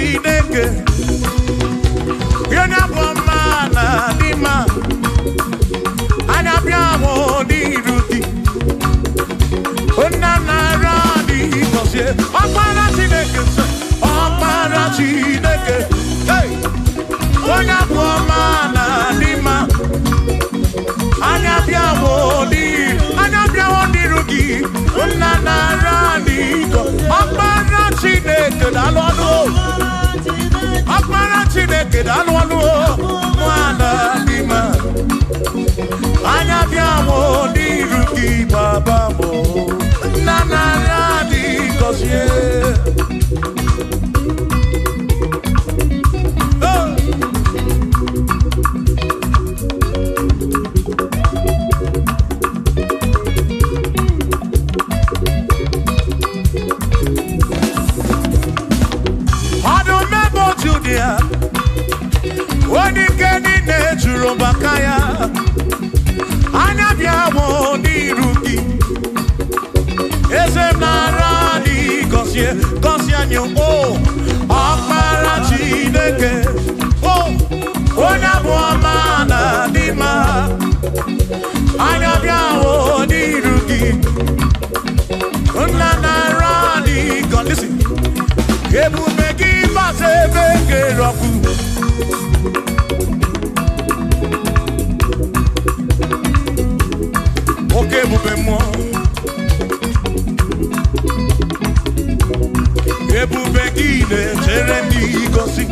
Chineke Yona Bomana Dima Anabiamo di Ruti Onanara di Kosie Opara Chineke Opara Chineke Hey Yona Bomana Dima Anabiamo di Ruti Onanara di Opara Chineke Dalwano Opara Chineke Dalwano Mwana Dima Anabiamo di Ruki Babamo Nanara di Kosie Wani keni nejuro bakaya Anabiamo di Ruki Eze narani Kosie anyo Opara Chineke Onabu amana dima Anabiamo di Ruki Onanarani Kosie listen Ebu megi base bege roku Oke bube mo Ebu begi ne terendi gosi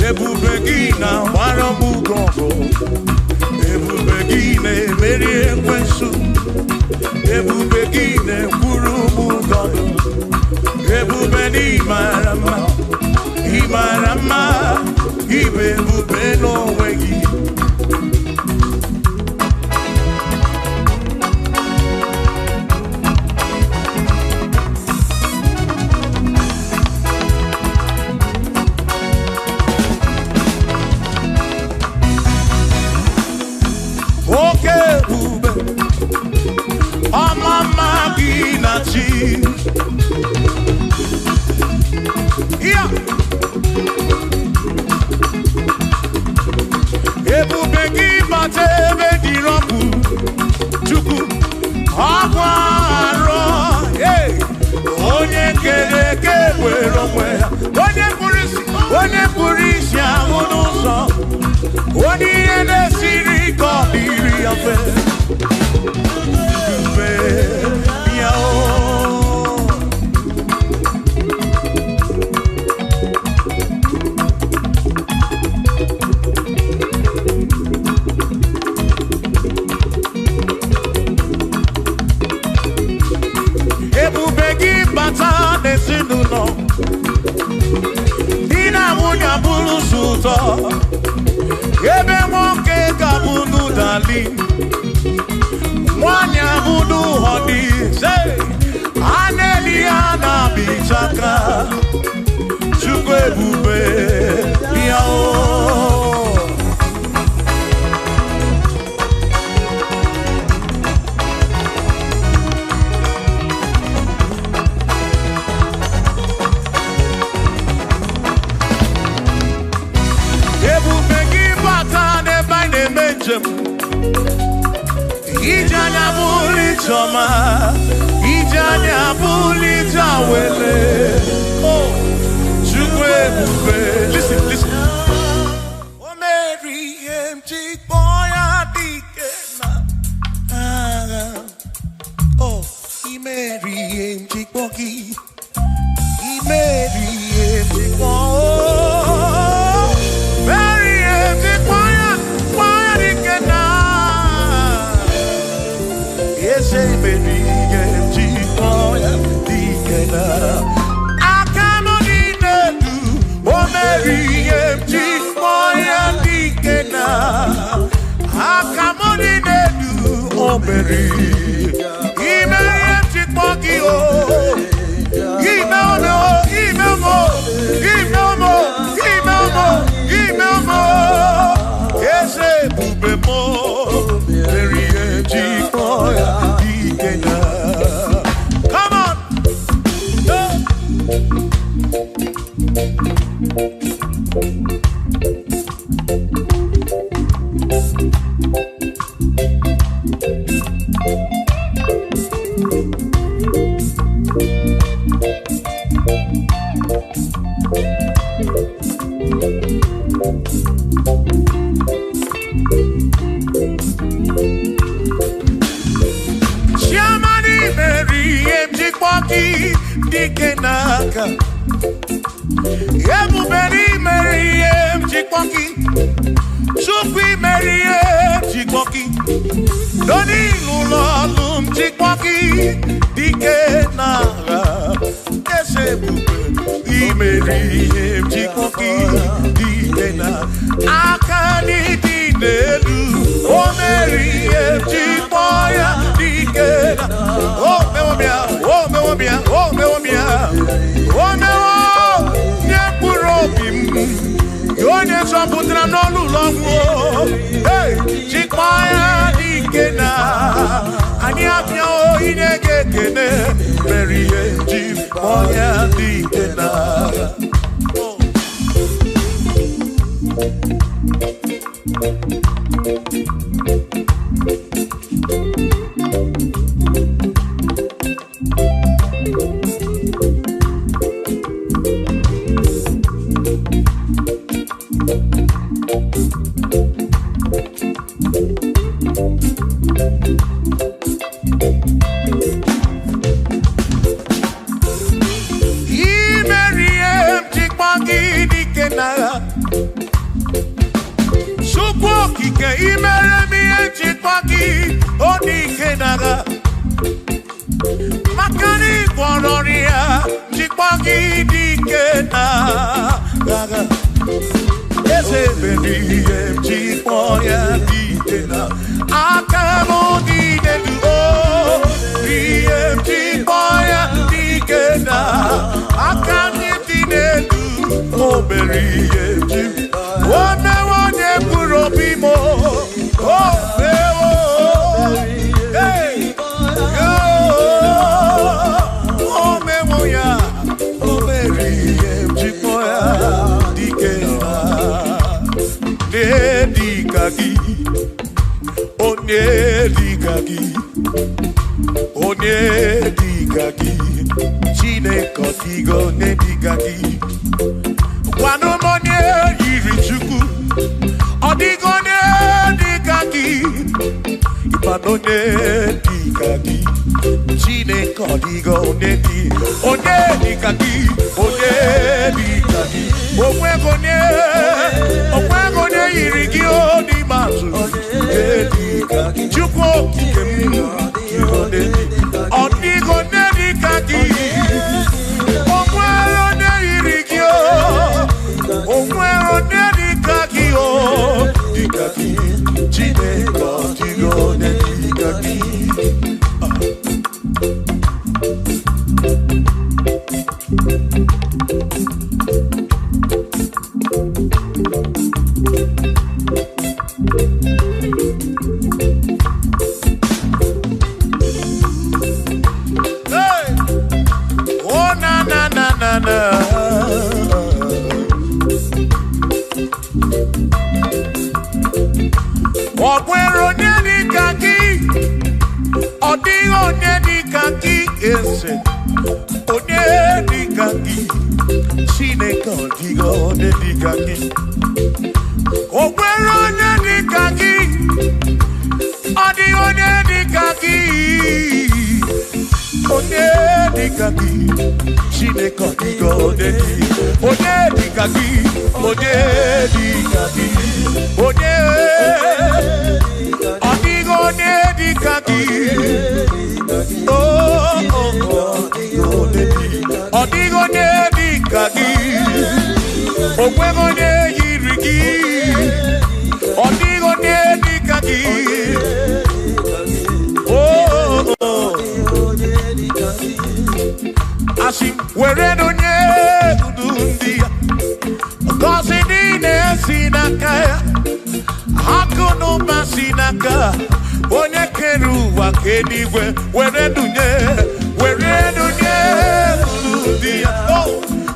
Ebu begi na warabu gongo Ebu begi ne meri ekwensu Ebu begi ne kurubu gogo Ebu beni marama Imarama Ibe bube no wegi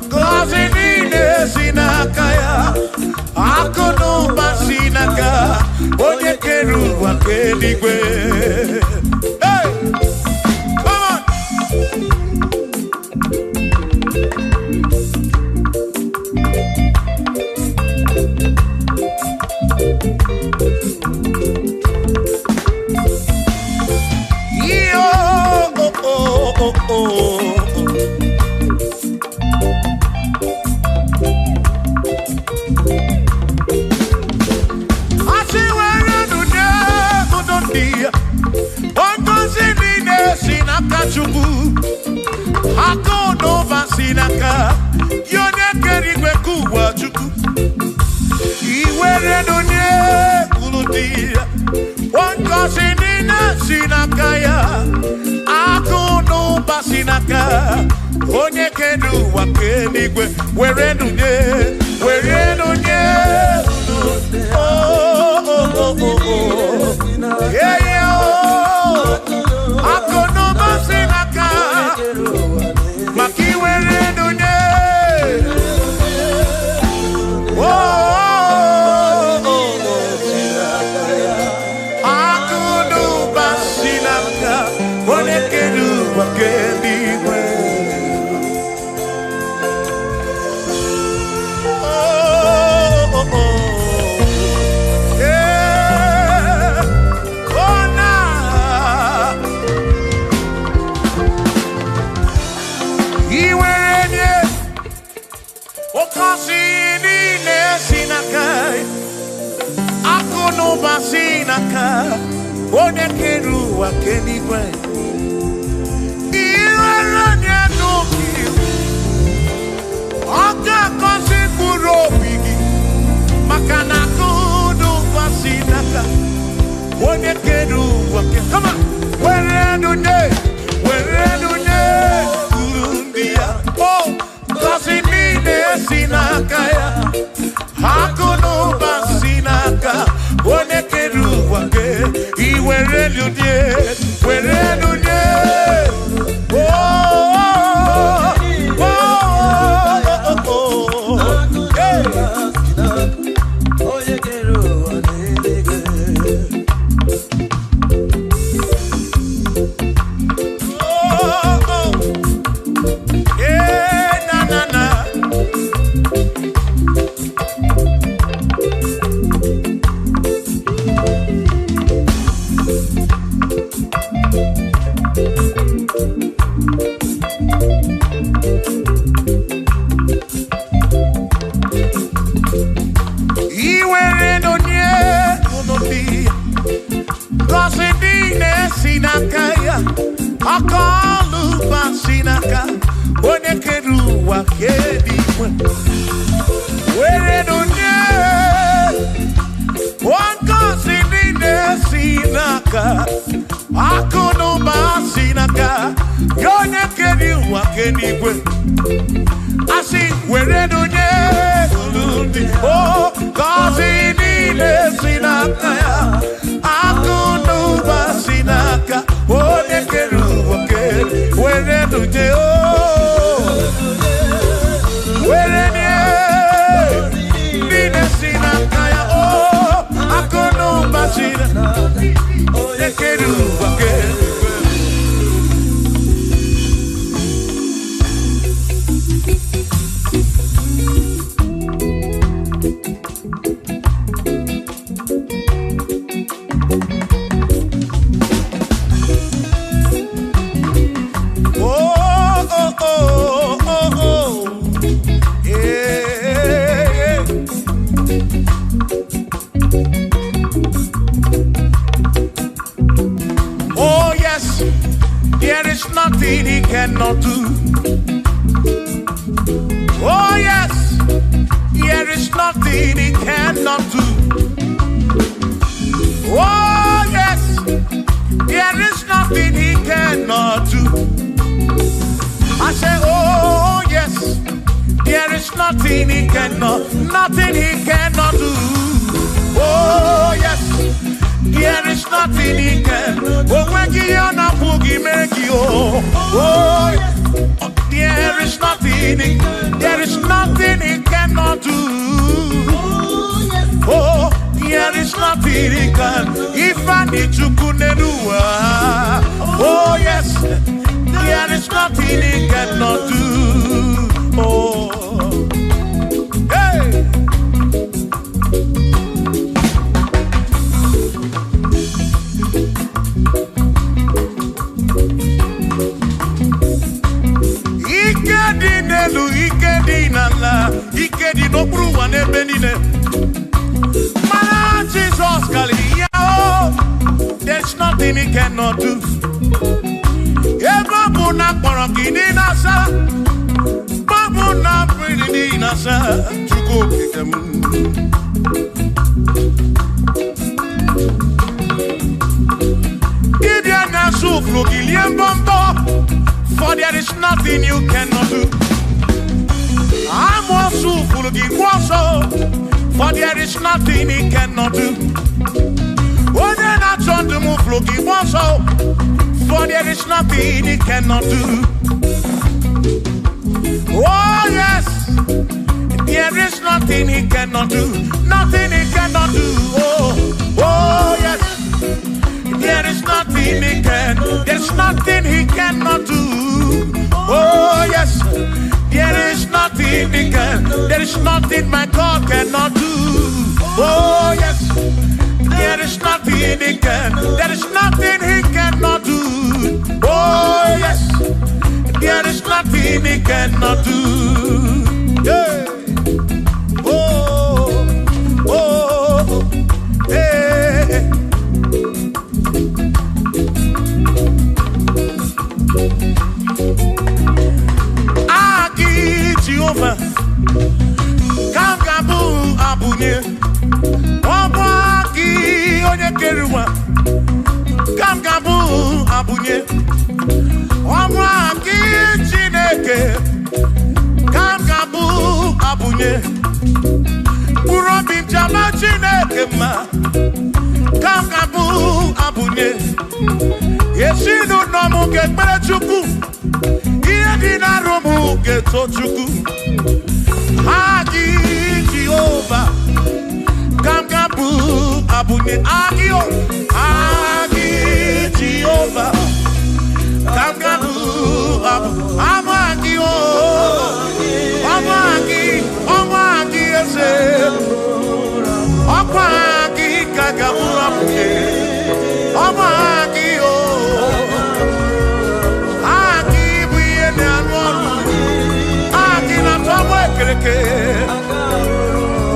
Cause sinakaya Akono basinaka Onye keru wakeligwe. Hey! Come on! Yo, Chukwu Akono basinaka Yone kerigwe kuwa Chukwu Iwere nunye kuludia Wankosi nina sinaka ya Akono basinaka Onye keru wakenigwe Were nunye Oh, oh, oh, oh, oh. Yeah, yeah, oh. Akono basinaka Makiwere nunye Akono basinaka Onekeru wakendigwe. Akono basinaka Onekeru wakenigwe. Iweranya nuki Oka kosi kurobigi Makana akono basinaka Onekeru wakenigwe. Come on! Where Urundia. Oh! Kosi nine sinakaya Akono basinaka Onekeru wake Iwere lunye Were lunye. Oh, oh, oh, oh, oh. Hey. Akalu basinaka Onekeru wakenigwe. Were nunye Wankosi nine sinaka Akono basinaka Yonekeru wakenigwe. Asi were nunye Ulundi. Oh, kosi nine sinaka Akono basinaka Onekeru wake. Were nunye. Oh, were nine sinaka ya. Oh, akono basinaka Onekeru wake. Nothing he cannot do. Oh yes, there is nothing he cannot do. Oh yes, there is nothing he cannot do. I say, oh yes, there is nothing he cannot do. Oh yes. There is nothing he can. Oh, when you na boogie make you. Oh, there is nothing. There is nothing he can. cannot do. Oh, there is nothing he can. If I need to kunenua. Oh yes, there is nothing he cannot do. Oh, hey. Ikedi nala, ikedi no bruwa ne benine. Mana Jesus Kalia, oh, there's nothing he cannot do. Eva buna korokini nasa, babuna prini nasa, chuko kitemu. Gideon nasu flugilian bombo, for there is nothing you cannot do. I'm also full of for there is nothing he cannot do. Oh, then I turn to move looking for there is nothing he cannot do. Oh, yes, there is nothing he cannot do. Nothing he cannot do. Oh, yes, there is nothing he can. There's nothing he cannot do. Oh, yes. There is nothing he can. There is nothing my God cannot do. Oh yes. There is nothing he can. There is nothing he cannot do. Oh yes. There is nothing he cannot do. Yeah. Oh, oh, hey. Jehovah, Kangabu Abunye, Obaki Onyekeruwa, Kangabu Abunye, Obaki Chineke, Kangabu Abunye, Urobi Jama Chineke ma, Kangabu Abunye, Yeshinu Nomu Gekpere Chukwu. Dina romu geto chuku Agi Jehovah Kamgabu Abunye Agio Agi Jehovah Kamgabu Amagio Amagi ese Amagi Kagabu Abunye Amagio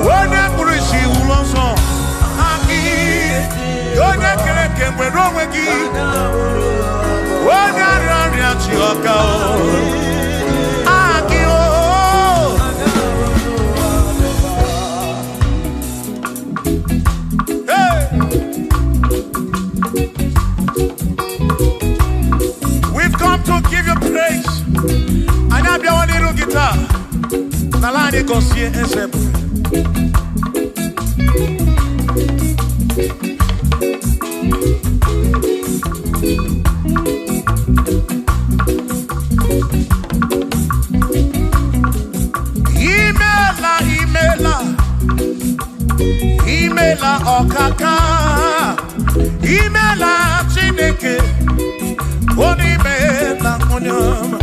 when I see Ulonso, Aki, Yonya Kereke, when Romagi, when I run at Chioka, Aki, hey, we've come to give you praise, and I have your little guitar. Nalani konsie ensebu Imela okaka Imela Chineke Onimela onyama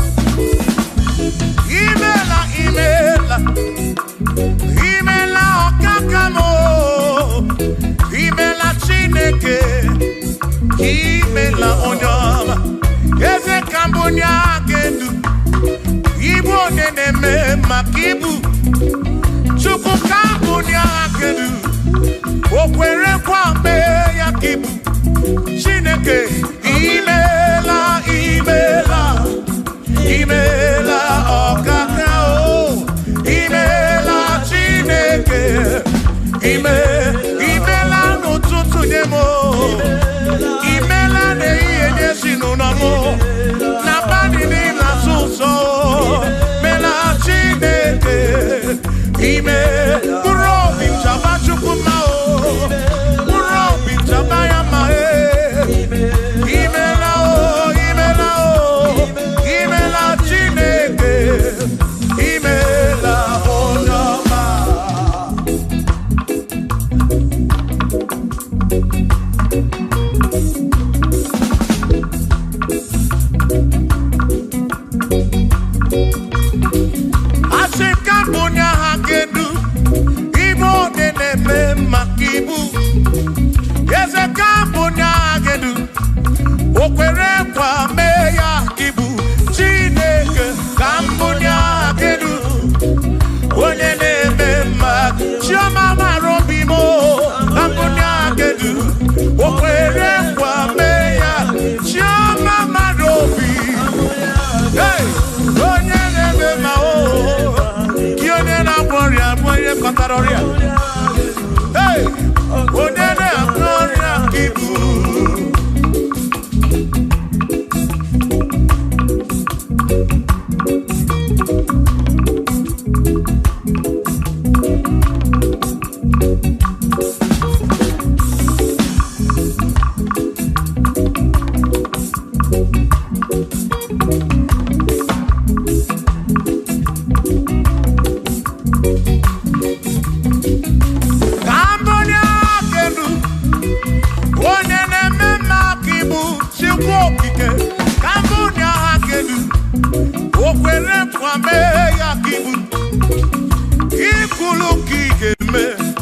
Imela okakamo Imela Chineke Imela onyama Eze kambunya gedu Ibu neneme makibu Chuku kambunya gedu Okwere kwame yakibu Chineke Imela okaka Imela Chineke Imela n'ụtụtụ nye mo Imela n'ihe nye si n'ụlọ na bani n'ịla sụsọ Mela Chineke Mkpụrụ obi nchaba Chukwu ma o Mkpụrụ obi nchaba ya ma Imela o Imela Chineke Imela onyoma Kambunya hakedu Igbo neneme makibu Yeze kambunya hakedu Okwere kwa meya kibu Chineke kambunya hakedu Onye neme mak Chioma marobimo Kambunya hakedu Okwere kwa meya Chioma marobi Hey Onye neme mao Hey, onene gloria kibu.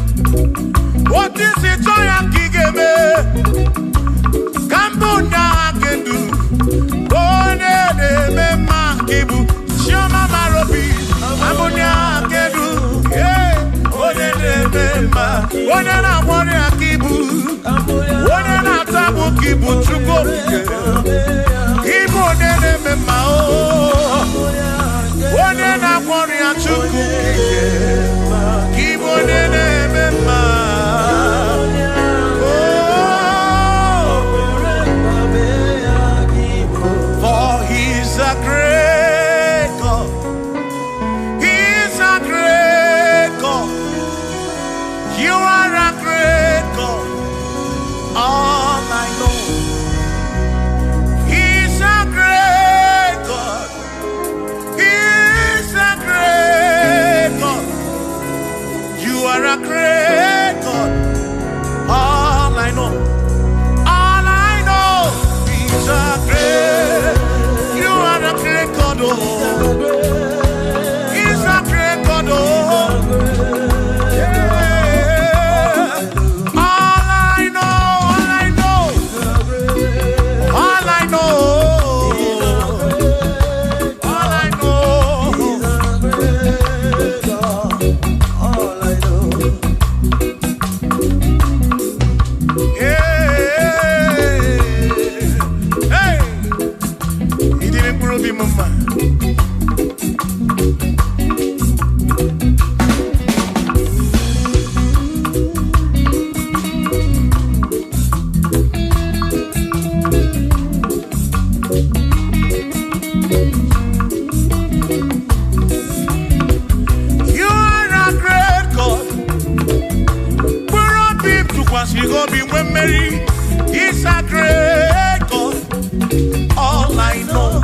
What is it, Joya Kigeme? Kambunya Gendu, One Mema Kibu, Shoma Marobi, Kambunya Gendu, One Mema, One Warrior Kibu, One Tabu Kibu, Chuko, Kibu Mema, One Warrior Chuku, Kibu Mema. He's a great God. All I know,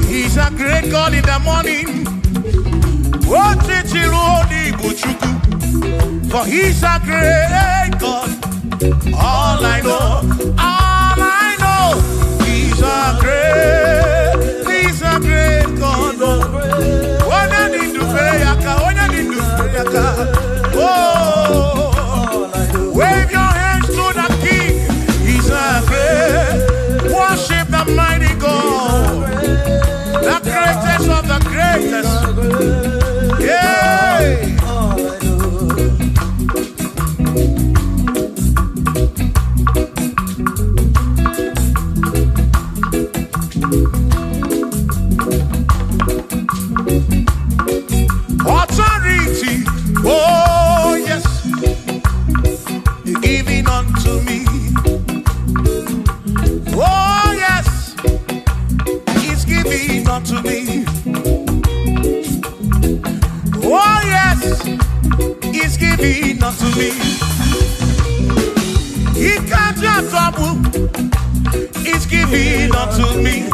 He's a great God in the morning. For He's a great God. All I know, He's a great God. When I need to pray, oh. Wave your hands to the King. He's a great. Worship the mighty God, the greatest of the greatest. Yeah. Authority. Oh yes. Giving unto me. Oh yes, He's giving unto me. Oh yes, He's giving unto me. He can't just trouble. He's giving unto me.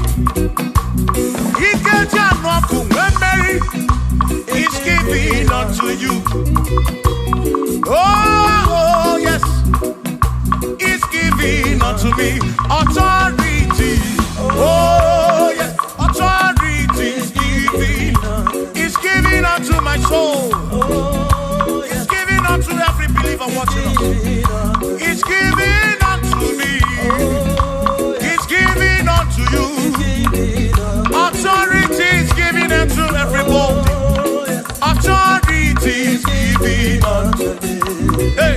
He can't just trouble. He's giving unto you. Oh yes, He's giving unto me authority. Oh yes, authority is giving. my soul. He's giving unto every believer watching us. He's giving unto me. He's giving unto you. Authority is giving unto everybody. Authority is giving unto me. Hey.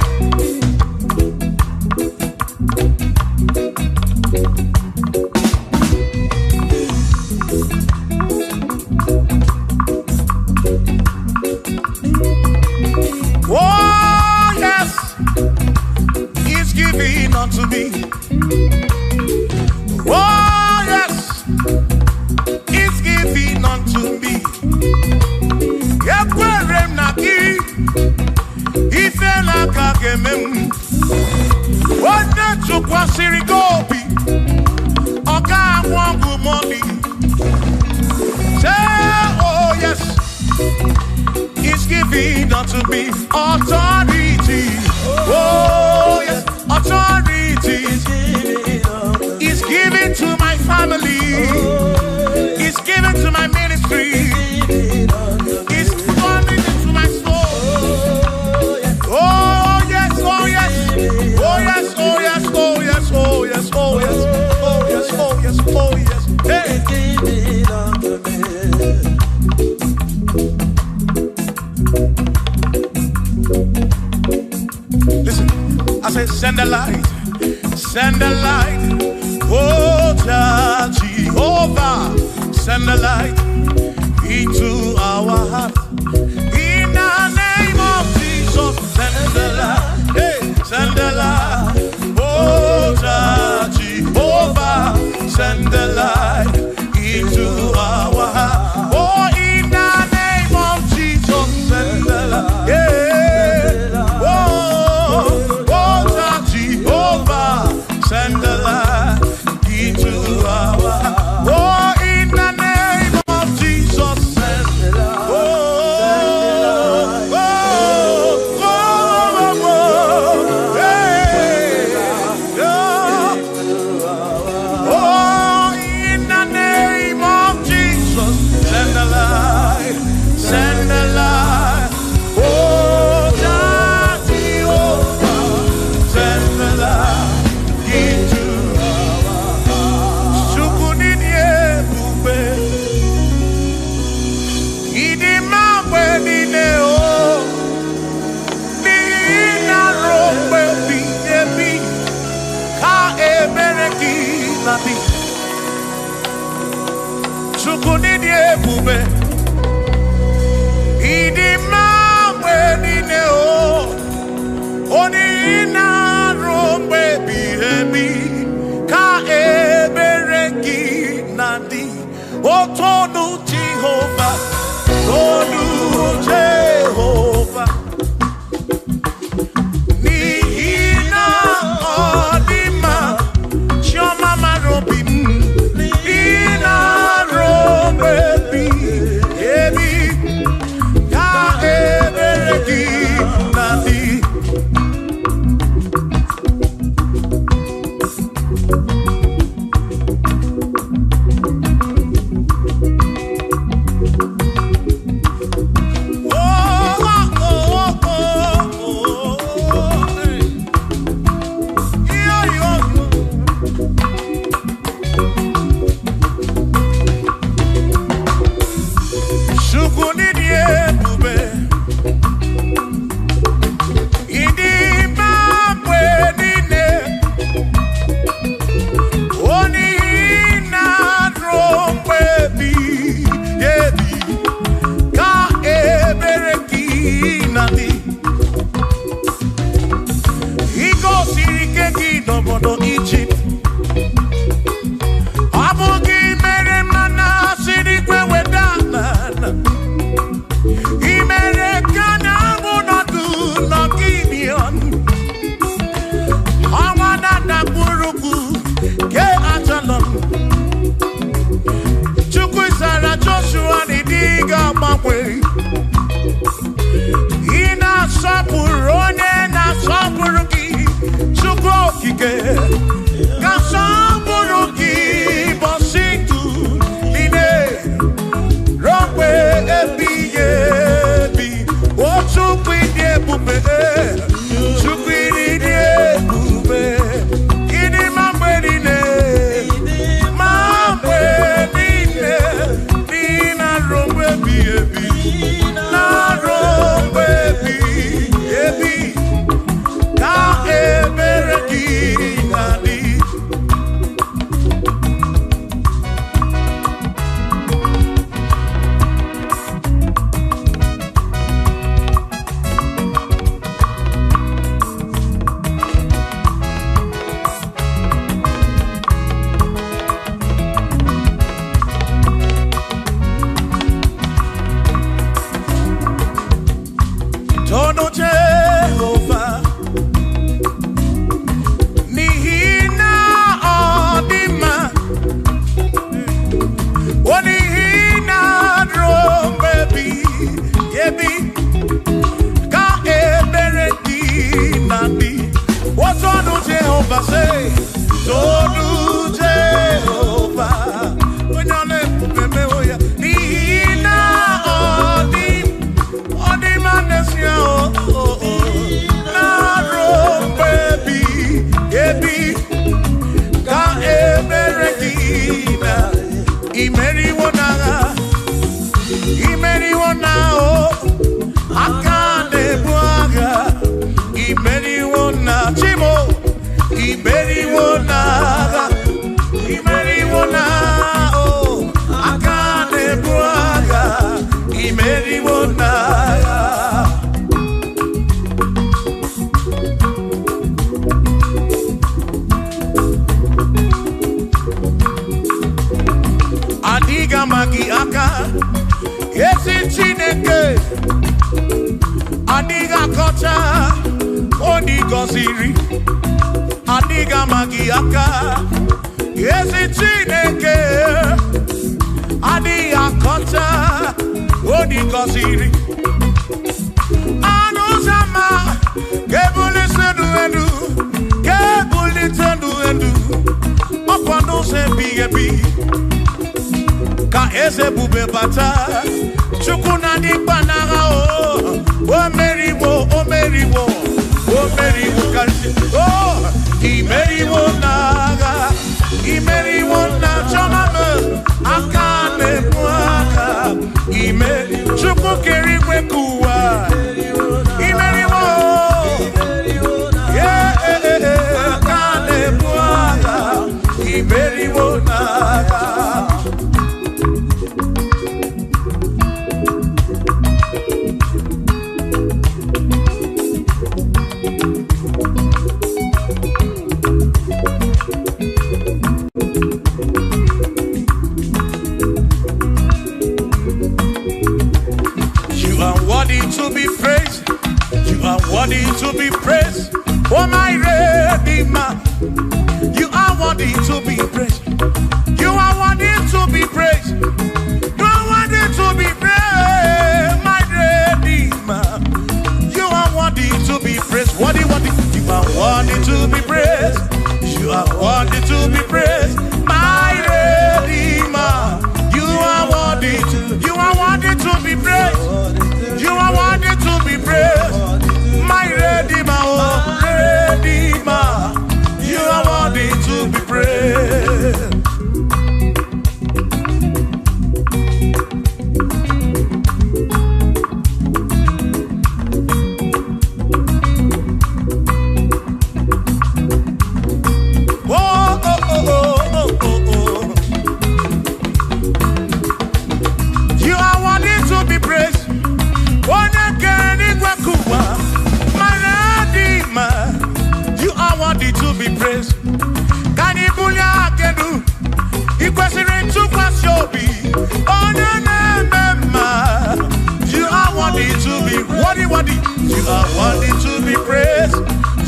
Oh yes, He's giving unto me. Oh yes, He's giving unto me. Ekwere na ki, ife la kagemem. Wanda chukwa sirigobi, oka wangu money. Say oh yes, He's giving unto me authority. Oh yes, authority. He's giving to my family. He's giving to my ministry. He's coming into my soul. Oh yes, oh yes, oh yes, oh yes, oh yes, oh yes, oh yes, oh yes, oh yes, oh yes. Hey. Listen, I say send the light, oh Jehovah, send the light into our heart. In the name of Jesus, send the light, hey, send the light, oh Jehovah, send the light into our heart. Oh, in the name of Jesus, send the light, yeah. Send the light into our heart. Oh, in the name of Jesus, send the light. Oh, oh, oh, oh, oh, hey, oh, in the name of Jesus, send the light, send the light. Oh, Jehovah, send the light. Chukunini ebube, idima wenine o, oni ina rombe bihebi, ka ebereki nadi, otonu Jehovah, tonu Jehovah.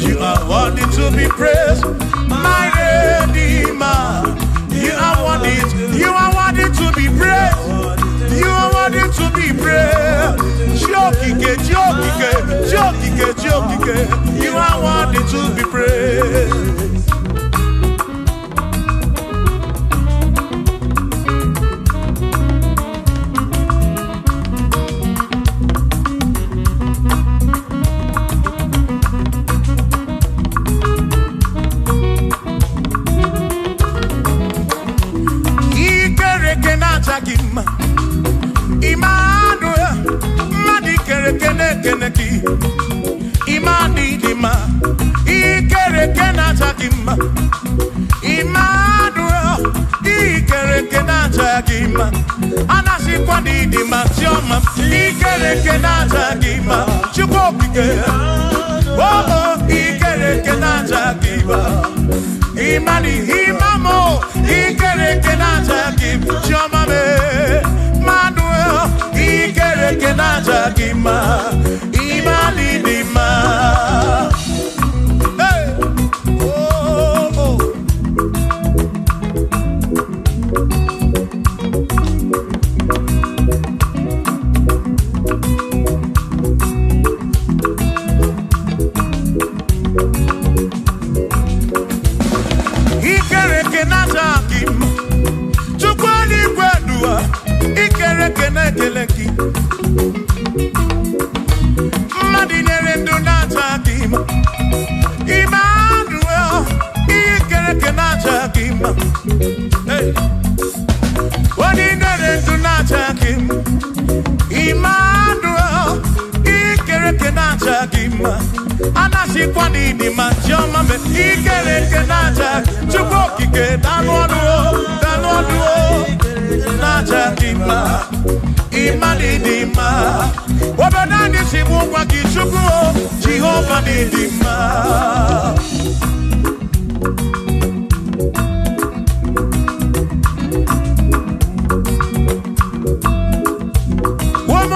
You are worthy to be praised. Immanuel, Jagima, Anasi Quadidima, Tioma, Ikereke na Jagima, Chukopike, oh, Ikereke na Jagima, Imani, Imamo, Ikereke na Jagima, Tioma, Manuel, Ikereke na Jagima, Imani Dima. Hey, what in the do not attack him? Emmanuel, Ikereke him. Anasi kwani di majama me Ikereke naja. Chuboki ke danwaduo naja kima. Imani di ma. Wabadani simu kwa kichukuo Jehovah di ma.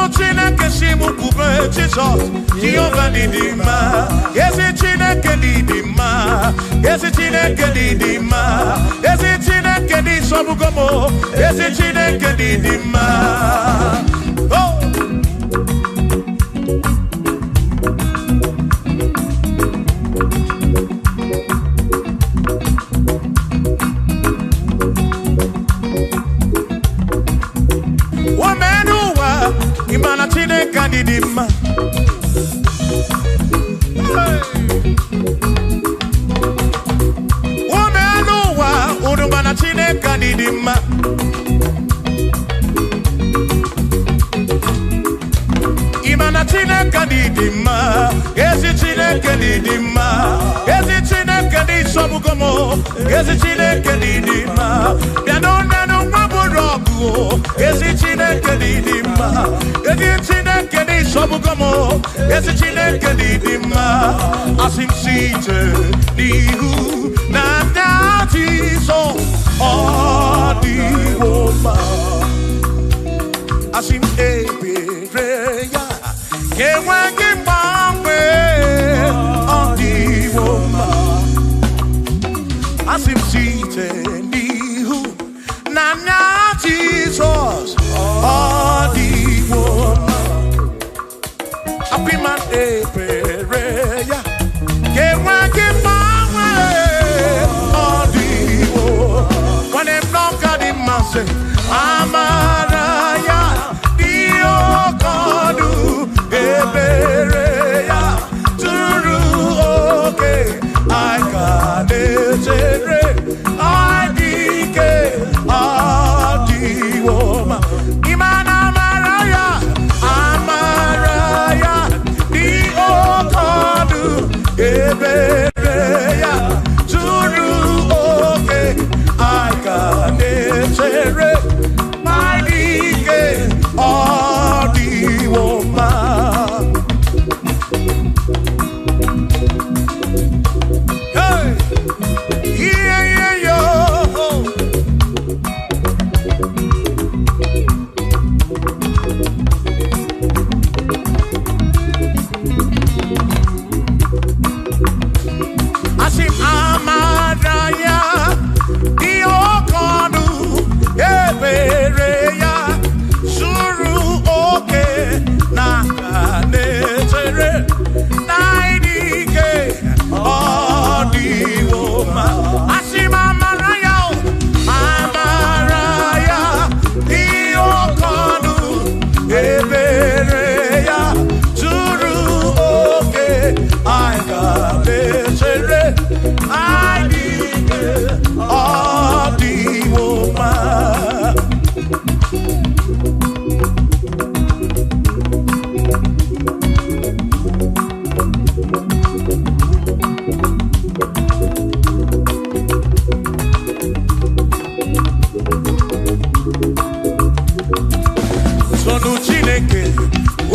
Chineke shimu kube Jesus Jehovah didima Yesi Chineke didima Yesi Chineke didima Yesi Chineke di sobugomo Yesi Chineke didima Oh Imana Chineke didima Umeanuwa Udumana Chineke didima Imana Chineke didima Yesi Chineke didima Yesi Chineke di sobugomo Yesi Chineke didima Bianonenu maburogu Yesi Chineke didima Yesi Chineke di sobugomo Yesi Chineke didima Asim site nihu na dati so Odiwoma Asim ebereya Kewangi mame Odiwoma Asim site nihu na Jesus Odiwoma Apiman ebereya Kewangi mame Odiwoma When them knock at him and say Amaraya Diokodu Ebereya Turu oke I got it I dike Adiwoma Imana Amaraya Diokodu Ebereya Turu oke I got it my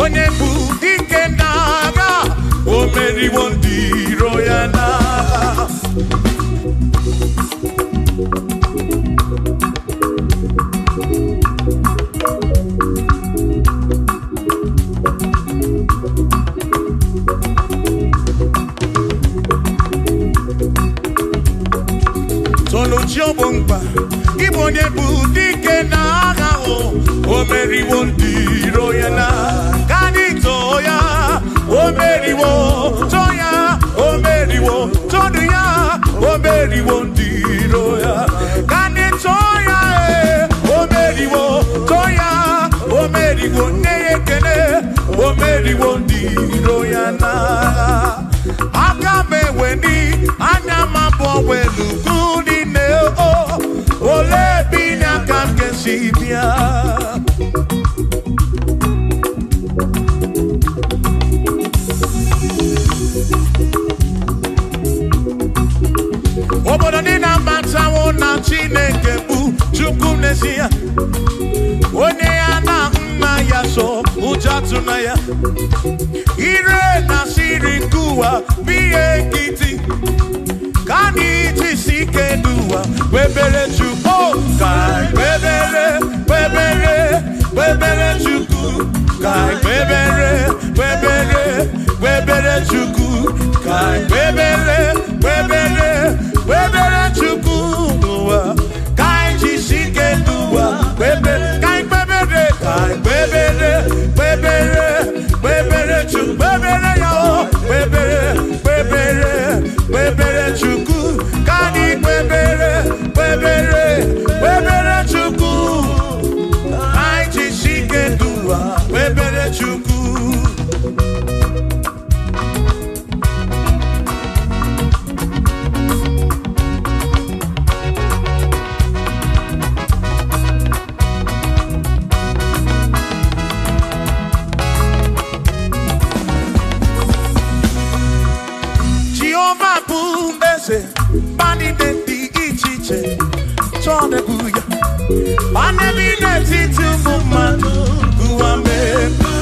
onye bụ dike n'agha o meriwo ndị iro ya n'agha. Chiobongba Igbo onye bụ dike n'agha o meriwo ndị iro ya na gani toya o meriwo toya o meriwo todu ya o meriwo ndị iro ya gani toya o meriwo toya o meriwo nne ekene o meriwo ndị iro ya na aka meweni anya mabọ welugu ole binya kam kesibia obodo ni na matawo na Chineke bụ Chukwu n'ezie onye ya na nna ya so ụjọ na ya ire na siri nkuwa biye nkịtị kani tisike duwa webere Chukwu kai webere Chukwu kai webere Chukwu kai webere Chukwu duwa kai tisike duwa webere kai webere Chukwu webere ya webere Chukwu kani webere Chukwu ai tisike duwa webere Chukwu. Bani de di ichiche chone buya bani bi de titu mumanu guame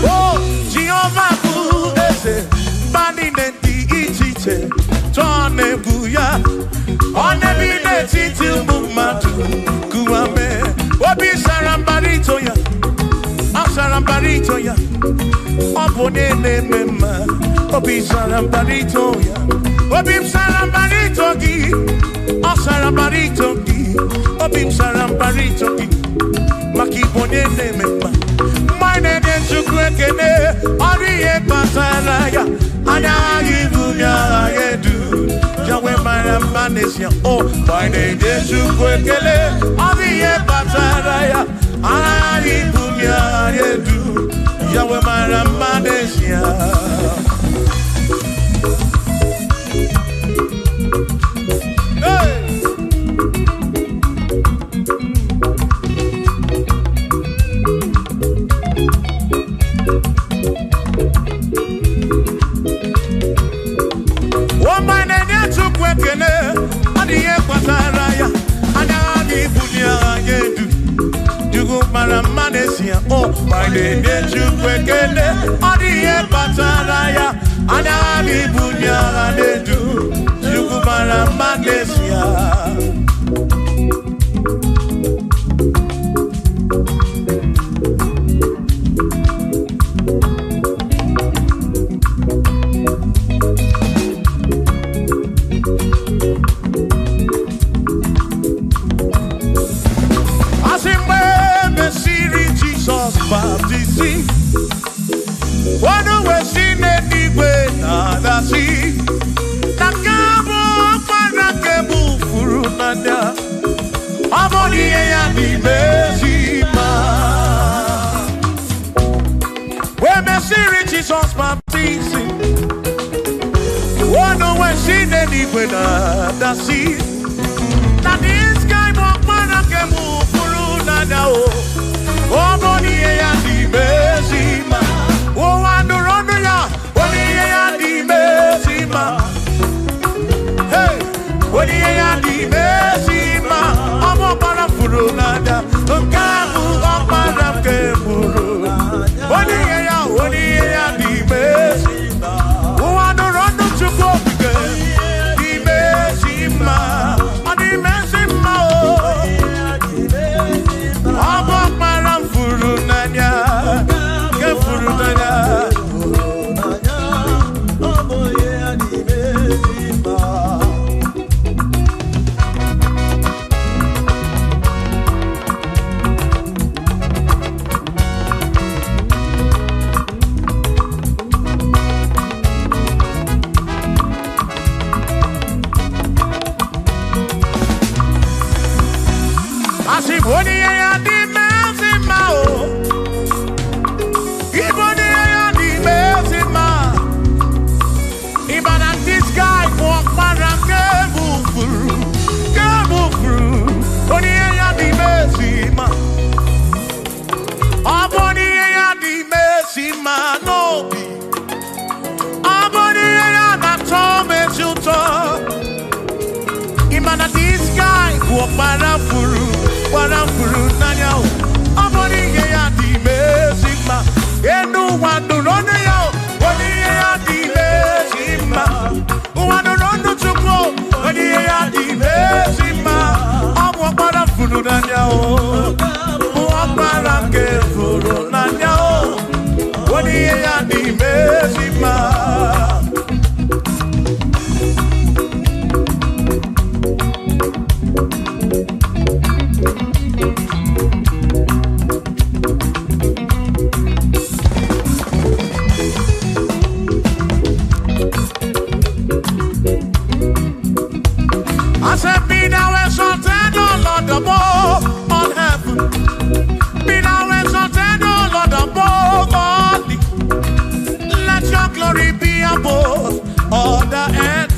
oh Jehovah bu ese bani de di ichiche chone buya bani bi de titu mumanu guame obi sarambarito ya obone ne mema obi sarambarito ya Obim sarambarito gi, o sarambarito gi, obim sarambarito gi, makibone ne mema. Mine ne chukwekene, oriye pasaraya, anya yibunya yedu, jawe marambanesia. Oh, mine ne chukwekene, oriye pasaraya, anya yibunya yedu, jawe marambanesia. Oh, my name is Youtbe. Odiye pataraya, anami bunya anedu. Yugumara magnesia. One way seen anyway, nada see. Nakabo Panakabu Furunanda. Amoni ya di Bezima. When me see Jesus baptizing. One way seen anyway, nada see. That is guy Panakabu Furunanda. Amoni ya di Bezima. Oh, I don't run ya. What do you Bezima? Hey, what do you Bezima? I'm a parafurunada. Kamu, I'm a parafurunada. What do you Warafuru nanya amoni ya di mezima enu wanu rono yo oni ya di mezima wanu rono tukwo oni ya di mezima amwa warafuru nanya o wabarake furu nanya o oni ya di mezima. On heaven, be thou exalted, O Lord, above all the. Let your glory be above all the earth.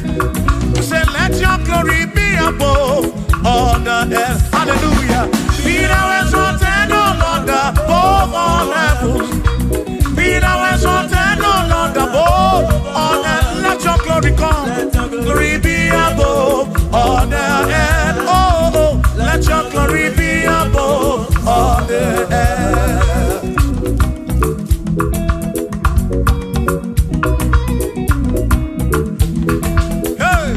Say, let your glory be above all the earth. Hallelujah. Be thou exalted, O Lord, above all heavens. Be thou exalted, O Lord, above all earth. Let your glory come. Glory be above all the earth. Oh, let your glory be above all the earth. Hey.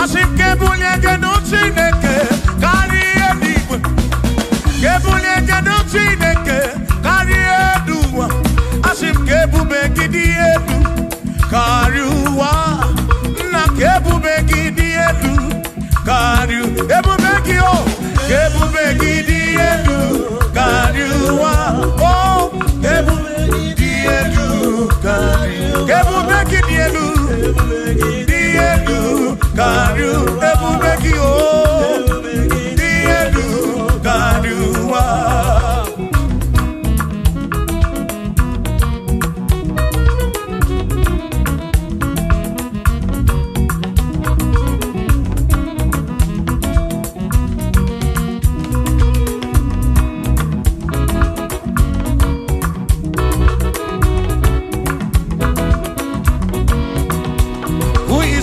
Asim kebulie genuti neke kari edigwe. Kebulie genuti neke kari eduwa. Asim kebube gidi edu. Kariuwa na kebubegi di edu kariu ebubegi o kebubegi di edu kariuwa oh kebubegi di edu kariu kebubegi di edu kariu ebubegi o di edu kariuwa.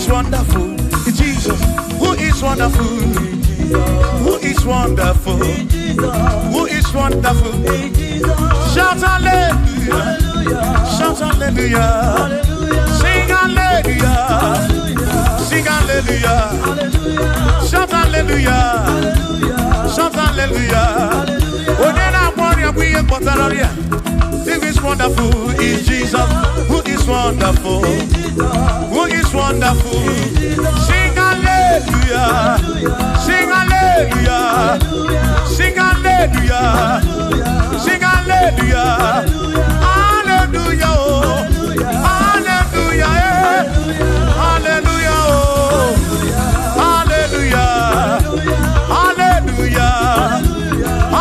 Wonderful, Jesus. Who is wonderful? Who is wonderful? Who is wonderful? Shout hallelujah! Shout hallelujah! Sing hallelujah! Sing hallelujah! Shout hallelujah! Shout hallelujah! Who is wonderful is Jesus. Who is wonderful? Who is wonderful? Sing hallelujah! Sing hallelujah! Sing hallelujah! Sing hallelujah! Hallelujah! Hallelujah! Hallelujah! Hallelujah! Hallelujah!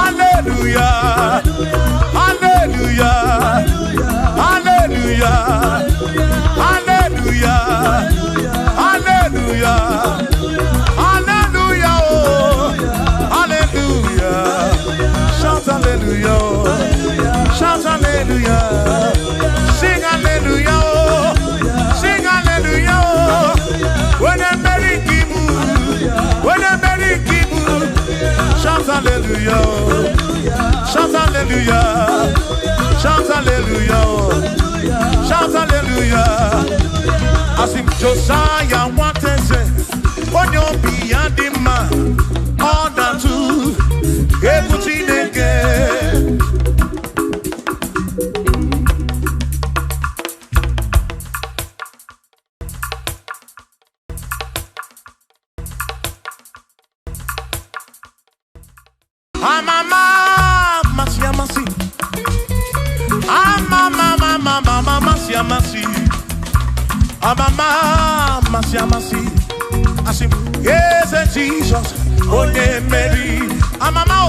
Hallelujah! Hallelujah! Hallelujah! Hallelujah! Hallelujah! Hallelujah! Hallelujah! Shout hallelujah! Shout hallelujah! Sing hallelujah! Sing hallelujah! When I'm very kibu, when I'm very kibu, shout hallelujah! Shout hallelujah! Shout hallelujah! Shout hallelujah! As if Josiah wanted to say, on your beyond the man, all that too, everything again. Asim, yes, Jesus, oh, yeah, Mary. Amama,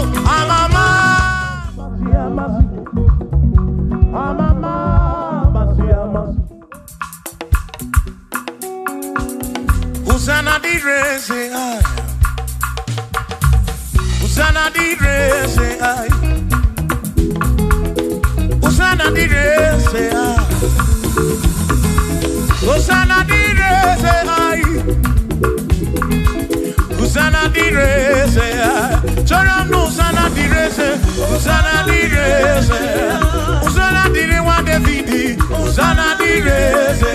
Usana di rese, Usana di rese, Usana di rese, Hosanna direse ai. Hosanna direse ai. Choram Hosanna direse. Hosanna direse. Hosanna dire wa Davidi. Hosanna direse.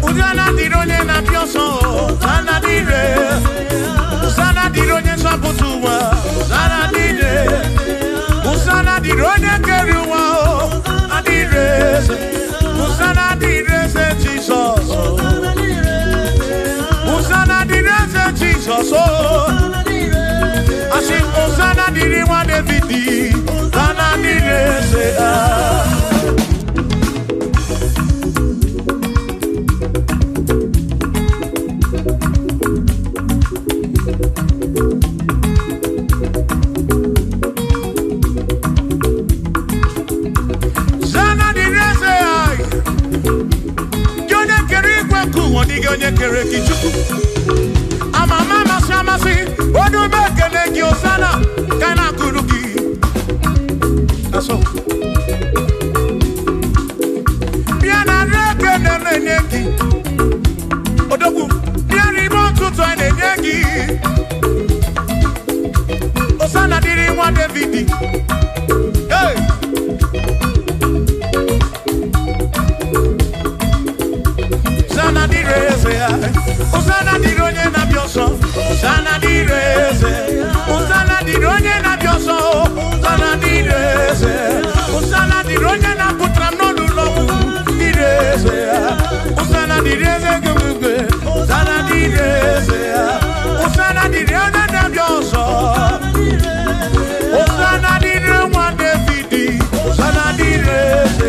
Hosanna dironye na bioso. Hosanna direse. Hosanna dironye sabutuwa. Hosanna direse. Hosanna dironye keruwa. Hosanna direse. Hosanna direse Jesus. Hosanna direse Jesus. I sing Hosanna dire wa Davidi. Hosanna direse. Onye kere kichuku amama masamasi odu mekele ki osana kana kuruki aso biana reke neneki odogu biani bontuto neneki osana diri wa Davidi hey Hosanna direse, Hosanna dironye na bioso, Hosanna direse, Hosanna dironye na bioso, Hosanna direse, Hosanna dironye na putra no lulo direse, Hosanna direse gumbe, Hosanna direse, Hosanna dironye na bioso, Hosanna dironye wa Davidi, Hosanna direse.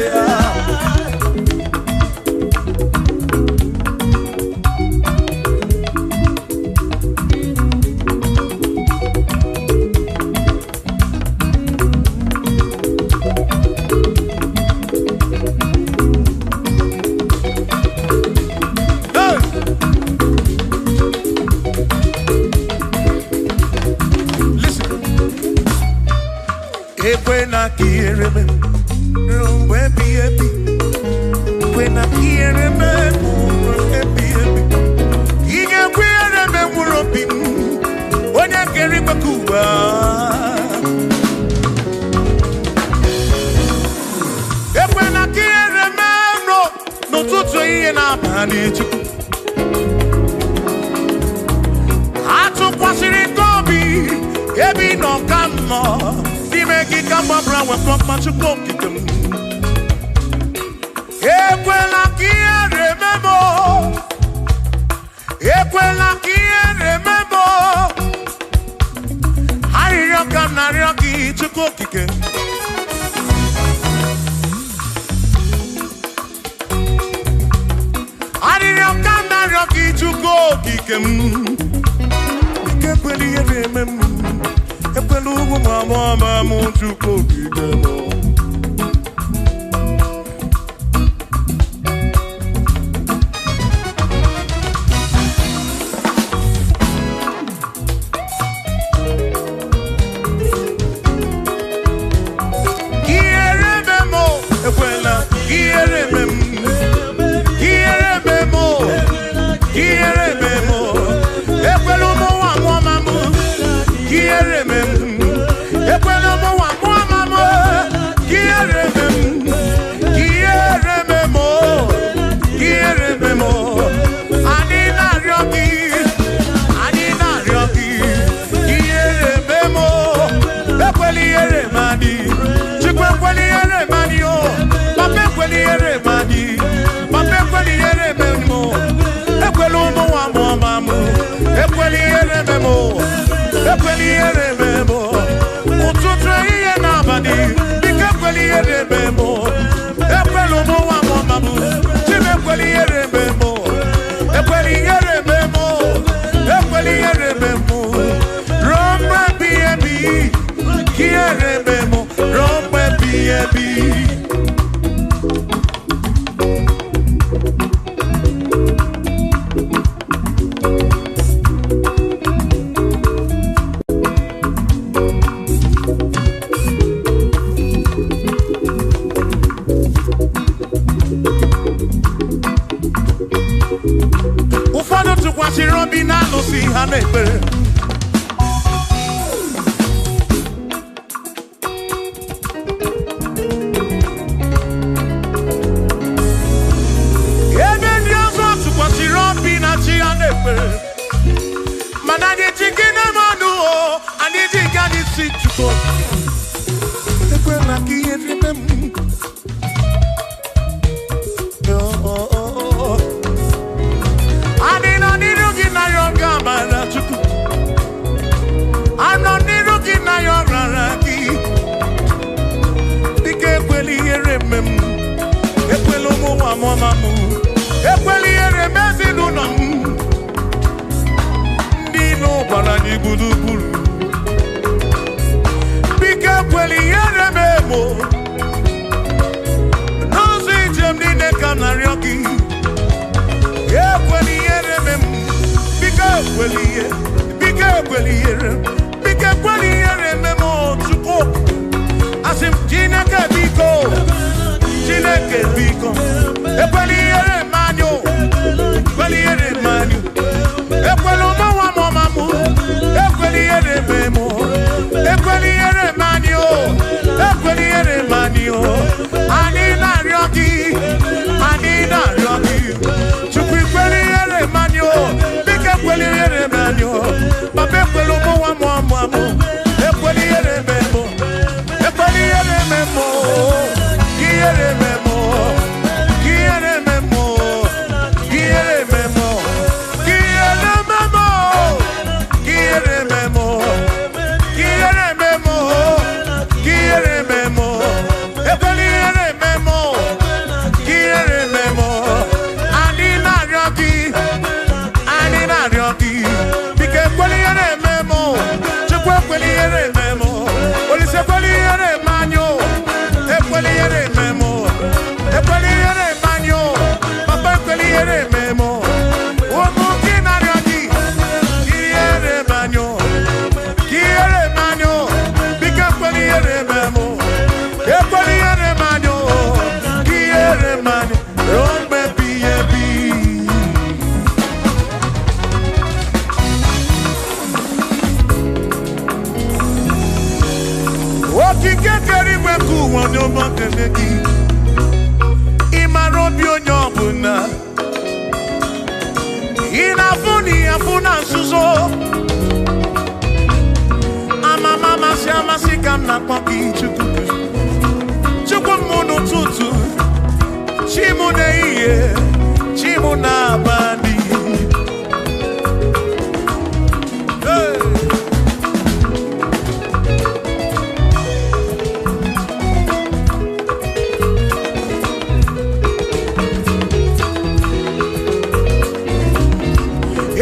When I hear him, when I hear him, he can wear him, when I get him a Cuba. When I hear him, no, to and up, and it's I took what's in it, Gobi, every no come more. Make it come up around with from much of them. Equela kia remember. Equela kia remember. I rock na rocky to cook again. I rock na rocky to go kick him. Equally remember. Epelugu mama muchuko kigemo. Kierememo, ekwela, kierememo, kierememo, kierememo, epelugu mama mu, kierememo. Chuko. Ekwela ka ihe rime m. Adị nọ n'iru gị na ya ọga mara Chukwu. Anọ n'iru gị na ya ọrara gị. Dịka ekwela ihe rime m. Ekwela ụmụ nwa mama m. Ekwela ihe rime ezinụlọ m. Ndị ilo gbara anyị gburugburu. Biko ekwela ihe rime m. N'ụzọ ijem niile ka m na-arịọ gị. Ekwela ihe rime m. Biko ekwela ihe. Biko ekwela ihe rime m. Biko ekwela ihe rime m. Chukwu. Asị m Chineke biko. Chineke biko. Ekwela ihe rime anyị. Ekwela ihe rime anyị. Ekwela ụmụ nwa mama m. Ekwela ihe rime m. Ekwela ihe rime anyị. Ekwela ihe rime anyị. Anyị na-arịọ gị. Anyị na-arịọ gị. Chukwu ekwela ihe rime anyị. Biko ekwela ihe rime anyị. Papa ekwela ụmụ nwa mama m. Ekwela ihe rime m. Ekwela ihe rime m. Ihe rime m. Ihe rime m. Ihe rime m. Ihe rime m. Ihe rime m. Ihe rime m. Ihe rime m. Ekwela ihe rime m. Ihe rime m. Anyị na-arịọ gị. Anyị na-arịọ gị. Biko ekwela ihe rime m. Chukwu ekwela ihe rime m. Olise ekwela ihe rime anyị. Ekwela ihe rime m. Ekwela ihe rime anyị. Papa ekwela ihe rime m. Ụmụ gị na-arịọ gị. Ihe rime anyị. Ihe rime anyị. Biko ekwela ihe rime m. Ekwela ihe rime anyị. Ihe rime anyị. Ruo mgbe ebighị ebi. Okike kere igwe ka ụwa n'ụmụ kene gị. Ị mara obi onye ọbụla. Ị na-afụ na ihe afụ na nzuzo. Amama amasị amasị ka m na-akpọ gị Chukwu. Chukwu m n'ụtụtụ. Chi m n'ehihie. Chi m n'abalị. Hey!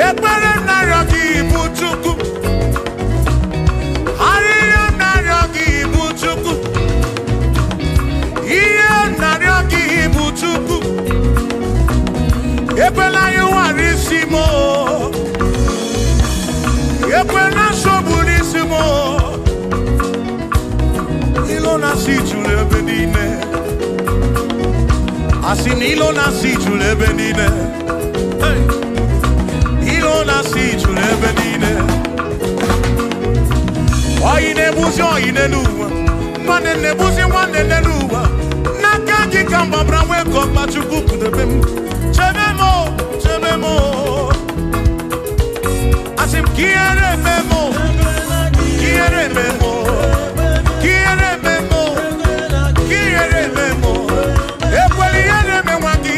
Ekpere narịọ gị bụ Chukwu. Arịrịọ narịọ gị bụ Chukwu. Ihe narịọ gị bụ Chukwu. Ekwela anyị ghara isi m. Ekwela nsogbu n'isi m. Ilo na-asị juru ebe niile. Asị na ilo na-asị juru ebe niile. Hey! Ilo na-asị juru ebe niile. Oyi na-ebuzi oyi n'elu ụwa. Nwanne na-ebuzi nwanne n'elu ụwa. N'aka gị ka mgbabara nwee ka ọkpa Chukwu kudebe m. Chebe m. Chebe m. Asị m ka ihe reme m. Ka ihe reme m. Ka ihe reme m. Ka ihe reme m. Ekwela ihe reme nwa gị.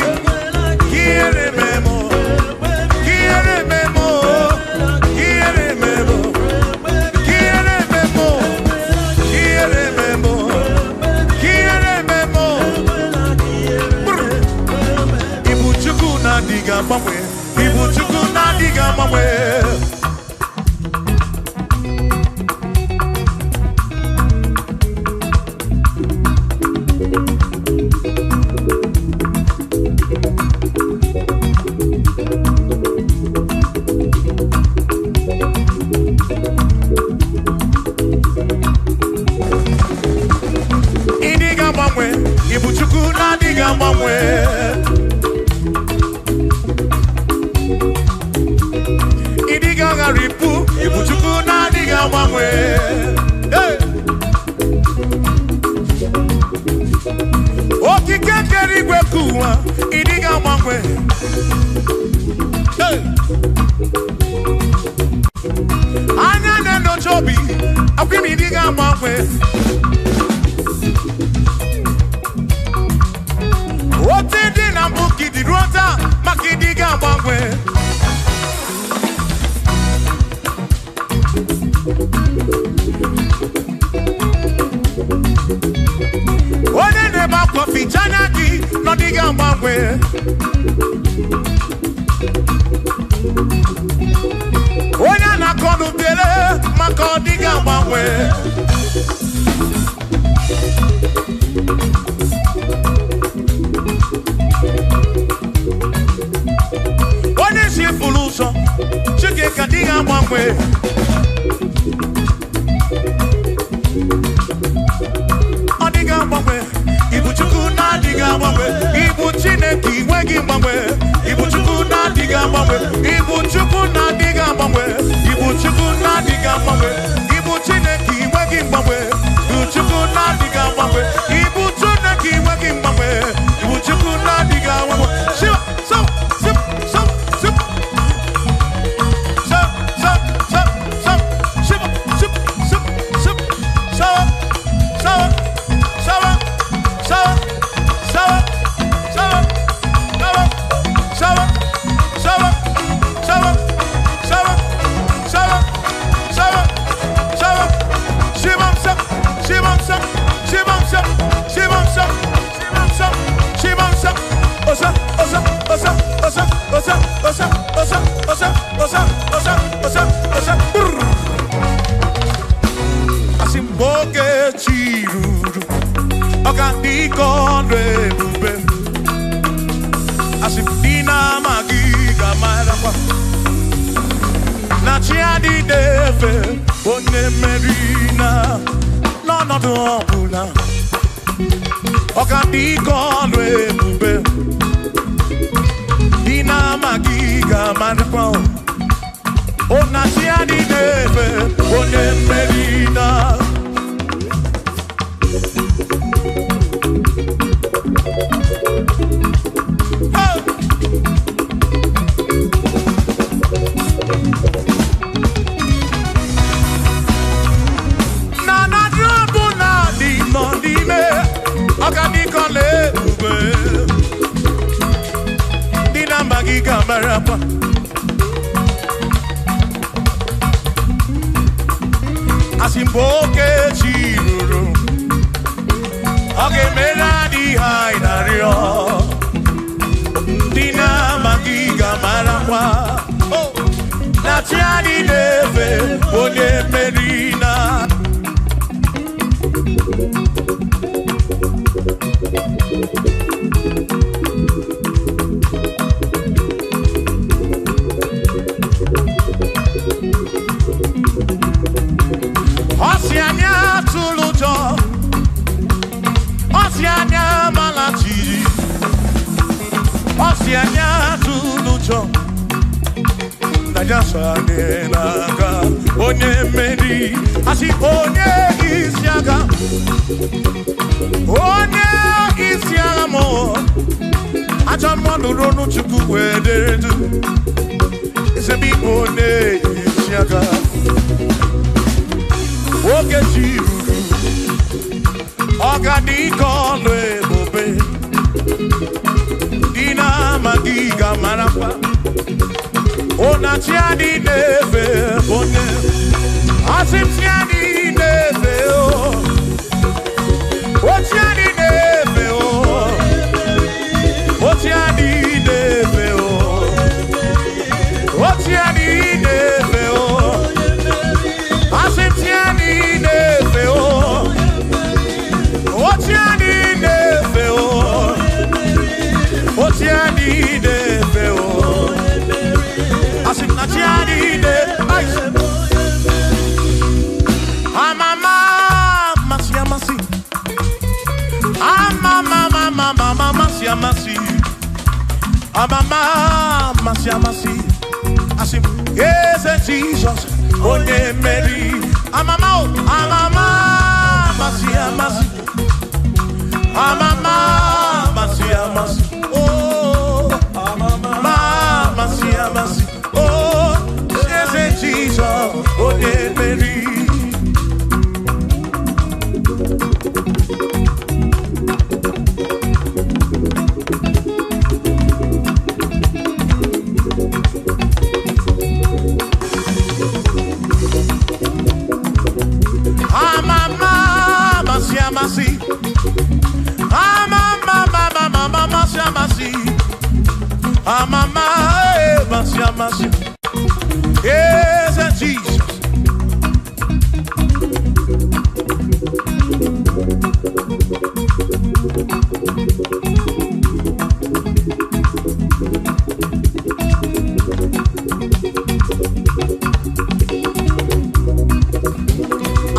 Ka ihe reme m. Ka ihe reme m. Ka ihe reme m. Ka ihe reme m. Ka ihe reme m. Ka ihe reme m. Ibu Chukwu na-adịghị agbanwe. Ibu Chukwu na-adịghị agbanwe. Ịdịghị agbanwe. Ibu Chukwu na-adịghị agbanwe. Ịdịghị agharịpụ. Ibu Chukwu na-adịghị agbanwe. Hey! Okike kere igwe ka ụwa. Ịdịghị agbanwe. Hey! Anya na-enyocha obi. Akwimi diga mwawe. Ote di na mbuki di rota maki diga mwawe. One neba kofi chanaki no diga mwawe. One na konu bele mako diga mwawe. One si fuluso chike ka diga mwawe. Diga mwawe, ibu chuku na diga mwawe, ibu chineki wegi mwawe, ibu chuku na diga mwawe, ibu chuku na diga mwawe, ibu chuku na diga mwawe, ibu chineki wegi mwawe, ibu chuku na diga mwawe, ibu chineki wegi mwawe, ibu chuku na diga mwawe. Shiva, so, sip, so, sip, so, so, so, so, shiva, sip, sip, sip, so, so. Asimboke chiruru Okandiko rebube Asimdina magiga marapa Na chiadi deve One merina No no do pula Okandiko rebube Dina magiga marapa Ona chiadi deve One merina Asimboke chiruru Oge meladi hainario Dina magiga marapa Na tiadi neve Onye merina Osianya tulujo Osianya malachiri Osianya tulujo Najasa nenaga Onye meri Asi onye isiaga Onye isiaga mo Acha mwanu ronu chuku wederedu Isebi onye isiaga Oge chiruru Ogadiko lwebobe Dina magiga marapa Ona tiadi neve One Asim tiadi neve O tiadi neve O tiadi neve O tiadi neve Asim tiadi neve O tiadi neve O tiadi neve Asim na tiadi neve Amama Masia masi Amama mama Masia masi Amama Masia masi Asim Yes Jesus Onye meri Amama Masia masi Amama Masia masi Oh Amama Masia masi Oh Jesus Onye meri mercy. Yes, and Jesus.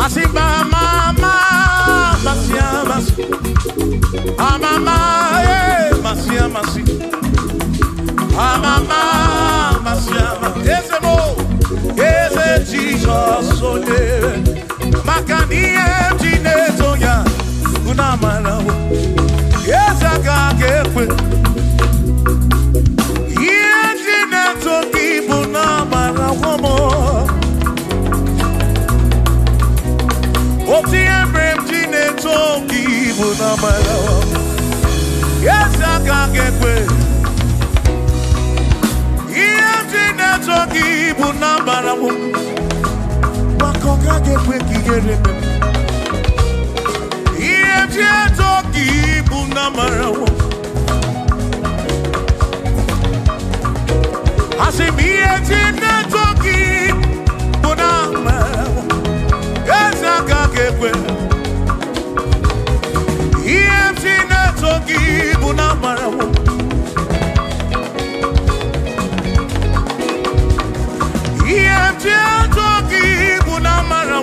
I see my mama, Masia, Masia. Ah, mama, eh, Masia, Masia. Ah, mama, Masia, Masia. Yes, mo, yes, Jesus, oh yeah. Makani, Tinetoya, Unamana. Yes, I got it. Yes, Tinetoki, Unamana, woman. Oti embrem Tinetoki, Unamana. Yes, I got it. Yes, Tinetoki, Unamana. Wakoka get wiki get it. Yes, Tinetoki, Unamana. I say me and Tinetoki, Unamana. Yes, I got it. Yes, Tinetoki, Unamana. Yes, Tinetoki, Unamana.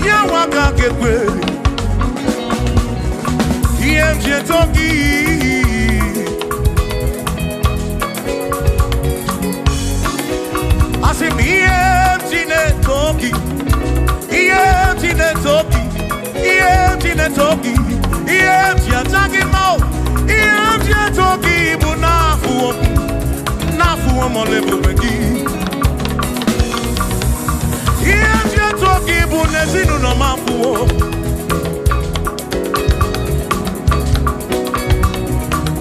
Yawaka get well. Yes, Tinetoki. I say me and Tinetoki. Yeah, Tinetoki. Yeah, Tinetoki. Yeah, Tinetoki mo. Yeah, Tinetoki bunafu. Nafu mo lebeki. Yeah, Tinetoki bunezinu no mafu.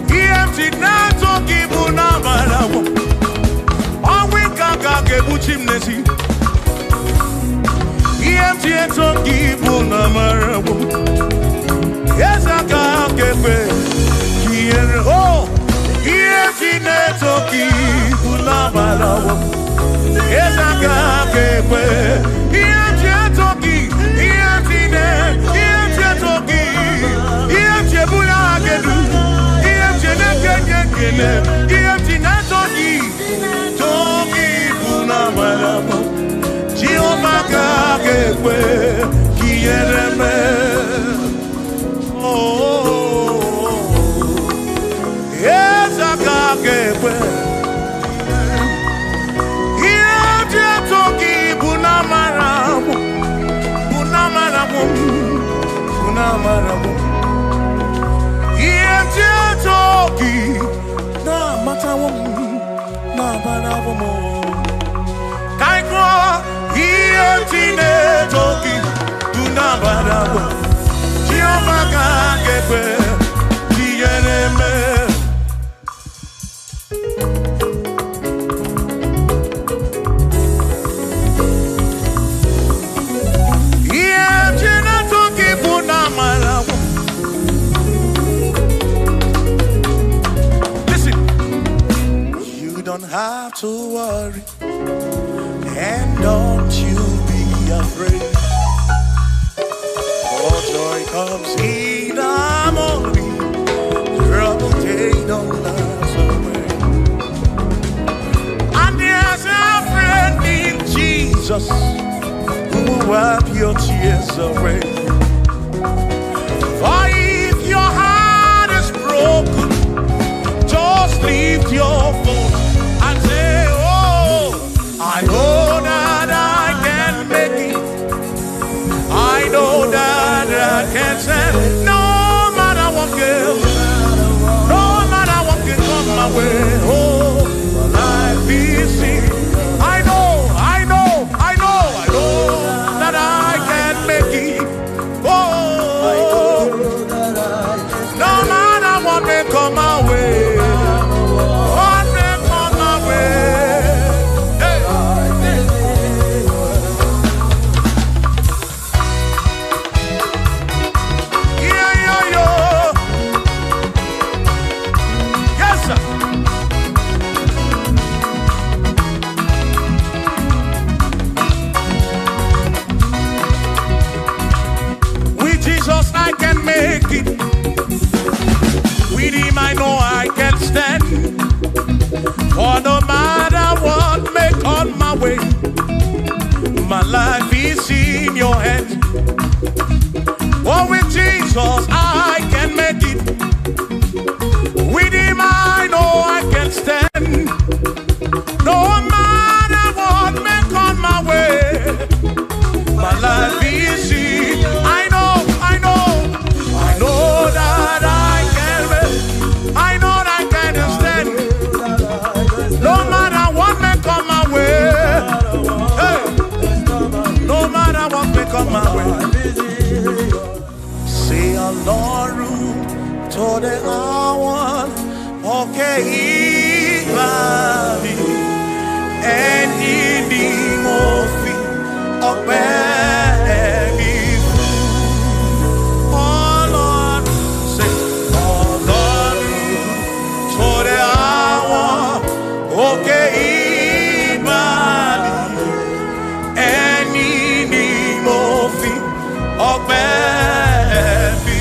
Yeah, Tinetoki bunamara. Awe kaka kebuchim nesi. Tinetoki bunamara. Yes, I can't get away. Oh, Tinetoki bunamara. Yes, I can't get away. Tinetoki, Tinetoki, Tinetoki, Tinetoki, Toki bunamara. Oh, yes, I got it. Here, Tinetoki, bunamara, bunamara, bunamara. Here, Tinetoki, na matawo, na banawo. Kaiko. Tinetoki, Unamara, Chiomaka, Gepe, Tieneme. Yeah, Tinetoki, Unamara. Listen, you don't have to worry, and don't you afraid, for joy comes in the morning, trouble they don't last away. And there's a friend in Jesus who will wipe your tears away. For if your heart is broken, just lift your voice and say, oh, I know that I make it. I know that I can stand. No matter what comes, no matter what can come my way. Oh, life is seen. I know that I can make it. I can make it. With him I know I can stand. For no matter what may come my way, my life is in your hands. Oh, with Jesus I can make it. With him I know I can stand. No matter what may come my way, my life is in. I know that I can make. I know that I can stand. No matter what may come my way. Hey. No matter what may come my way. Say Ọlọ́run tó dé àwọn òkè ìgbàanì, ẹni ni mo fi ọpẹ́ mi fún. Ọlọ́run, say Ọlọ́run tó dé àwọn òkè ìgbàanì, ẹni ni mo fi ọpẹ́ mi.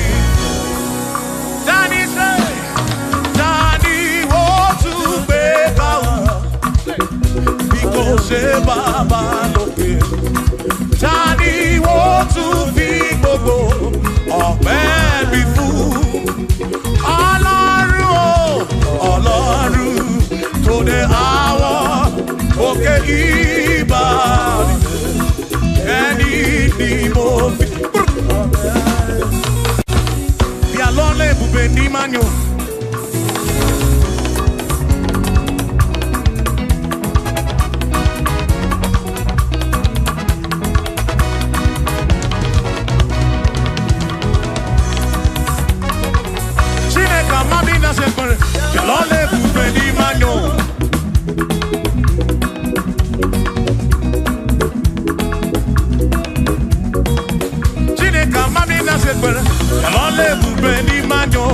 Daddy say, Daddy want to be bound, because Baba lókè. Daddy want to be gbogbo ọpẹ́ mi fún. Ọlọ́run o, Ọlọ́run tó dé àwọn òkè ìbàdí, ẹni ni mo fi. Bí alọ́lẹ̀ ebùbè ní manyo. Chineke amami na sekpere, bí alọ́lẹ̀ ebùbè ní manyo. Chineke amami na sekpere, bí alọ́lẹ̀ ebùbè ní manyo.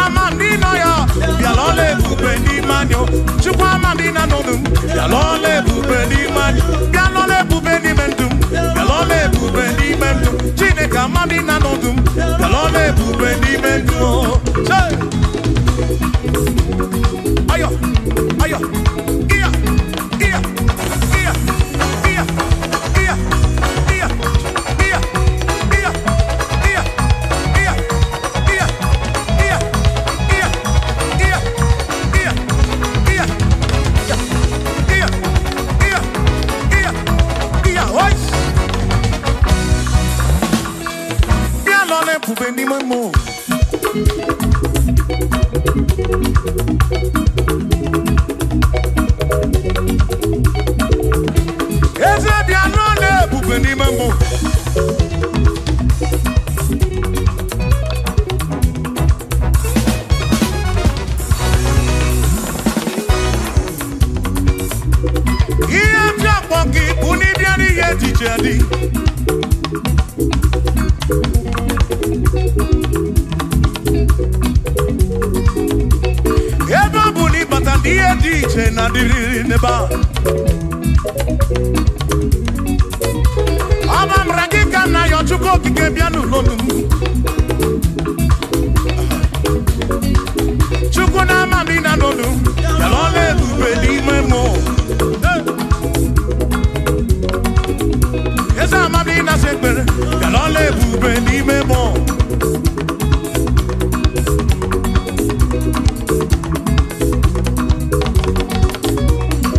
Amami na ya, bí alọ́lẹ̀ ebùbè ní manyo. Chukwu amami na nodum, bí alọ́lẹ̀ ebùbè ní manyo. Bí alọ́lẹ̀ ebùbè ní mendum, bí alọ́lẹ̀ ebùbè ní mendum. Chineke amami na nodum, bí alọ́lẹ̀ ebùbè ní mendum. Say, ayo, ayo, iya, iya, iya, iya, iya, iya, iya, iya, iya, iya, iya, iya, iya, iya, iya, iya, iya, iya, iya, ois. Bien l'olé pour venir mon mot. Eze bien l'olé pour venir mon mot. Iye japonki kuni biani ye tichedi. Eba buni batandi ye tiche na diri neba. Amam ragika na yo chuko kike bianu lonu. Chuko na mami na lonu. Yalole bubeli memo. Esa mami na sekbere. Yalole bubeli memo.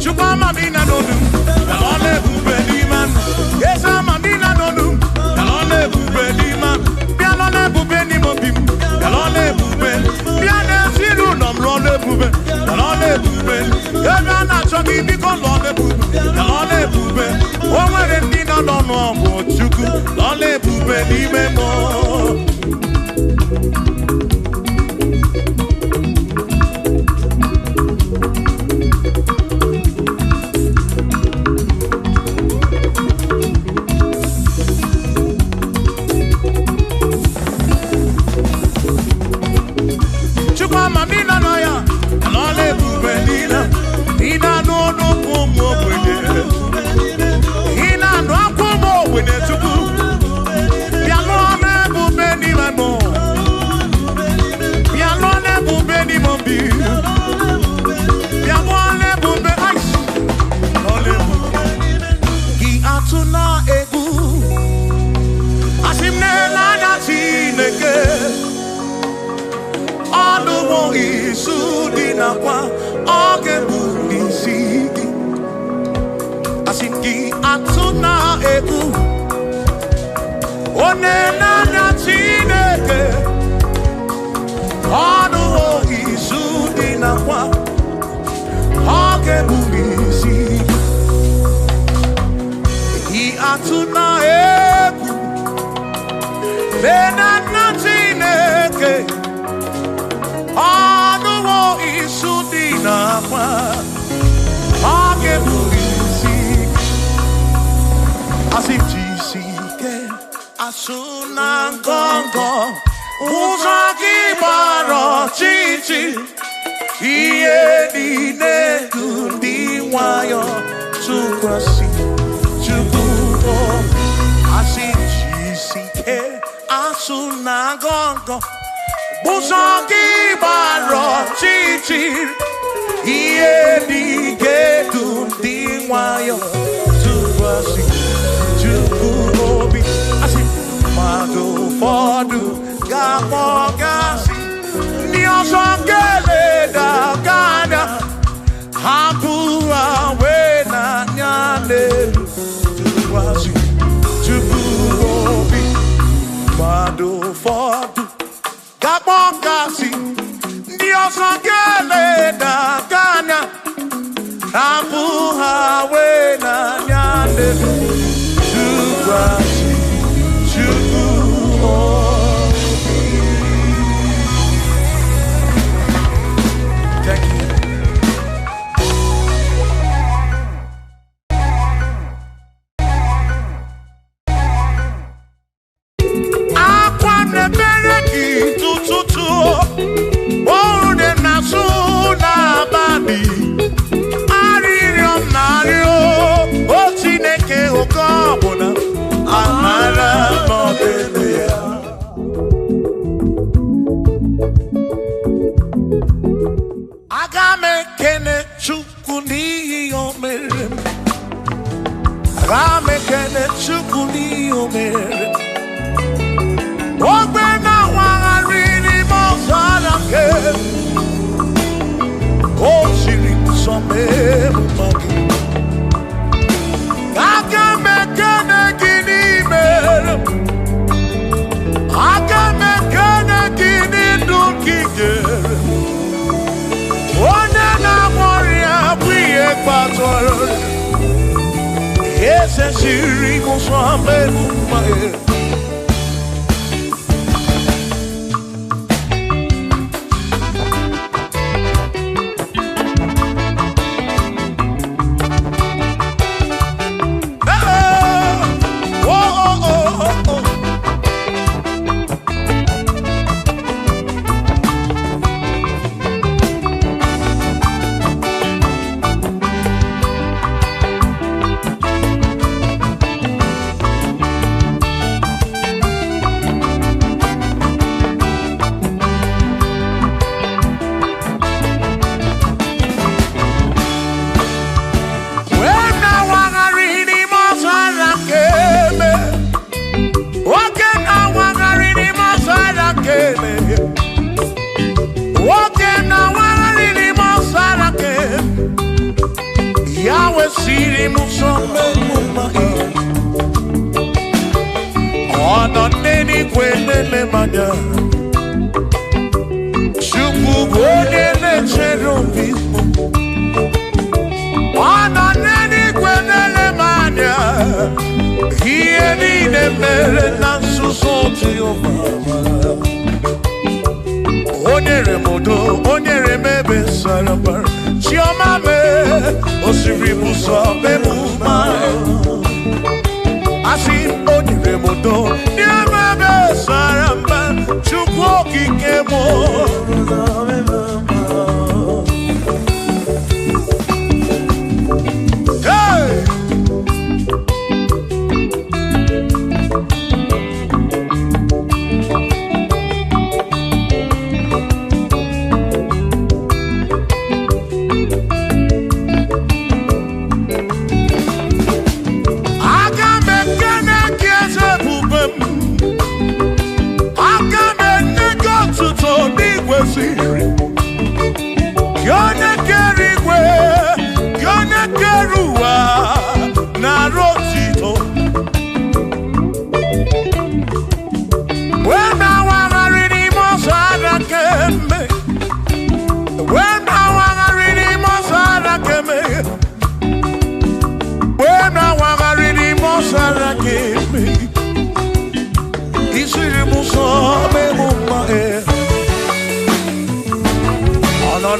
Chuko mami na lonu. Yalole bubeli man. Esa mami na lonu. Yalole bubeli man. Yalole bubeli mobim. Yalole bubeli. Yalole silu nom lole bubeli. Yalole bubeli. Yalole na choki biko lole bubeli. Yalole bubeli. Onwere ndi na nono mo chuku. Lole bubeli memo. Ina no akomo we ne tuku. Bia no na bu be ni memo. Benanatineke Anuwo Isudinama Agebulisi Asijisike Asunangongo Uzaki Baro Chichi Iye Dine Kundi Wayo Tukwasi Tukubo Asijisike Asunangongo Uzaki Baro Chichi Iye Dine Kundi Wayo Tukwasi Tukubi Asifado Fodu Gamogasi Niosongele da Gada Hapua Wena Nyane Tukwasi Tukubi Mado Fodu Gamogasi Niosongele da Gada Hapua Wena Nyane Tukwasi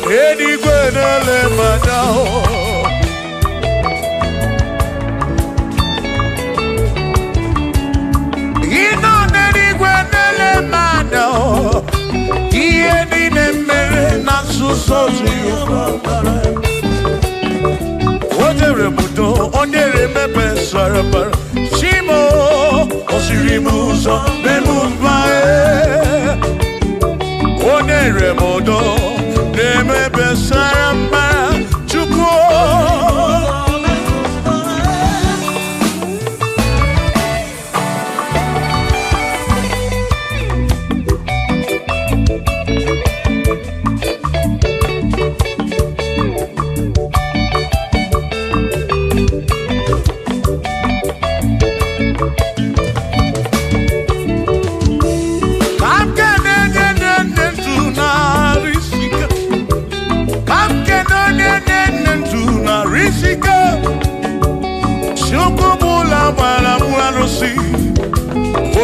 n'eluigwe na-ele manya. Ị nọ n'eluigwe na-ele manya. Ihe niile mere na nzuzo Jehova. O nyere m udo, o nyere m ebe sara mbara. Chimo, o siri m ụzọ n'elu mba. O nyere m udo n'ebe sara mbara. Chukwu.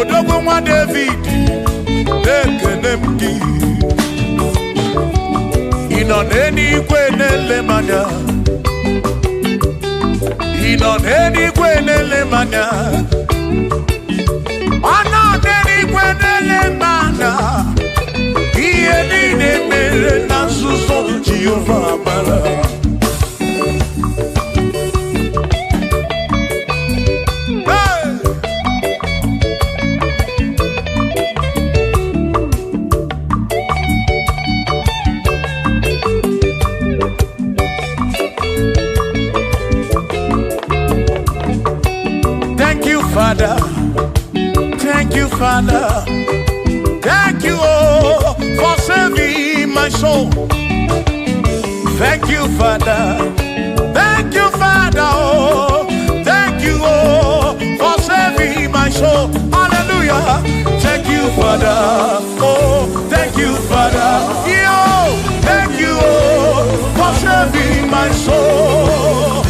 Odogwu nwa David ekele m gị. Ị nọ n'eluigwe na-ele manya. Ị nọ n'eluigwe na-ele manya. Ọ nọ n'eluigwe na-ele manya. Ihe niile mere na nzuzo Jehova mara. Father, thank you, Father, thank you, oh, for saving my soul. Thank you, Father, thank you, Father, oh, thank you, oh, for saving my soul. Hallelujah. Thank you, Father, oh, thank you, Father, yo, thank you, oh, for saving my soul.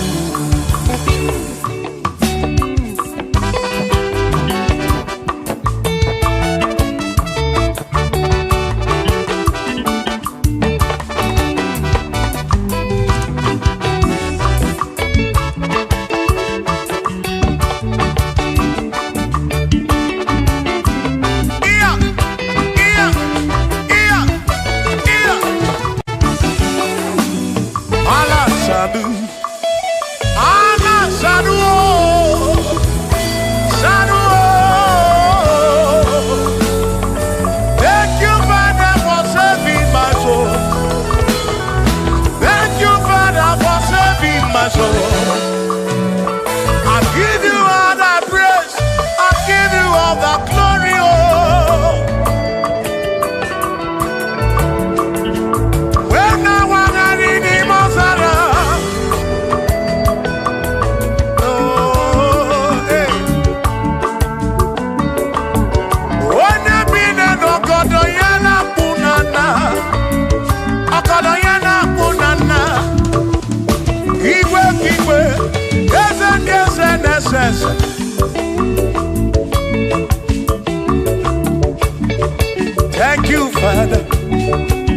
Thank you, Father.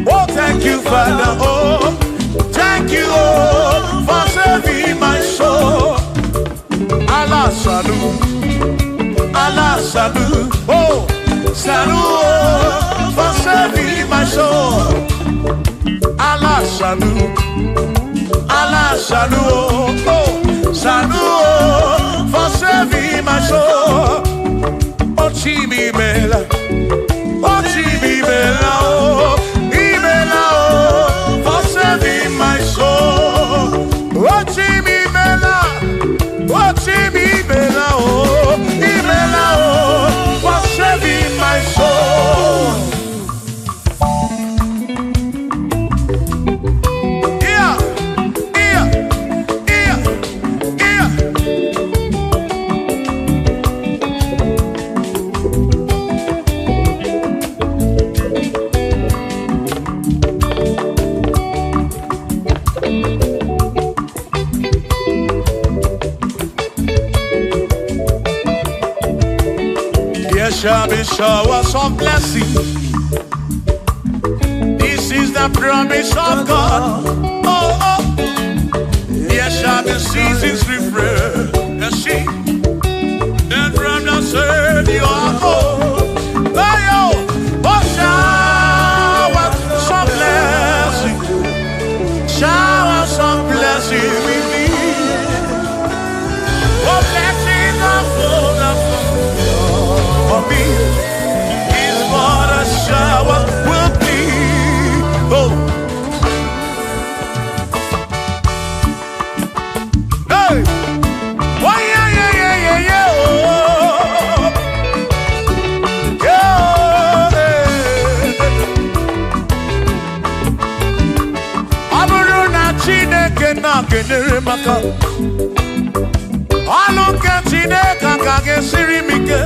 Oh, thank you, Father. Oh, thank you, oh, for saving my soul. Allah salut, Allah salut. Oh, salut, oh, for saving my soul. Allah salut, Allah salut. Oh, salut, oh, for saving my soul. Oh, Chimi Mela. Oh, Chimi Mela. Oh, Imela. Oh, for saving my soul. Oh, Chimi Mela. Oh, Chimi Mela. Oh, Imela. Oh, for saving my soul. There shall be showers of blessing. This is the the promise of God. Oh, oh. There shall be seasons refresh. The sheep and from the serve you are home. Oh, yo. Oh, shower some blessing. Shower some blessing with me. Oh, blessing of for me is what a shower will be. Oh. Hey. Oh, yeah, yeah, yeah, yeah, yeah. Oh. Yeah. Aburu na Chineke na kenere maka. Alu ke Chineke ka gesiri mike.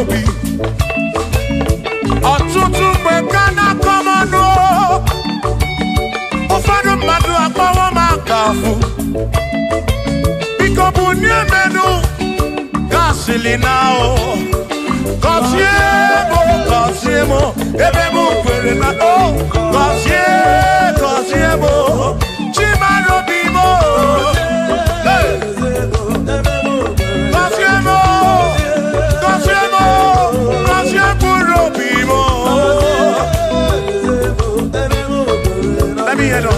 obi ọtụtụ mgbe ka na-akọma nụ ụfọdụ mmadụ akpọwọ m akafụ biko bụ nye menụ gasịlị na o gọzie m ebe m kwere na o gọzie m chimara obi m gọzie mkpụrụ obi m. Let me hear it.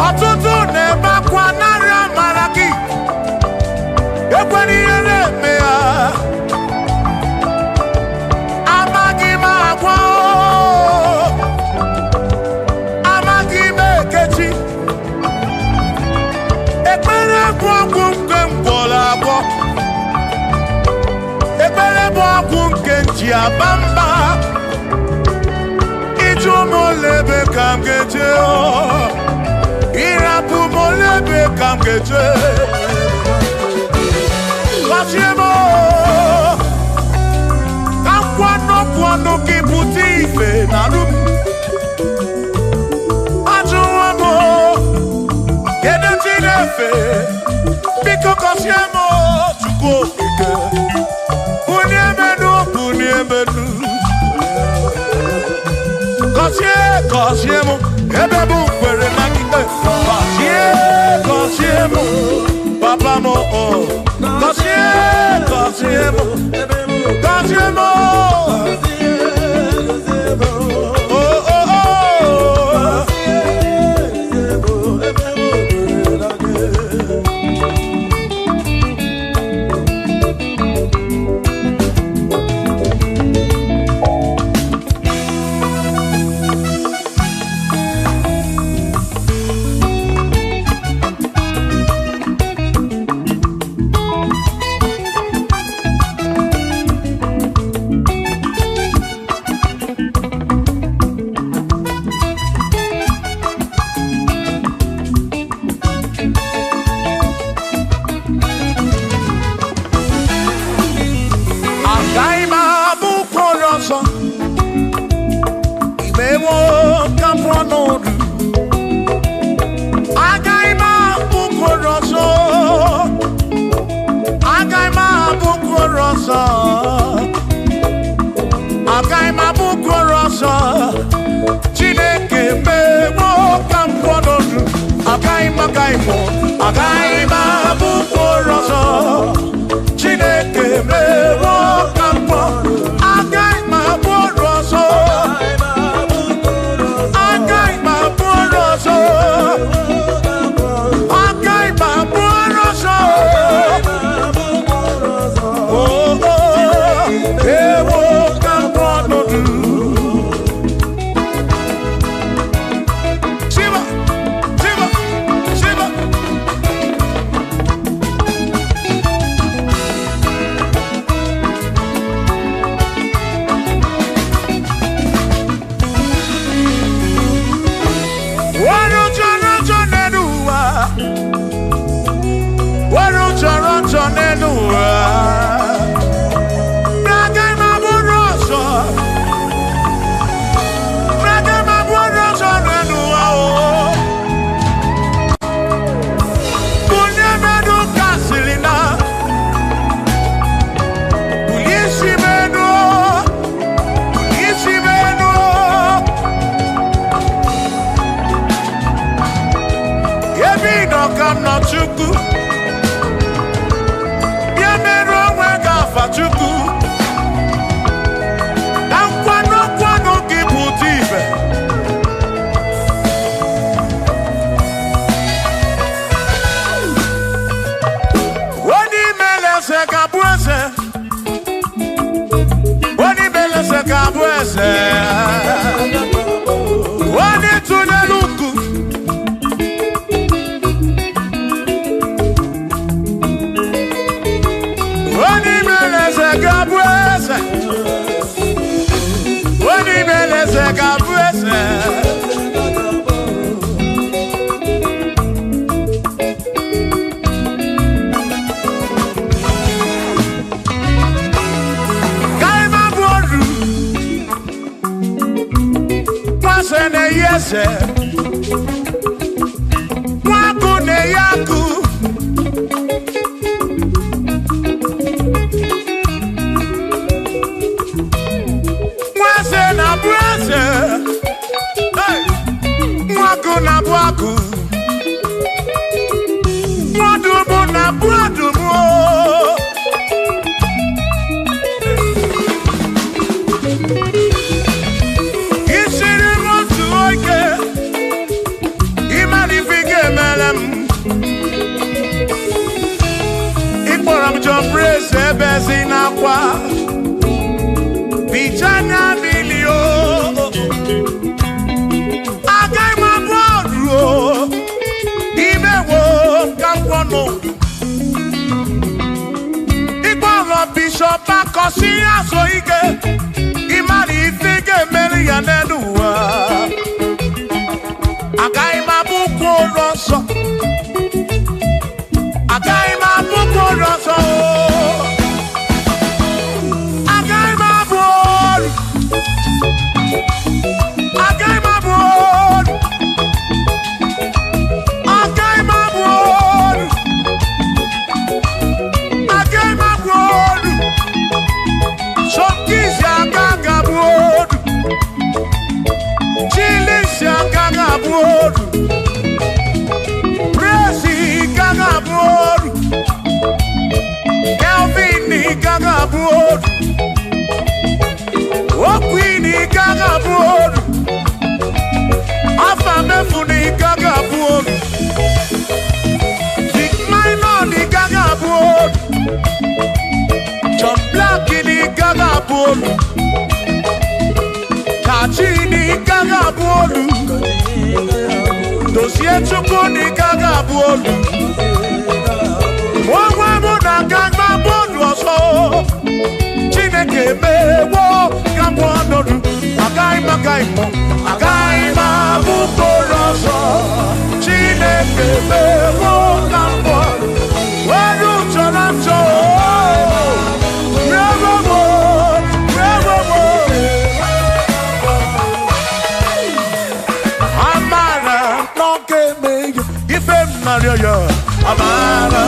Ọtụtụ na-ebe akwa narị amara gị ekwere ihe na-eme ya amaghị m agwa amaghị m ekechi ekpere bụ ọgwụ nke ngwọrọ agwọ ekpere bụ ọgwụ nke nji aba mba Molebe kam geje o irapu molebe kam geje Kasiemo kam kwano ki buti ife na rum Ajuwamo Kede tirefe Biko kasiemo Chuko ike Uniemenu Gọzie m ebe bụ kwere na ikpe gọzie m papa m gọzie m kam no chuku. Bia mero we ga fa chuku. Dan kwano ki putibe. Woni mele se kabuese. Woni mele se kabuese. Woni tuneluku. Woni mele se kabuese. Woni mele se kabuese. Ne yese Mwaku ne yaku Mwase na bwese Mwaku na bwaku Mwadumu na bwadumu Bezina kwa Bijana milio Agai maboro Imewo Kampono Igboro Bishop Akosi Asoike Imani Ifige Meri Yaneduwa Agai mabuko roso Agai mabuko roso Kachini kagabuolu Dosie chukuni kagabuolu Mwawe muna kagabuolu oso Chineke mewo kagabuolu Agaima bukolo oso Chineke mewo kagabuolu Weru choramcho Amara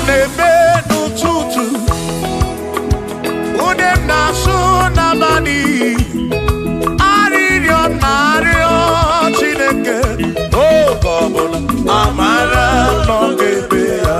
nebe n'ụtụtụ ude m na-asụ n'abalị arịrịọ na-arịọ Chineke oge ọbụla amara nọ n'ebe ya.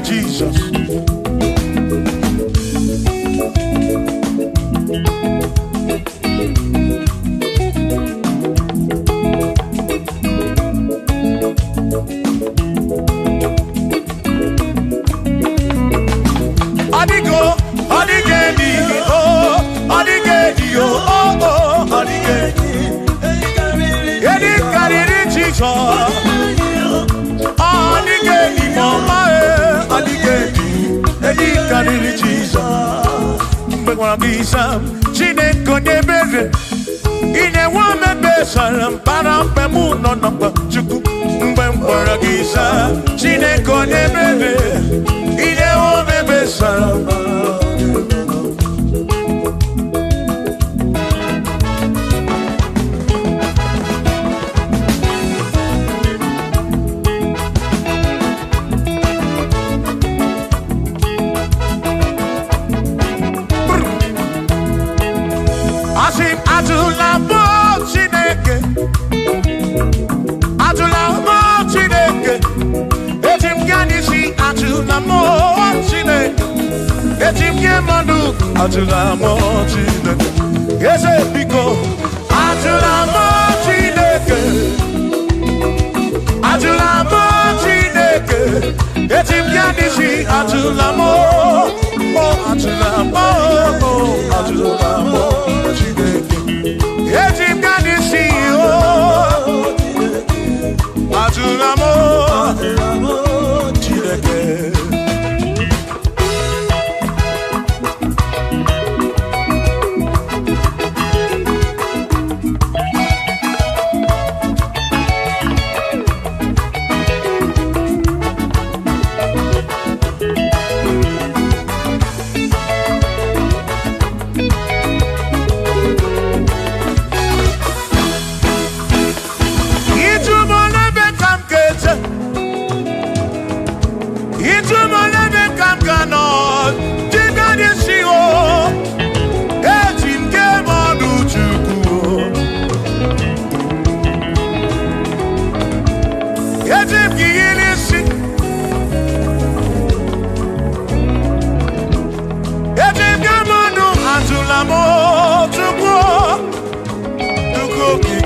Jesus. Chineke nebere ine wame besara para pemu no no chuku mgbe mkpọrọ gị sa Chineke nebere ine wame besara Atula mo Chineke, ese pico. Atula mo Chineke, atula mo Chineke. Etim yanisi atula mo, oh atula mo, oh atula mo Chineke. Etim yanisi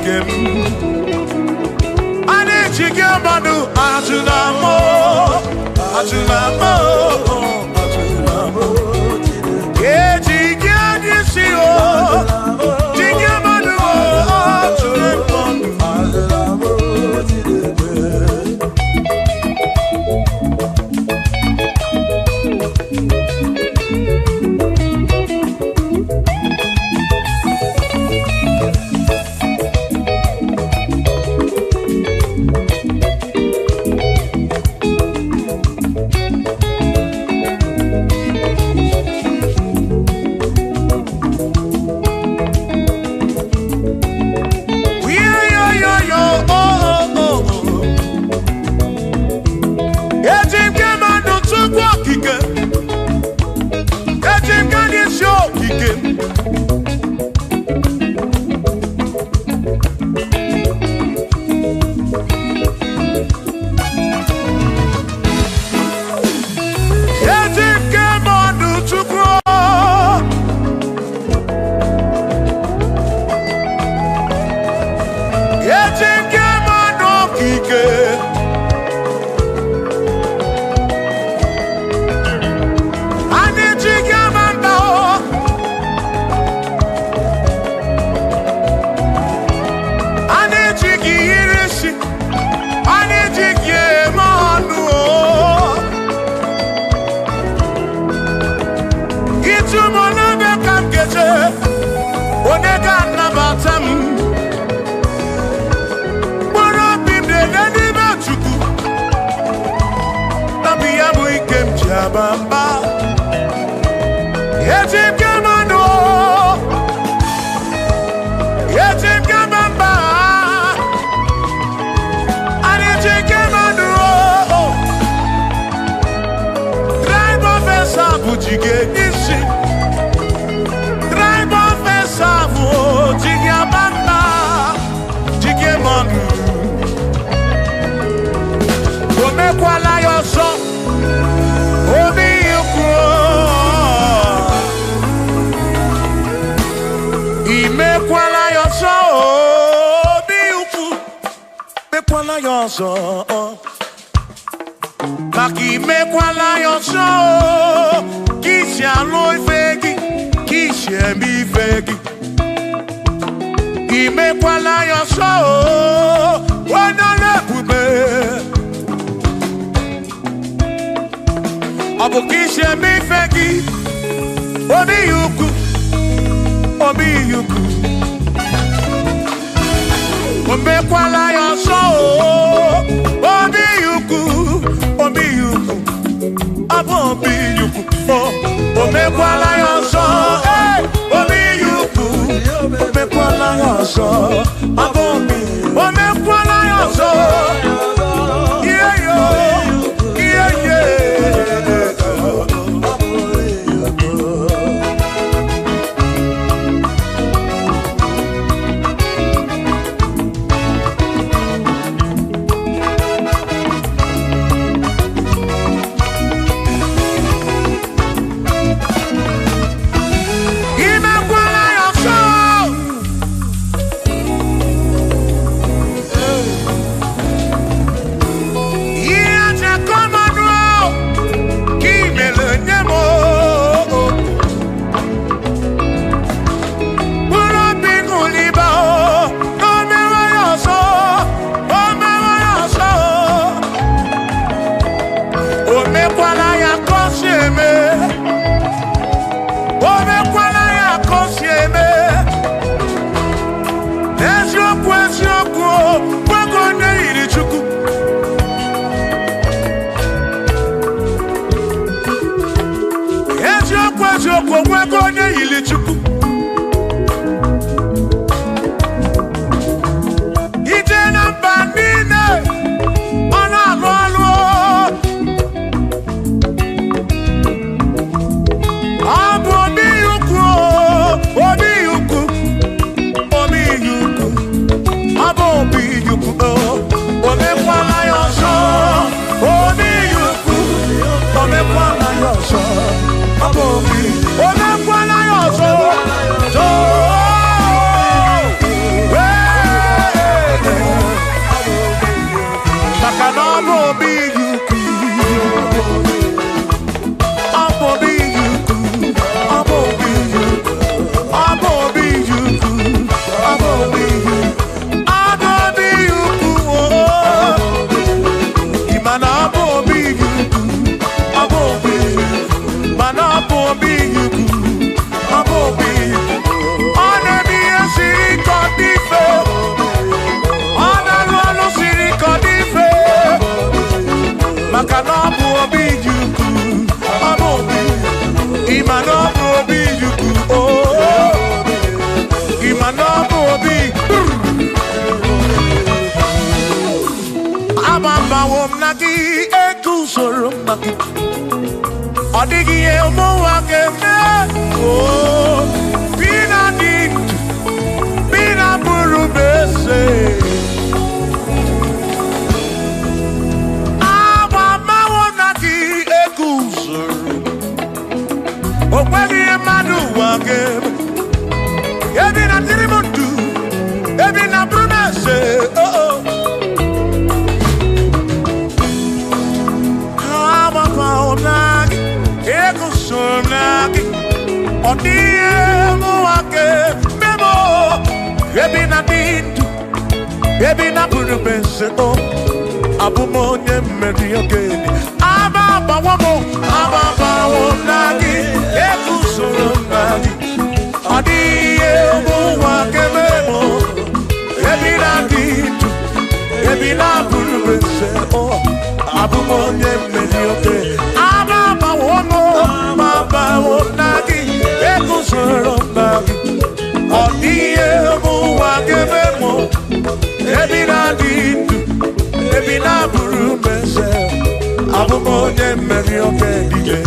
Ikem. Ane chigemanu ajunamo, ajunamo, ajunamo. Ejigani siyo, chigemanu ajunamo, ajunamo. Bamba, Yetim Kamano, Yetim Kamamba, Yetim Kamano, Tribe of Esavu Jige Nishi, Tribe of Esavu Jige Bamba, Jige Manu, Ome Kwala Yoso. Imekwala yoso, biuku, mekwala yoso. Maki mekwala yoso, kisha loi fegi, kisha mi fegi. Imekwala yoso, wana lepube. Abu kisha mi fegi, obi yuku. Obi yuku, omekwala yoso. Obi yuku, obi yuku, omekwala yoso. Obi yuku, omekwala yoso. Omekwala yoso. Yeah yo, yeah yeah. nagi ekusoro nagi odigi emo wakeme oh bina dit bina burubese aba mawo nagi ekusoro okwagi emadu wakeme ebina tirimondu ebina brumese oh oh nagi ekusonagi odiemo ake memo ebina dindu ebina burubense o abumonye mmeri ogeni ababawo nagi ekusonagi odiemo ake memo ebina dindu ebina burubense o abumonye mmeri ogeni Ababawo nagi ekusoro nagi odiemo wakememo ebina dindu ebina burumese abumonye mmeri ogedije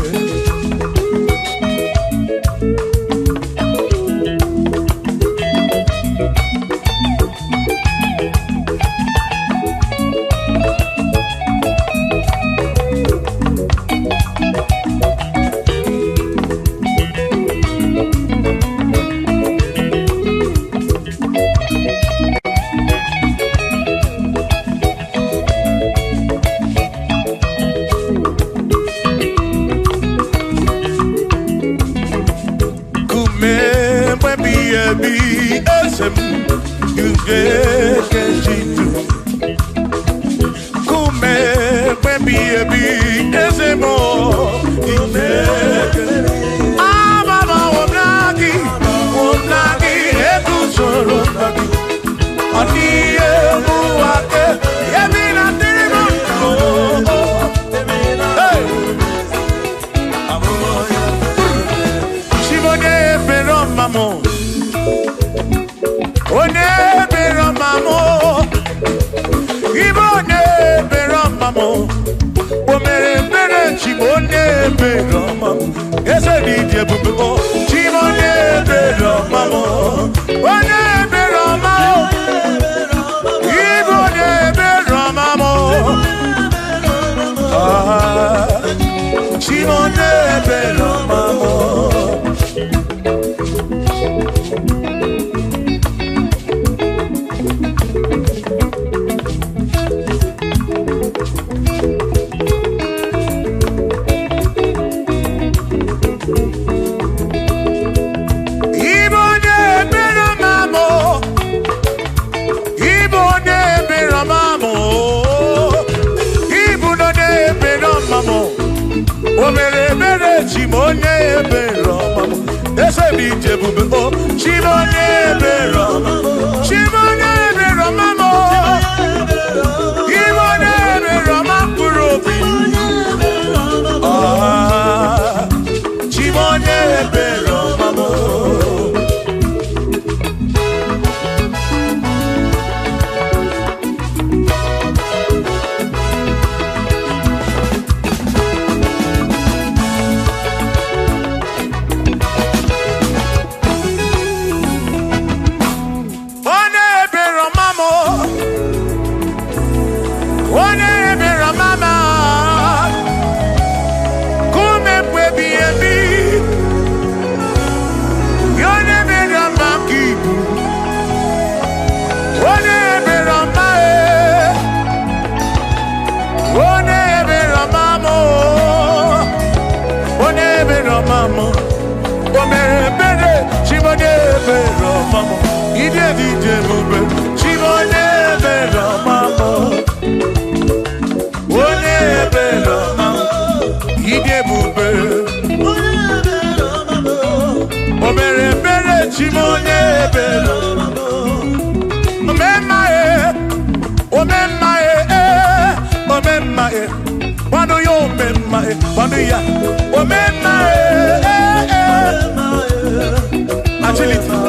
Agility.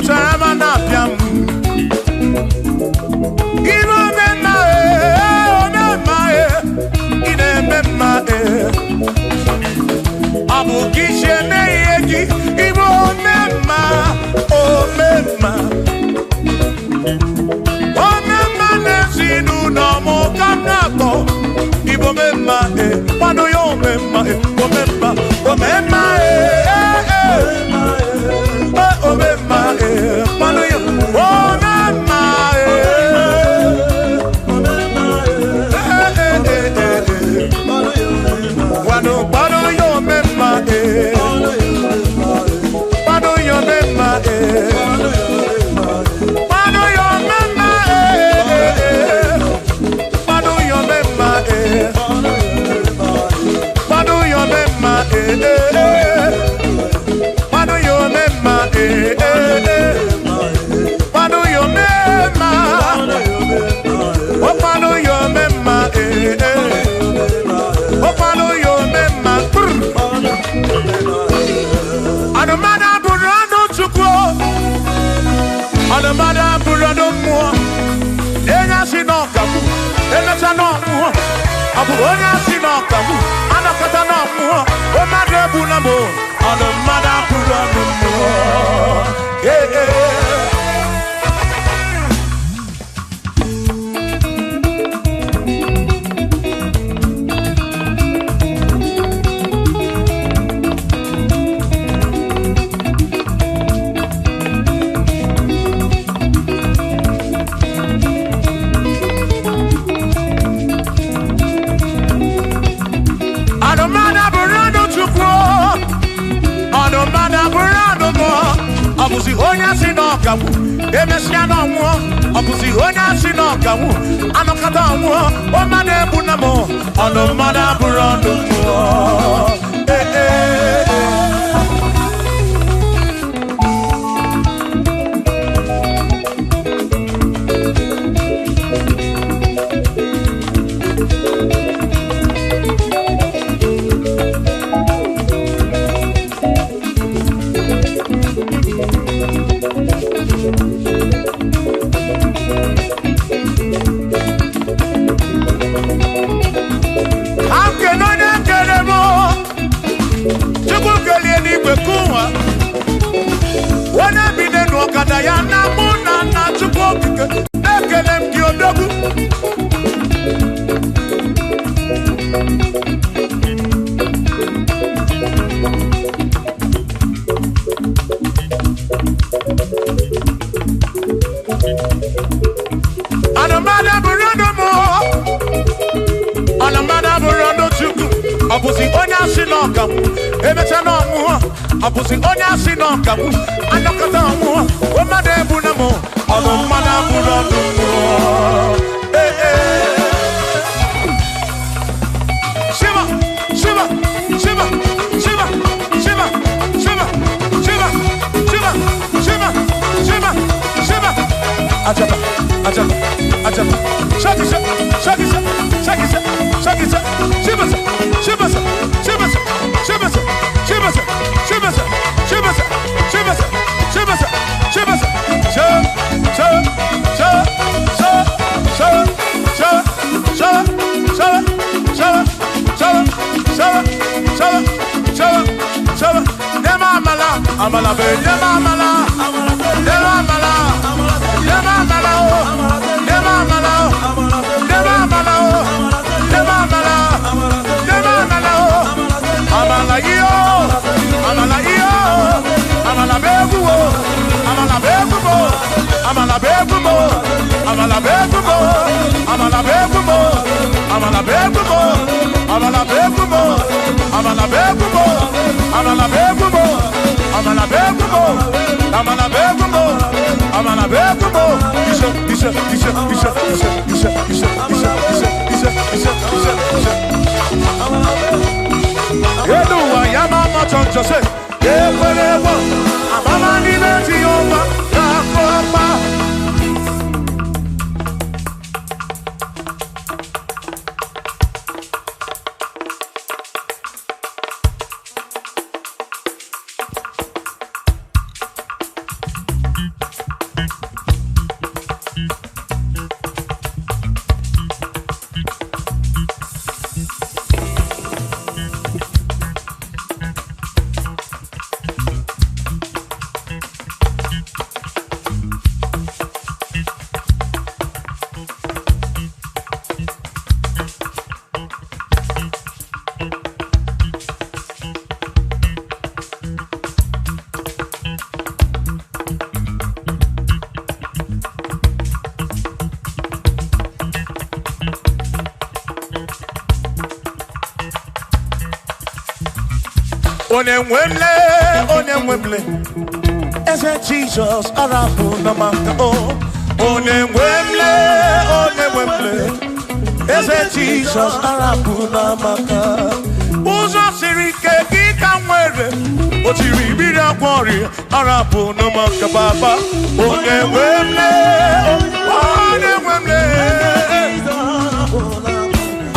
pụtara ma na-apịa m ibe omemma omemma ị na-eme mma ọ bụ gị si eme ihe gị ibe omemma omemma omemma n'ezinụlọ m ka m na-akpọ ibe omemma kwanụ ya omemma omemma omemma omemma kwanụ ya omemma kwanụ ya omemma kwanụ ya omemma Onemwemle, Eze Jesus, Arabu Namaka, oh, Onemwemle, Eze Jesus, Arabu Namaka, Uzo Sirike, Kikamwere, Otiri Bida Kwari, Arabu Namaka Baba, Onemwemle,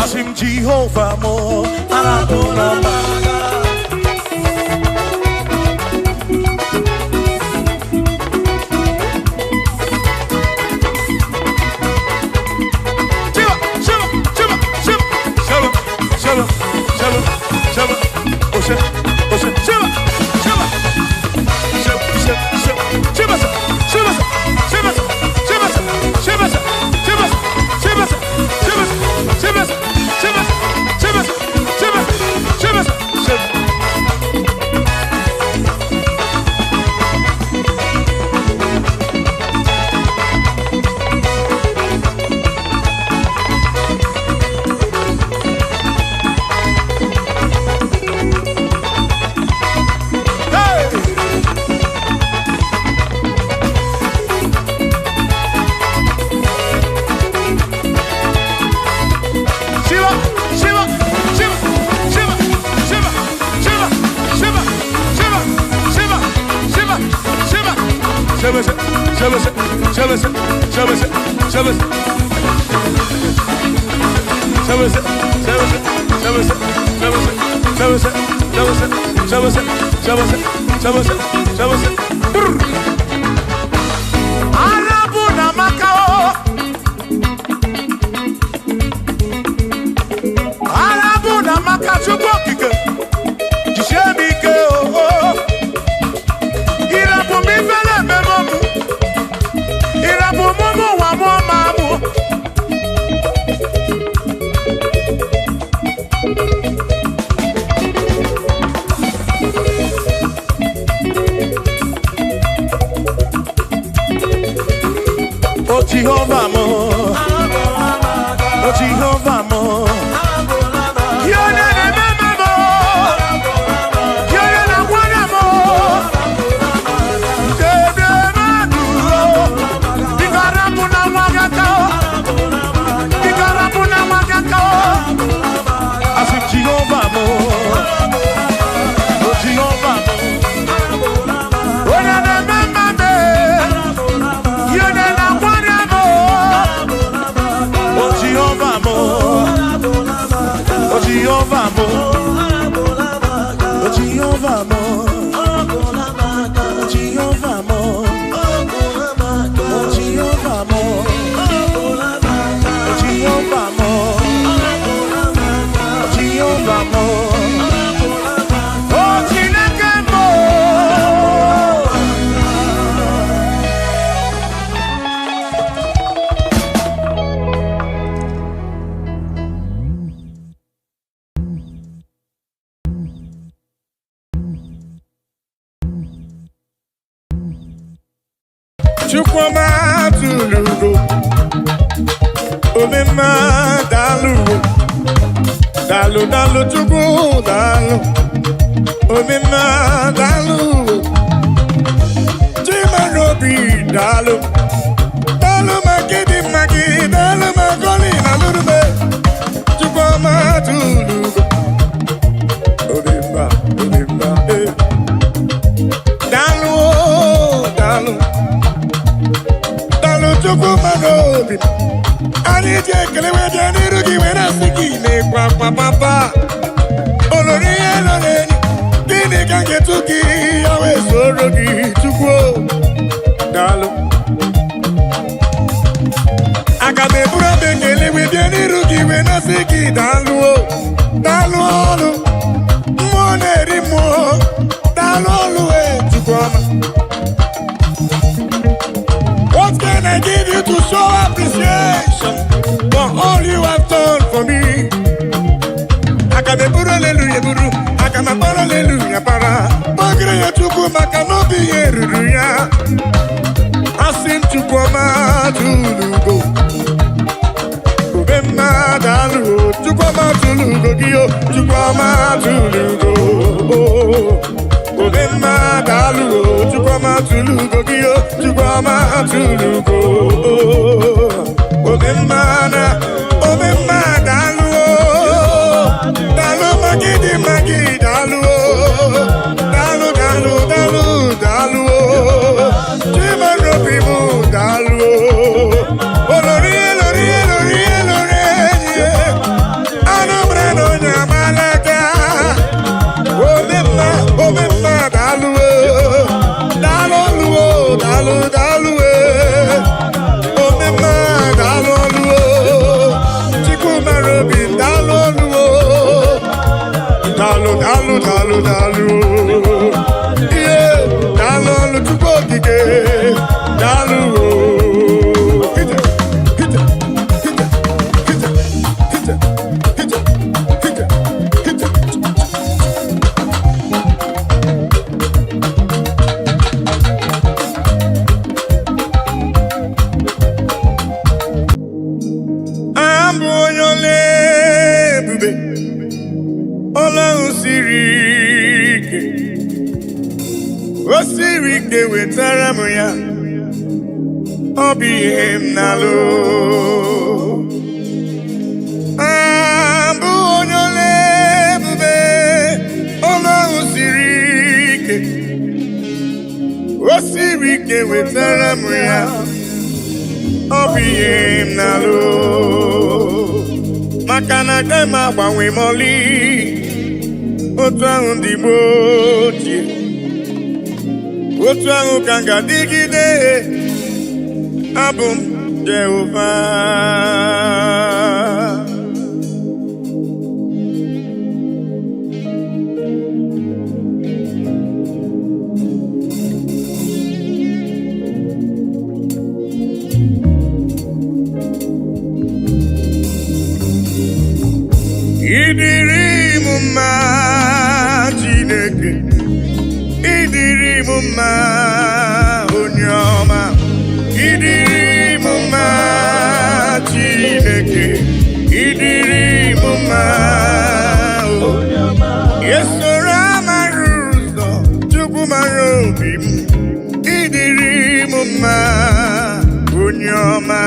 Asim Jehovah mo, Arabu Namaka. Chukwama tulugo, Omema dalu, dalu chukwu dalu, Omema dalu, Chimarobi dalu, magi, dalu magoli nalurube, Chukwama tulugo, Omema, dalu. Chukwu manobi anyị ji ekele wede n'iru gị were sị gị na-ekwa papa olori ihe nọ n'enyi gịnị ka nketu gị ya wee soro gị Chukwu daalụ aga m eburu abụ ekele wede n'iru gị were sị gị daalụ ọlụ mmụọ na-eri mmụọ daalụ ọlụ Chukwu ọma. What can I give you to show appreciation for all you have done for me? Akabeburu hallelujah buru, akamapara hallelujah para. Magre ya Chukwu maka n'obi ya eruru ya. Asị m Chukwu ọma tulugo. Obemma dalu, chukwama tulugo giyo, chukwama tulugo. Obemma dalu, chukwama tulugo giyo, chukwama tulugo. Obemma dalu, dalu magidi dalu, dalu dalu. Chimarobimu dalu, olori. Dalu, yeah, dalu tuko kike, dalu, hita. Ambo nyole bube, ola usiri. Osiri ke wetara m ya, ọ bụ ihe m na-alụ. Abụ onye ole ebube, ọlụ siri ike. Osiri ke wetara m ya, ọ bụ ihe m na-alụ. Maka na agaghị m agbanwe m ọlị, otu ahụ ndị Igbo ochie. Otu ahụ ka m ga-adịgide, abụ m Jehova. Ịdịrị m mma Chineke, ịdịrị m mma onye ọma, ịdịrị m mma Chineke, ịdịrị m mma onye ọma. Esoro amara ụzọ, Chukwu mara obi m, ịdịrị m mma onye ọma.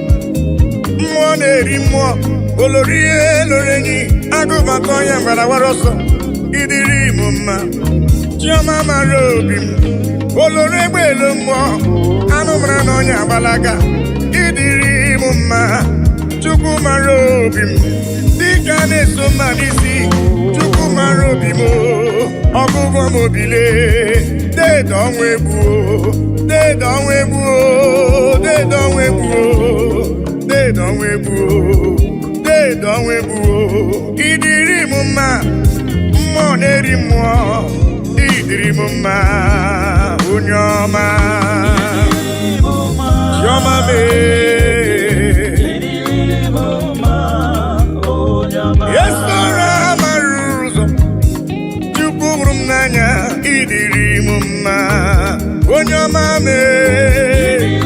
Mmụọ na-eri mmụọ, olori elorenyi, agụbatọ ya mgbara wara ọsọ. Ịdịrị m mma, chiọma mara obi m, olori egbe elu mmụọ, anụ mara na onye agbalaga. Ịdịrị m mma, Chukwu mara obi m, dịka na-eso mma n'isi. Chukwu mara obi m, ọgụgụ m obile, deede ọnwa egbu, deede ọnwa egbu, deede ọnwa egbu, deede ọnwa egbu, deede ọnwa egbu. Ịdịrị m mma, mmụọ na-eri mmụọ, ịdịrị m mma onye ọma. Chiọma mee, esoro amara ụzọ, Chukwu hụrụ m n'anya, ịdịrị m mma onye ọma mee.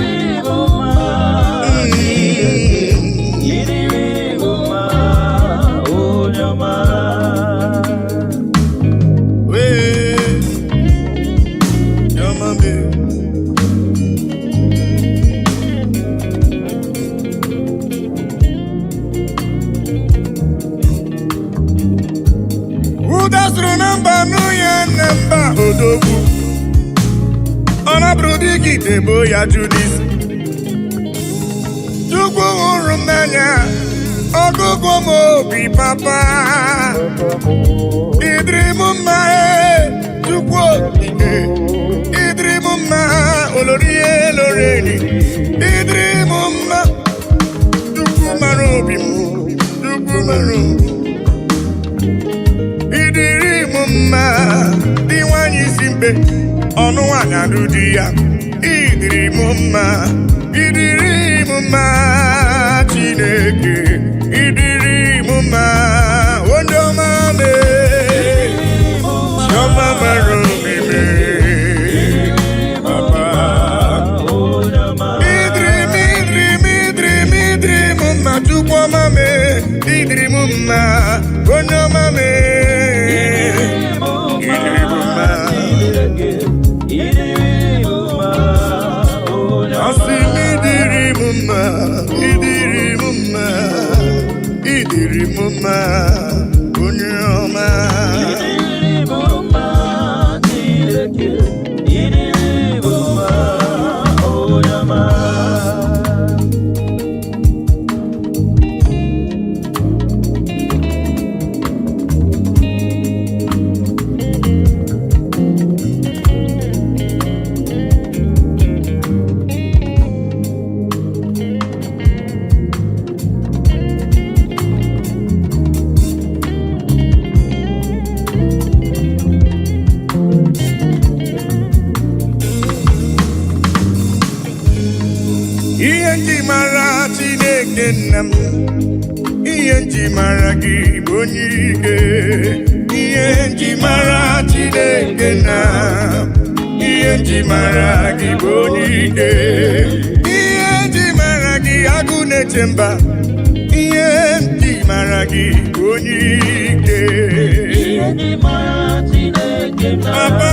Odogwu ọ na-abụrụ di gị debo ya Judis. Chukwu hụrụ m n'anya ọgụgụ m obi papa ịdịrị m mma Chukwu okike ịdịrị m mma olori eloreni ịdịrị m mma Chukwu mara obi m Chukwu mara obi ịdịrị m mma dị nwanyị isi mkpe ọnụ nwanyị adụ di ya ịdịrị m mma ịdịrị m mma Chineke ịdịrị m mma onye ọma mee chiọma mara obi mee papa ịdịrị m mma Chukwu ọma mee ịdịrị m mma onye ọma mee ịdịrị m mma asị m ịdịrị m mma ịdịrị m mma ịdịrị m mma onye ọma mara Chineke nna m ihe nji mara gị bụ onye ike ihe nji mara Chineke nna ihe nji mara gị bụ onye ike ihe nji mara gị agụ na-eche mba ihe nji mara gị bụ onye ike ihe nji mara Chineke nna papa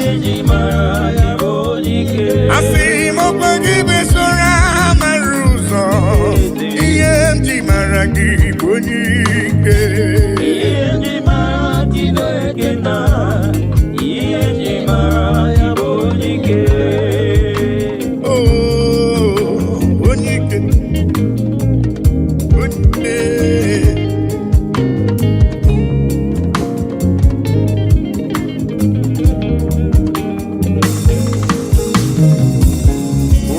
ihe nji mara ya bụ onye ike asị m ọkwa gị besora ihe nji mara gị bụ onye ike ihe nji mara Chineke na ihe nji mara ya bụ onye ike onye ike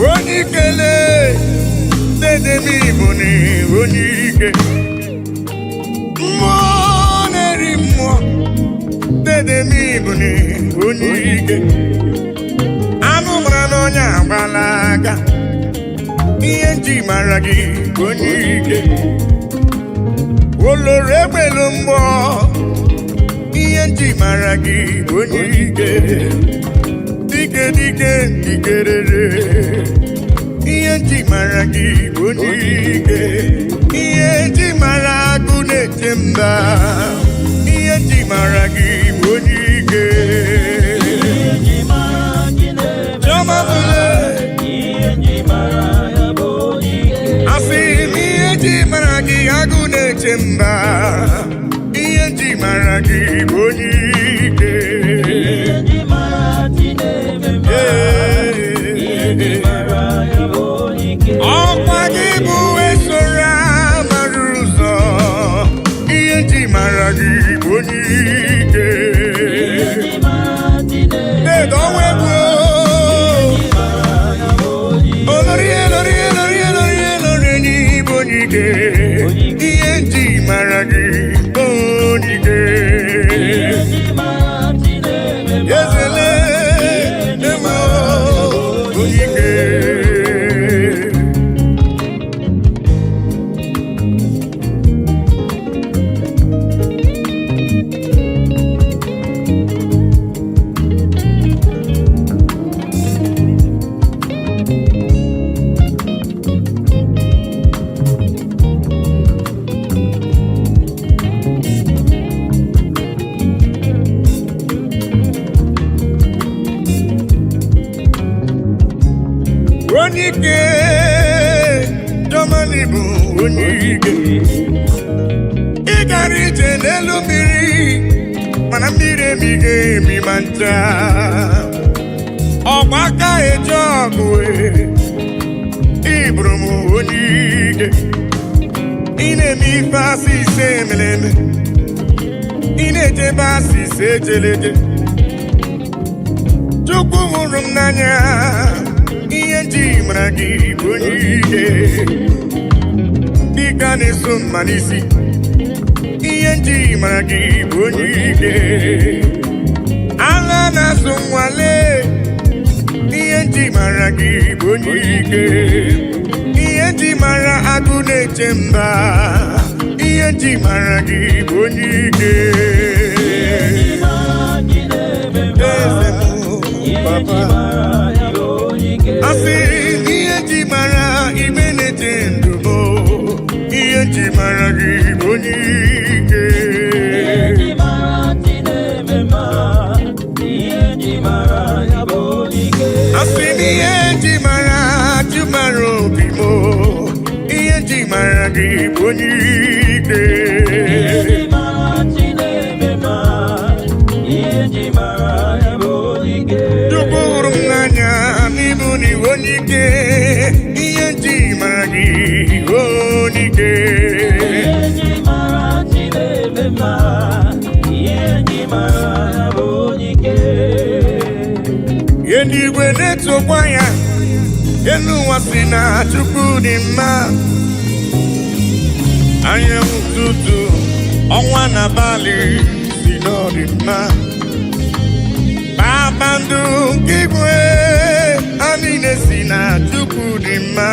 onye ikele Dedemi buni onye ike mmụọ na-eri mmụọ Dedemi buni onye ike anụ mara n'ọnya agbala aka ihe nji mara gị onye ike oloro egbelu mmụọ ihe nji mara gị onye ike dike dike dikerere ihe nji mara gị bụ onye ike ihe nji mara agụ na-eche mba ihe nji mara gị bụ onye ike chiọma bụle asị m ihe nji mara gị agụ na-eche mba ihe nji mara gị bụ onye ike ọkwa gị bụ esoro mara ụzọ ihe nji mara gị bụ onye ike dedo ọnwa egwu olori elori elori elori elori enyi bụ onye ike ihe nji mara gị bụ onye ike ezele emo onye ike onye ike Germany bụ onye ike ị gara ije n'elu mmiri mana mmiri emighị emi ma ncha ọgbaka eje ọgụ ị Ibrumu onike ine mi fasi semeleme ine je basi sejeleje Chukwu hụrụ m n'anya ihe nji mara gị bụ onike dịka na-eso mma n'isi ihe nji mara gị bụ onike agha na-azụ nwale ihe nji mara gị bụ onike ihe nji mara agụ na-eche mba ihe nji mara gị bụ onike Papa asị ihe nji mara ime na-eche ndụ m ihe nji mara gị bụ onike asị ihe nji mara jụmara obi m ihe nji mara gị bụ onike Chukwu hụrụ m n'anya n'ịbụ n'iwu onike ihe nji mara gị onike eluigwe na-etokwa ya elu ụwa si na Chukwu dị mma anyanwụ ụtụtụ ọnwa na abalị si na ọ dị mma kpakpando nke igwe ha niile si na Chukwu dị mma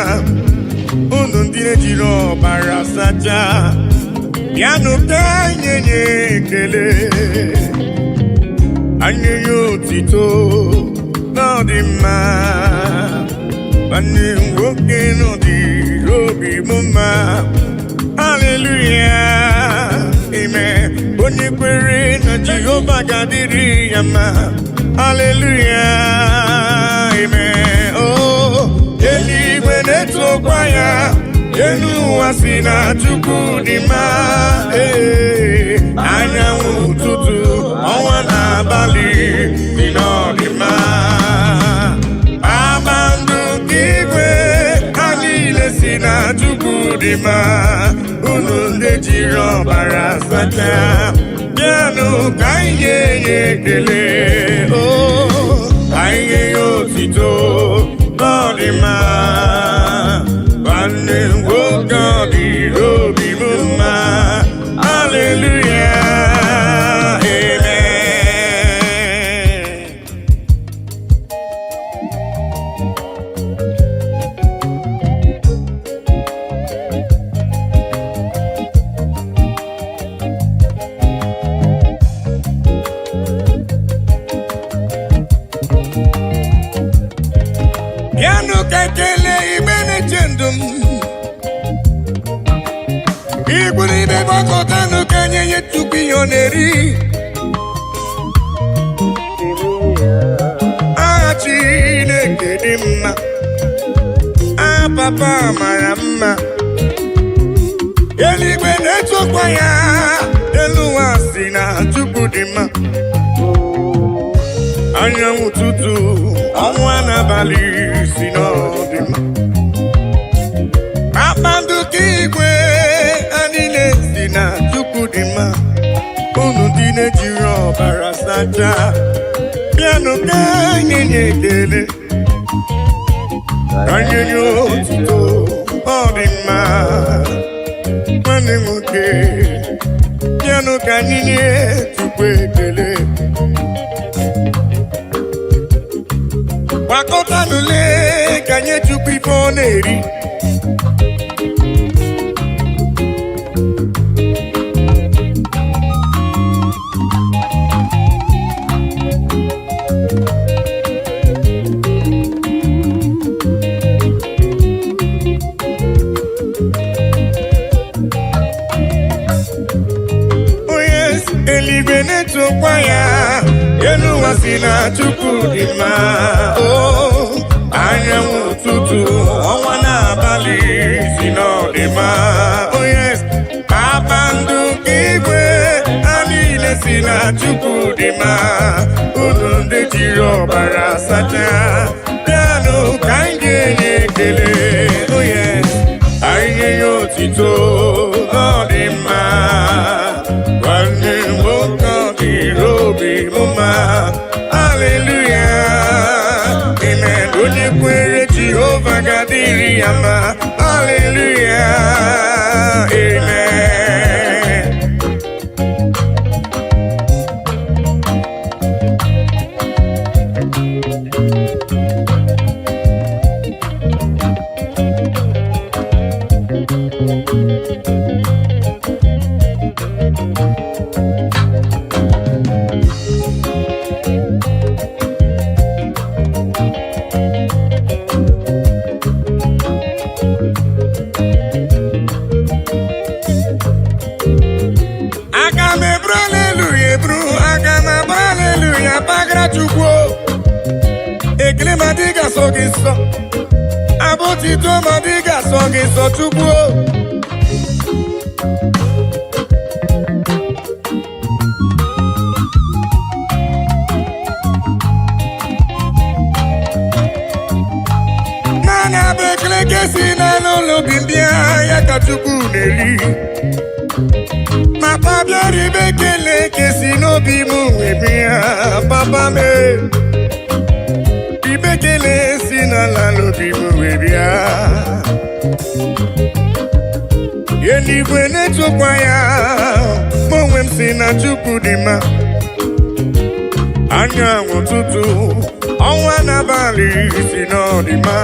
unu ndị ejiri ọbara sacha bịanụ ka anyị nye ekele anyị nye otito n'ọdị mma nwanne nwoke n'ọdịrị obi m mma haleluya ime onye kwere na Jehova ga-adịrị ya mma haleluya ime eluigwe na-etokwa ya elu ụwa si na Chukwu dị mma anyanwụ ụtụtụ ọnwa na abalị dị n'ọdị mma kpakpando nke igwe ha niile si na Chukwu dị mma unu ndị jiri ọbara sacha bịanụ ka anyị nye ya ekele ka anyị nye ya otito n'ọdị mma nwanne nwoke ọ dịrị obi m mma haleluya bịanụ ka ekele igbe na-eche ndụ m igwuribe gbakọtanụ ka nye nye Chukwu ihe ọ na-eri aha Chineke dị mma aha Papa mara mma eluigwe na-etokwa ya elu ụwa si na Chukwu dị mma anyanwụ ụtụtụ ọnwa n'abalị si n'ọdị mma kpakpando nke igwe ha niile si na Chukwu dị mma unu ndị na-ejiri ọbara sacha bịanụ ka anyị nye ekele ka anyị nye otito ọ dị mma nwanne nwoke bịanụ ka anyị nye Chukwu ekele gbakọtanụle ka nye Chukwu ife ọ na-eri eluigwe na-etokwa ya elu ụwa si na Chukwu dị mma anyanwụ ụtụtụ ọnwa na abalị si na ọ dị mma kpakpando nke igwe ha niile si na Chukwu dị mma unu ndị jiri ọbara sacha bịanụ ka anyị ga-enye ekele otito n'ọdịmma nwanne nwoke dịrị obi mma hallelujah amen onye kwere Jehova ga-adịrị ya mma hallelujah amen ekele ma dị ga-asọ gị nsọ abụtito ma dị ga-asọ gị nsọ Chukwu mana bụ ekele ka esi n'ụlọ obi mbịa ya ka Chukwu na-eri papa bịara ibe ekele ka esi n'obi m wee bịa papa mee ibekele si n'ala n'obi m wee bịa eluigwe na-etokwa ya ma onwe m si na Chukwu dị mma anyanwụ ụtụtụ ọnwa n'abalị si n'ọdịmma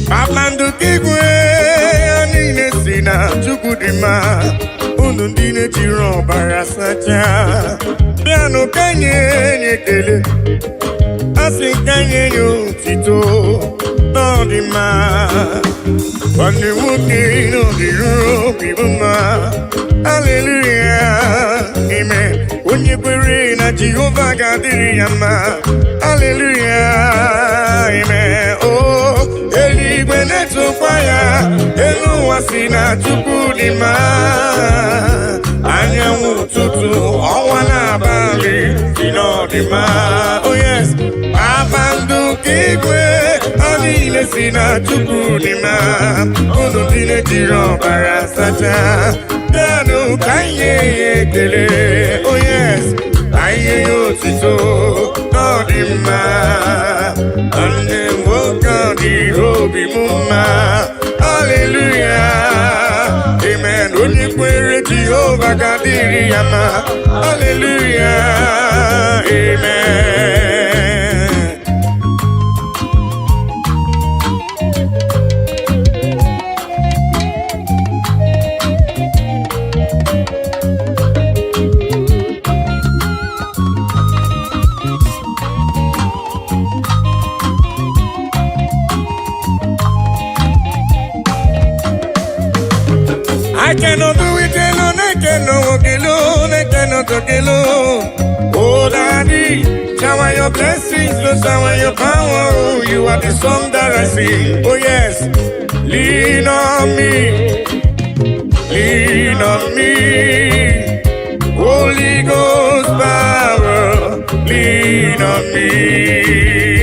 kpakpando ka igwe ya niile si na Chukwu dị mma unu ndị na-ejiri ọbara sachaa bịanụ ka nye ekele asị ka nye ya otito n'ọdịmma nwanne nwoke n'ọdịrị obi mma hallelujah amen onye kwere na Jehova ga-adịrị ya mma hallelujah amen oh eluigwe na-etokwa ya elu ụwa si na Chukwu dị mma anyanwụ ụtụtụ ọnwa n'abalị si n'ọdịmma oh yes kpakpando ka igwe ha niile si na Chukwu dị mma unu ndị na-ejiri ọbara sachaa bịanụ ka anyị nye ya ekele oh yes anyị nye ya otito n'ọdịmma nwanne nwoke dịrị obi m mma hallelujah amen onye kwere Jehova ga-adịrị ya mma hallelujah amen I cannot do it alone, I cannot walk alone, I cannot talk alone. Oh, Daddy, shower your blessings, Lord, shower your power. Oh, you are the song that I sing. Oh, yes, lean on me, lean on me. Holy Ghost power, lean on me.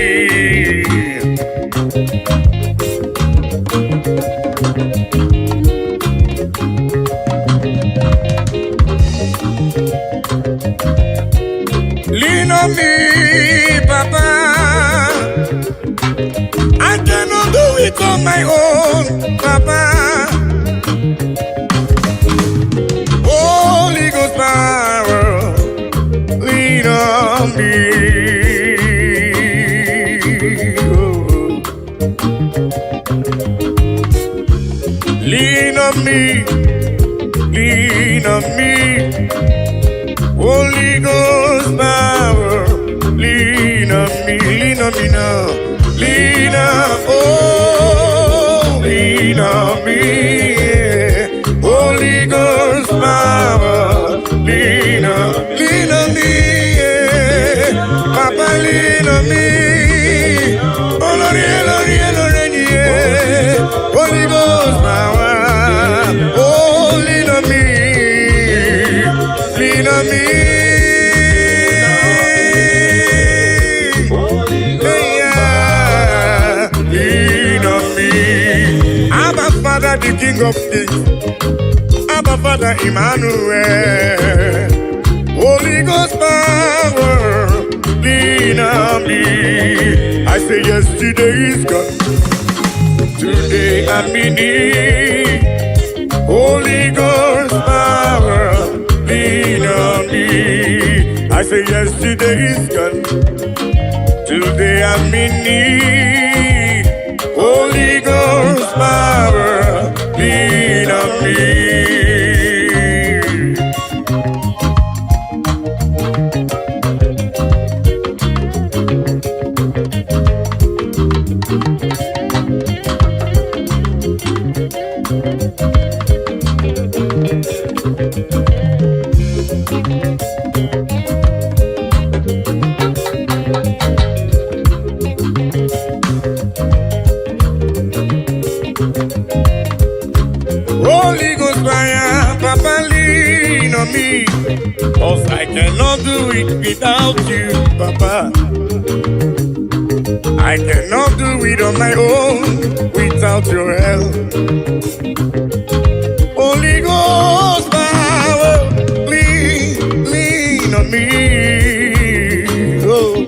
Lean on me, Papa. I cannot do it on my own, Papa. Holy Ghost power, lean on me. Lean on me, lean on me. Holy Ghost power, lean on me now. Lean on, oh, lean on me. Yeah. Holy Ghost power, lean on me. Yeah. Papa, lean on me. Oh, Lord, yeah, Lord, yeah, Lord, yeah. Holy Ghost power, oh, lean on me. Lean on me. the King of Kings, Abba Father Emmanuel. Holy Ghost power, lean on me. I say yesterday is gone, today I'm in need. Holy Ghost power, lean on me. I say yesterday is gone, today I'm in need. Holy Ghost power, lean on me. Holy Ghost fire, Papa lean on me, 'cause I cannot do it without you, Papa. I cannot do it on my own without your help. Holy Ghost power, lean on me. Oh.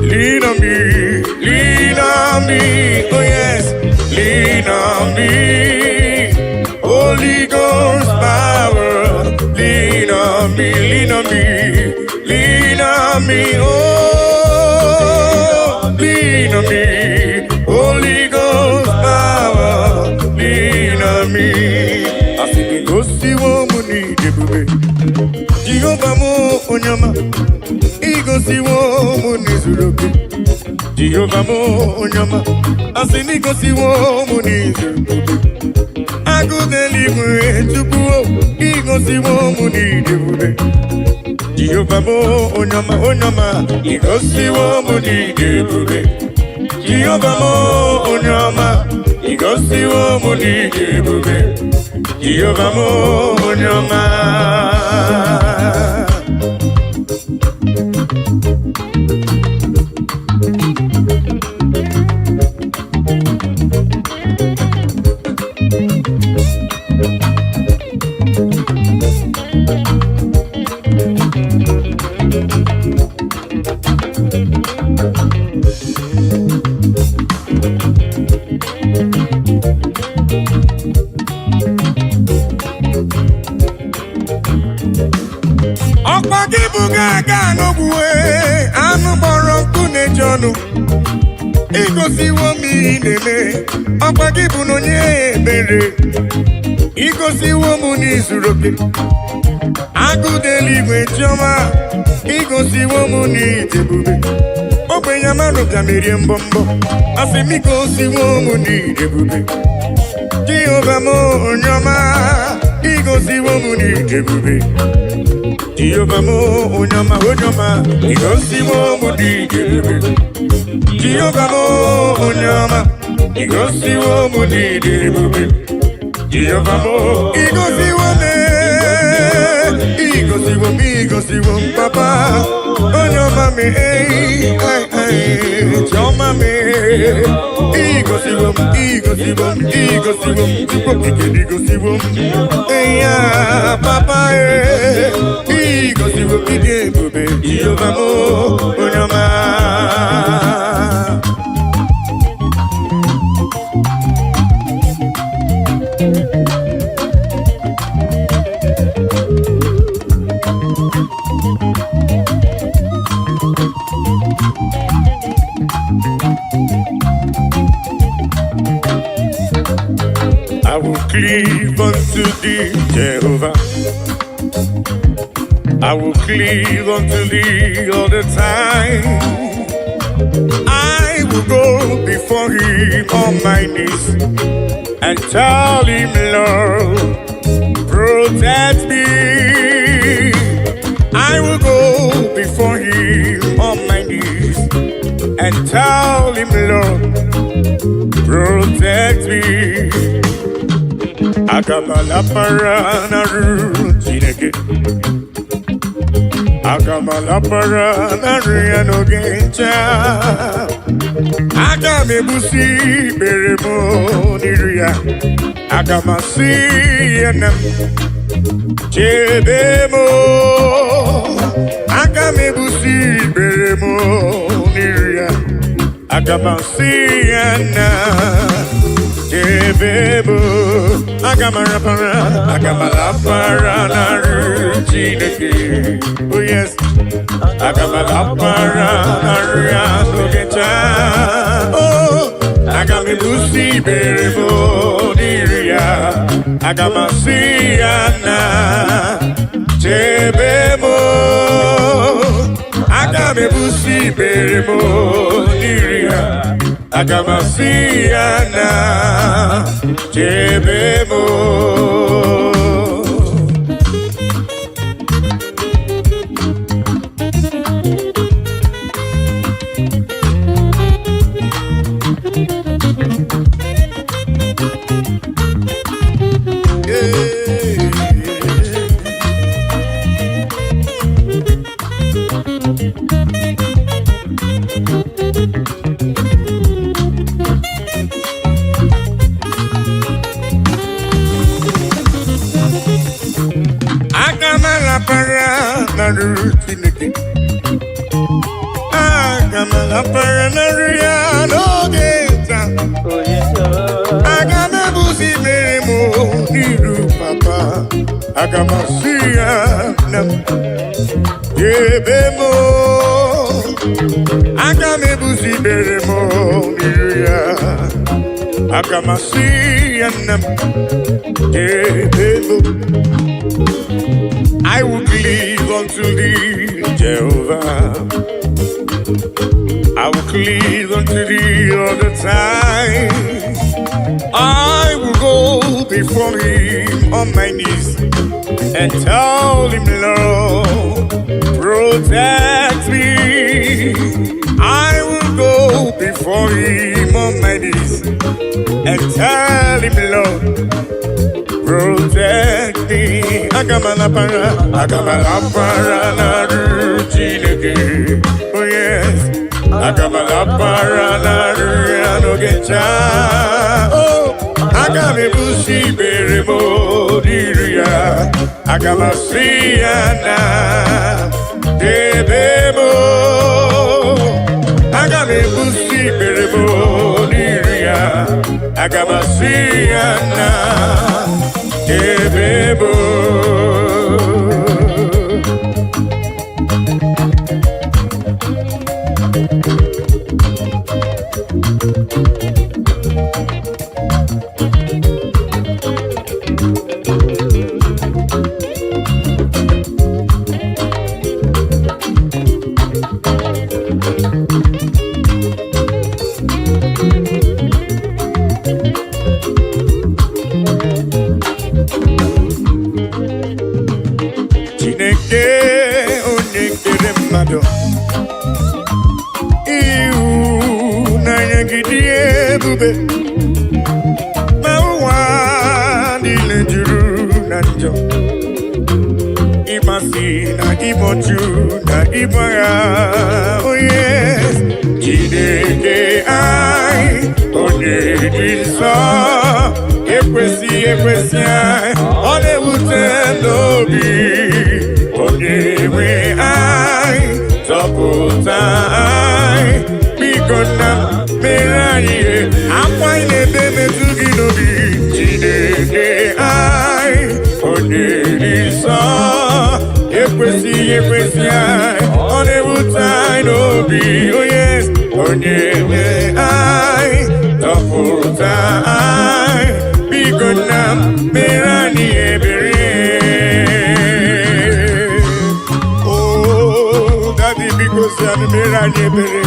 Lean on me, oh yes, lean on me. Holy Ghost power, lean on me, lean on me, lean on me, oh, lean on me. Holy Ghost power, lean on me. I think it goes to woman, Jehovah mo onyama, ego si woman is looking. Jehovah mo onyama, asini go si wo munize. Ago deliver to go, ego si wo munize. Jehovah mo onyama, ego si wo munize. Jehovah mo onyama, ego si wo munize. Jehovah mo onyama. Igosi wo mi nene, ọ̀pá gíbu no nye bere. Igosi wo mu ni zuroke, agudeli gwe choma. Igosi wo mu ni debube, ogbe yamano kamiri mbombo. Asemi gosi wo mu ni debube, Jehovah mo onyama. Igosi wo mu ni debube, Jehovah mo onyama. Igosi wo mu ni debube. Jehovah mo onyama, igosi wo mo ni debube. Jehovah mo, igosi wo me, igosi wo papa. Onyama me, choma me. Igosi wo, igosi wo, yeah, papa igosi wo debube. Jehovah mo onyama. I will cleave unto thee, Jehovah. I will cleave unto thee all the time. I will go before him on my knees and tell him, Lord, protect me. I will go and tell him, Lord, protect me. Akamala parana rutineke. Akamala parana riano gencha. Akame busi beremo niria. Akamasi enam chebemo. Akame busi beremo niria. Akamasi enam. Jebebo, agamala para na rutineke. Oh yes, agamala para na rutineke. Oh, agami busi berebo diria. Agamasi ana. Jebebo, agami busi berebo diria. Agamasiana Jebemo. Agamala paranaria no geta. Agame busi beremo niru papa. Agamasia nam jebemo. Agame busi beremo niruya. Agamasia nam jebemo. I will cleave unto thee, Jehovah. I will cleave unto thee all the time. I will go before him on my knees and tell him, Lord, protect me. I will go before him on my knees and tell him, Lord, protect me. Agamala para na rutineke. Oh yes, agamala para na ruano gencha. Oh, agame busi beremo diria. Agamasiana debemo. Agame busi beremo diria. Agamasiana Jebebo. Oh yes, Chineke ai, onye dị nsọ, ekwesị ai, ọ na-ewute n'obi, onye nwe ai, zọpụta ai, biko na mere anyị akwa ị na-ebe metụ gị n'obi, Chineke ai, onye dị nsọ, ekwesị ai, ọ na-ewute anyị n'obi, oh yes, onye nwe anyị, zọpụta anyị, biko na mere anyị ebere. Oh, Daddy, biko si anyị mere anyị ebere.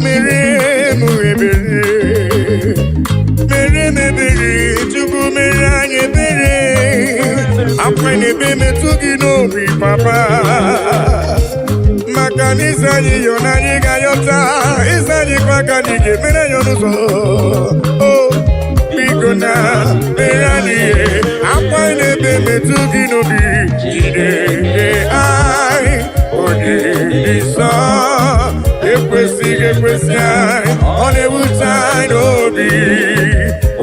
mere mu ebere mere mebere Chukwu mere anyị ebere akwa n'ebe metụ gị n'obi papa maka na ịza anyị yọ na anyị ga-ayọta ịza anyị kwa ka anyị ga-emere ya n'ụzọ biko na mere anyị akwa n'ebe metụ gị n'obi jide anyị onye nsọ ekwesịghị ekwesị anyị ọ na-ewute anyị n'obi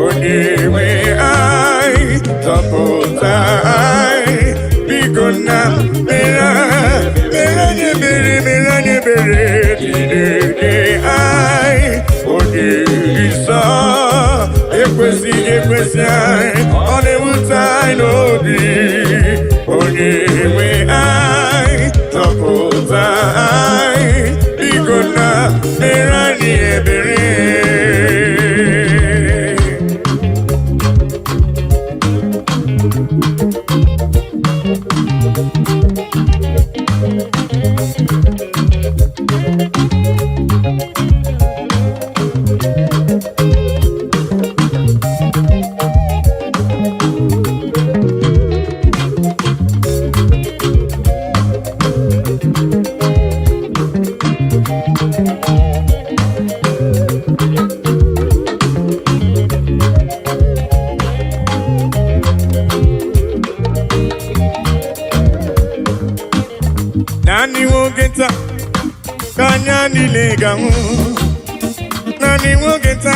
onye nwe anyị zọpụta anyị biko na mere anyị ebere jide anyị onye nsọ ekwesịghị ekwesị anyị ọ na-ewute anyị n'obi onye nwe anyị zọpụta anyị biko na mere anyị ebere Nani wogeta kanya nileganu Nani wogeta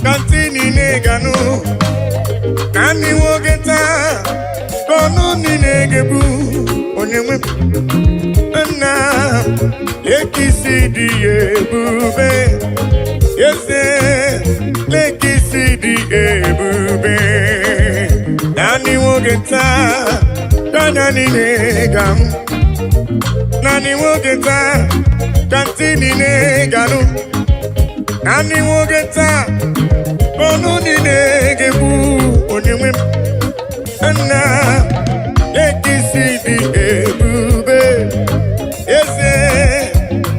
kantini neganu Nani wogeta kono ninegebu Onyewe na lekisidi ebube Yese lekisidi ebube Nani wogeta kanya nileganu Nani wogeta kantini neganu Nani wogeta kono ninegebu Onyewe na lekisidi ebube Yese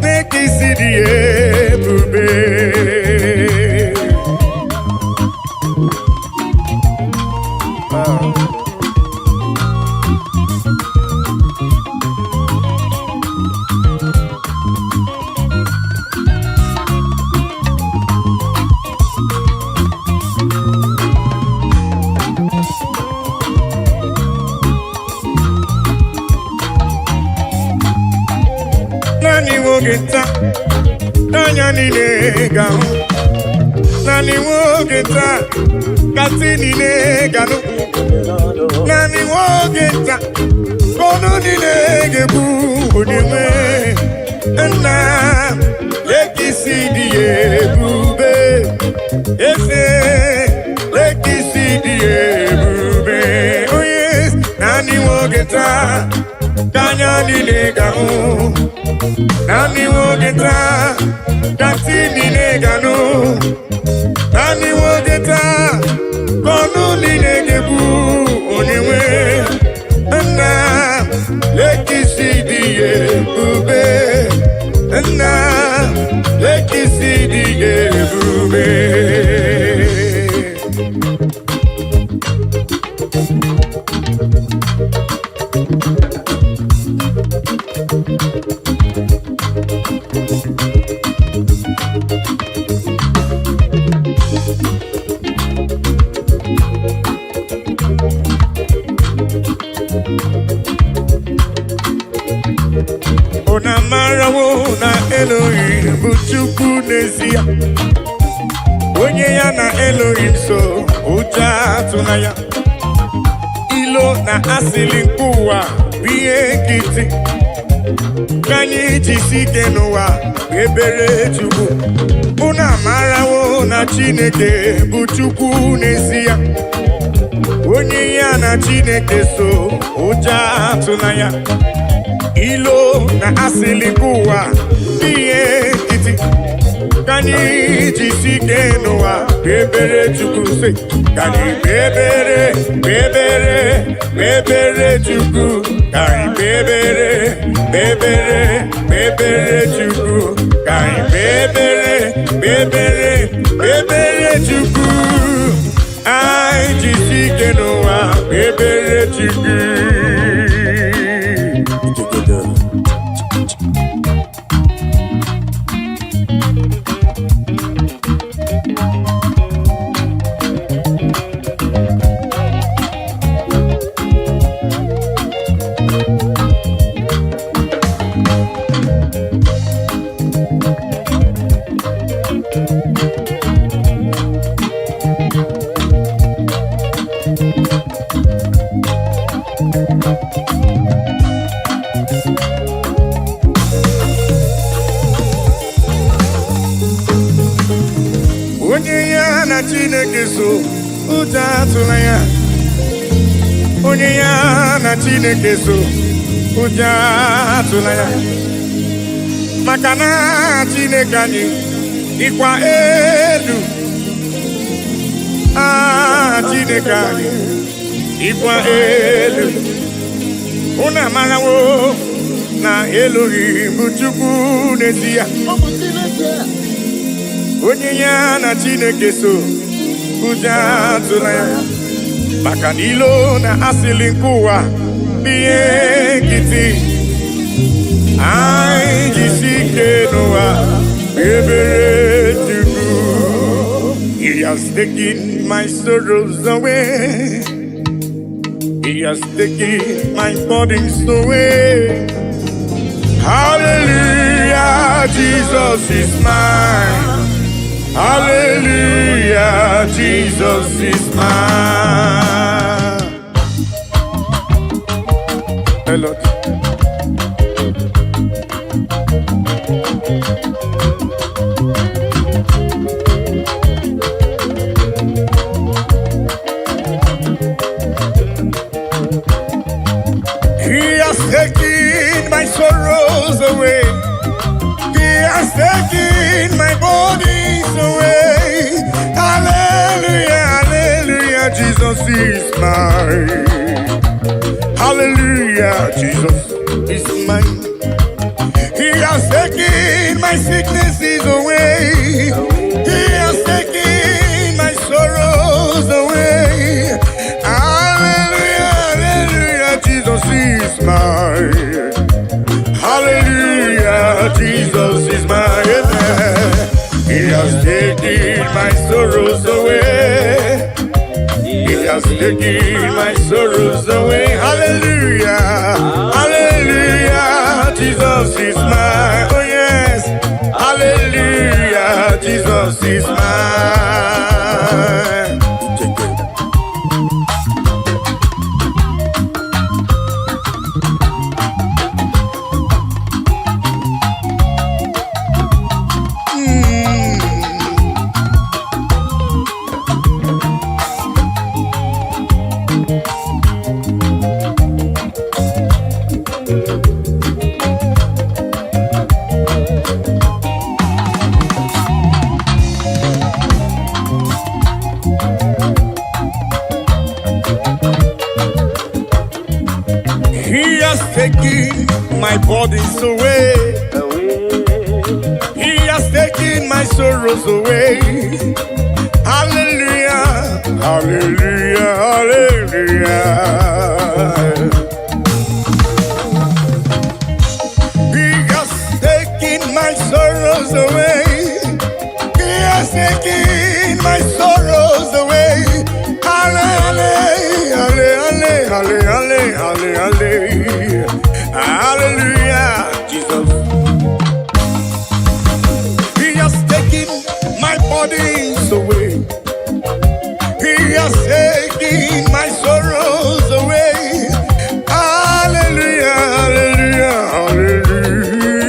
lekisidi ebube Nani wogeta kanya nileganu Nani wogeta katini neganu Nani wogeta kono ninegebu Onyewe na lekisidi ebube Ese lekisidi ebube Oh yes Nani wogeta kanya nileganu Nani wogeta kantini neganu Nani wogeta kono ninegebu Onyewe na lekisidi ebube na lekisidi ebube Ona marawo na Elohim bụ Chukwu n'ezie onye ya na Elohim so ụjọ atụna ya ilo na asịlị nke ụwa bụ ihe nkịtị ka anyị jisi ike n'ụwa ebere Chukwu Una marawo na Chineke bụ Chukwu n'ezie onye ya na Chineke so ụjọ atụna ya ilo na asịlị ụwa ihe nkịtị ka anyị jisi ike n'ụwa ebere Chukwu sị ka anyị ebere Chukwu ka anyị bebere, bebere chukwu, kai bebere, bebere, bebere chukwu. Ai jisike n'ụwa, bebere chukwu. Onye ya na Chineke so, ụjọ atụla ya. Onye ya na Chineke so, ụjọ atụla ya. Maka na Chineke anyị dịkwa elu. Chineke anyị dịkwa elu. Unu amarawo na Elohim bụ Chukwu n'ezie. Onye ya na Chineke so, ụjọ atụla ya. Maka na ilo na asịlị nke ụwa bụ ihe nkịtị. Anyị jisike n'ụwa, bebere Chukwu. He has taken my sorrows away. He has taken my burdens away. Hallelujah, Jesus is mine. Hallelujah, Jesus is mine. Melodies. He has taken my sorrows away. He has taken my bodies away. Hallelujah, hallelujah, Jesus is mine. Hallelujah, Jesus is mine. He has taken my sicknesses away. He has taken my sorrows away. Hallelujah, hallelujah, Jesus is mine. Hallelujah, Jesus is mine. He has taken my sorrows away. He has taken my sorrows away. Hallelujah, hallelujah, Jesus is mine. Oh yes, hallelujah, Jesus is mine. He has taken my burdens away. He has taken my sorrows away. Hallelujah, hallelujah, hallelujah. He has taken my sorrows away. He has taken my sorrows away. Hallelujah, hallelujah, hallelujah, hallelujah, hallelujah, Jesus. He has taken my burdens away. He has taken my sorrows away. Hallelujah, hallelujah, hallelujah,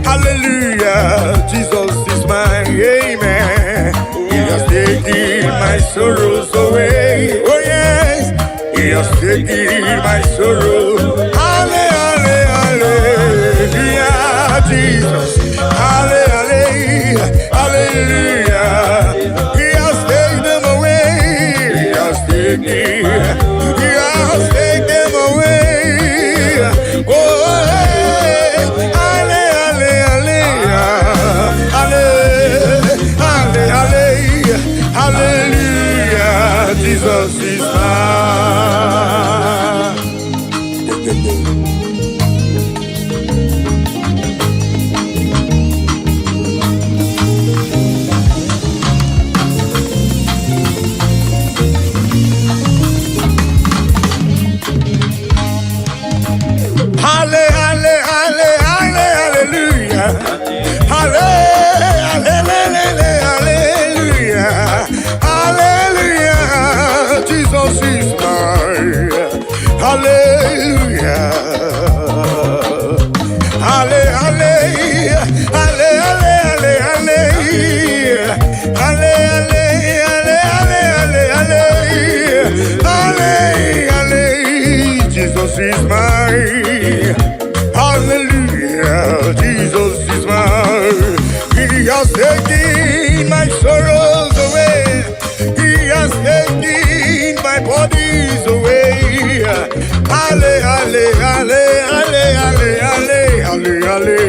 hallelujah, Jesus is mine. Amen. He has taken my sorrows away. Oh yes, He has taken my sorrow. Hallelujah, hallelujah, Jesus. Hallelujah, hallelujah. He has taken them away. He has taken them away. Oh, has taken my sorrows away. He has taken my bodies away. Halle, halle, halle, halle, halle, halle, halle, halle.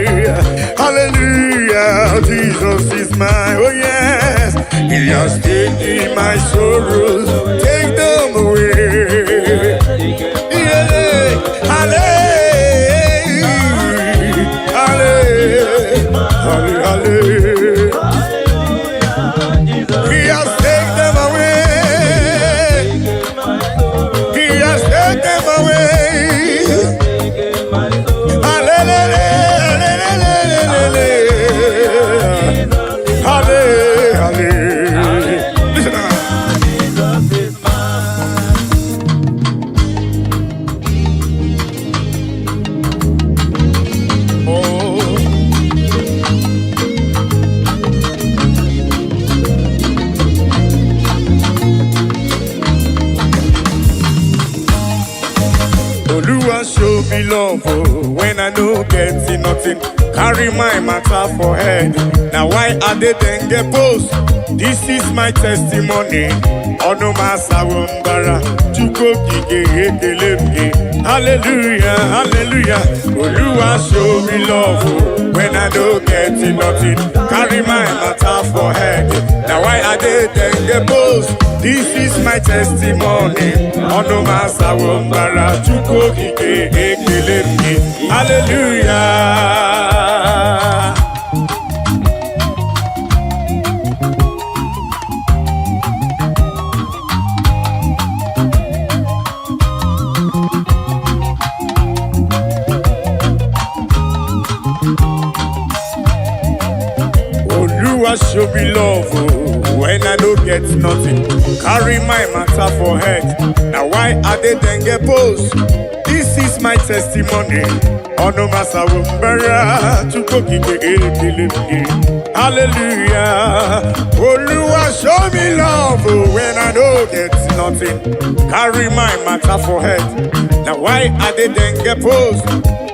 Hallelujah, Jesus is mine. Oh yes, He has taken my sorrows. Take them away. Yeah. Halle, halle, halle, halle. He has taken them away. He has taken them away. Hallelujah. Listen now. Oluwa show me love when I no get nothing. Carry my matter for head. Now why are they then get post? This is my testimony. Ono masawumbara chuko kike ekelemge. Hallelujah, hallelujah. Oluwa show me love when I don't get nothing. Carry my matter for head. Now why are they then get post? This is my testimony. Ono masawumbara chuko kike ekelemge. Hallelujah. Show me love when I don't get nothing. Carry my matter for head. Now why are they then get post? This is my testimony. Ono masawumbara chuko kike ekelemge. Hallelujah. Oluwa show me love when I don't get nothing. Carry my matter for head. Now why are they then get post?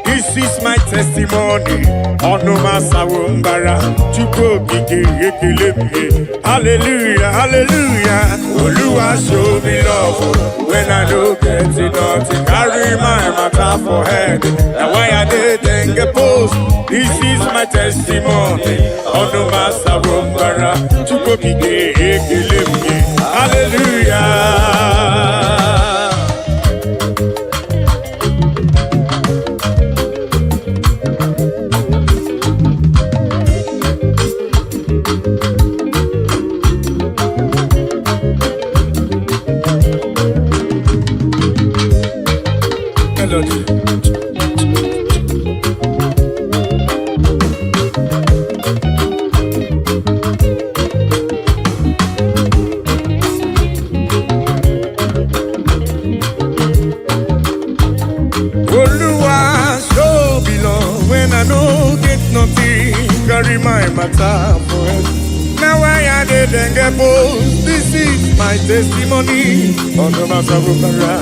This is my testimony. Ono masawumbara chuko kike ekelemge. Hallelujah, hallelujah. Oluwa show me love when I don't get nothing. Carry my matter for head. Now why are they then get post? This is my testimony. Ono masawumbara chuko kike ekelemge. Hallelujah. Melodies. Oluwa show me love when I no get nothing. Carry my matter for head. Now why are they then get post? This is my testimony. Ono masawumbara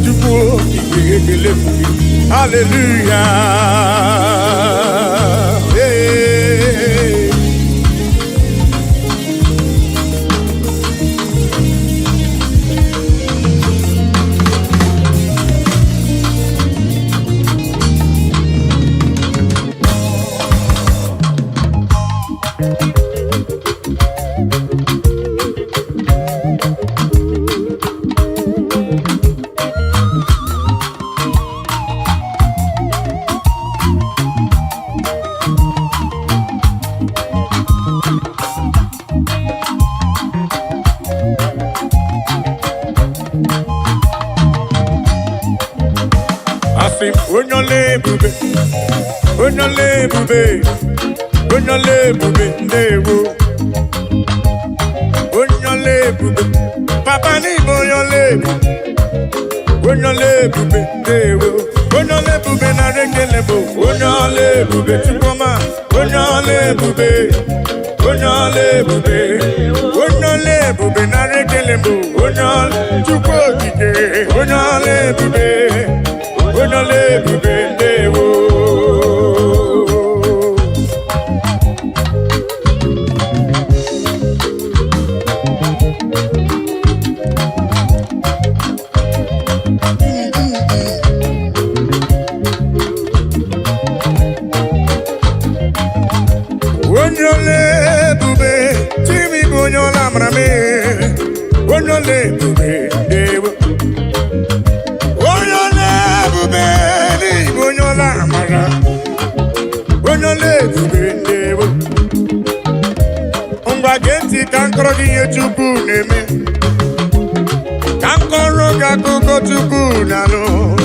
chuko kike ekelemge. Hallelujah. Hey. Onyole bube, onyole bube, onyole bube ndewo, onyole bube, papa ni onyole bube, onyole bube ndewo, onyole bube na rekelebo, onyole bube chukoma, onyole bube, onyole bube, onyole bube na rekelebo, onyole chukokike, onyole bube. Onyole bube ndewo. Onyole bube dewo. Onyole bube dewo. Onyola amara. Onyole bube dewo. Ngwa genti kankoro giye chukwu neme. Kankoro gakuko chukwu nalo.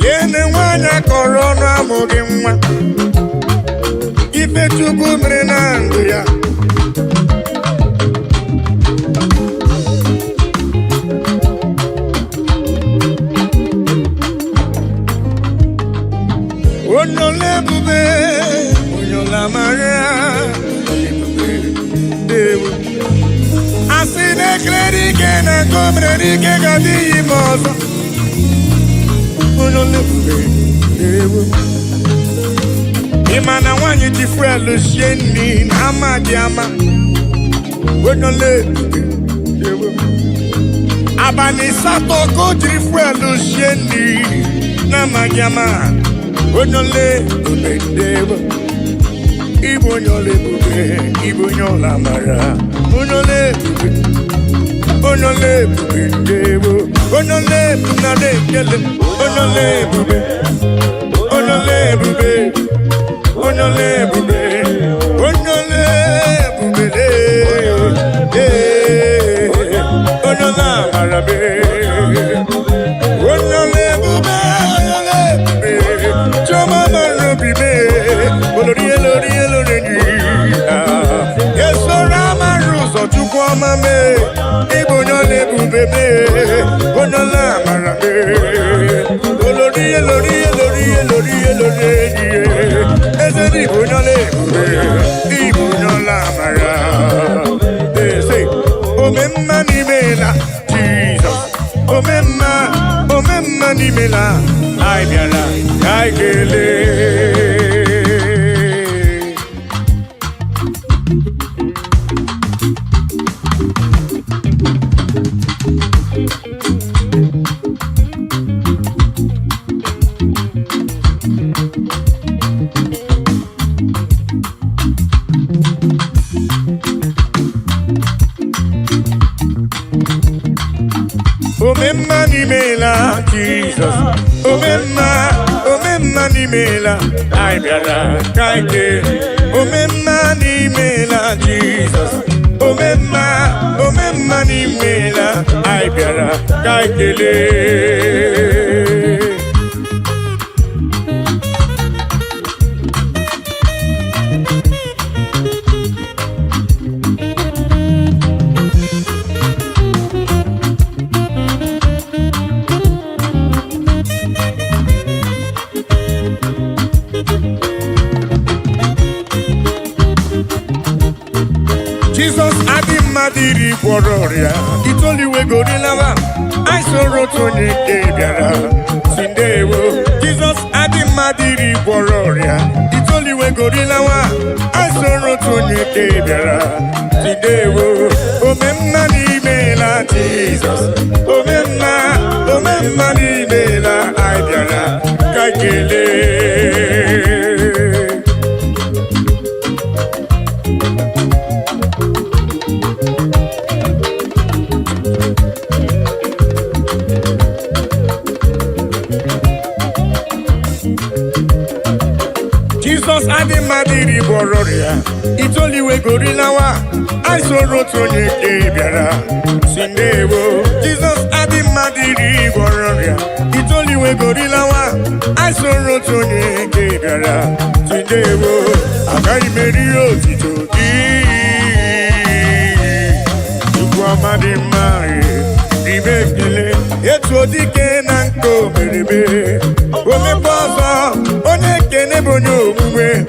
Yene wanya korono amugi mwa. Ife chukwu mere na ndụ ya. Onyole bube, onyola mara, dewo. Asine klerike na komrerike gadi imozo. Onyole bube, dewo. Imana wanyi tifwelu sheni na ama diama. Onyole bube, dewo. Abani sato ko tifwelu sheni na ama diama. Onyole bube dewo. Igbo onyole bube, Igbo nyola mara. Onyole bube, onyole bube dewo. Onyole bube na dekele. Onyole bube, onyole bube, onyole bube, onyole bube dewo. Onyola mara be. Onyole bube, onyole bube. Choma mara bibe. Olori Yeso rama ruso chukwu mame. Igbo onyole bube me. Onyola mara me. Olori Eze Igbo onyole bube. Igbo onyola mara. Say, omemma ni mela Jesus. Omemma ni mela. Ai biara, ai gele. Omemma ni mela Jesus. Omemma ni mela. Ai biara, ai gele. Omemma ni mela Jesus. Omemma ni mela. Ai biara, ai gele. Jesus adi madiri kwororia. Itoli we gorilla. I sorrow to nike biara. Sindewo. Jesus adi madiri kwororia. Itoli we gorilla. I sorrow to nike biara. Sindewo. Omemma ni mela Jesus. Omemma ni mela. Ai biara. Kakele. Jesus adi madiri bororia. Itoli we gorilla wa. I sorrow to nike biara. Sindewo. Jesus adi madiri bororia. Itoli we gorilla wa. I sorrow to nike biara. Sindewo. Akai merio titoki. Tukwa madi mari. Ribekele. Eto dike nanko merebe. Ome bozo. One kene bonyo uwe.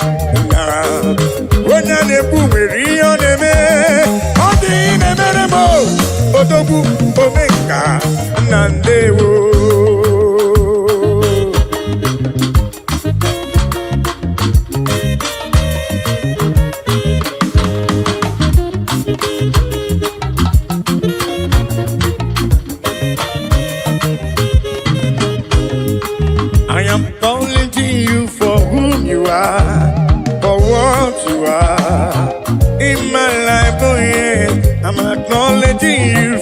Onya nebu meriyo neme. Odi nemere mo. Odobu omeka nandewo. I am calling to you for whom you are, for what you are in my life. Oh yeah, I'm acknowledging you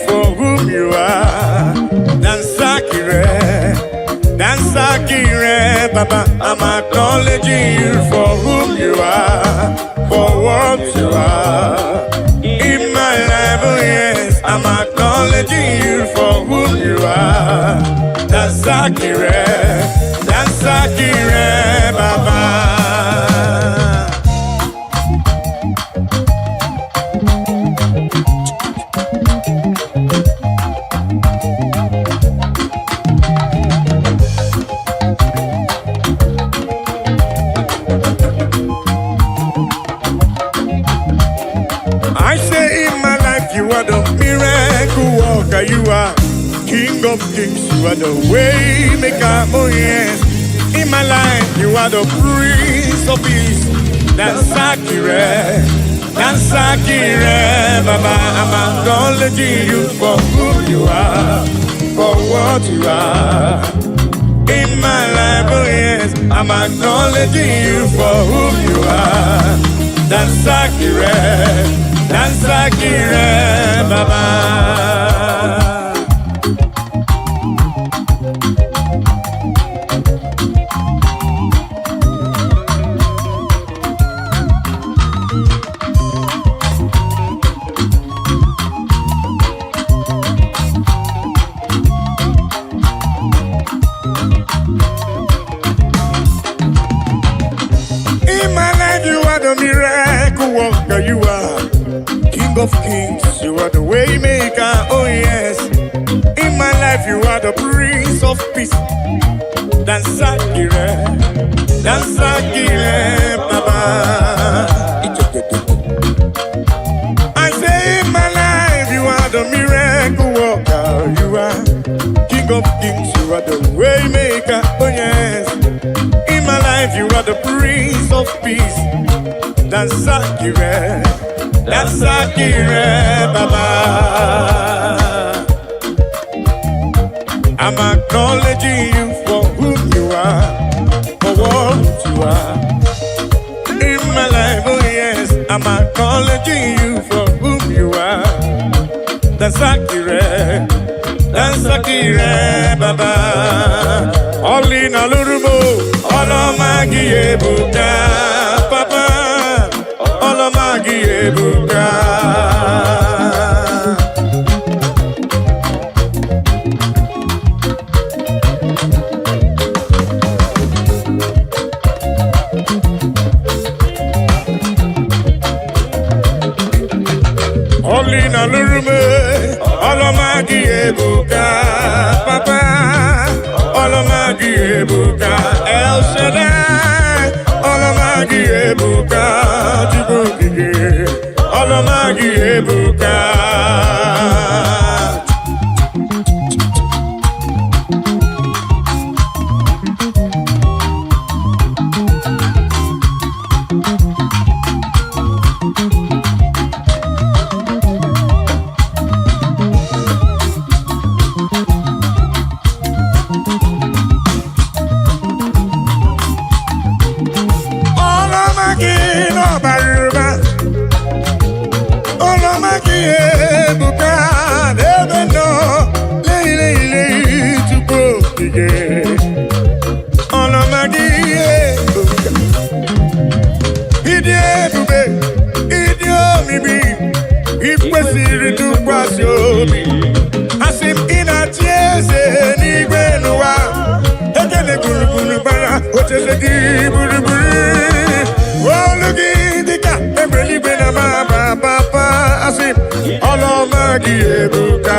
what you are. In my life, oh yes, I'm acknowledging you for who you are. That's Akire, Baba. I say in my life you are the miracle worker, you are King of Kings, you are the way maker, oh yes. In my life you are the Prince of Peace. That's Akire, Baba. I'm acknowledging you for who you are, for what you are. In my life, oh yes, I'm acknowledging you for who you are. That's Akire, Baba. In my life, you are the miracle worker, you are King of Kings, you are the way maker, oh yes. In my life, you are the Prince of Peace. That's Akire, Baba. I say in my life, you are the miracle worker, you are King of Kings, you are the way maker, oh yes. In my life, you are the Prince of Peace. That's Akire, Baba. I'm acknowledging you for who you are, for what you are. In my life, oh yes, I'm acknowledging you for who you are. That's Akire, Baba. All in a lurubo. Olomagi ebuka, Papa. Olomagi ebuka. Olina lurume, Olomagi ebuka, Papa. Olomagi ebuka, El Shaddai. Olomagi ebuka, Jibogige. Olomagi ebuka. Olomagi ebuka.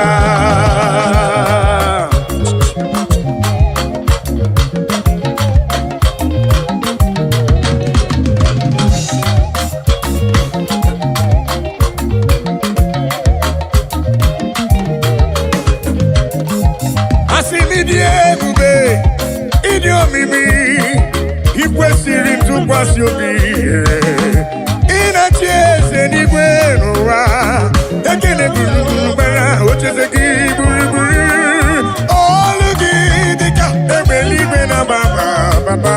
Asimidi ebube, idi omimi, ikwesiri ntụkwasị obi. Inachi eze n'igwe n'ụwa. Ekele buru bara, ocheze gị buru. Olu gị dịka egbe eluigwe na baba.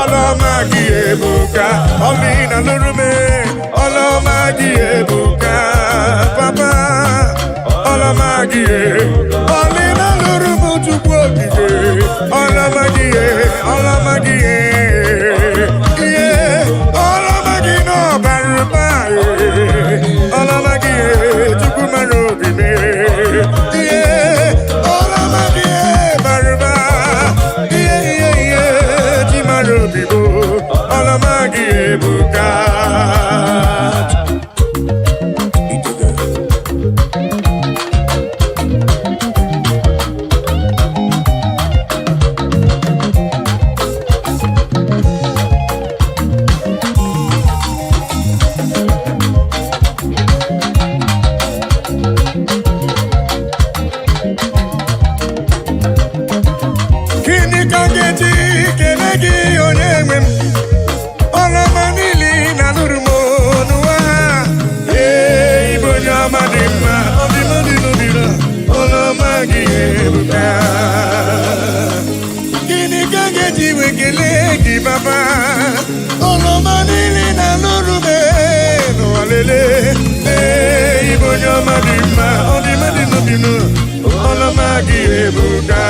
Olomagi ebuka, olina lurume. Olomagi ebuka, papa. Olomagi olina lurumu chukwu okike. Olomagi yeah, Olomagi n'ọba. Olamagi Chukwumarobi me. Olamagi Baruba. Chimarobi bo. Olamagi Buka. Baba, Olomanili na nurume no alele, Ibonya madima, Odimadino dino, Olomagi ebuka.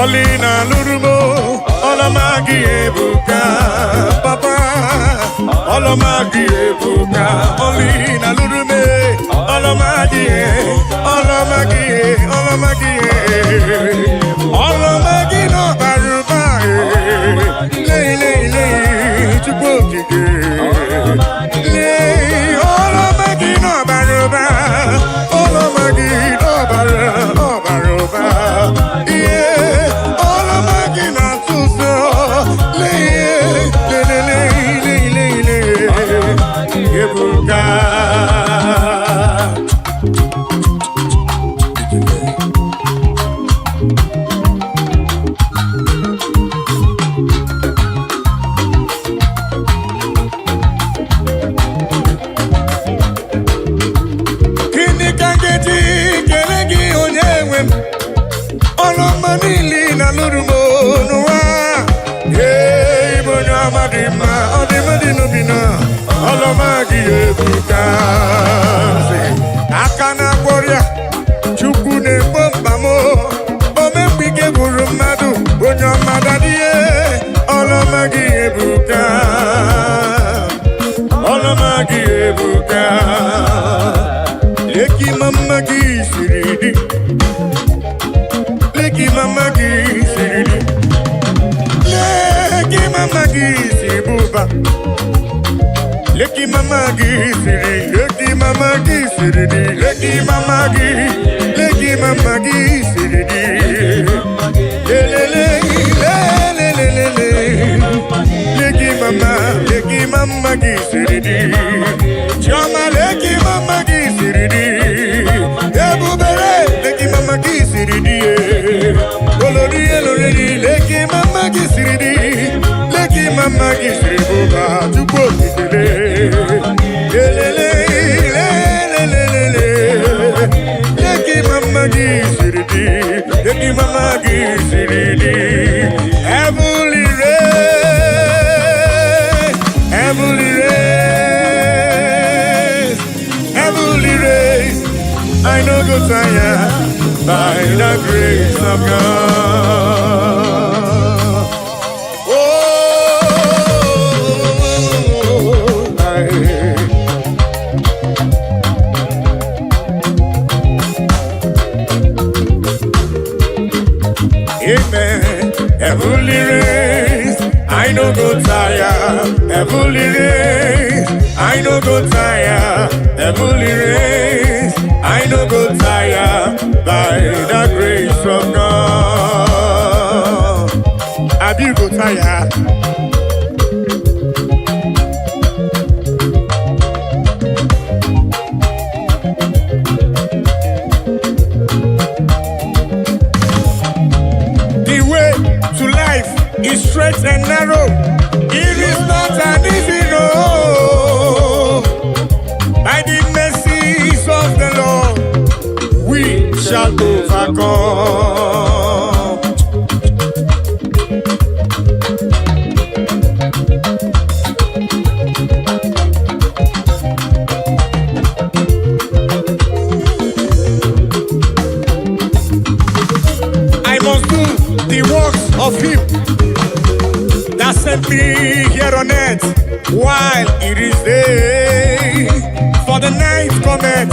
Olina lurumo, Olomagi ebuka, Papa. Olomagi ebuka, Olina lurume, Olomagi, Olomagi, Olomagi, Olomagi no baruba, le, chupokike, le, Olomagi no baruba, Olomagi no baruba, Olomanili na lurumo nuwa. Ibonya madima, Odimadino dina, Olomagi ebuka. Akana warrior, Chukune bombamo, Omepike burumadu, Bonya madadie, Olomagi ebuka. Olomagi ebuka. Eki mamagi siridi. Leki mamagi siridi, leki mamagi sibuba, leki mamagi siridi, leki mamagi siridi, leki mamagi siridi, lelele, leki mamagi siridi, chama leki mamagi siridi, ebubere leki mamagi siridi. Leki mama gisiridi, leki mama gisiribuba, tuko kitele, leki mama gisiridi, leki mama gisiridi, heavenly race, heavenly race, heavenly race. I know go tire by the grace of God. Amen. Heavenly race, I no go tire. Heavenly race, I no go tire. Heavenly race, I no go tire. By the grace of God, have you go tire? Is straight and narrow. It is not an easy road. By the mercies of the Lord, we shall overcome. of him that sent me here on earth while it is day. For the night cometh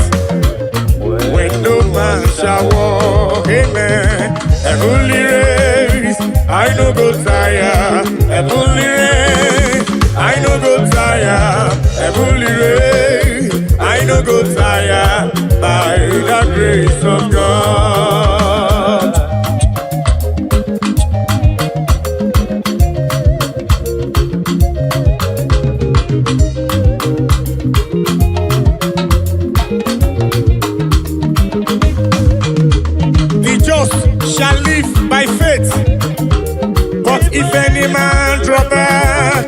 when no man shall walk. Amen. Heavenly race, I no go tire. Heavenly race, I no go tire. Heavenly race, I no go tire. By the grace of God. The just shall live by faith, but if any man drop back,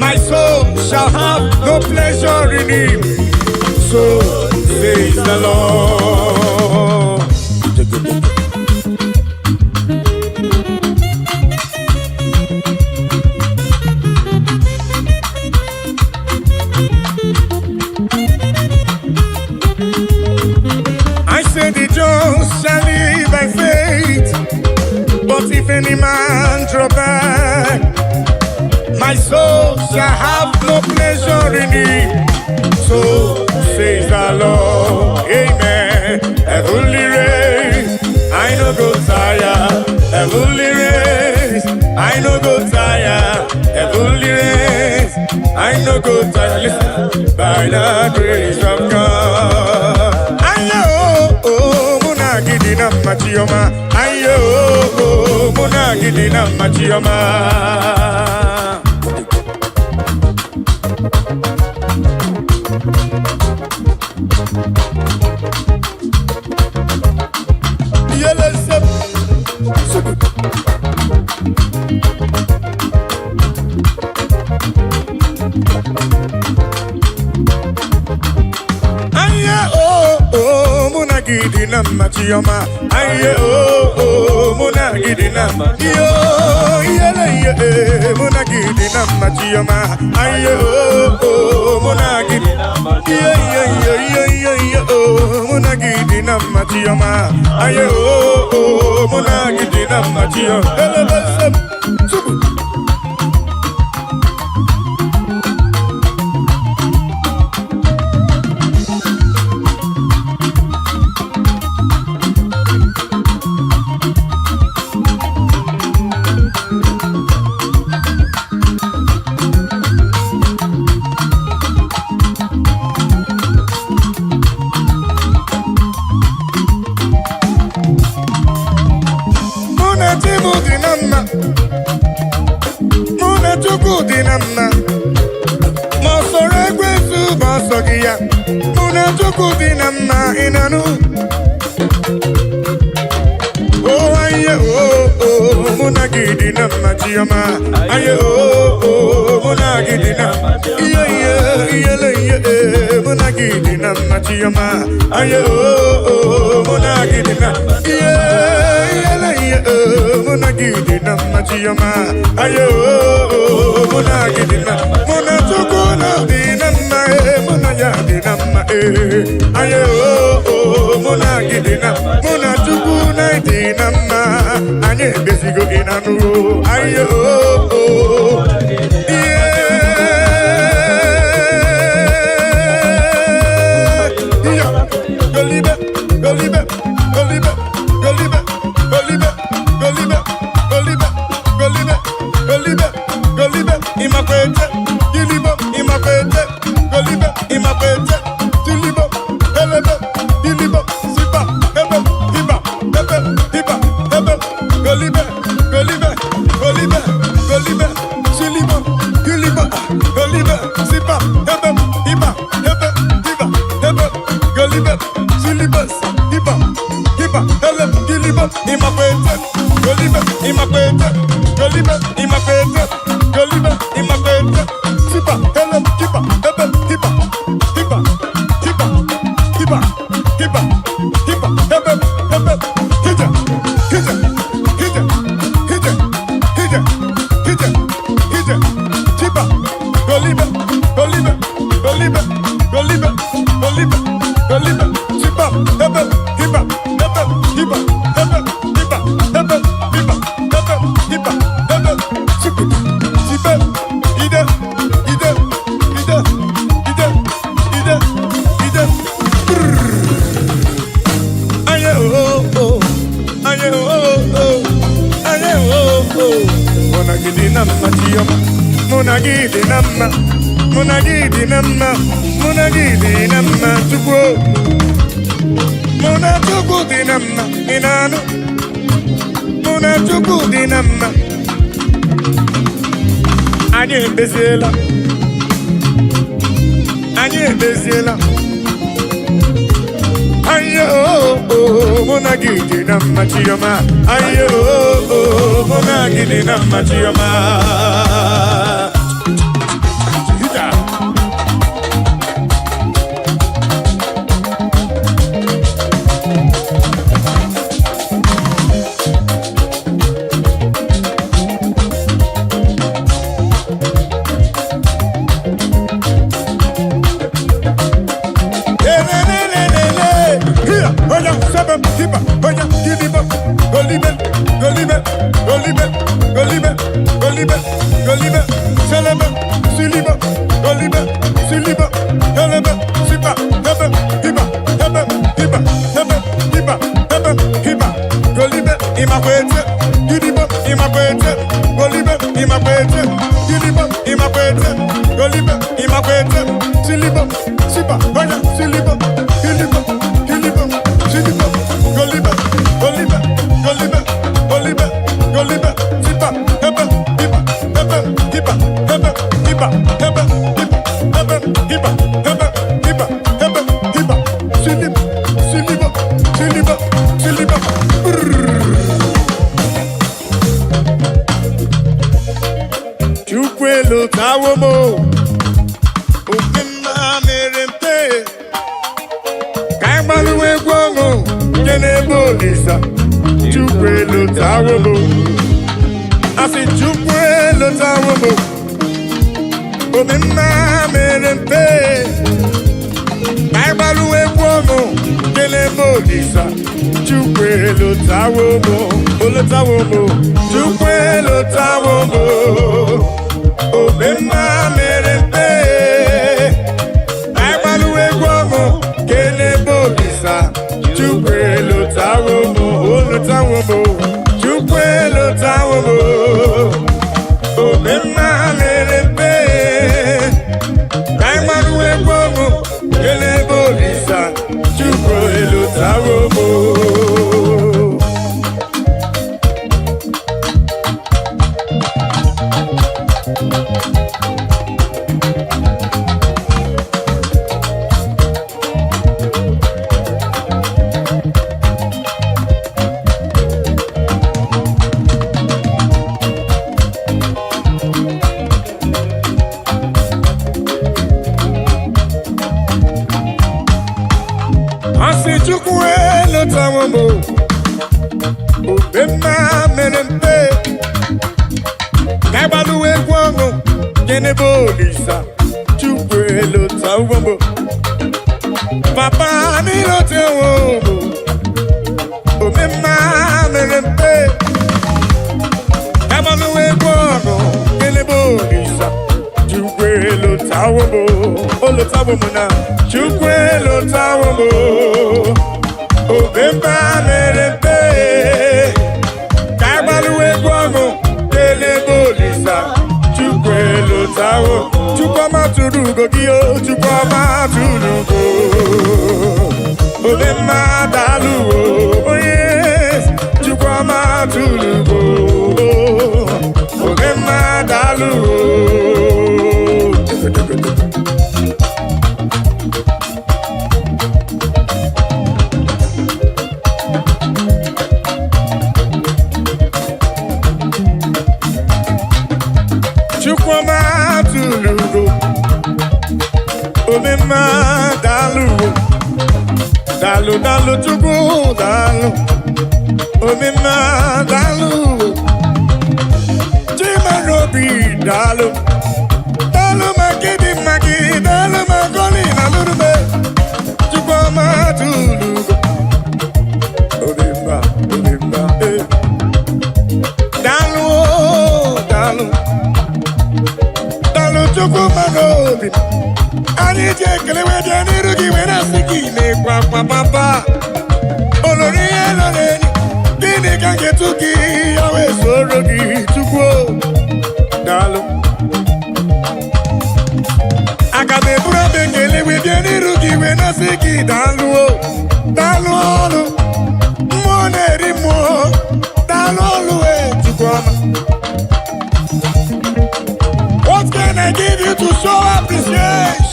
my soul shall have no pleasure in him. So says the Lord. I say the just shall live by faith, but if any man draw back, my soul shall have no pleasure in him. So says the Lord. Amen. Heavenly race, I no go tire. Heavenly race, I no go tire. Heavenly race, I no go tire. Listen, by the grace of God. Ayo, oh, muna gidina machioma. Ayo, oh, muna gidina machioma. Gidina machioma, aye oh muna gidina yo yele muna gidina machioma, aye oh muna gidina oh muna gidina machioma, aye oh muna gidina machioma. Aye oh muna gidina muna gidina machioma. Aye oh muna gidina muna gidina machioma. Aye oh muna gidina muna tukuna dina muna ya dina aye oh muna gidina muna tukuna dina anye besigo inanu. Aye oh gidi namma chiyoma. Muna gidi namma. Muna gidi namma. Muna gidi namma chukwu. Muna chukwu di namma inano. Muna chukwu di namma. Anyị ebeziela. Anyị ebeziela. Ayo, muna gidi namma chiyoma. Ayo, muna gidi namma chiyoma.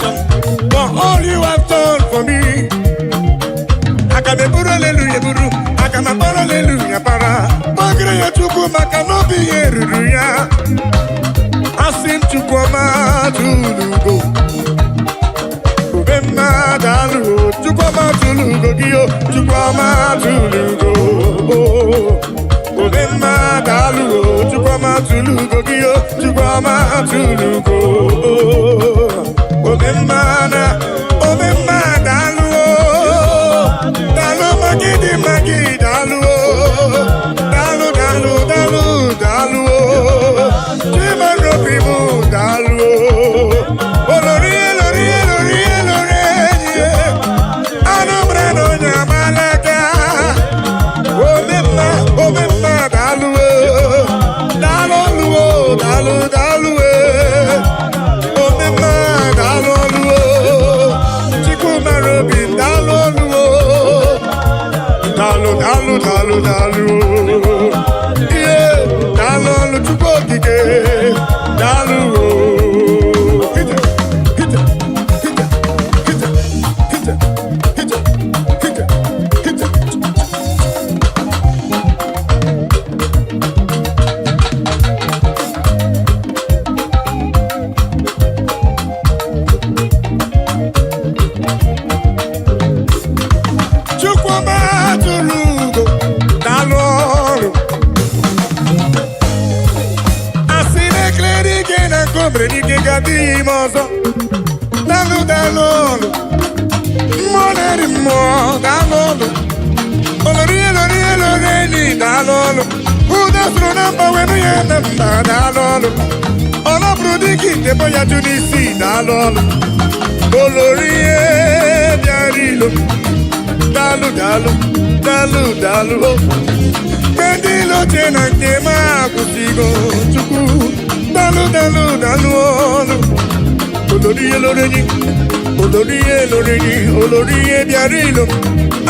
adoration for all you have done for me. Akameburu hallelujah, akamabara hallelujah, para. Magre ya chuku makanobi yeruru ya. Asim chuku amatulugo. Ubema dalu, chuku amatulugo giyo, chuku amatulugo. Ubema dalu, chuku amatulugo giyo, chuku amatulugo. Ubema dalu. Magidi, Magidi, dalu, dalu, dalu, dalu, dalu, Chimaro pimu, dalu, Olori, Olori, Olori, Olori, Anobrano nyamalaka, Omema, dalu, dalu, dalu, dalu, Omema, dalu, Chikumaro bin, dalu, dalu, yeah, dalu, chuko kike, dalu, hita, dalu, Pendilo tena kema kusigo chuku, dalu, Olori biarilo,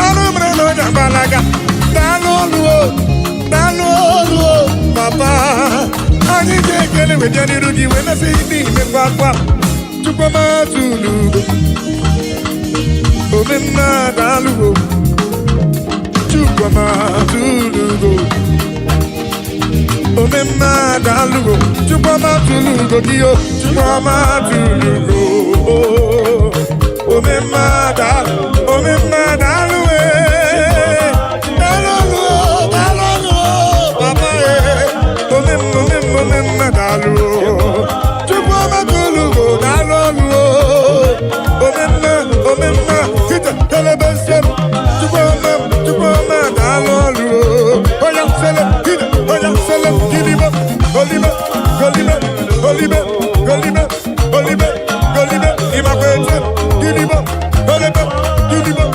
alumbrano jambalaga, dalu, papa, ani jekele wejani rugi wena sini me papa, chuku matulugo, omema dalu. Omema dalugo, chupama tulugo dio, chupama tulugo. Omema dalu, dalu, papa omema dalu, chupama tulugo, dalu. Omema, hita, telebesem, chupama dalu. Oya sele, hita, oya sele, giliba, goliba, imakwete, giliba,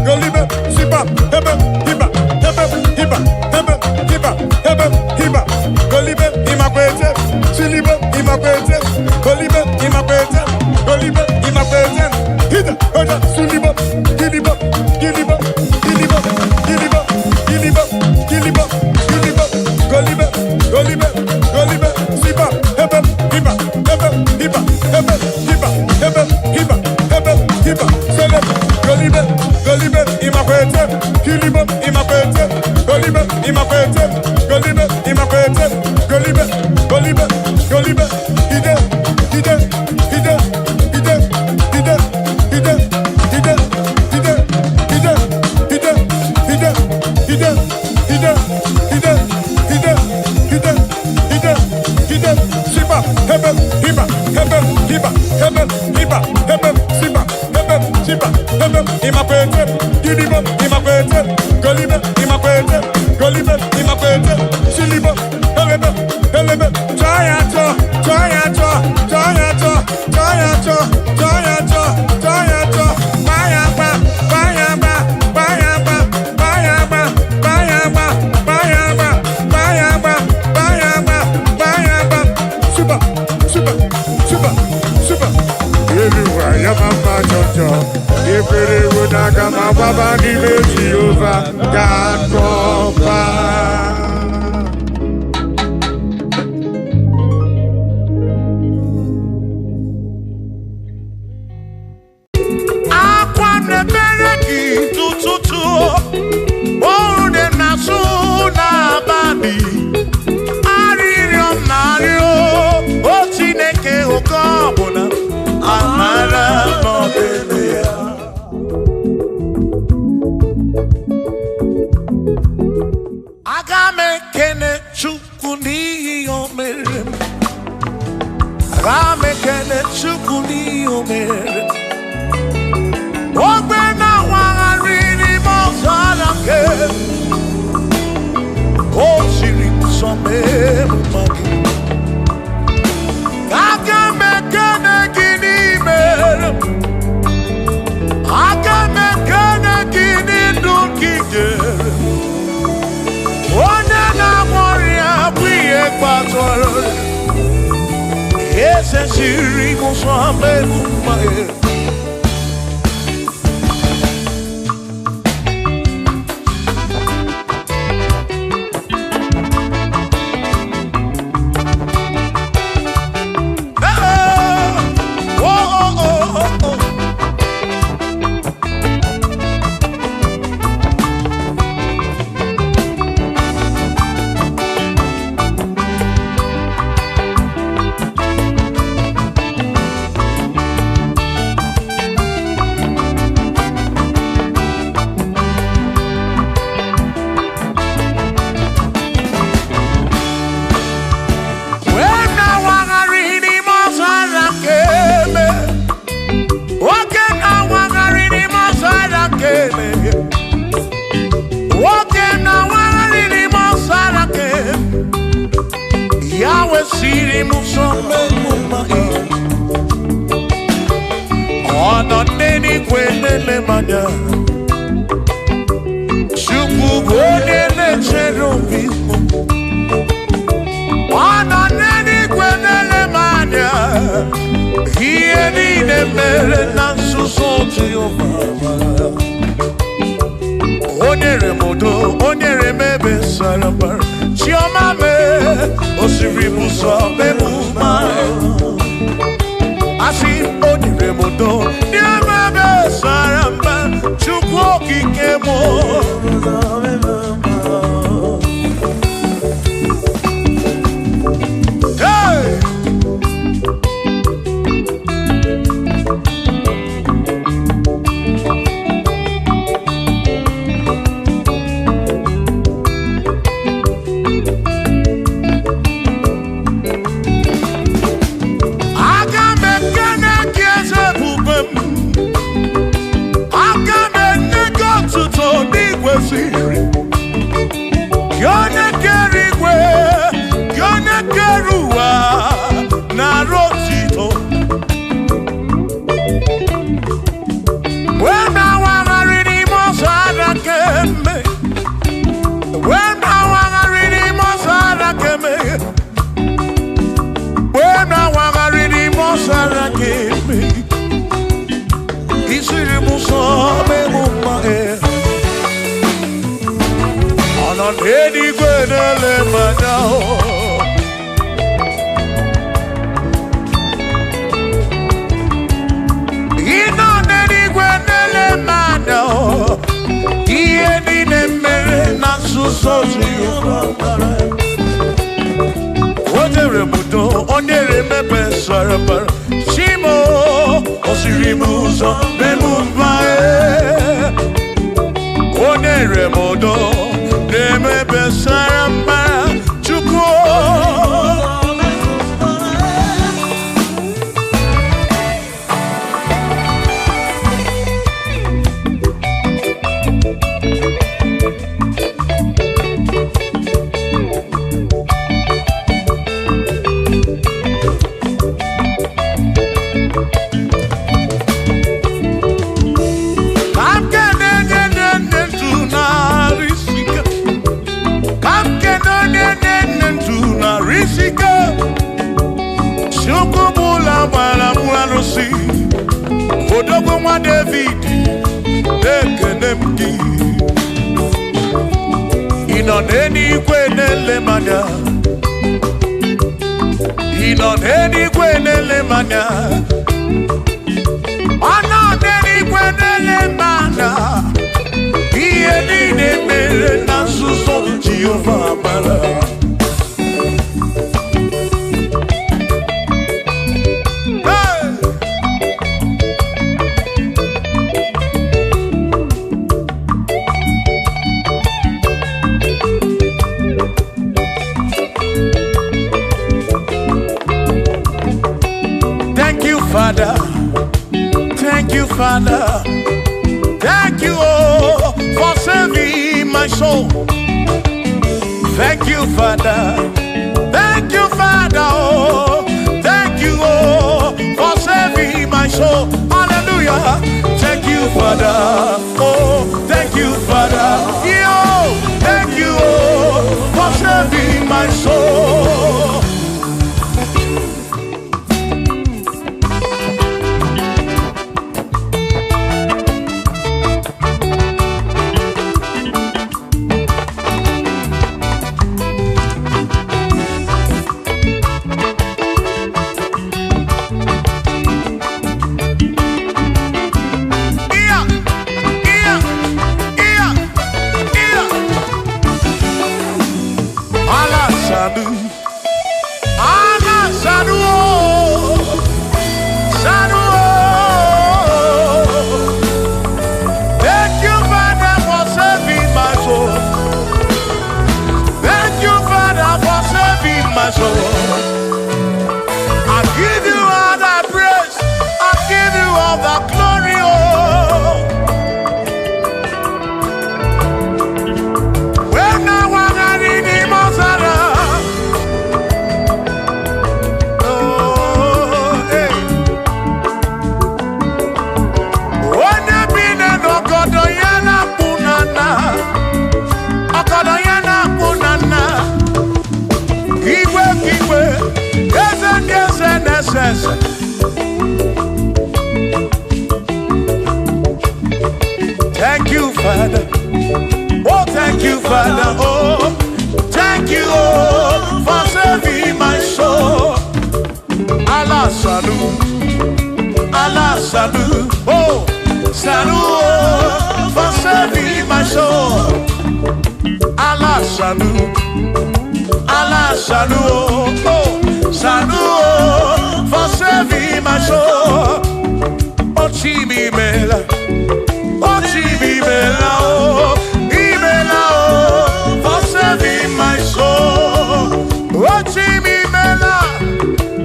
goliba, sipa, heba, hiba, goliba, imakwete, siliba, imakwete, goliba, imakwete, hita, oya, suliba, giliba, goliba, sipa, heba, hiba, sele, goliba, imakwete, giliba, imakwete, goliba, ide, ese sirimo suame mumae. Father. Thank you, Father. Thank you, oh, for saving my soul. Thank you, Father. Thank you, Father. Oh, thank you, oh, for saving my soul. Hallelujah. Thank you, Father. Oh, thank you, Father. Yo, thank you, oh, for saving my soul. Sanu. Allah Sanu. Sanu. Thank you, Father, for saving my soul. Thank you, Father, for saving my soul. I give you all the praise. I give you all the glory. Oh. When I want to read the Mosara. Oh, hey. When you been in Okodoyana Punana. Okodoyana Punana. Igwe, Igwe. Yes, thank you, Father. Oh, thank you, Father. Oh, thank you, oh, for saving my soul. Allah Sanu. Allah Sanu. Oh, Sanu, oh, for saving my soul. Allah Sanu. Allah Sanu. Oh. Sanu, for saving my soul. Oh, Chibi Mela. Oh, Chibi Mela. Oh, Imela. Oh, for saving my soul. Oh, Chibi Mela.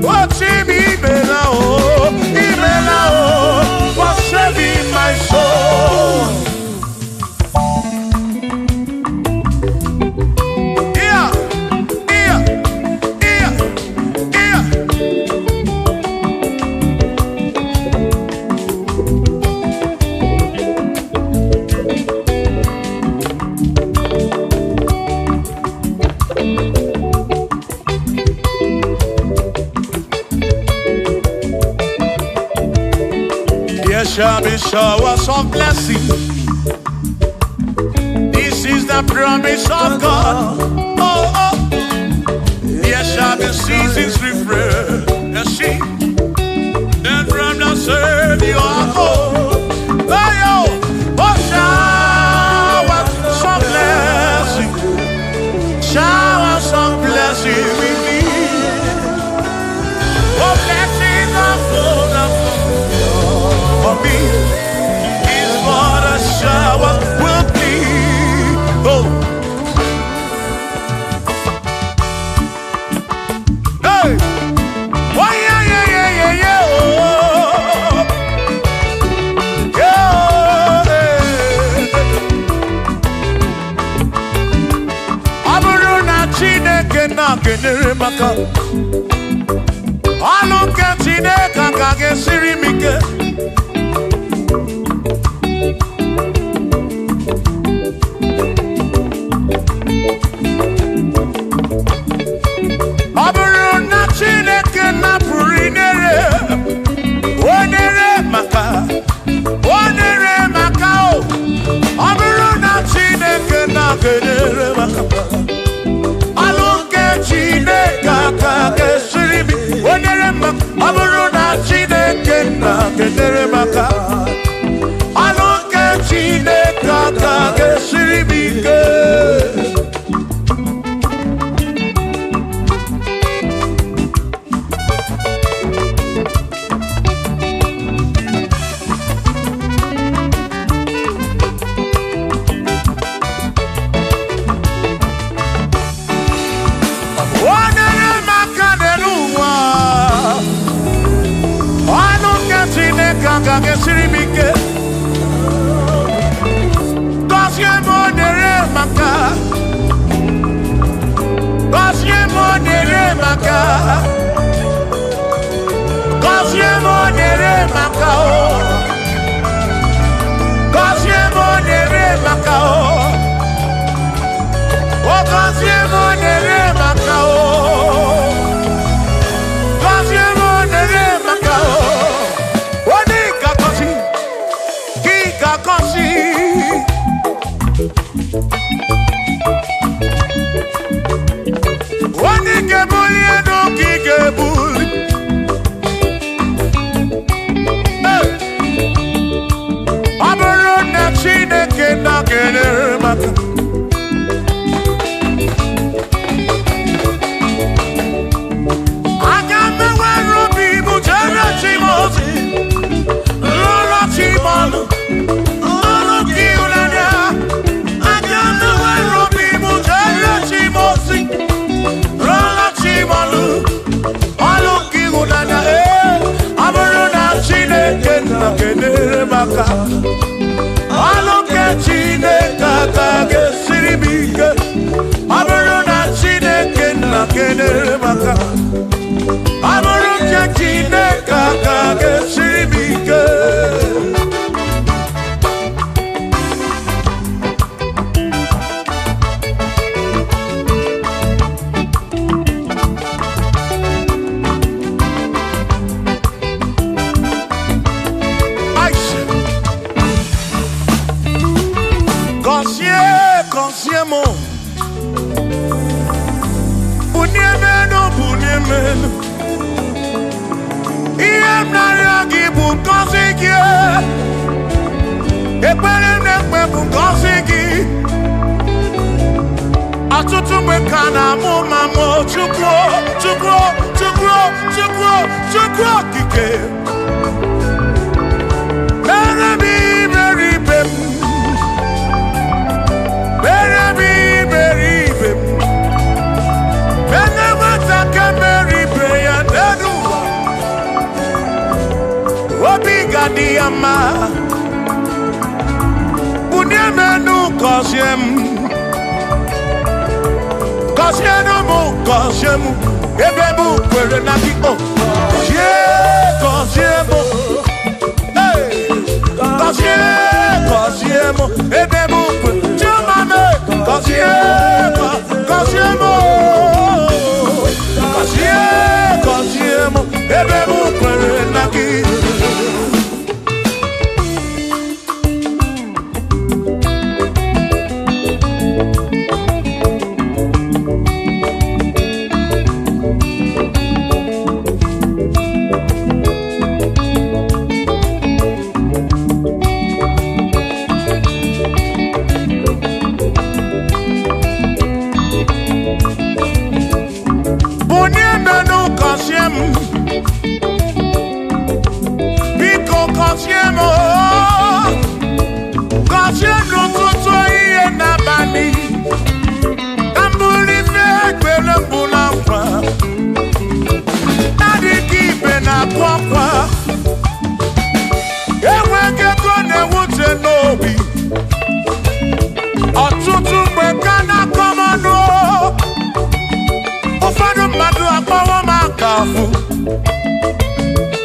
Oh, Chibi Mela. Oh, Imela. Oh, for saving my soul. Shall be showers of blessing. This is the promise of God. Oh, oh. There shall be seasons refreshing. Then from the serve you are home. Oh, oh, showers of blessing. Showers of blessing we need. Oh, blessings are full of for me is what a shower will be. Oh, hey, oh yeah, yeah, yeah, yeah, yeah. Oh, yeah. Aburuna Chineke na kenere maka. Aluke Chineke kage sirimike. kenere maka amụrụ nke Chineke aka ga-esiri m ike Consiemo Bunyemenu Iem naragi bunkosiki Ekpere nekpe bunkosiki Atutu mekana mumamo Chukwo kike Diama Bunyemenu Kosiemu Ebebu kwere na ki o Kosiemu Kosiemu Ebebu kwere Chumame Kosiemu Ebebu kwere na ki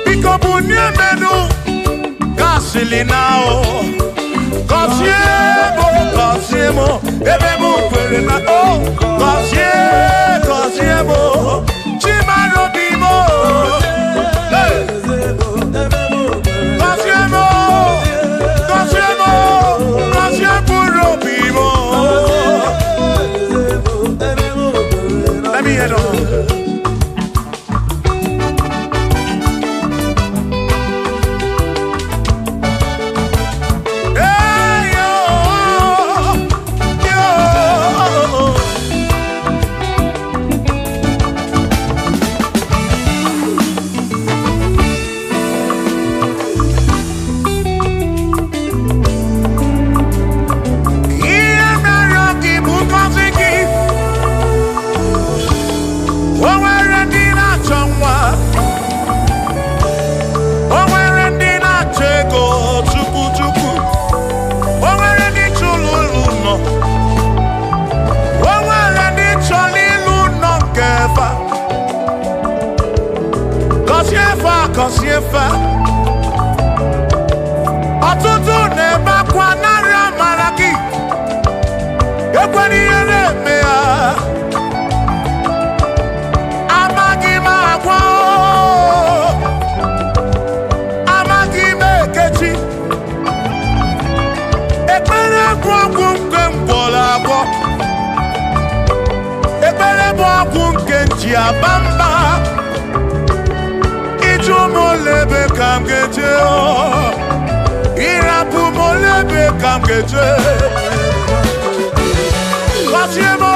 Biko bunyemenu Gasilina Kosiemo Ebebu kwere na Kosiemo Chimano bimo Kosiemo bimo Let me head on. Kosiefa Ọtụtụ na-ebe akwa narị amara gị ekwere ihe na-eme ya amaghị m agwa amaghị m ekechi ekpere bụ ọgwụ nke mgbọrọ agwọ ekpere bụ ọgwụ nke nji aba mba Molebe kam geje Irapu molebe kam geje Kosiemo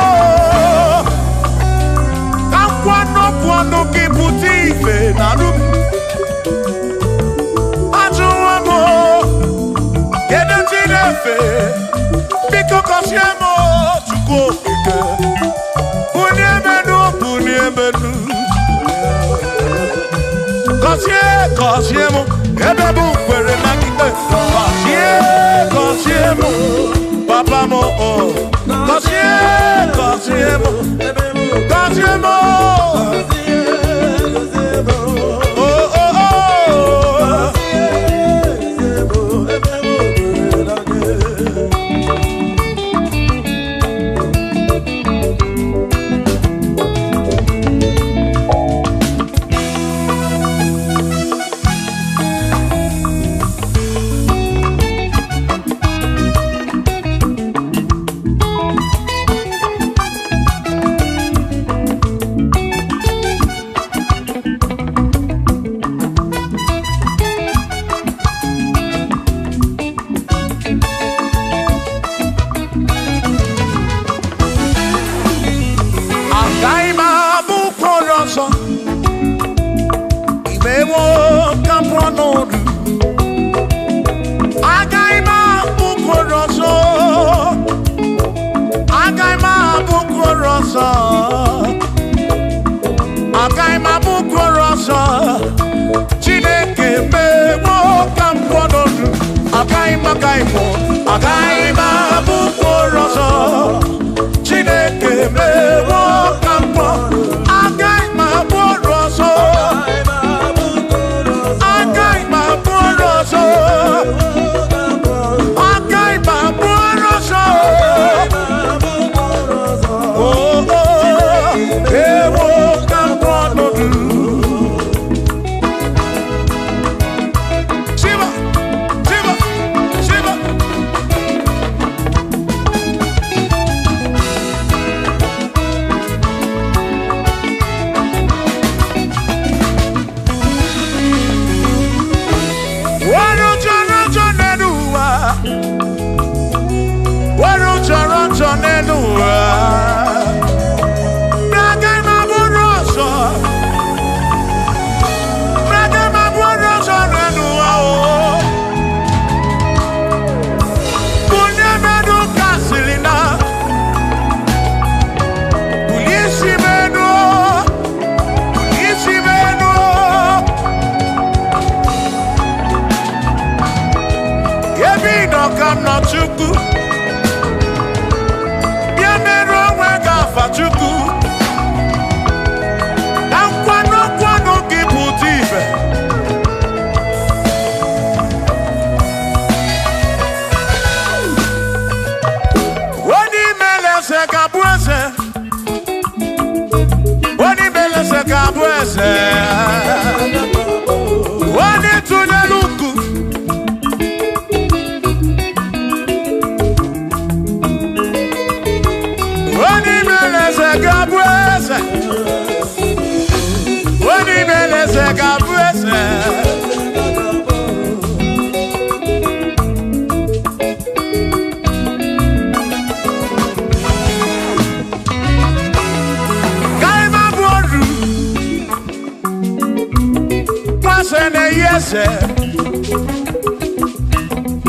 Kwano ki puti ife nanum Ajuwamo Kedo tinefe Biko kosiemo Chuko ike Bunyemenu Kosiemo Ebebu kwere na kite Kosiemo Papa mo Kosiemo agaghị m abụ mkpụrụ ọzọ Chineke mewo ka mkpọ agaghị m abụ ọrụ ọzọ agaghị m abụ ọrụ ọzọ agaghị m abụ ọrụ ọzọ ewo ka mkpọ ọnọdụ Chukwu bịa mere onwe gị afa Chukwu na nkwanụ gị pụta ibe onye imele eze ga-abụ eze onye imele eze ga-abụ eze onye tụnyere ukwu Gabuese, Oni Meleze Gabuese. Kaima Boru, Kwasene Yese,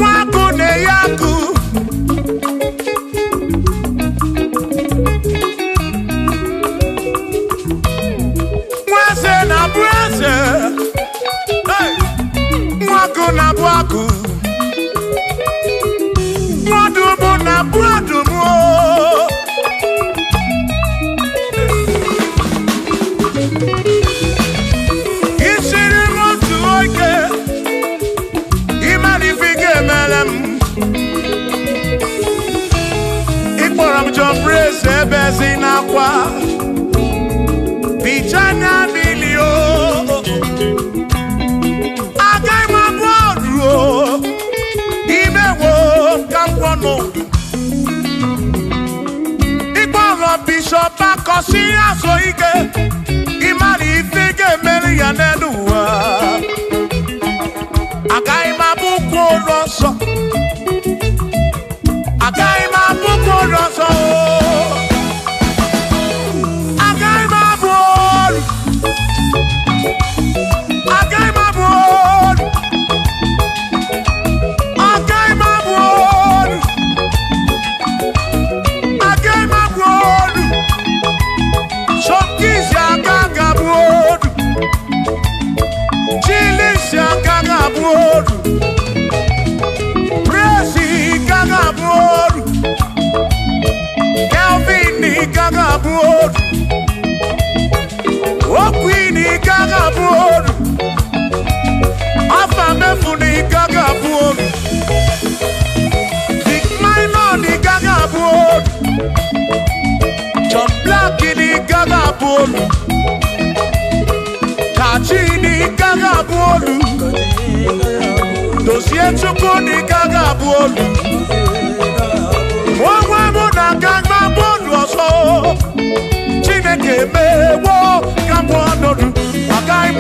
Wakune Yaku. Na bwaku mwadumu na bwadumu isiri motu oike imanifike melem ikporam John Brace ebezi na kwa bichanya milio Bishop Akosi Asoike Imani Ifike Meri Yanedua Agai Mabuko Rosso Agai Mabuko Rosso Agai Mabur Agai Mabur Agai Mabur Agai Mabur Shokisha Gagabur Chilisha Gagabur Presi Gagabur Calvini Gagabur Okwini Gagabur Afamefuni Gagabur Big Minor Gagabur John Black ni Gagabolu Kachi ni Gagabolu Dossier Chukwu ni Gagabolu Mwa muna Gagabolu oso Chineke mewo Gagabolu Agai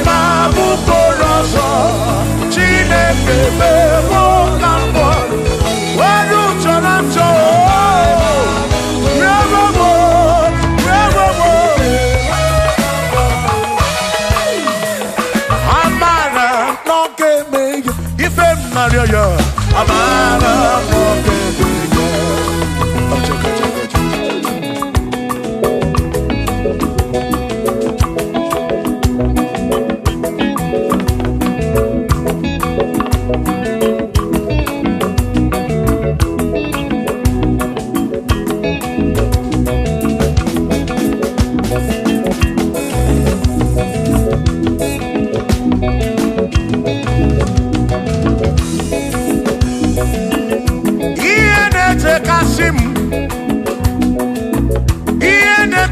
mabukoro oso Chineke mewo Gagabolu Waru chorancho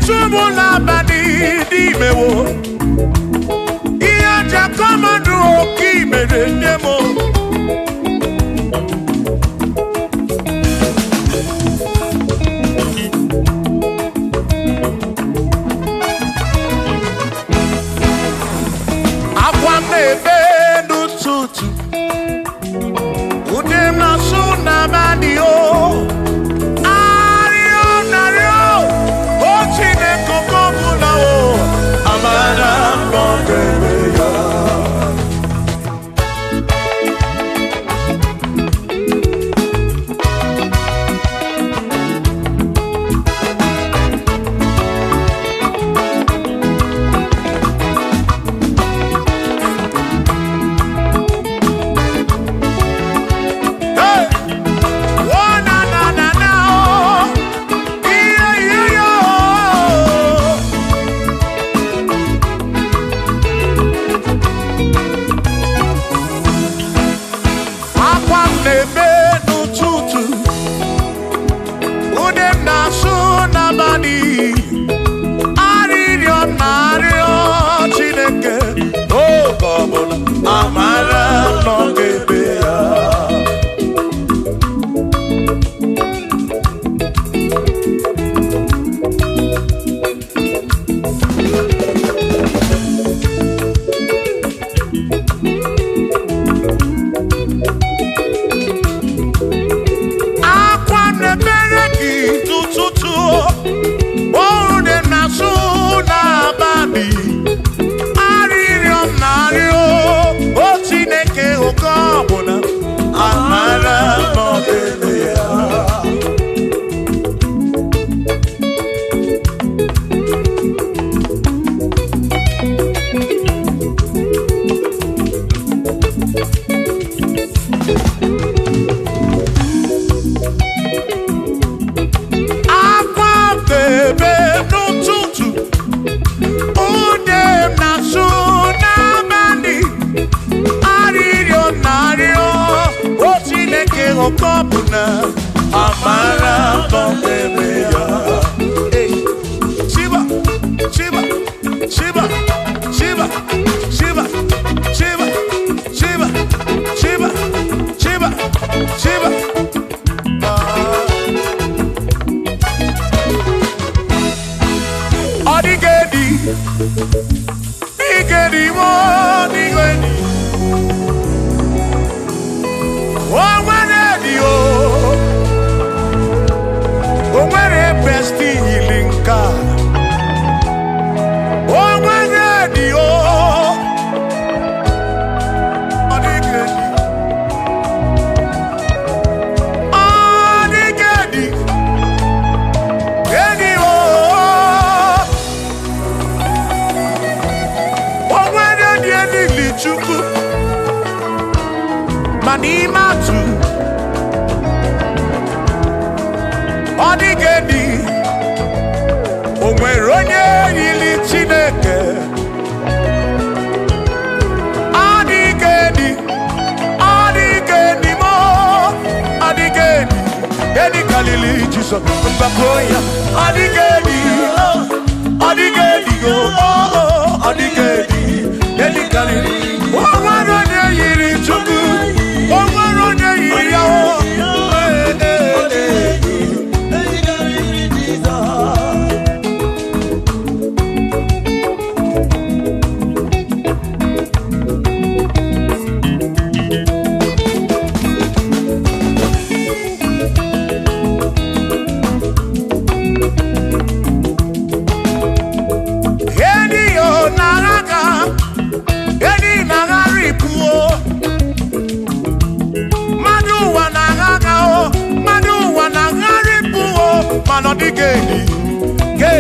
tumula bani di mewo. Iya jakomadu oki mere nemo. Akwamebe n'ututu. Udem na suna bani o.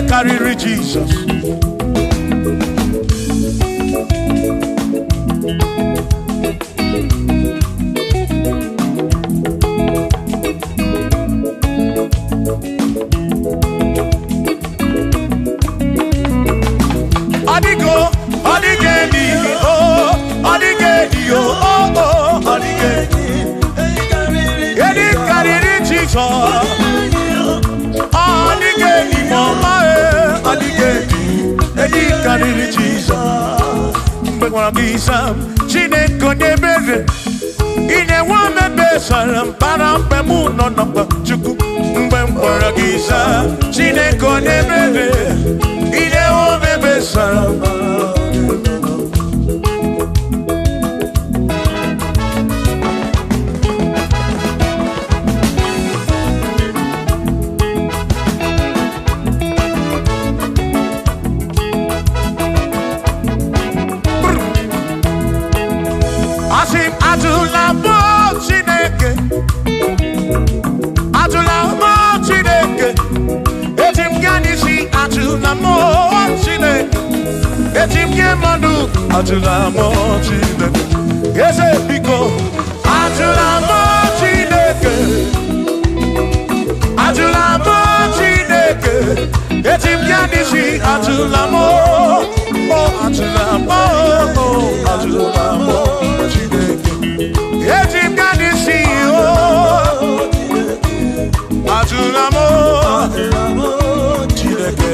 Carry Jesus. Odigo, odigedi, oh, odigedi, oh, odigedi. Edi carry Jesus. Odigedi, mama, dịrị Jizọs mgbe gwara gị Sam Chineke onye ebere inye nwa mebe sara mpara mgbe mụ nọ n'ọkpa Chukwu mgbe m gwara gị Sam Chineke onye ebere inye nwa mebe sara Ajula mo Chineke eze biko ajula mo Chineke ajula mo Chineke etim yanisi ajula mo oh ajula mo Chineke etim yanisi oh ajula mo Chineke.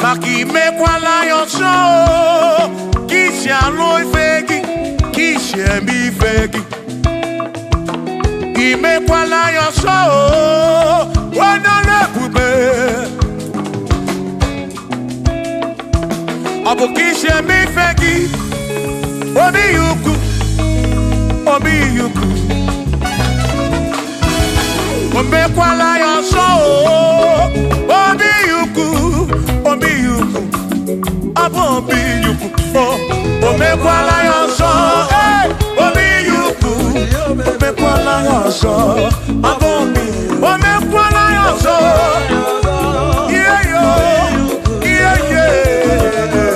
Maki mekwala yoso Kisi aloi fegi Kisi emi fegi Imekwala yoso Wana lepube Abukisha mi fegi. Obi yuku. Obi yuku. Ombe kwala yoso. Obi yuku. Obi yuku. Abo obi yuku. Ombe kwala yoso. Obi yuku. Ombe kwala yoso. Abo obi. Ombe kwala yoso. Yeah yo. Yeah yeah.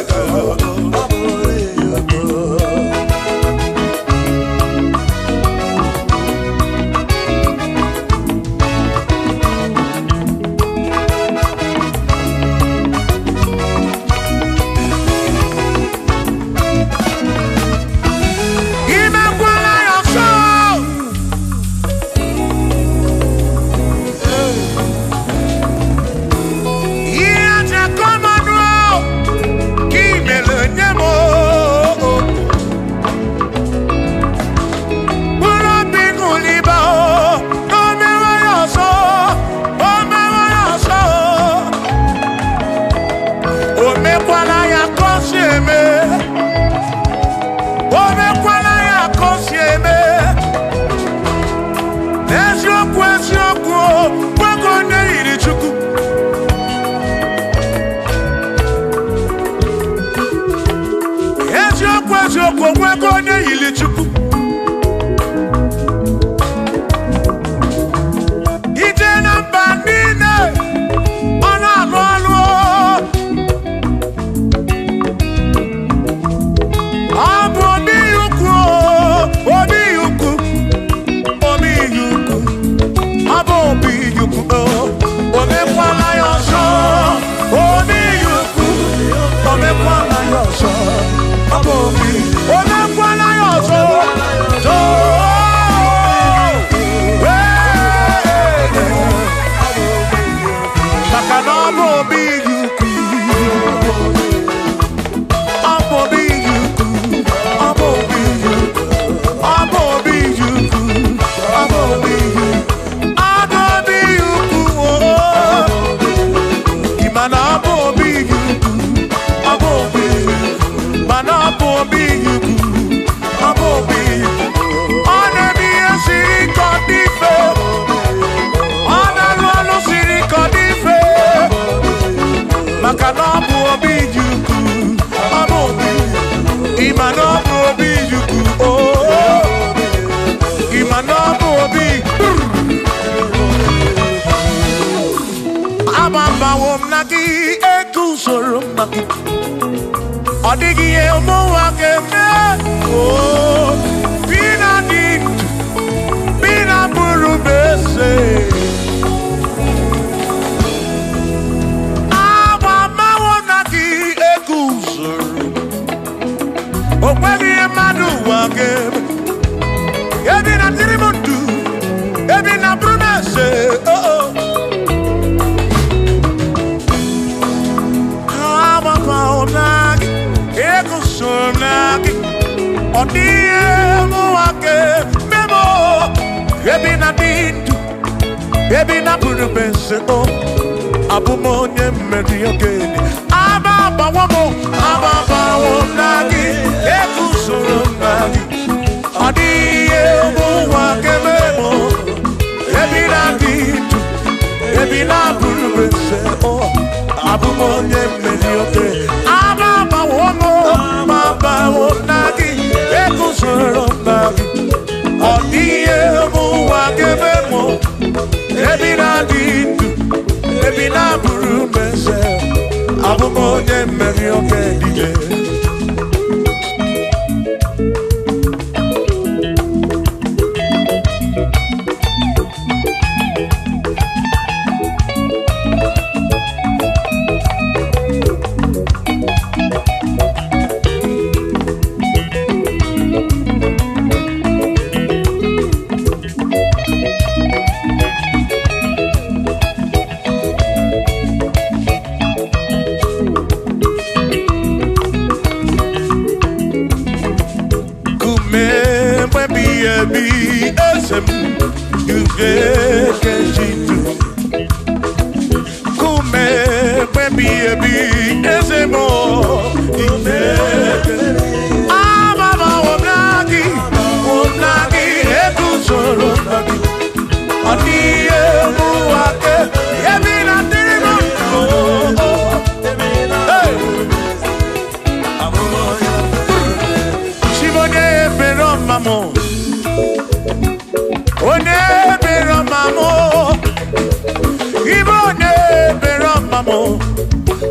mamo.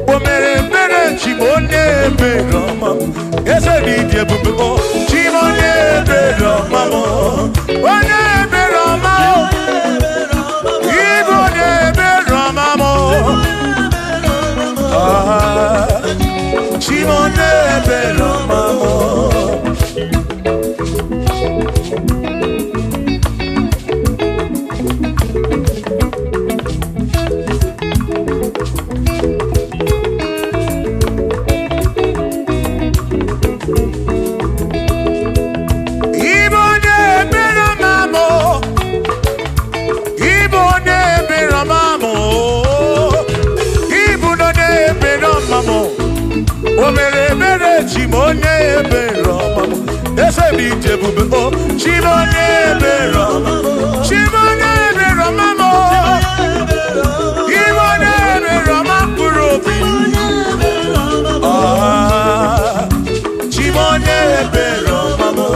O mere mere chimone bero mamo. Ese di die bubu chimone bero mamo. One bero mamo. Ibo ne bero mamo. Chimone bero mamo. O mere mere chimone bero mamo. Ese bi jebube o chimone bero mamo. Chimone bero mamo. Chimone bero mamo. Chimone bero mamo.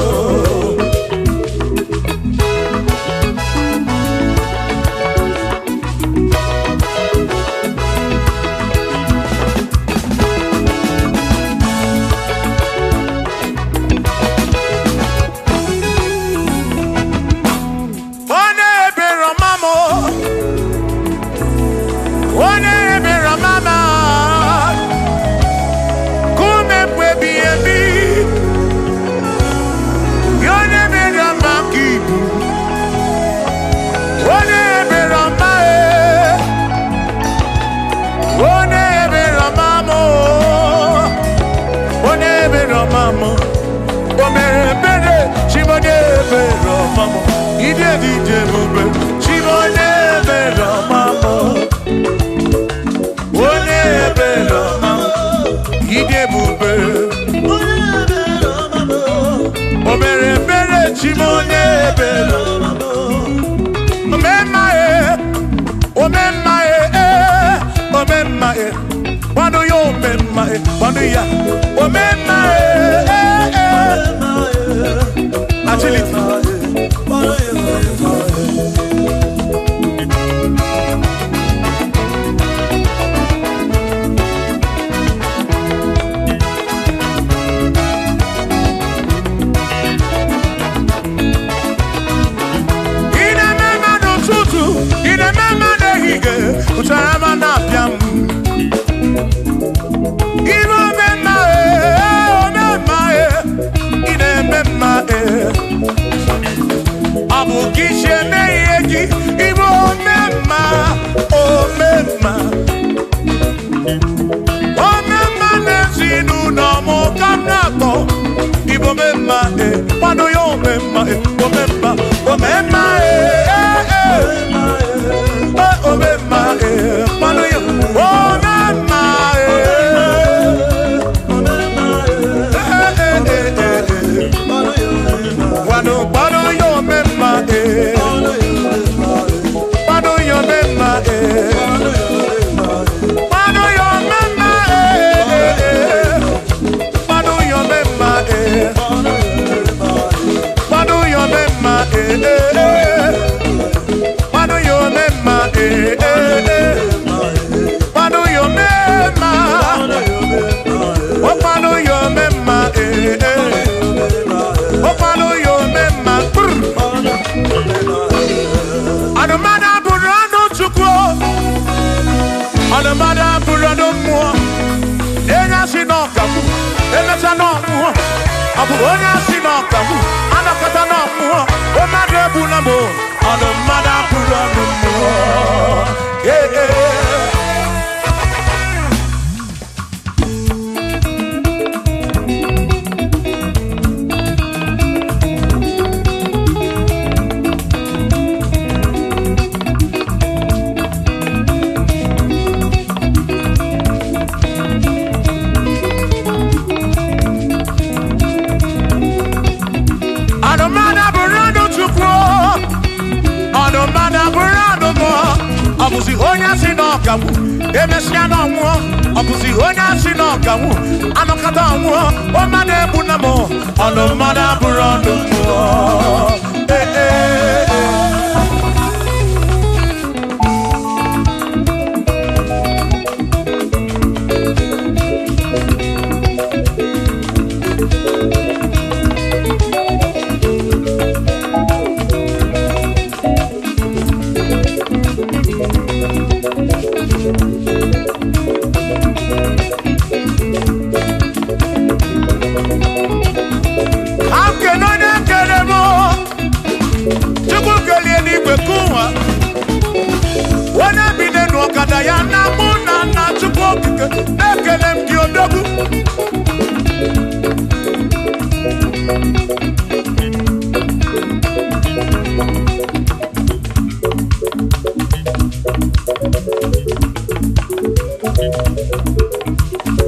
Chineke ekele m gị odogwu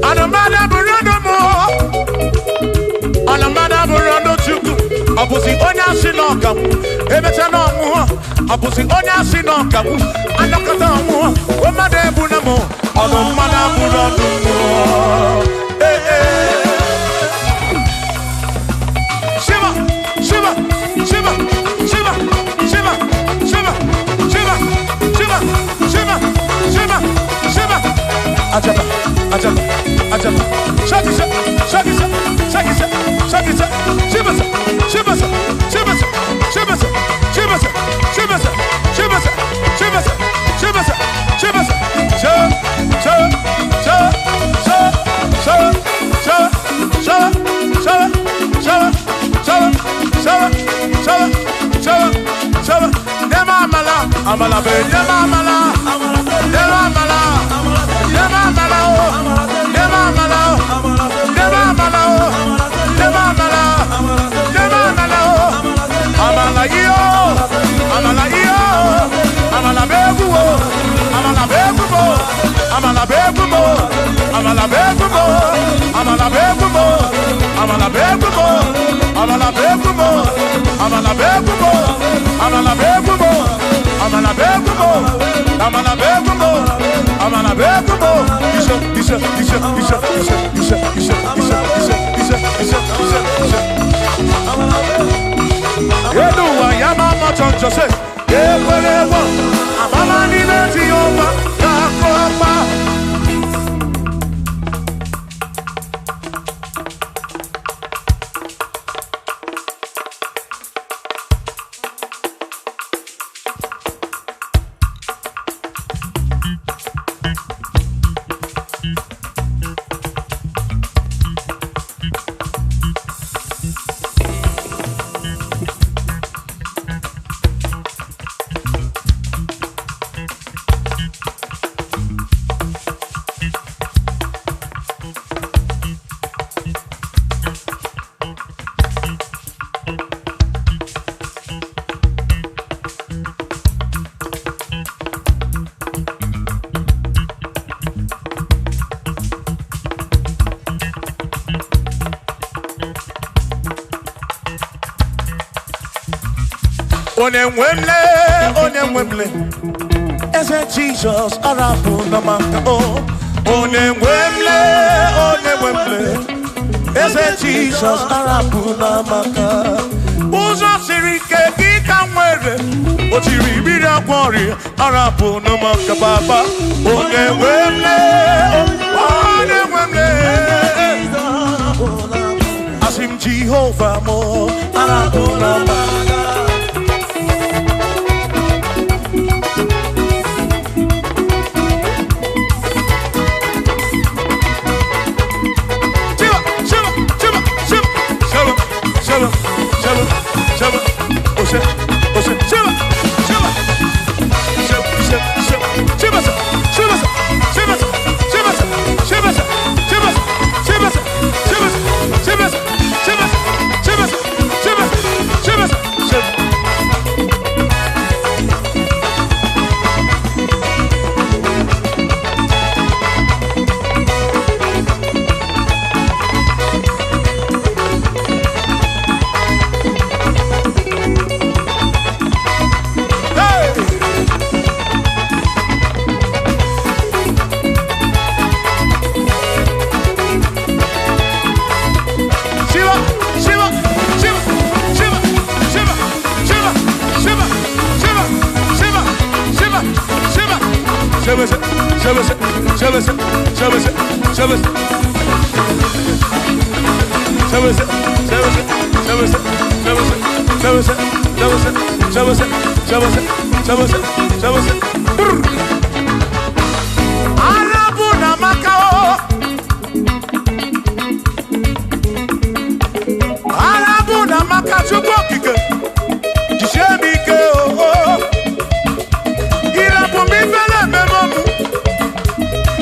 Anamada burodo mo Anamada burodo chuku Abusi onya sinokam Emecha no mu Abusi onya sinokam Anakata mu Omade bunamo Anamada burodo mo Eh eh Shiva Shiva Shiva Shiva Shiva Shiva Shiva Shiva Shiva Shiva Shiva Ajaba Ajaba Ajaba Shakisa Shakisa Shakisa Shakisa Shibasa Shibasa Shibasa Shibasa Shibasa Shibasa Shibasa Shibasa Shibasa Shibasa Sha Sha Sha Sha Sha Sha Sha Sha Sha Sha Sha Sha Sha Sha Dema Mala Amala Be Dema Mala Dema Mala Dema Mala Dema Mala Dema Mala Dema Mala Dema Mala Amala yo Amala yo Amala begumo Amala begumo Amala begumo Amala begumo Amala begumo Amala begumo Amala begumo Amala begumo Amala begumo Amala begumo Amala begumo Amala begumo Isha Yeduwa yamama chonjose Yekwelewa Amama nileti yoma Yakopa Onemwemle, Eze Jesus, Arabu Namaka, Onemwemle, Eze Jesus, Arabu Namaka, Uzo Sirike, Gikamwere, Otiri Bida Kwari, Arabu Namaka Baba, Onemwemle, Asim Jehovah Mo, Arabu Namaka.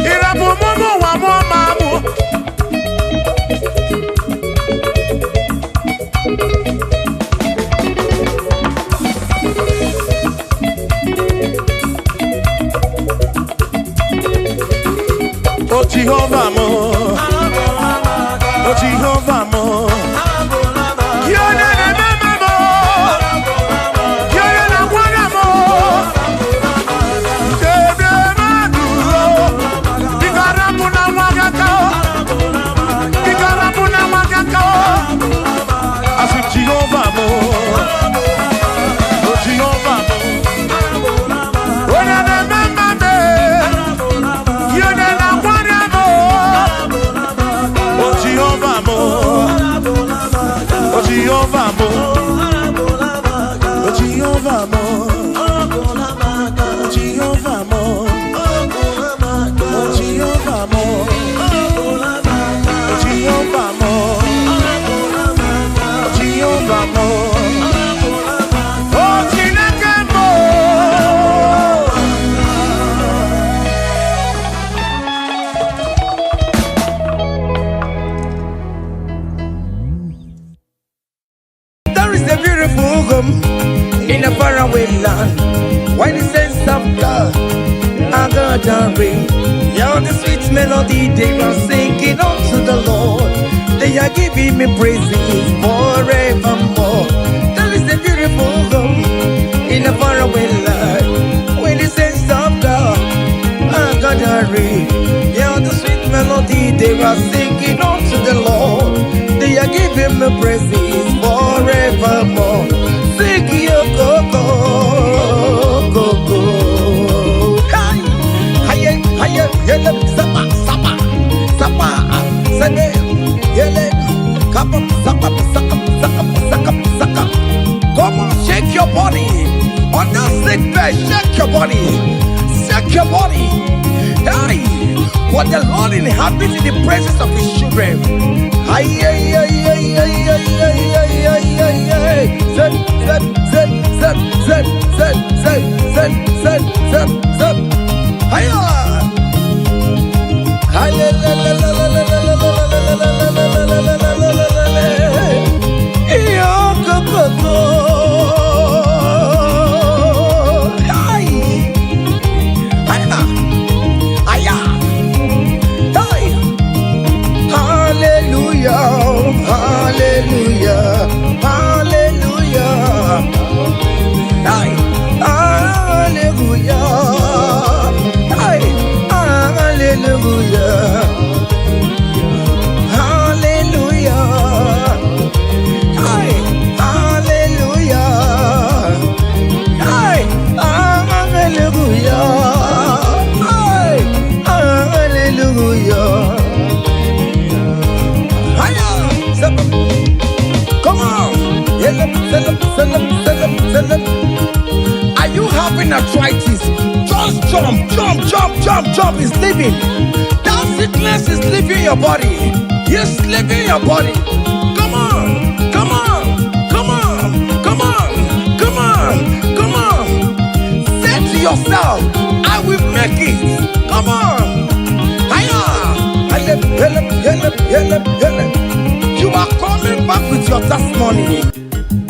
Irabu mumu wa Jehovah mo, oh Jehovah mo. Jehovah mo, oh Jehovah mo. When I remember me, you never want mo. Oh Jehovah mo, oh Jehovah mo, oh Jehovah mo, oh Jehovah mo, oh Jehovah mo, oh Jehovah mo. There is a beautiful home in a faraway land. Why the sense of God, I got a ring. Yeah, the sweet melody they are singing unto the Lord. They are giving me praises forevermore. There is a beautiful home in a faraway land. When the sense of God, I got a ring. Yeah, the sweet melody they are singing unto the Lord. They are giving me praises forevermore. Sing your go-go, go-go. Hi, hi, yele, sapa, sapa, sapa, sene, yele, kapa, sapa, sapa, sapa, sapa, sapa. Come on, shake your body. On that sick bed, shake your body. Shake your body. Hey, what the Lord inhabits in the presence of His children. Ay, ay, ay, ay, ay, ay, ay, ay, ay, ay, ay. Zed, zed, zed, zed, zed, zed, zed, zed, zed, zed, zed. Hiya! Hi, la, la, la, la, la, la, la, la, la, la, la, la, la, la, la, la, la, la, la. Iyo, go, go, go. Hi! Hiya! Hiya! Hi! Hallelujah, hallelujah, hallelujah. Hey, hallelujah. Hey, hallelujah. Hallelujah. Hey, hallelujah. Hey, hallelujah. Hey, hallelujah. Come on! Are you having arthritis? Just jump, jump, jump, jump, jump. It's leaving. That sickness is leaving your body. It's leaving your body. Come on, come on, come on, come on, come on, come on. Say to yourself, I will make it. Come on. Hiya! You are coming back with your testimony.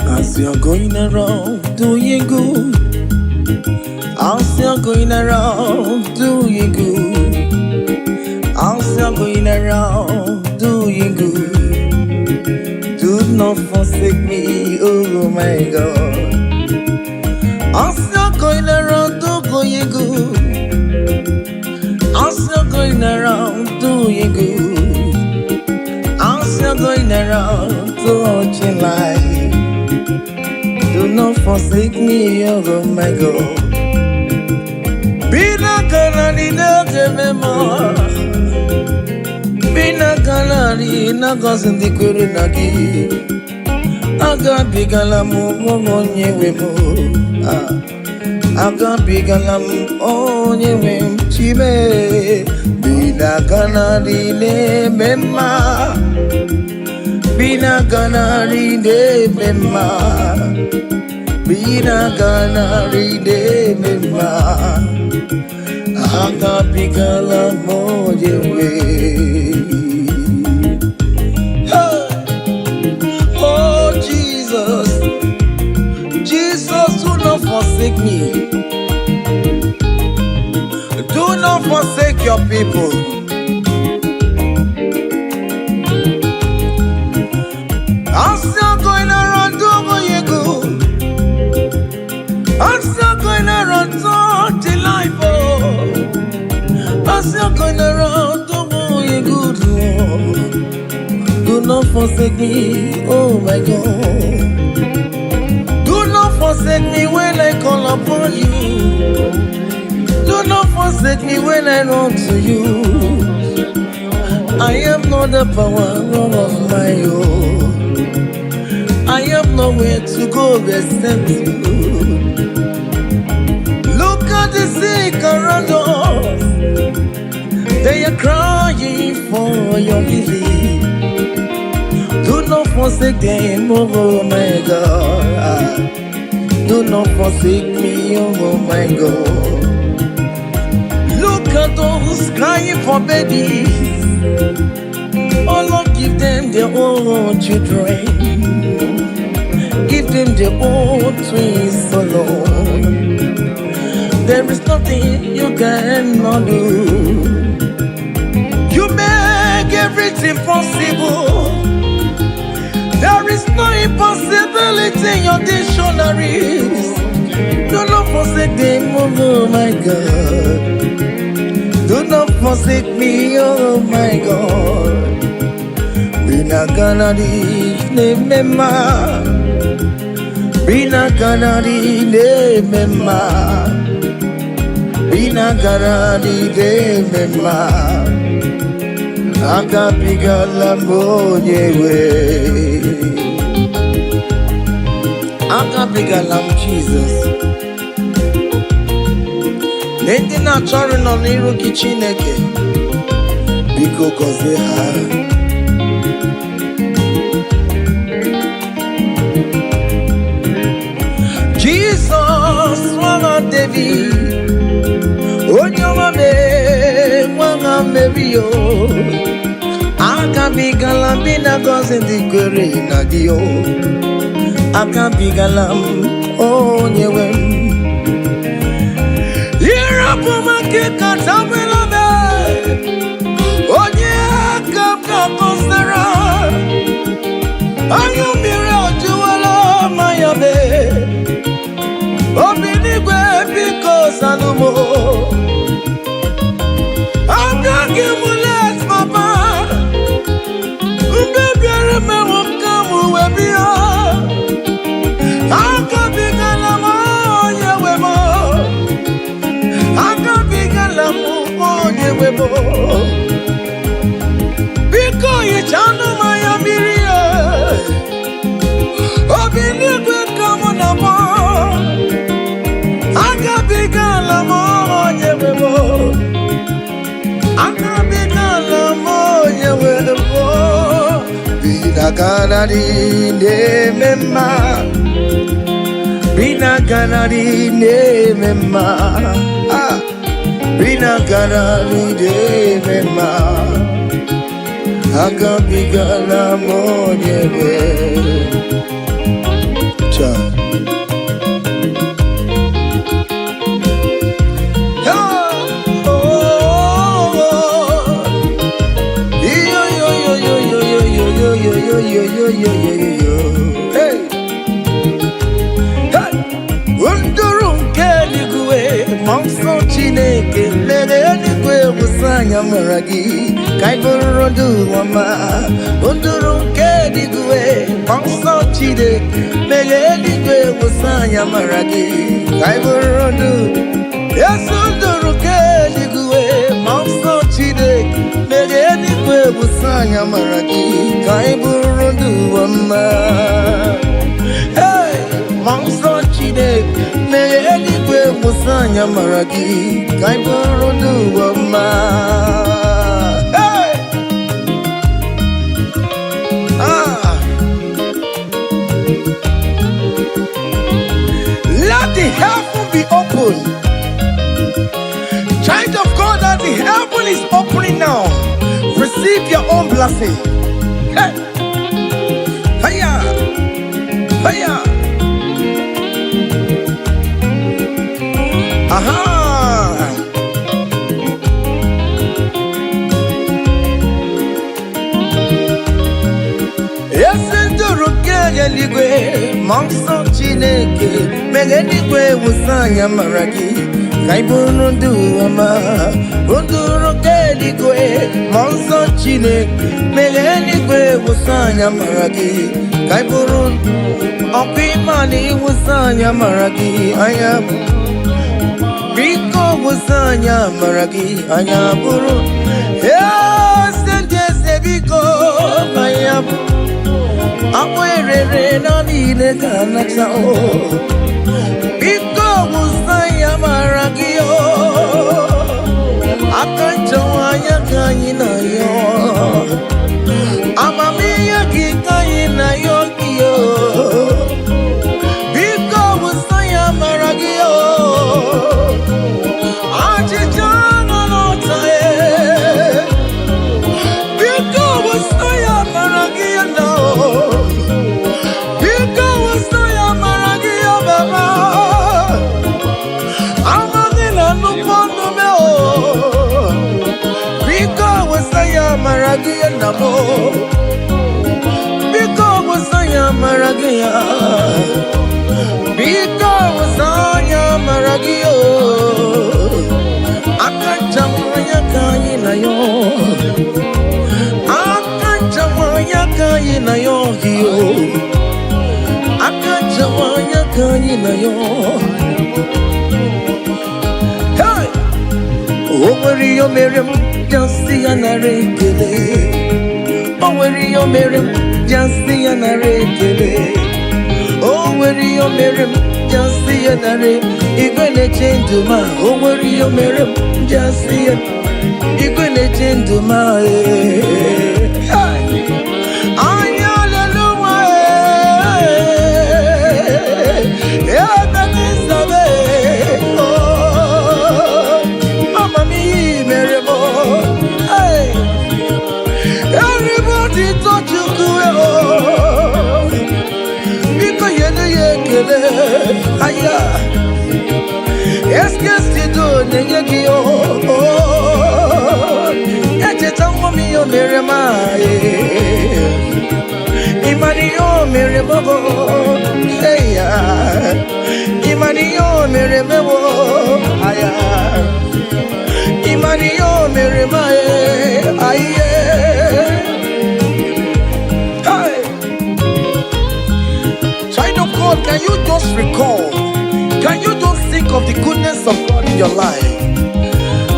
As you're going around doing good, as you're going around doing good, as you're going around doing good, do not forsake me, oh my God. As you're going around doing good, as you're going around doing good, as you're going around touching life, do not forsake me, oh my God. Be not gonna need no more. Be not gonna need no cousin the Kurunagi. I got big alamu on you. I got big alam on you. Chibe. Be not gonna need Mema. Be not gonna need Mema. Bina gana ridemema Aga bigala mojewe Oh Jesus Jesus, do not forsake me. Do not forsake your people. forsake me, oh my God. Do not forsake me when I call upon you. Do not forsake me when I run to you. I have not the power of my own. I have nowhere to go except you. Look at the sick around us. They are crying for your healing. Do not forsake them, oh my God. Do not forsake me, oh my God. Look at those crying for babies. Oh Lord, give them their own children. Give them their own twins, oh Lord. There is nothing you cannot do. You make everything possible. There is no impossibility in your dictionaries. Do not forsake them, oh my God. Do not forsake me, oh my God. Bina kanadi ne mema. Bina kanadi ne mema. Bina kanadi ne mema. Akapiga lambo nyewe. Akapiga lam Jesus. Nende na chọrọ nọ n'iru gị Chineke. Biko gọzie ha. Jesus nwa David. Onye ọma mee nwa Mary o. Akabigala m na gọzie ndị kwere na gị o. Akabigala m onye nwe m. Irapumake katabelame. Onye kapka kosera. Ayomire ojuwala mayabe. Obinigwe biko salumo. Agagimulet papa. Mbebiare me wakamu webia. Akabigala mo nyewemo. Akabigala muonye webo. Biko yichano mayamirie. Obinigwe kamo na mo. Akabigala muonye webo. Akabigala muonye webo. Bina kanadi ne mema. Bina kanadi ne mema. Bina kanadi ne mema. Akabigala monyewe. Cha. Hey. Unduru keligwe monso Chineke lere eligwe musanya maragi kaiborodu wama. Unduru keligwe monso Chineke lere eligwe musanya maragi kaiborodu. Yes, unduru keligwe monso Chineke lere eligwe musanya maragi kaiborodu wama. Hey, monso Chineke mere eligwe musanya maragi kaiborodu wama. Hey! Let the heaven be open. Child of God, that the heaven is opening now. Receive your own blessing. Hey! Hiya! Hiya! Aha! Esenduru kege ligwe, monso Chineke, mege ligwe musanya maragi, Kaibundu ama Unduro keligwe Monso chine Melenigwe Wusanya maragi Kaiburun Okimani Wusanya maragi Ayam Biko Wusanya maragi Ayaburu Sente Biko Ayam Akwere Nani Legana Chao Biko Wusanya maragi Akanchawanya kanyina yo Amamiya kikanyina yo kiyo Biko Wusanya maragi yo Achichana notae Biko Wusanya maragi yo no Biko Wusanya maragi yo baba Amagina nupono meo Wasaya Maragia Namo Biko Wasaya Maragia Biko Wasaya Maragio Akachamaya Kaina yo Akachamaya Kaina yo Akachamaya Kaina yo Hey! Over your Miriam Just the anarekele, oh where you Miriam, just the anarekele, oh where you Miriam, just the anare, you're gonna change to my, oh where you Miriam, just the you're gonna change to my, Everybody touch you because you're aya. Est-ce do negio? Echetango mio meremae. Imario meremabo. Eya. Imario meremabo. Aya. Imario meremae. Aye. Can you just recall? Can you just think of the goodness of God in your life?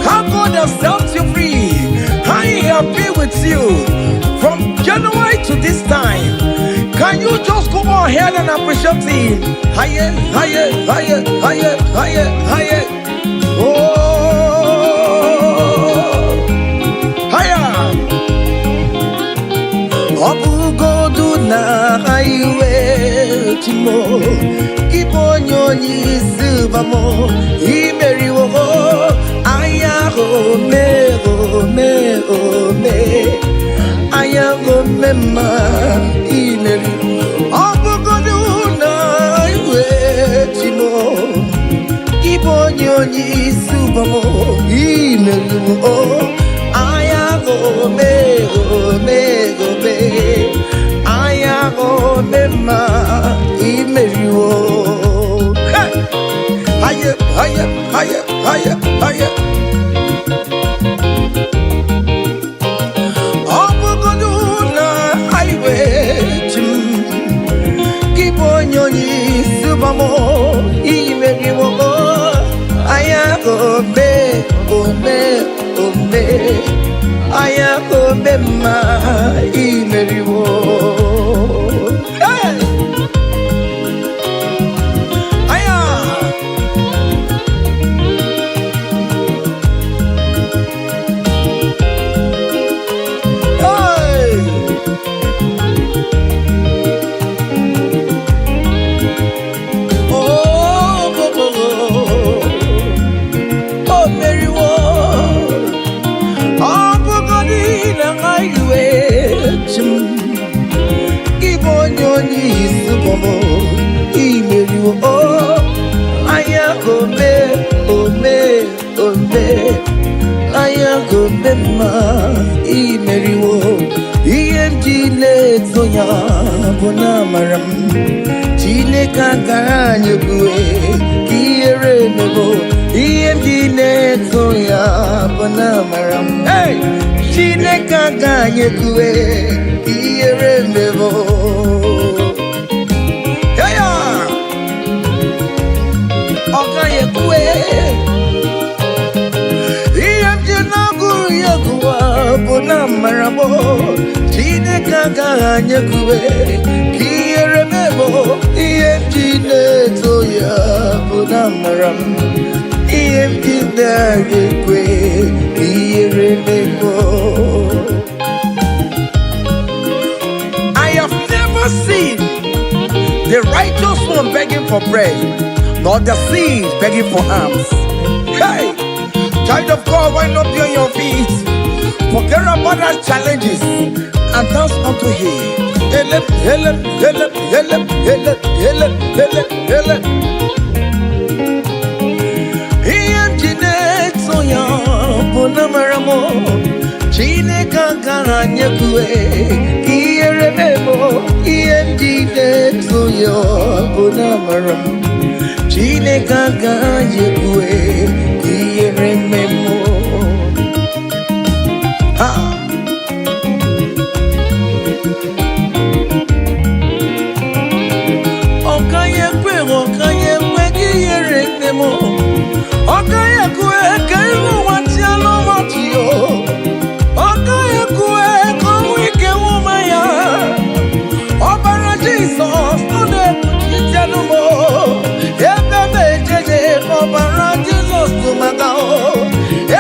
How God has set you free? How He has been with you from January to this time? Can you just go ahead and appreciate Him? Higher, higher, higher, higher, higher, higher. Oh, higher. Obu godu na highway timo kiponyo ni subamo imeri wo aya ho me aya go mema imeri obu godu na highway timo kiponyo ni subamo imeri wo aya go me aya go mema imeriwo higher higher higher higher higher obugoduna highway chim kibonyoni subamo imeriwo aya go me aya go mema imeriwo imeriwo IMG zonya bona maram chine kakanya buwe kiere nebo Iemjine toya bonamaram. Hey, Chine kaka yekue ieremebo. Yaya, oka yekue. Iemjina guru yekua bonamarabo. Chine kaka yekue ieremebo. Iemjine toya bonamaram. I have never seen the righteous one begging for bread, nor the seed begging for alms. Hey, child of God, wind up on your feet, forget about our challenges, and dance unto Him. Bonamaramo, Chine Kankara Nyakue, Ierememo, Iemjine Toyo, Bonamaram, Chine Kankara Nyakue, Ierememo. Okayekwe, Ierememo. Okayekwe, Kairu Watialo Matio. Okayekwe, Komwike Wumaya. Obara Jesus, Ode Kutianumo. Ebebe Jeje, Obara Jesus to Magao.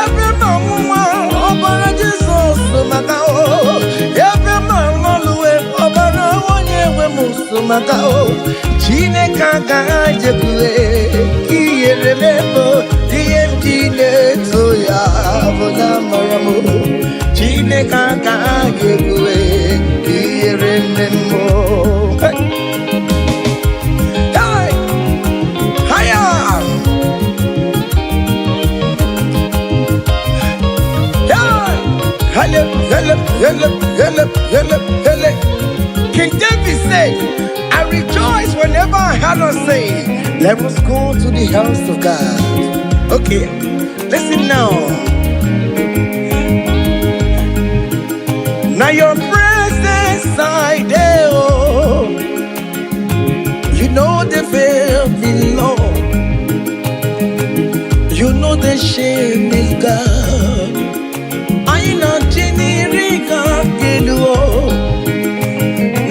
Every Mamma, Obara Jesus to Magao. Every Mamma Lue, Obara Wanyewe Musu Magao. Chine Kaka Jekue, Ieremebo. Iemjine toya bonamaramu. Chine kaka yekue ierememo. Hey, hiya. Hele. King David said, I rejoice whenever I hear us say, let us go to the house of God. Okay, listen now. Now your presence I there, oh. You know the fear below. You know the shame is God. I know Jenirica Gelu.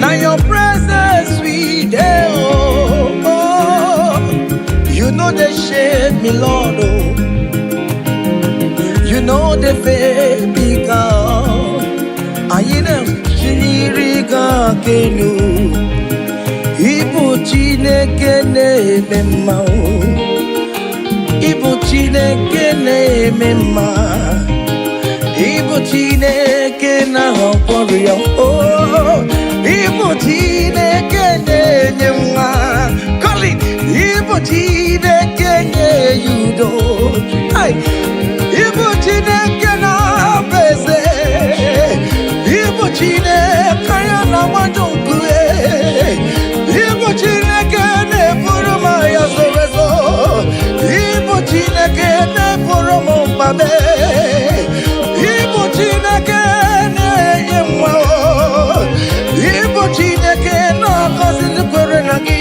Now your presence we there, oh. You know the shame me Lord, oh. You know the baby girl. I know Jenirica Gelu. Ibu Chineke na-eme Ibu Chineke na-eme Ibu Chineke na-ahọpụrụ ya. Oh, Ibu Chineke na-enye nwa. Call it. Ibu Chineke na-eyudo. Ibu Chineke na-abeze. Ibu Chineke ya na-amadụnkwe. Ibu Chineke na-eburu m ya zorezo. Ibu Chineke na-eburu m mbabe. Ibu Chineke na-enye nwa. Ibu Chineke na-agọzi ndị kwere na gị.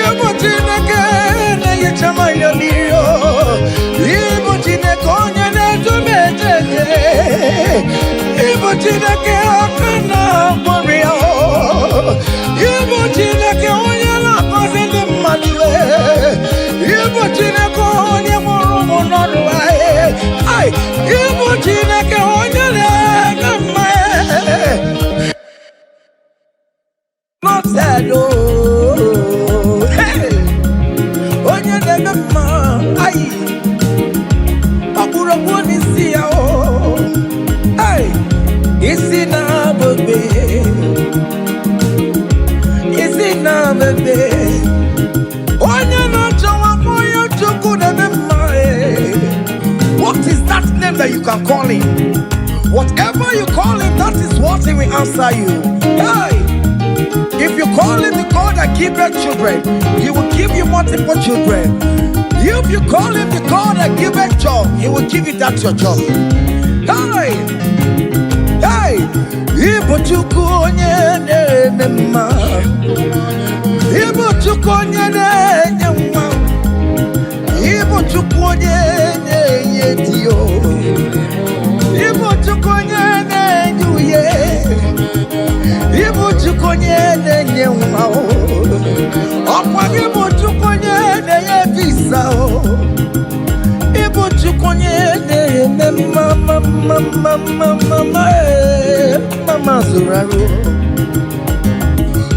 Ibu Chineke na-enyecha m ya mmiri. Ibu Chineke onye na-edu m ejeje. Ibu Chineke aka na-agbọrọ ya. Ibu Chineke onye na-agọzi ndị mmadụ. Ibu Chineke onye mụrụ ụmụ n'ọrụ anyị. Ibu Chineke onye na-ege mma. Not that, oh. Hey, onye na-ege mma. Ọkpụrụkpụ n'isi ya, oh. Hey, isi na-abụbe. Isi na-abụbe. Onye na-achọwa onye Chukwu na-eme mma. What is that name that you can call him? Whatever you call him, that is what he will answer you. Hey, if you call him the God that gives children, he will give you multiple children. If you call him the God that giveth job, he will give you that your job. Hey, hey, Ibu Chukwu onye na-eme mma, Ibu Chukwu onye na-enye nwa, Ibu Chukwu onye na-enye di o, Ibu Chukwu onye na-enye uye, Ibu Chukwu onye na-enye nwa o, ọkwa Ibu Chukwu onye na-enye visa o, Ibu Chukwu onye na-eme mama zuraro,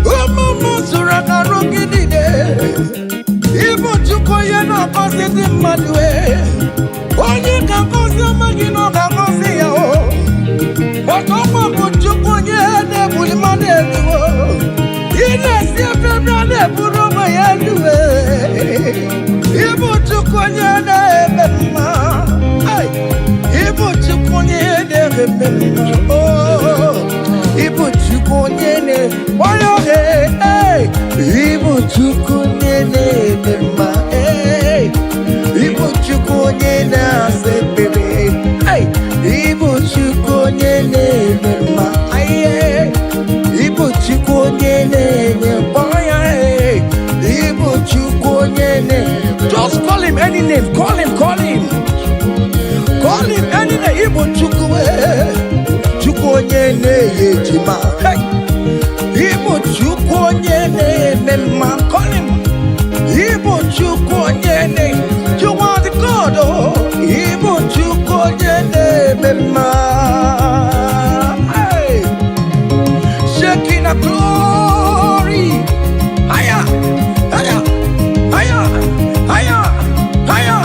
mama zuraro gidide, Ibu Chukwu onye na-akọzi ndị mmadụ onye ga-akọzi amaghị na ọ ga-akọzi ya o, maka ọkwa bụ Chukwu onye na-ebuli mmadụ elu o, ị na-esi ebe a na-eburu onwe ya elu Ibu Chukwu onye na-eme mma, Ibu Chukwu onye na-eme mma, Ibu Chukwu onye na-eme Ibu Chukwu onye na-eme mma, Ibu Chukwu onye na-asa ekpere, Ibu Chukwu onye na-eme mma, Ibu Chukwu onye na-enye mkpọya, Ibu Chukwu onye na-enye. Just call him any name, call him, call him. Call him any name, Ibu Chukwu, Chukwu onye na-enye jima, Ibu Chukwu onye na-eme mma, call him. Ibu Chukwu onye na-enye, you are the God, oh, Ibu Chukwu onye na-eme mma. Shaking a glory, higher, higher, higher, higher, higher,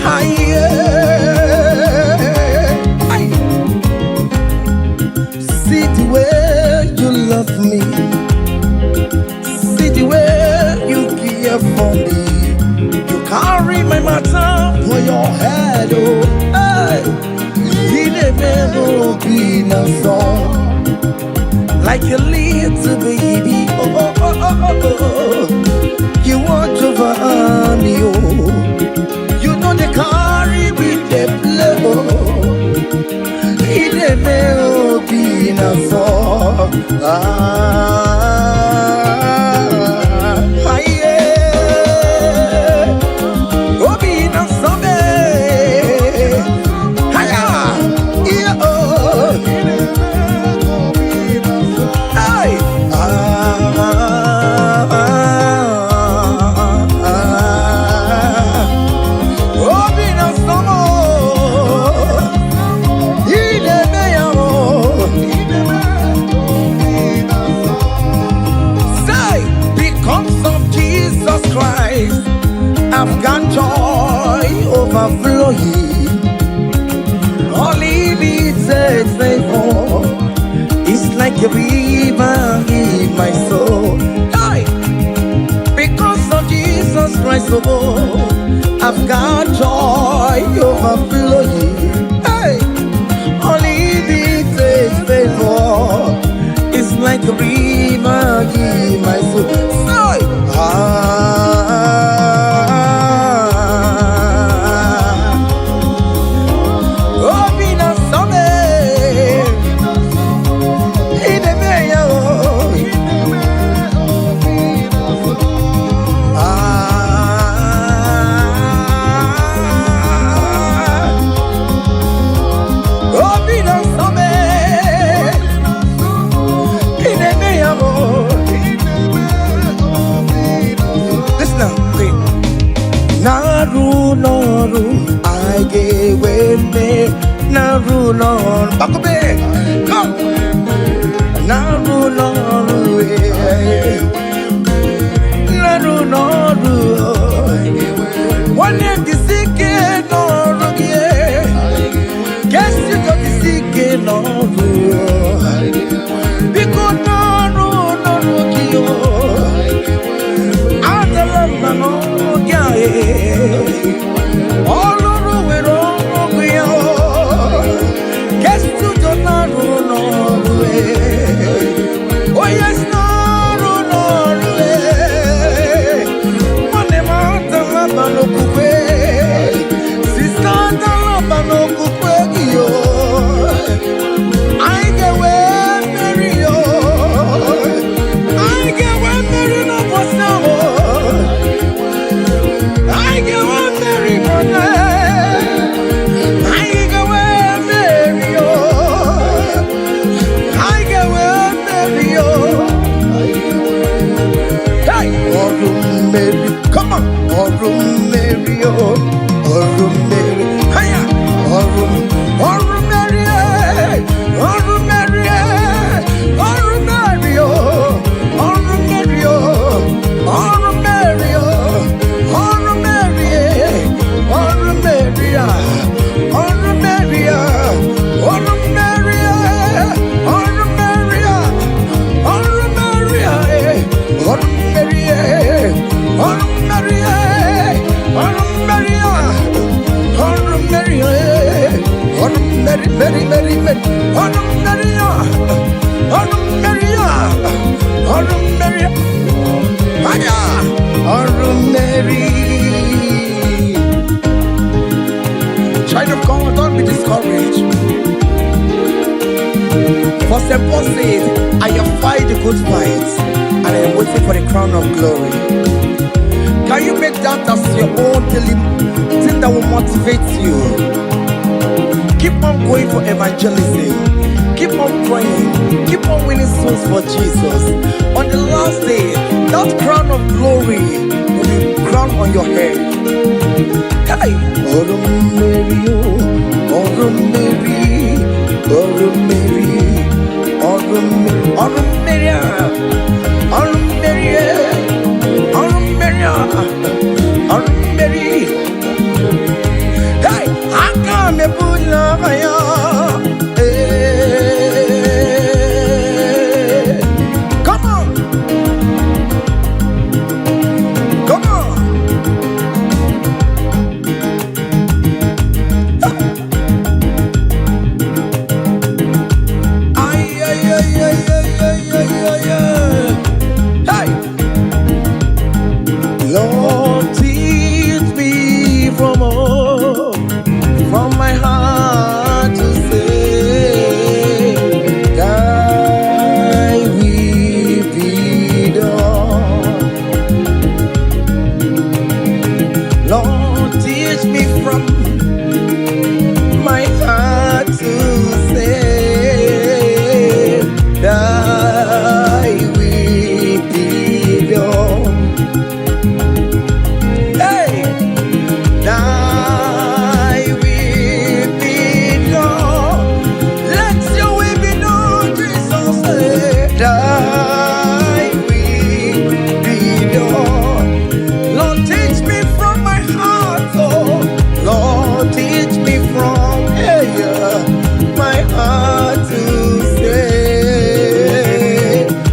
higher. See the way you love me, see the way you care for me. You carry my matter for your head, oh, hey. You never be no song. Like a little baby, oh, oh, oh, oh, oh, oh. You watch over me, oh. You know they carry with the blow. It may be no song. Yeah. Oh, be no someday. Hiya, yeah, oh. I've got joy overflowing. All he needs is favor. It's like a river in my soul. Hey! Because of Jesus Christ, oh, I've got joy overflowing. Hey! All he needs is favor. It's like a river in my soul. Hey! Noru, I gave me Naru Noru. Bakobe, come. Naru Noru, Naru Noru. One day the sick Noru, guess you got the sick Noru. Because Naru Noru, I don't know. All over we don't we are. Guess you don't know. Oh yes, no. One man, the man, Mary, come on, Orum Mary, Orum Mary, hiya, Orum Mary, Orum Mary, Orum Mary, Orum Mary, Orum Mary, Orum Mary, Orum Mary, Orum Mary, Orum Mary, Orum Mary, Orum Mary, Orum Mary, Orum Mary, Orum Mary, Orum Mary, Orum Mary, Mary, Mary, Mary, Orum Mary, Orum Mary, Orum Mary, Aya, Orum Mary. Child of God, don't be discouraged. For St. Paul says, I have fight the good fight, and I am waiting for the crown of glory. Can you make that as your own daily thing that will motivate you? Keep on going for evangelism. Keep on praying. Keep on winning souls for Jesus. On the last day, that crown of glory will be crowned on your head. Hey! Orum Mary, Orum Mary, Orum Mary, Orum Mary, Orum Mary, Orum Mary, Orum Mary, Orum Mary. Hey! I come and put love on you. Come on! Come on! Lord, teach me from my heart to say, thy will be done. Lord, teach me from my heart to say, thy will be done. Hey, thy will be done. Let your will be done, Jesus. Thy will be done. Lord, teach me from my heart, oh. Lord, teach me from my heart to say,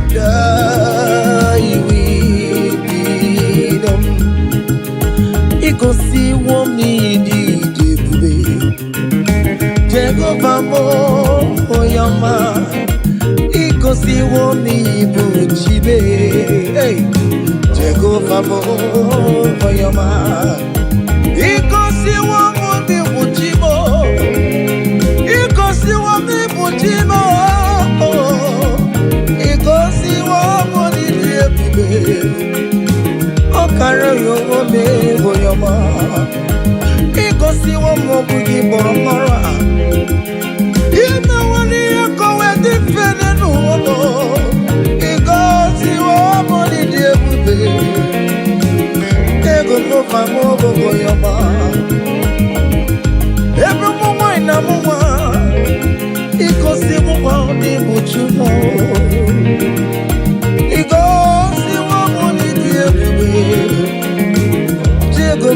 thy will be done. Ikosi womi di jebube, Jehovah mo oyama. Ikosi womi bujibe, Jehovah mo oyama. Ikosi womi bujibo, Ikosi womi bujibo, Ikosi womi jebube. Okara yo me boyama, Ikosi womo bugi boromara. Ina wani yako wedi fene nuono, Ikosi womo ni jebube. Ego kofa mo boyama. Every mama ina mama, Ikosi womo ni buchumo. Ikosi womo ni jebube. Jego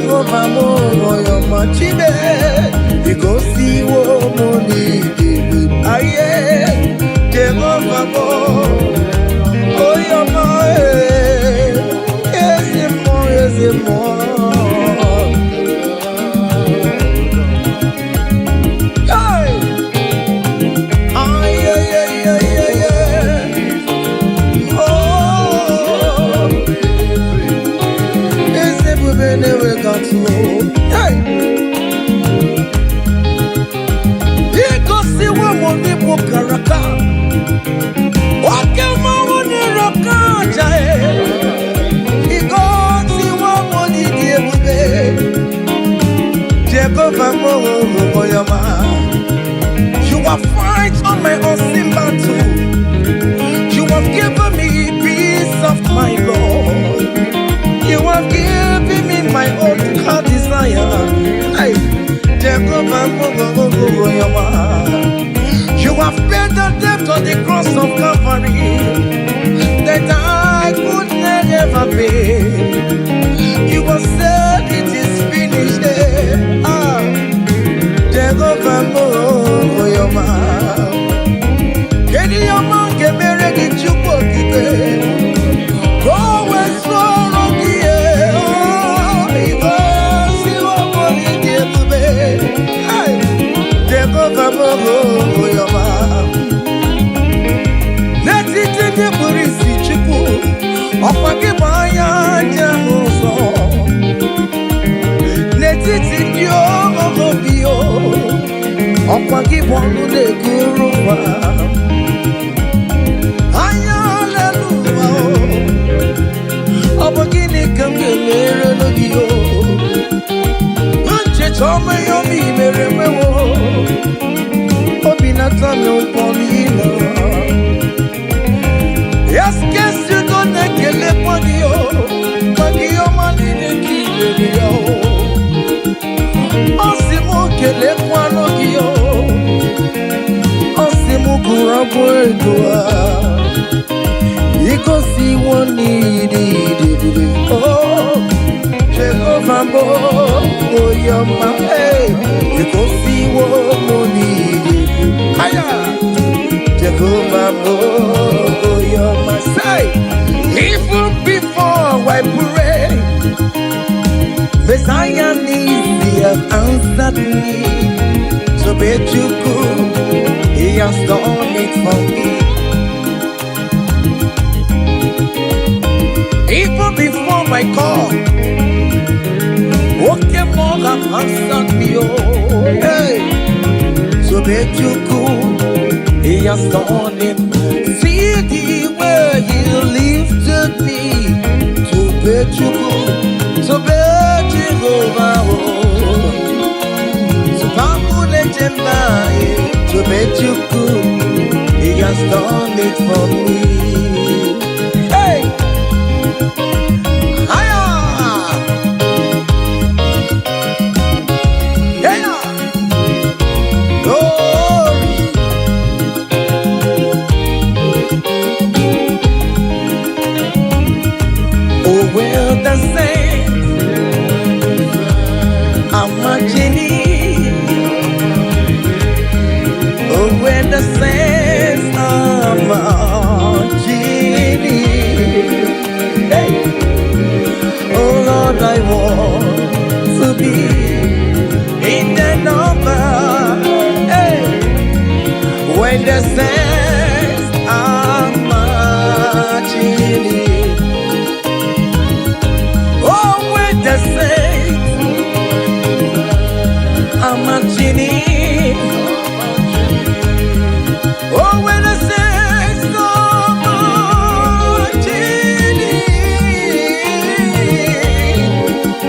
price of Calvary that I could never pay. You have said it is finished. Jehovah mo your man. Can your man get married in Chukwokite? Go and swallow the air. Because you are only Youtbe. Jehovah mo your man. Let's it in the Burisi Chukwu. Opakibaya Jamuso. Let's it in your Wazobia. Opakibonu de Kuruwa. Hallelujah. Opakini kamere logio. Unche chome yomi meremewo. Obinata me uponina. Yes, guess you don't get the Pagio Manine Kilio. Osimo Kelequanogio Osimo Kurabuedua. You go see one needed. Oh, Jehovah, oh, your man. You go see one more needed. Hiya, Jehovah, oh, your man. Say, even before I pray, Messiah needs to have answered me. So bet you could, he has done it for me. Even before my call, okay, more have answered me. Oh, hey, so bet you could, he has done it. See the way he lifted me. To bet you could, to bet you over. So Pamule Jemai, to bet you could, he has done it for me. Hey! The saints are marching in. Hey. Oh Lord, I want to be in the number. Hey. When the saints are marching in. Oh, when the saints are marching in. Oh, when the saints are marching in.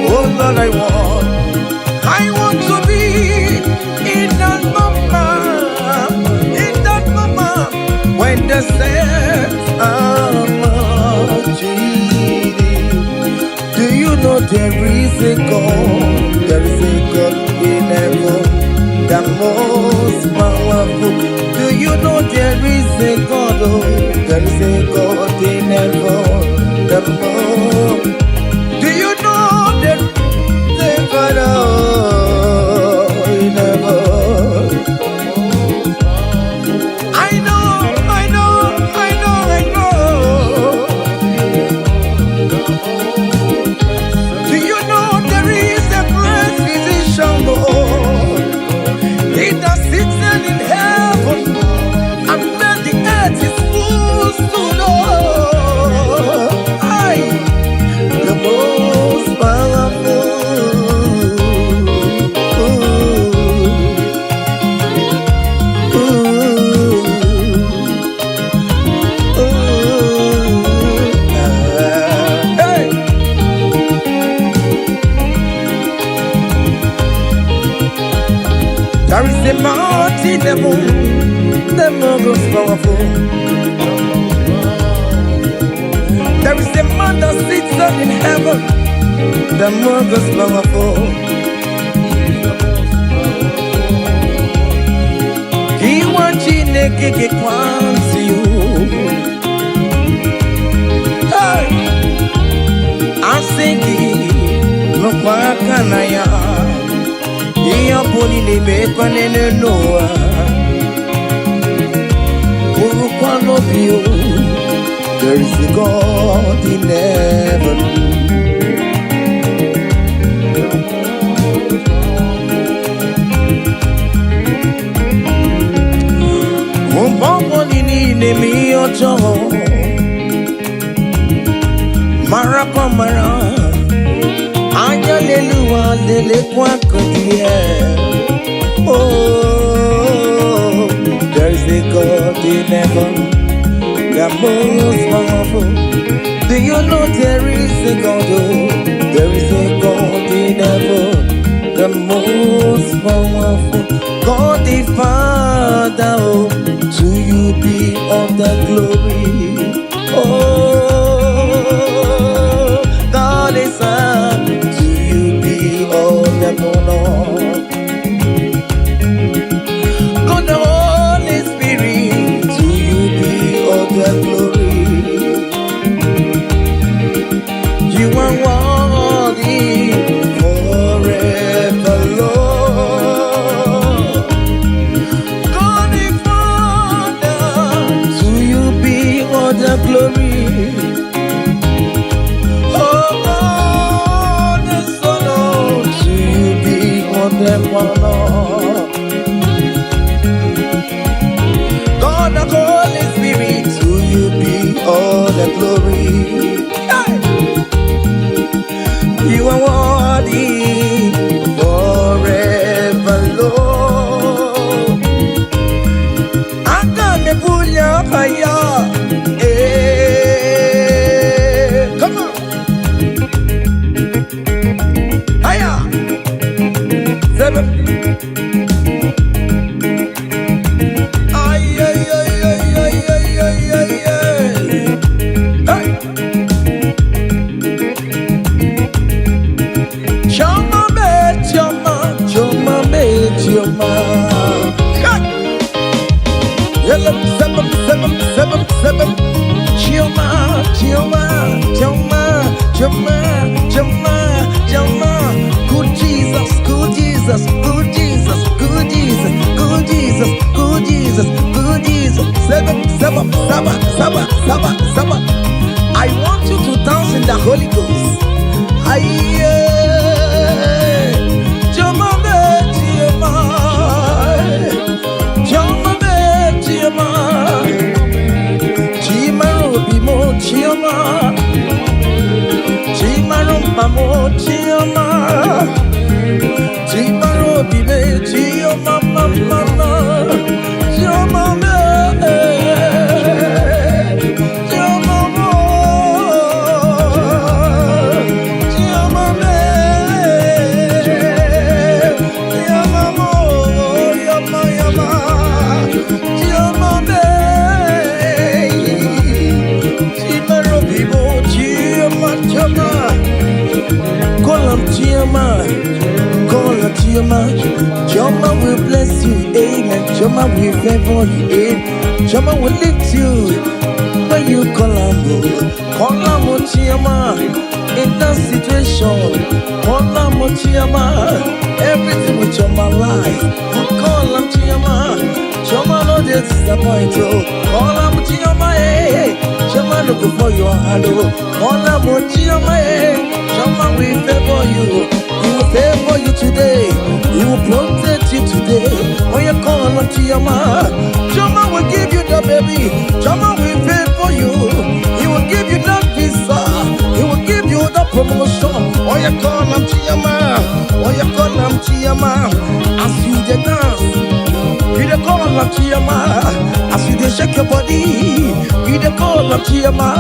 Oh, Lord, I want to be in that moment, when the saints are marching in. Do you know there is a God? There is a God in heaven, the most powerful. Do you know there is a God? Oh, there is a God in heaven, the most. Do you know there is a God in heaven? I know. Do you know there is a great physician, Lord? He that sits in heaven and then the earth is full to know. The most powerful. Hey. There is a mighty devil, the most powerful. There is a man that sits up in heaven, the most powerful. He wants you to get one to you. Wakanaya, Iaponi de Bequanene Noah, Uruquanopio, there is a God in heaven. Umpoponi ni mi ojo, Marakamara. Hallelujah, lele kwa kodie. Oh, there's a God in heaven, the most powerful. Do you know there is a God? Oh, there is a God in heaven, the most powerful. God the Father, oh, to you be all the glory. Oh, God is Son. God the Holy Spirit, to you be all the glory. You are worthy forever, Lord. God the Father, to you be all the glory. God the Holy Spirit, to you be all the glory. You are worthy forever, Lord. I got me pull your fire. Come on. Hiya. 7. Good Jesus, good Jesus, good Jesus, good Jesus, good Jesus, good Jesus, good Jesus. 7, 7, 7, 7, 7, 7. I want you to dance in the Holy Ghost. Aye, Joma Joma, Joma Joma, Jima Bimo Joma, Jima Mamo Joma, Jima Bibe Joma Mama, Joma Joma will bless you, amen. Joma will favor you, amen. Joma will lift you when you call him. Chioma in that situation. Call him Chioma, everything with Joma life. Call him Chioma. Joma no disappoint you. Call him Chioma, hey. Joma look for your hello. Call him Chioma, hey. Joma will favor you. He will favor you today. He will protect you today. When you call on Joma, Joma will give you the baby. Joma will favor you. He will give you that visa. He will give you the promotion. When you call on Joma, when you call on Joma, as you dance, you the call on Joma. As you shake your body, you the call on Joma.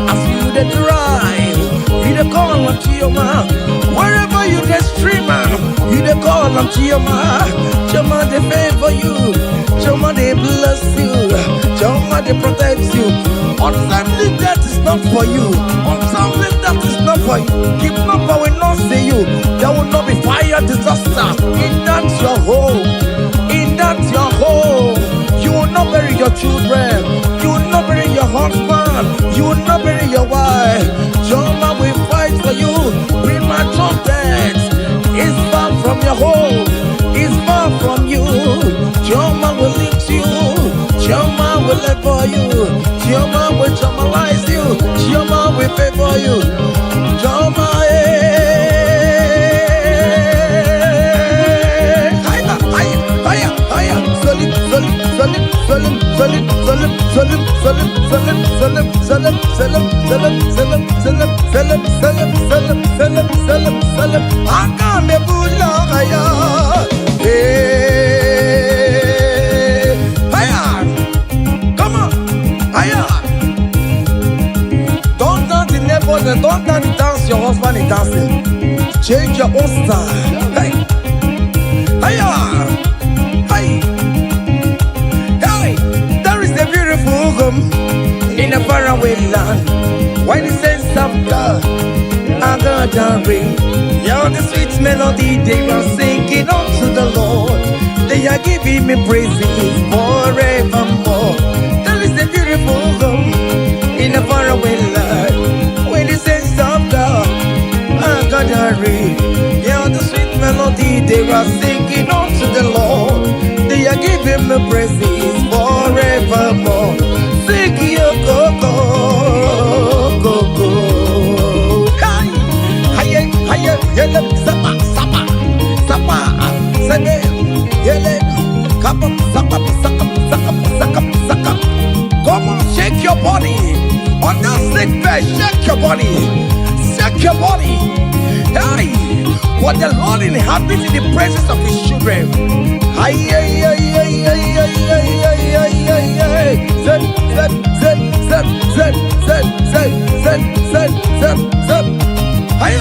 As you the drive, you the call on Joma. Wherever you the streamer, you the call on Joma. Joma they favor you. Joma they bless you. Joma they protect you. On something that is not for you. On something that is not for you. Kidnapper will not see you. There will not be fire disaster. In that your home. In that your home. You will not bury your children. You will not bury your husband. You will not bury your wife. Joma will fight for you. Premature death. is far from you. Choma will lift you. Choma will live for you. Choma will chomalize you. Choma will pay for you. Choma, come on, don't dance the neighbors and don't dance your husband is dancing. Change your own style. Hey, there is a beautiful home in a faraway land. Why the sense of God, I got a ring. You're the sweet melody they are singing unto the Lord. They are giving me praises forevermore. There is a beautiful home in a faraway land. Why the sense of God, I got a ring. You're the sweet melody they are singing unto the Lord. They are giving me praises forevermore. Sing your go-go. Yele, sapa, sapa, sapa, sene, yele, kapa, sapa, saka, saka, saka, saka. Come on, shake your body. On that sick bed, shake your body. Shake your body. Hey, what the Lord inhabits in the presence of his children. Hey, hey, hey, hey, hey, hey, hey, hey, hey, hey. Zep, zep, zep, zep, zep, zep, zep, zep, zep, zep, zep. Hey,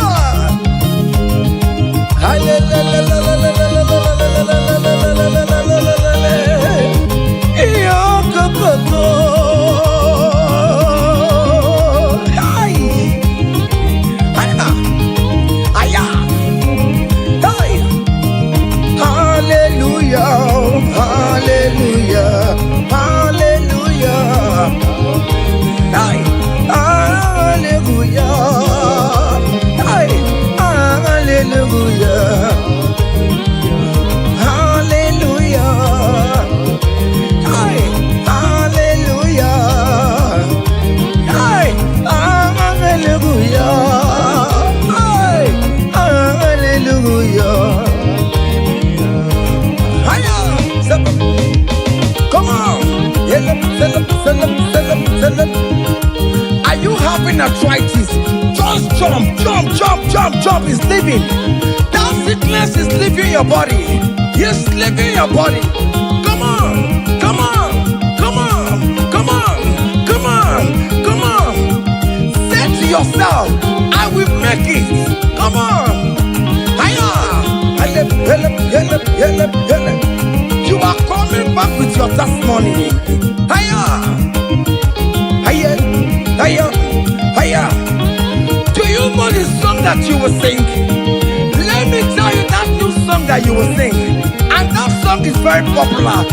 are you having arthritis? Just jump, jump, jump, jump, jump. It's leaving. That sickness is leaving your body. It's leaving your body. Come on, come on, come on, come on, come on, come on. Say to yourself, I will make it. Come on. You are coming back with your testimony. Do you know the song that you will sing? Let me tell you that new song that you will sing. And that song is very popular.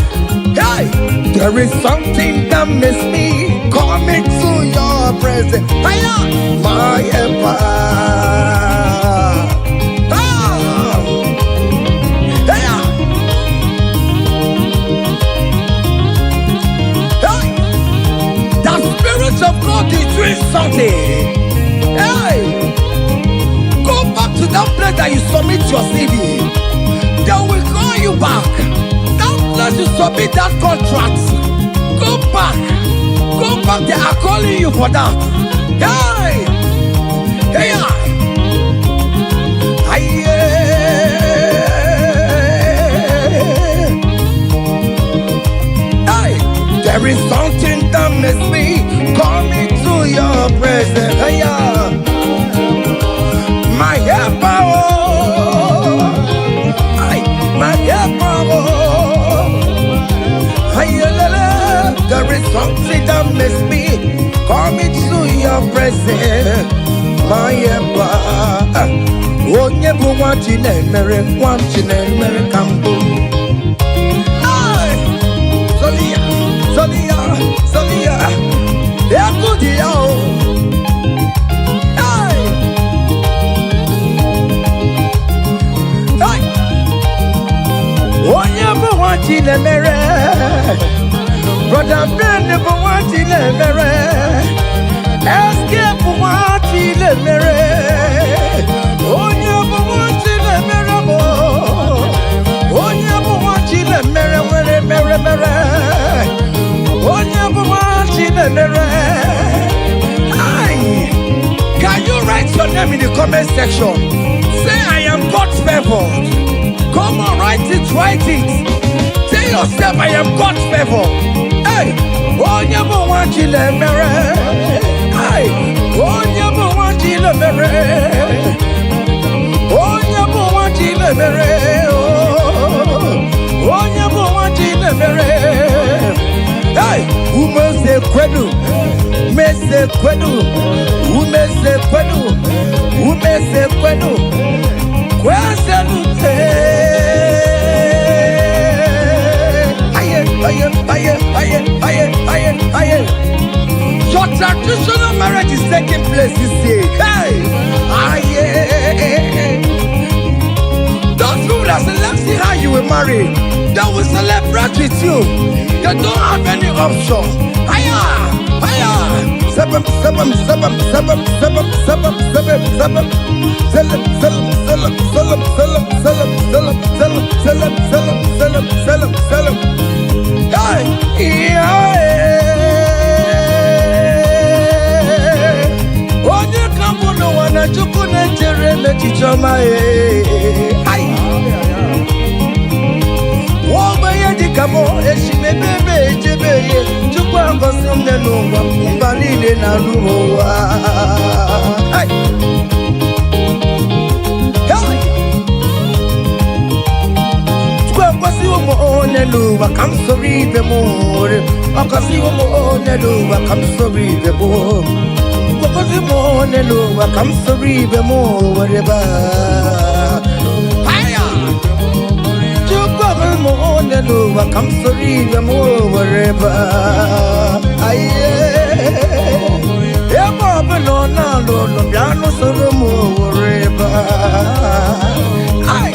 Hey, there is something that makes me coming to your presence. My empire. Of God is doing something. Hey, go back to that place that you submit your CV. They will call you back. That place you submit that contract. Go back. Go back. They are calling you for that. Hey, hey, hey, there is something that makes me coming to your presence. My helper, my helper. There is something that makes me coming to your presence. My helper. Onyebu wanchinere, wanchinere kambu. Solia, Solia, Solia. Yeah, good yo. Hey, hey, chile mere. Brother Ben for what chile mere. Escape for what chile mere. Onye for what chile mere mo. Onye for what chile mere mere mere. Onye for what chile mere. Can you write your name in the comment section? Say I am God's favored. Come on, write it, write it. Tell yourself I am God's favor. Hey, oh never want you to marry. Hey, oh never want you to marry. Oh never want you to marry. Oh never want you to marry. Hey, who must say kwedu? Me say kwedu. Who may say kwedu? Who may say kwedu? Kwasalute. Your traditional marriage is taking place this year. Hey, those people that select see how you will marry, they will celebrate with you. They don't have any option. Sabam. Onye kambu no wana chukune chere mechichoma Wobaye dikamo eshime bebe ejebeye chukwa ngosi mnenungwa mbalile na luwa Neluba, come sorry the more. Okasi mo neluba, come sorry the more. Okasi mo neluba, come sorry the more. Whatever. Hiya. Chukwa mo neluba, come sorry the more. Whatever. Aye. Eba belo na lo lo piano solo mo whatever. Aye.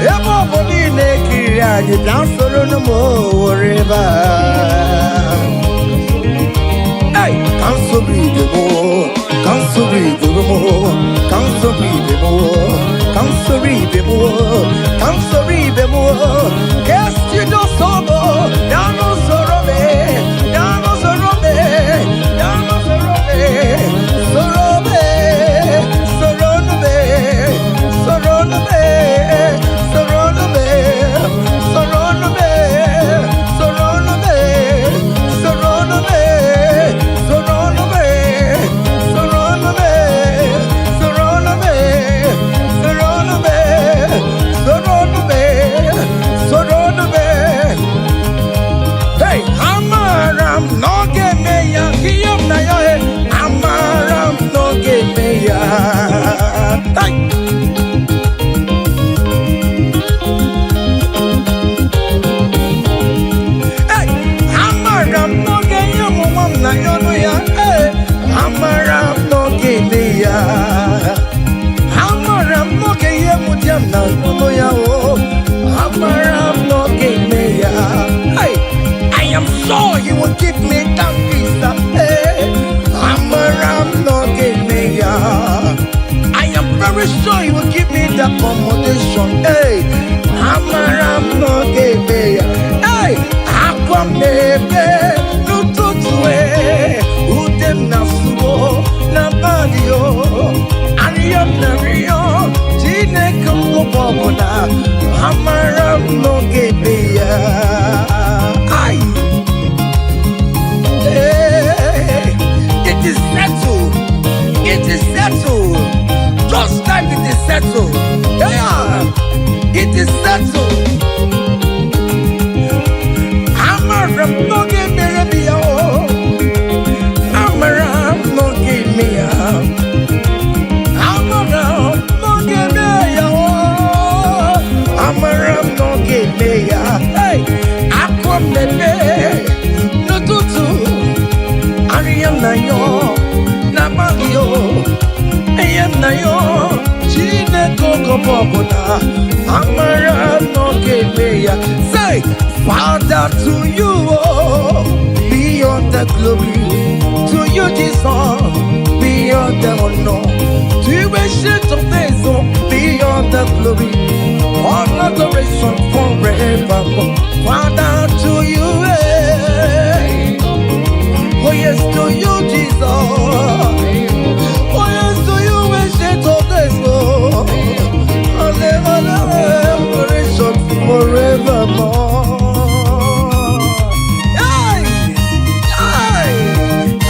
Eba beli neki. You dance for no more river. Hey, come so breathe the more, come so breathe the more, come so breathe the more, come so breathe the more, come so breathe the more. Guess you don't sorrow, down no sorrow me, down no sorrow me, down no sorrow me, sorrow me, sorrow me, sorrow me, sorrow me. I am sure he will give me that visa. I am very sure he will give me the accommodation. Hey, hey, Aquamebe, no tutue, Udem Nasuo, Nabadio, Ariam Nario, Gine Kumobona, Amaram no Gebea. It is settled. It is settled. Just like it is settled. Yeah, it is settled. Amaram no give me a Amaram no give me a Amaram no give me a Amaram no give me a Hey, Aquamebe no tutu Ariam na yo Nabagio Ayam na yo Chine koko popona Amara no kebeya Say to you, oh, be all the glory. To you, Jesus, be all the honor. To you, ancient of days, oh, be all the glory. All adoration forevermore. Father, to you, oh yes, to you, Jesus. Oh yes, to you, ancient of days, oh, all adoration forevermore. Hey,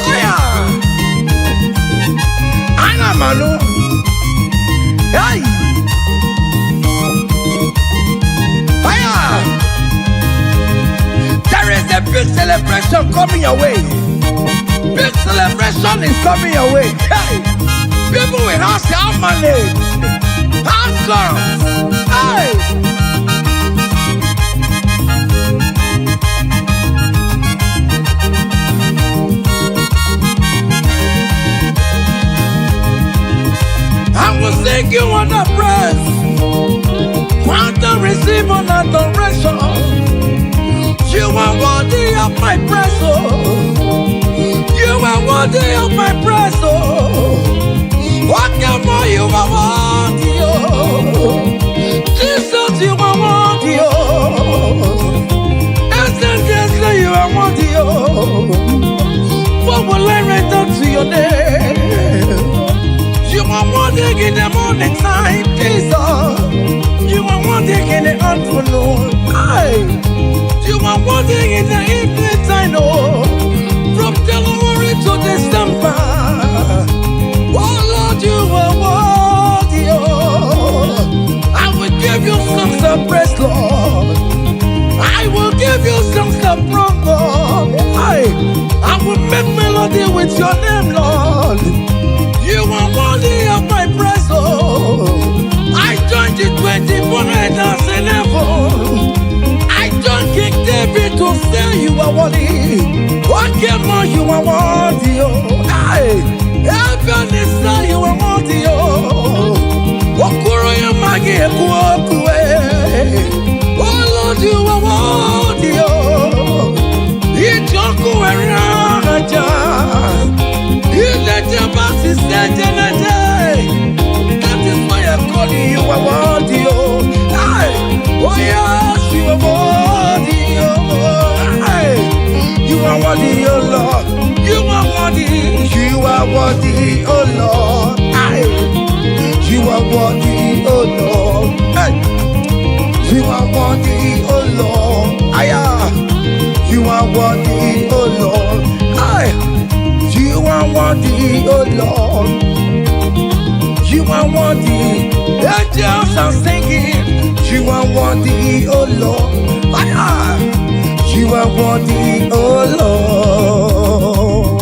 hey, Anna Manu, hey. There is a big celebration coming your way. Big celebration is coming your way. Hey, people will ask how money, how girls. Hey, I will sing you on the praise. Want to receive on adoration. You are worthy of my praise, oh. You are worthy of my praise, oh. What more you are worthy, oh. Jesus, you are worthy, oh. Essentially, you are worthy, oh. What will I return to your name? You are worthy in the morning time, Jesus. You are worthy in the afternoon. You are worthy in the evening time, oh, from January to December. Oh Lord, you are worthy, oh. I will give you songs of praise, Lord. I will give you songs of praise, Lord. I will make melody with your name, Lord. You are worthy of my praise, oh. I joined the 24 elders in heaven. King David to say you are worthy. What more you are worthy, oh. Heaven is say you are worthy, oh. Okuro ya magi ekuokwe. Oh Lord, you are worthy, oh. Ijoku eraja. Ilete basi sejenete. That is why I call you are worthy, oh. Oh yes, you are worthy. You are worthy, oh Lord. You are worthy. You are worthy, oh Lord. You are worthy, oh Lord. You are worthy, oh Lord. You are worthy, oh Lord. You are worthy, oh Lord. You are worthy. Angels are singing. You are worthy, oh Lord. You are worthy, oh Lord.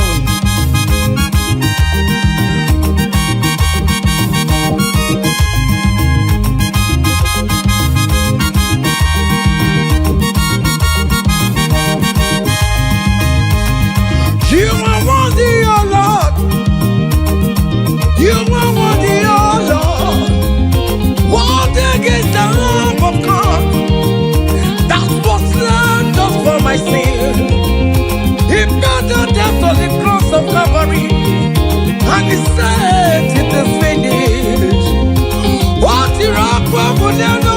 You are worthy, oh Lord. You are worthy, oh Lord. Worthy against the Lamb of God. That was slain just for my sin. He paid the death on the cross of Calvary, and he said it is finished. What you rock for the other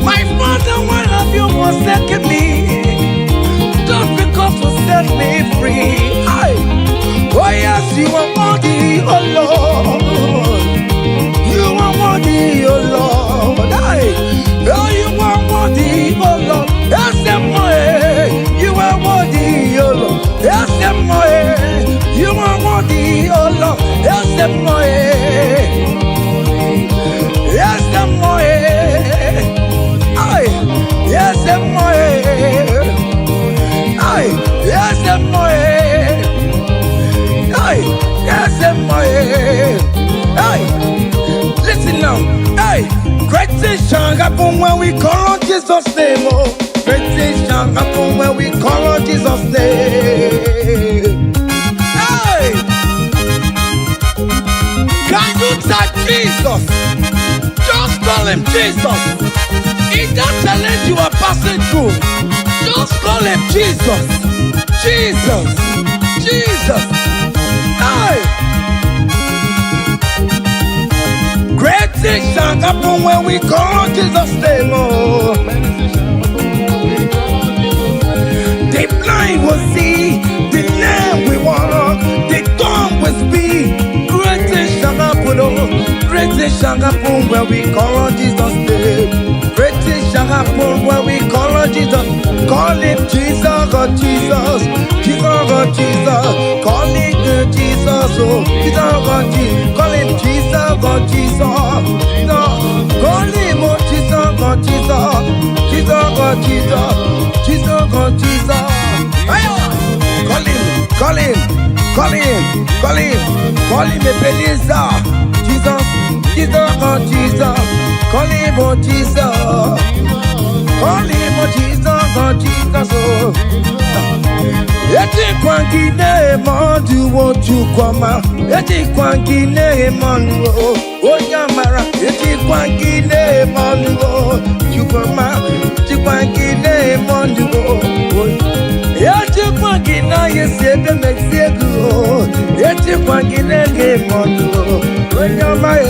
my Father, why have you forsaken me? Just because you set me free. Oh yes, you are worthy, oh Lord. You are worthy, oh Lord. Oh, you are worthy, oh Lord. Yes, you are worthy, oh Lord. Yes, you are worthy, oh Lord. Yes, yes, yes, listen now, great things shall happen when we call on Jesus' name, oh. Great things shall happen when we call on Jesus' name. Can you touch Jesus? Just call call him Jesus. In that challenge you are passing through, just call him Jesus. Jesus. Jesus. Hey. Great things shall happen when we call Jesus' name. Oh. The blind will see, the lame will walk, the dumb will speak. Great things shall happen, oh. Great things shall happen when we call Jesus' name. Great things shall happen when we call on Jesus. Call him Jesus, God Jesus. Jesus, God Jesus. Call him Jesus, oh. Jesus, God Jesus. Call him Jesus, God Jesus. Call him, oh, Jesus, God Jesus. Jesus, God Jesus. Jesus, God Jesus. Call him, call him, call him, call him, call him Ebenezer. Jesus, Jesus, God Jesus. Call him, oh, Jesus. Call him, oh, Jesus, God Jesus, oh. Eti kwangi ne mandu wo chukoma. Eti kwangi ne mandu o nyamara. Eti kwangi ne mandu o chukoma. Eti kwangi ne mandu o. Eti kwangi na yesebe mexiego. Eti kwangi ne mandu o nyamara.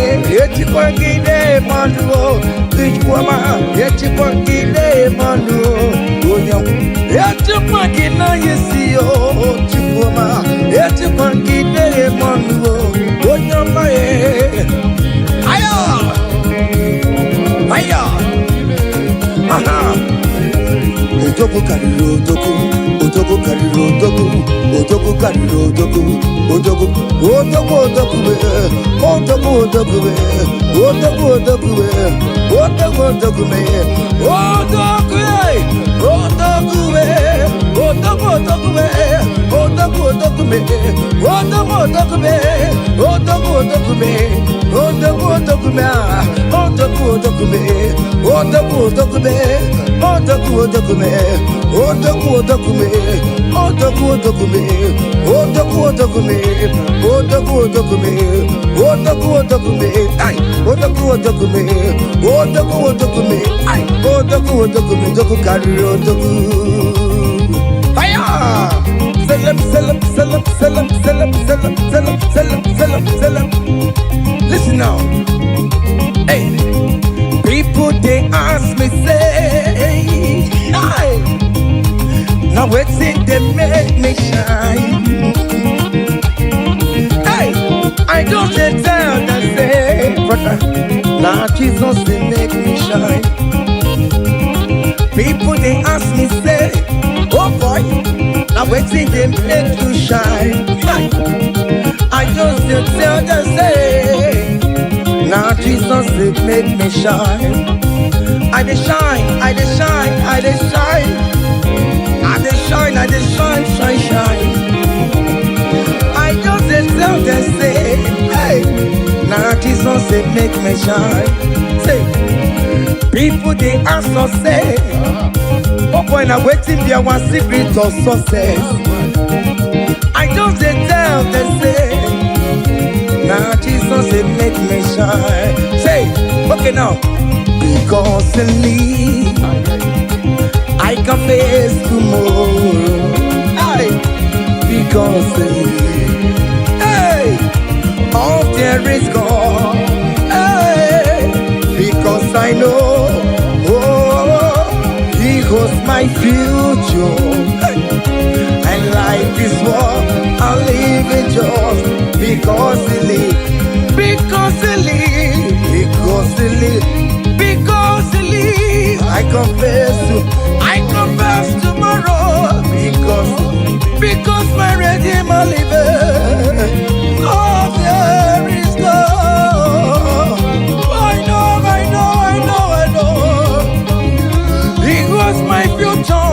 Eti kwangi ne mandu o chukoma. Eti kwangi ne mandu o nyamara. Eti kwangi na yesi o chukoma. Eti kwangi ne mandu o nyamara. Aya, aya, aha. Otoku kariro otoku, otoku kariro otoku, otoku kariro otoku, otoku, otoku otoku be, otoku otoku be, otoku otoku be, otoku otoku be, otoku be, otoku be, otoku otoku be, otoku otoku be, otoku otoku be, otoku otoku be, otoku otoku be, otoku otoku be, otoku otoku be, otoku otoku be. Otoku otoku me, otoku otoku me, otoku otoku me, otoku otoku me, otoku otoku me, ay, otoku otoku me, otoku otoku me, ay, otoku otoku me, otoku kari otoku. Aya! Selam, selam, selam, selam, selam, selam, selam, selam, selam, selam. Listen now. Hey, people they ask me say, hey. Now it's it they make me shine. Hey, I don't tell them say, brother, now Jesus they make me shine. People they ask me say, oh boy, now it's it they make you shine. Hey, I just tell them say, now Jesus they make me shine. I dey shine, I dey shine, I dey shine. I dey shine, I dey shine, shine, shine. I just dey tell them say, hey, now Jesus say make me shine. Say, people they ask us say, oh boy, now waiting there one secret of success. I just dey tell them say, now Jesus say make me shine. Say, okay now, because I can face tomorrow. Hey, because hey, all there is gone. Hey, because I know, oh, He holds my future. Hey, and life is what I live in just because He lives, because He lives, because He lives, because He lives. I confess tomorrow because my Redeemer liveth. Oh, there is God. I know. He was my future.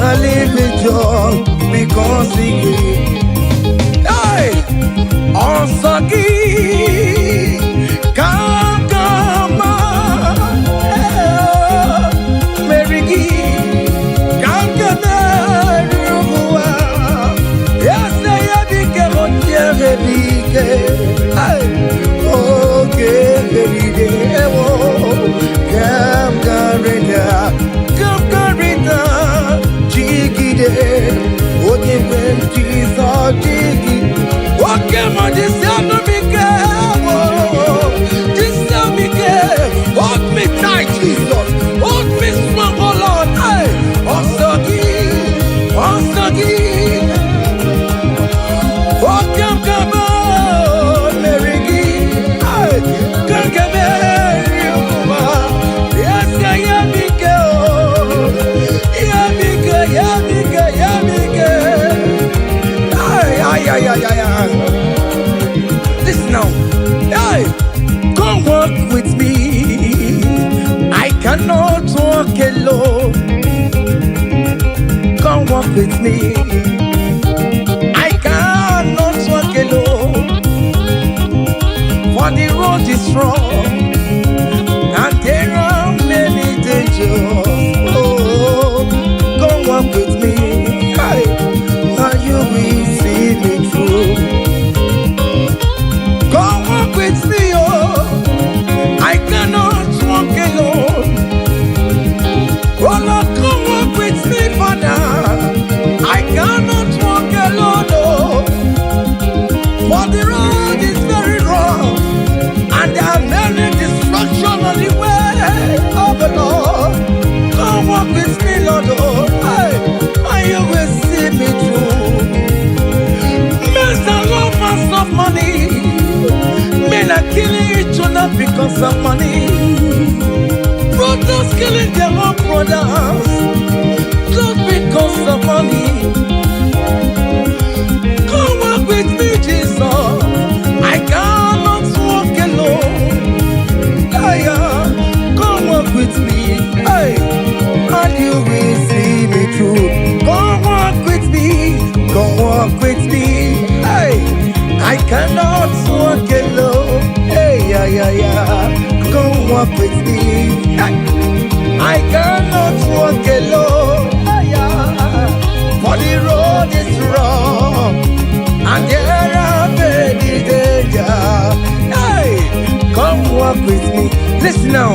I live in joy because He gave. Hey, also give. Come, Mary, come, yeah. Listen now. Hey, come walk with me. I cannot walk alone. Come walk with me. I cannot walk alone. For the road is strong and there are many dangers. Oh, come walk with me. Hey, and you will see me through. Come walk with me, oh. I cannot walk alone. Oh Lord, come walk with me, Father. I cannot walk alone, oh. For the road is very rough, and there are many destruction on the way. Oh, but Lord, come walk with me, Lord, oh. Hey, and you will see me through. Men are lovers of money. Men are killing each other because of money. Brothers killing their own brothers just because of money. Come walk with me, Jesus. I cannot walk alone. Come walk with me, hey, and you will see me through. Come walk with me, come walk with me, hey. I cannot walk alone. Hey, yeah. Come walk with me. I cannot walk alone. Yeah. For the road is wrong and there are many dangers. Hey, come walk with me. Listen now,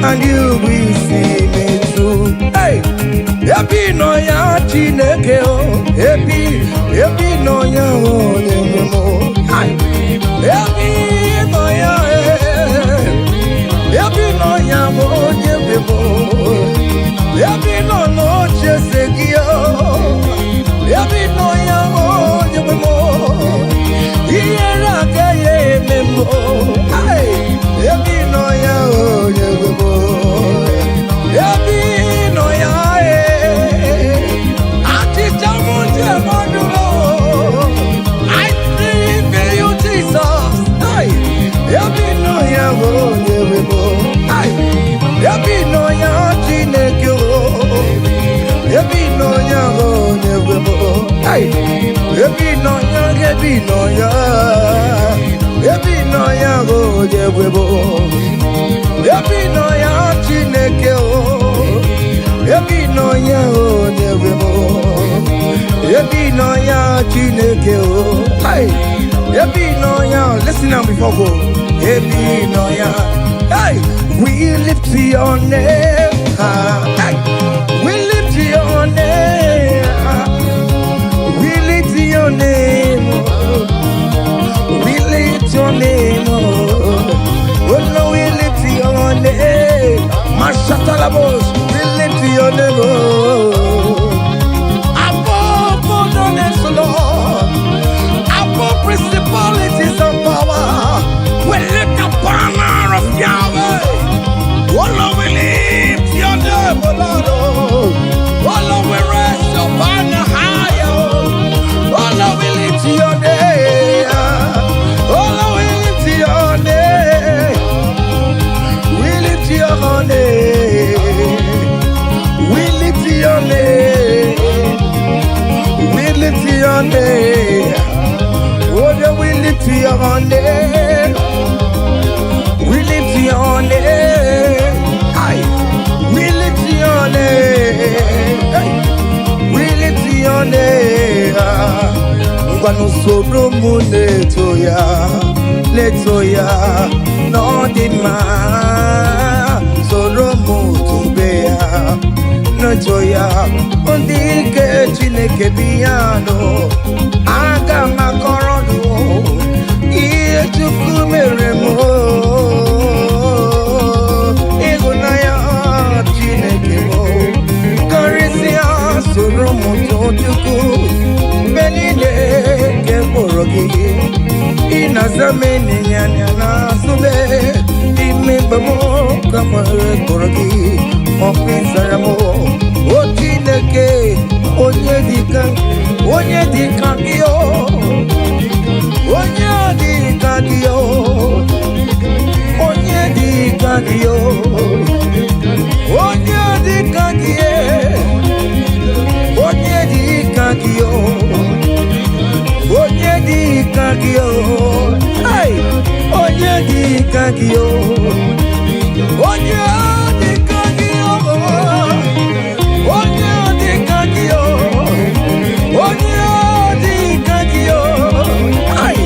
and you will see me through. Hey, happy no ya chineke o. Happy no ya o nemo. Happy no ya happy no ya o nemo. Happy no chesegio. Happy no ya o nemo. Iyera kaye memo. Hey, happy no ya o nemo. Happy no ya I thank you, Jesus. Happy no ya wo nyebo. Happy no ya chineke o. Happy no ya wo nyebo. Happy no ya, happy no ya. Happy no ya wo nyebo. Happy no ya chineke o. Happy no ya wo nyebo. Happy no ya chineke o. Happy no ya. Listen now before go. Happy no ya. Hey, we lift your name. Hey, we lift your name. We lift your name. We lift your name. Oh no, we lift your name. Mashatalabos, we lift your name. Lord, above principalities and power, we lift the banner of Yahweh. Oh Lord, we lift your name, oh Lord. Oh Lord, we raise your banner higher. Oh Lord, we lift your name. Oh Lord, we lift your name. We lift your name. We lift your name. We lift your name. Oh, yeah, we lift your name. We lift your name. Aye. We lift your name. We lift your name. Ngwanu soro mu letoya, no dima. Soro mu tubea. No joya, ondike chineke piano, aga makorono, iye chuku meremo, igunaya chineke mo, karisia soro moto chuku, benile ke porogi, inazameni nyanya sube, imebamo kamare porogi, mokisaramo. Chineke onye dika yo kagio. Onye di kagio. Onye di kagio. Onye di kagio. Ay,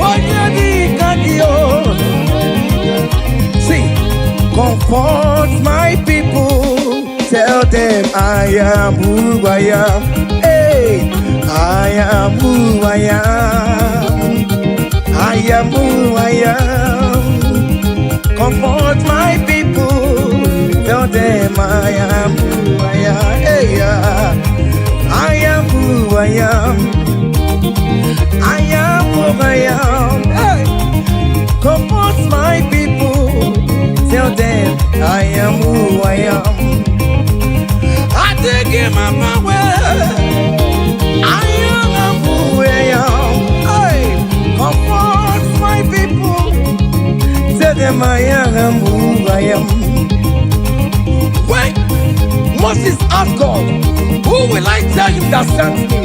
onye di kagio. See, comfort my people. Tell them I am who I am. Hey, I am who I am. I am who I am. Comfort my people. Tell them I am who I am. Hey, I am who I am. I am who I am. Hey, comfort my people. Tell them I am who I am. I take him my power. I am who I am. Hey, comfort my people. Tell them I am who I am. When Moses asked God, who will I tell him that sent me?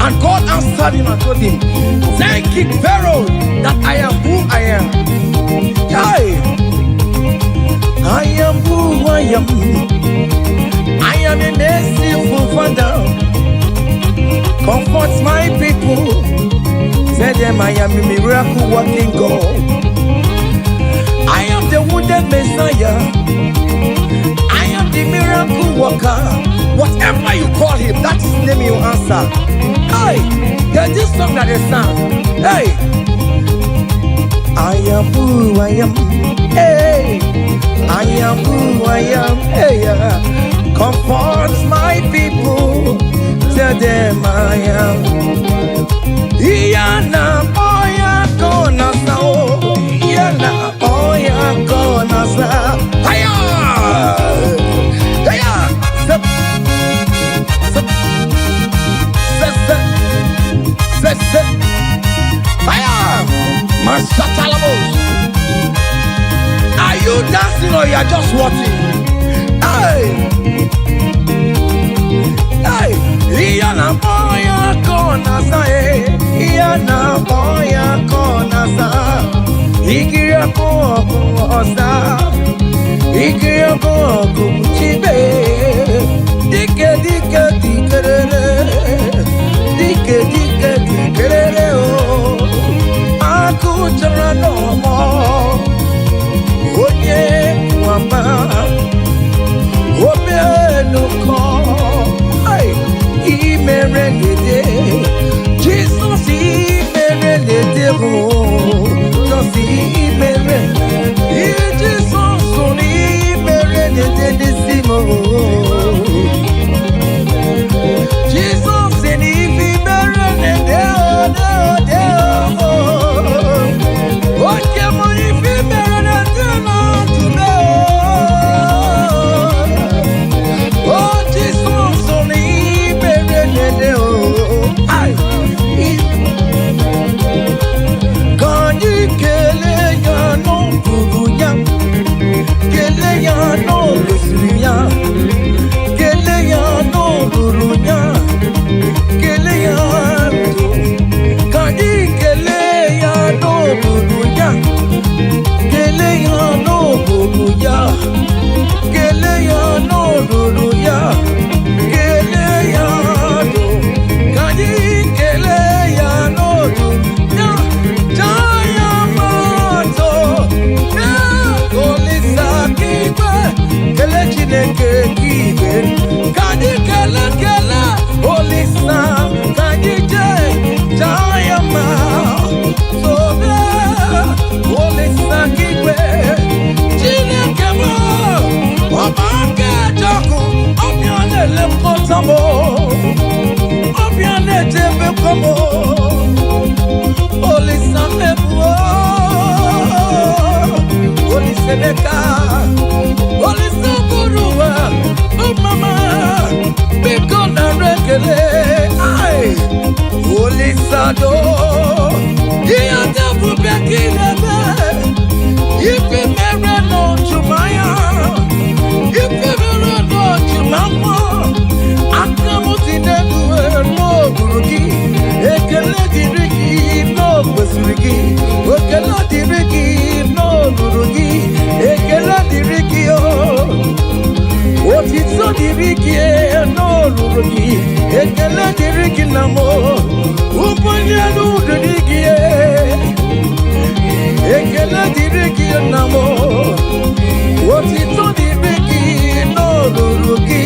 And God answered him and told him, tell King Pharaoh that I am who I am. Hey, I am who I am. I am a merciful Father. Comfort my people. Tell them I am a miracle working God. I am the wounded Messiah. I am the miracle worker. Whatever you call him, that is the name you answer. Hey, there's this song that is sung. Hey, I am who I am. Hey, I am who I am. Hey, comfort my people. Tell them I am. Iyana oya kona sao. Iyana oya kona sao. Hiya, hiya. Zip, zip, zip, zip, zip. Hiya, Masatalamos. Are you dancing or you are just watching? Hey. Hey, Iyana boya kona sa, Iyana boya kona sa, Ikiya koko osa, Ikiya koko chibe, Dike dike dikerere, Dike dike dikerere o, Aku jara no mo, Onye wama, Obe no ko. Jesus, he made it. Jesus, he made it. Jesus, he made it. Jesus, and if he made it, what can we if he made it? Oh, Jesus, only made it. ekele dịrị gị na mo ụbọnyị n'ụdị gị ekele dịrị gị na mo otito dịrị gị n'olulu gị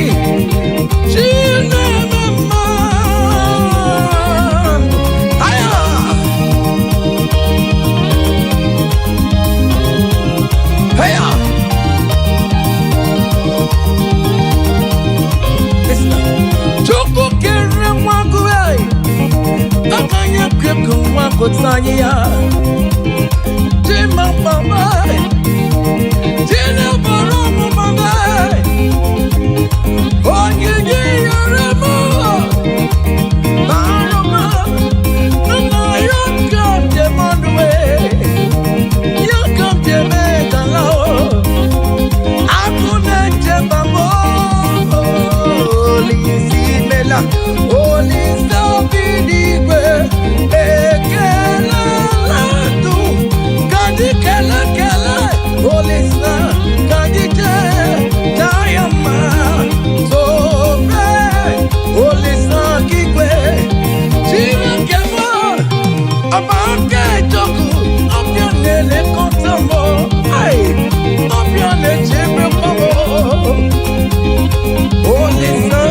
Chineke mma aya aya Chukwu kere nwago ai akanya keko nwago tanya ya Jima mama Jina baro mama Onye yere mo Baroma Nana yakam de monwe Yakam de megalao Akuna jebamo Mela, Holy Sabinigwe, Ekela Latu, Kandi Kela Kela, Holy Sa, Kandi Diama, Sobe, Holy Sa Kikwe, Jira Kema, Amake Joku, Ambianele Kontamo, Ay, Ambianele Jimre Mamo, Holy Sa.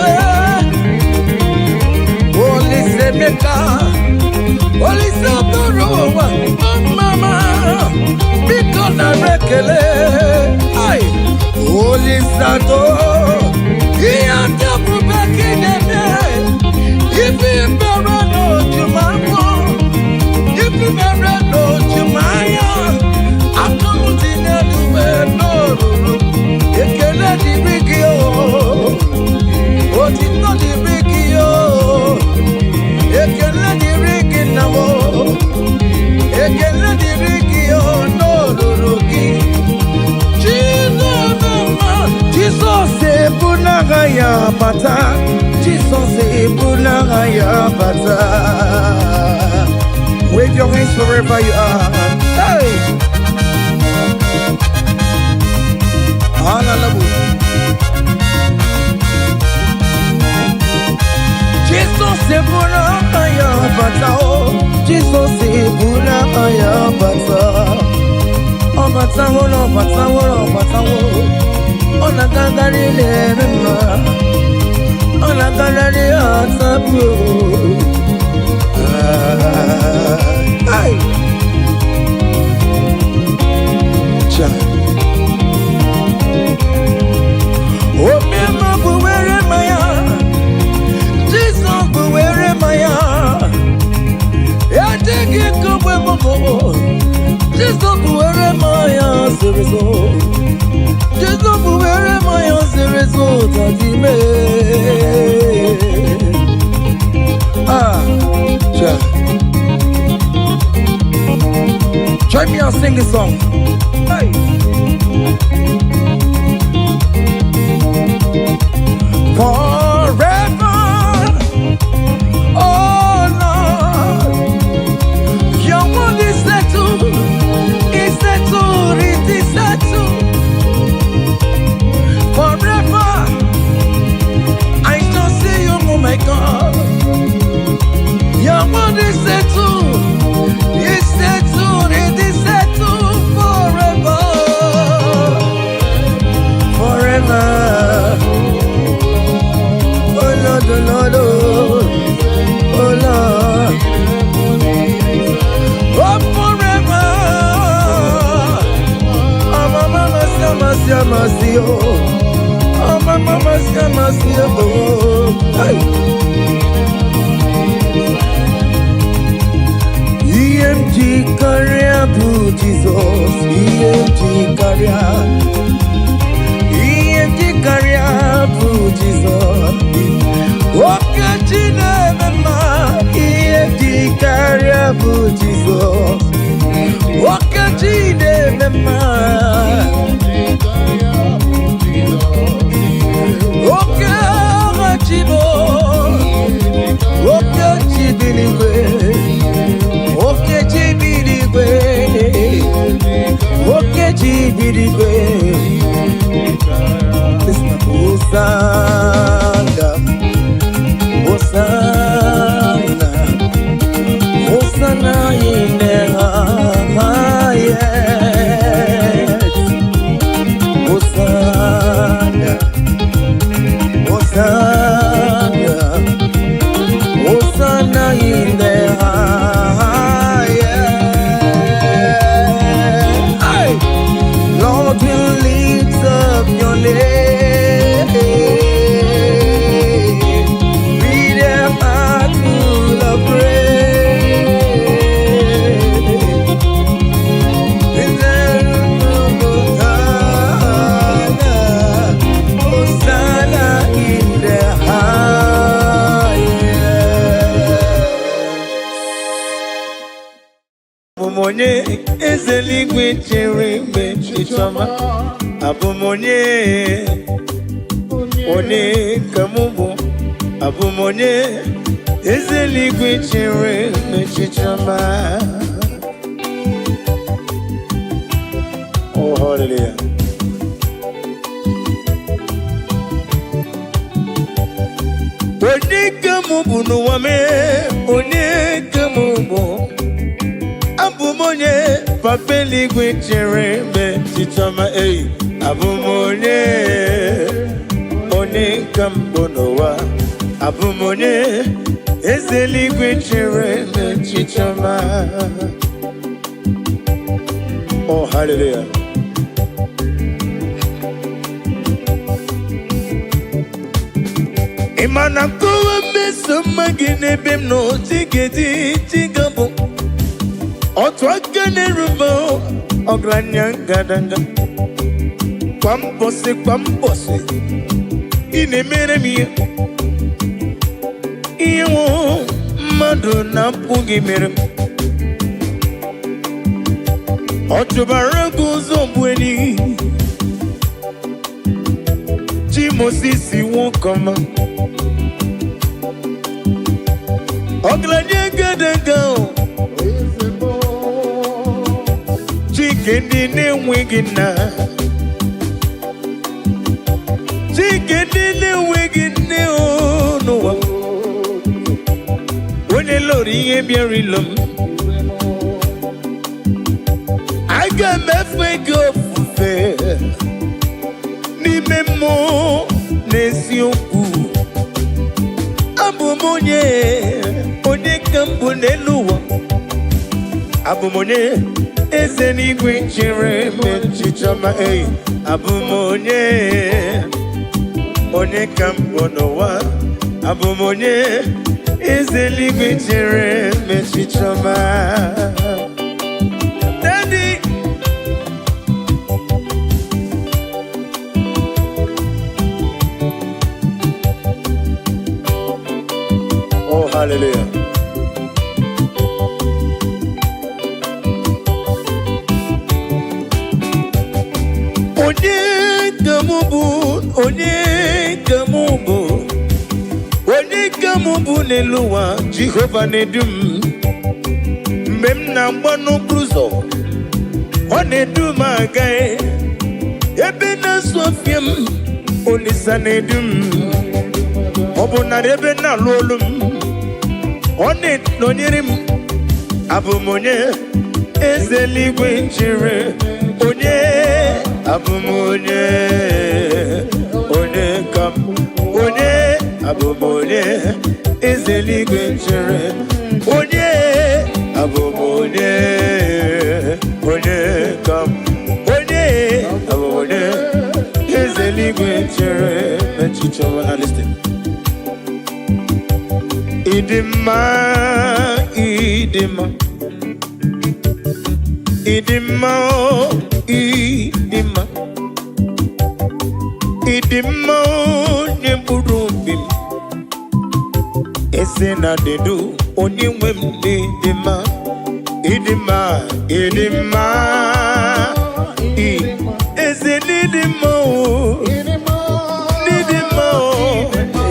Meka, Holy Saboro, Mama, because I rekele, I, Holy Sato, he and the back in the night. If you never know to my phone, if you never know to my arm, I'm not in the way, no, you can let it be you. What is not the big you? Ekele dịrị gị na mo ekele dịrị gị n'olulu gị Jizọs ebulaga ya bata Jizọs ebulaga ya bata Wave your hands wherever you are. Hey! Hallelujah. Jesus ebulaga ya bata oh Jesus ebulaga ya bata oh bata oh bata oh bata oh ona gagari le mema ona gagari atabu ay cha oh mema buwere maya Jesus buwere maya ya tegi kubwe moko Jesus buwere maya serezo Jesus buwere maya serezo tadime ah cha join me and sing this song. Hey. Forever, oh Lord, your word is settled, it is settled. Forever, I shall see you, oh my God. Your word is settled, it's settled, it is settled forever, forever. Oh Lord, oh Lord, oh forever. Oh mama, mercy, oh. Oh mama, mercy, oh. Hey. EMG career, Jesus. EMG career, Jesus. Okay, Chinema, EMG career, Jesus. Okay, Chinema. Okay, Chibo. Okay, Chibiliwe. Okay, Chibiliwe. Okay, Chibiliwe. Hosanna, Hosanna. Abumonye ezeligwe chere mbe chichoma. Abumonye one kamubo. Abumonye ezeligwe chere mbe chichoma. Oh, hallelujah. One kamubo no wame. One kamubo. Abumonye papeli gwechere me chichama ei. Abumonye one kambonowa. Abumonye ezeli gwechere me chichama. Oh, hallelujah. Imana kuwa meso magine bimno tigedi tigabo. Otwagane rumo ogranyangadanga. Kwambose inemere mi iwo madu na pugi mere. Otubaragu zombweni Jimosisi won't come. Ogranyangadanga. Chicken wigina. Chicken wigina. No. When the Lord is very long, I got my fake up fair. Ni memo nesioku. Abumonye onekambuneluwa. Abumonye ezeni gwichere mechichama ei. Abumonye onekambunowa. Abumonye ezeli gwichere mechichama. Daddy. Oh, hallelujah. Onye kamubu neluwa Jehovah nedum. Mem na mbano bruzo onedum agaye. Ebe na sofiem onisa nedum. Obuna ebe na lolum one nonyerim. Abumonye ezeligwe chere onye. Abumonye one kam onye. Abumonye ezeligwe chere onye. Abumonye one kam onye. Abumonye ezeligwe chere mechichoma. Now listen. Idima. Idima, nyemburubim. Esena dedu onyemwem idima. Esenidima.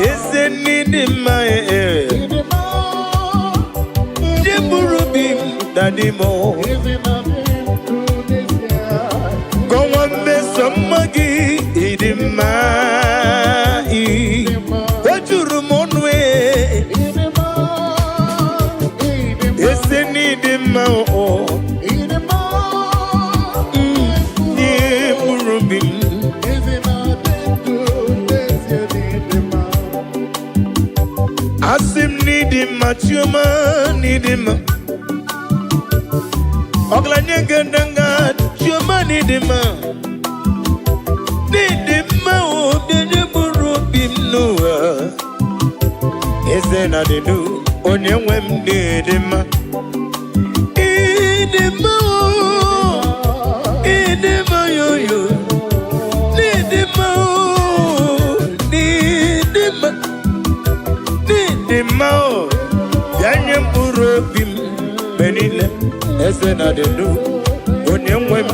Esenidima. Nyemburubim dadimo. Somagi idima wajurumonwe eseni idima o ni murubim asim nidima chuma nidima oglanyengendanga chuma nidima. Ezena dedu onyemwem nidima. Idima yoyo. Nidima yanyem urobim benile eze na denu onye nwe m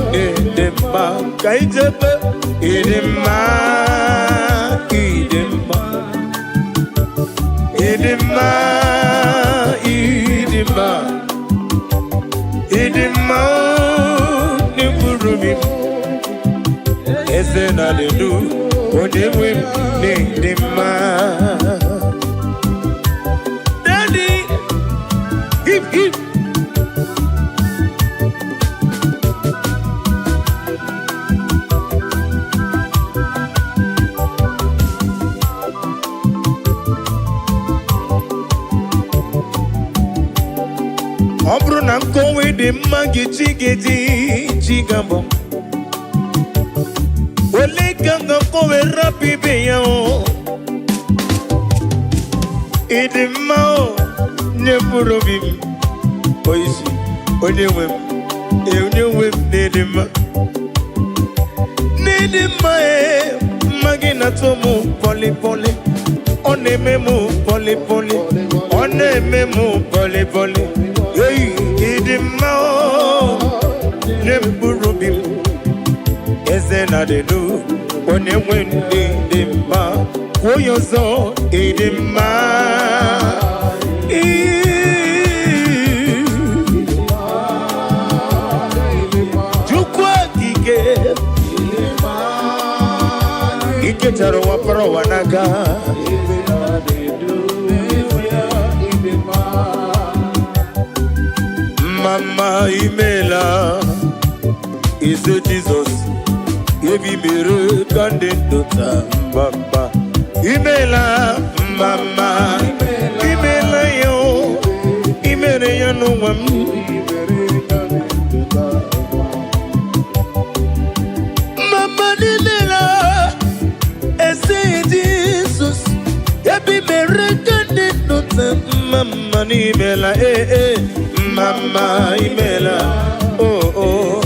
dị mma ka ijebe ịdị mma ịdị mma ịdị mma ịdị mma ịdị mma n'ikpuru gị eze na denu onye nwe m dị mma. Daddy, hip hip. Ọ bụrụ na nkọwa dị mma gị chigabo ole ka nkọwa rapụ ibe ya o ịdị mma o nye mkpụrụ obi m oisi onye nwe m n'ịdị mma mma gị na-atụ m pọlịpọlị ọ na-eme m pọlịpọlị ọ na-eme m pọlịpọlị ịdị mma o nye mkpụrụ obi m eze na denu onye nwe ndị dị mma kwuo ya ọzọ ịdị mma Chukwu okike ike tara ụwa para ụwa n'aka mama imela ise Jizọs ebi mere ka ndị ndụ taa mba imela mama imela ya imere ya n'ụwa m mama imela ese Jizọs ebi mere ka ndị ndụ taa mama imela mama imela oh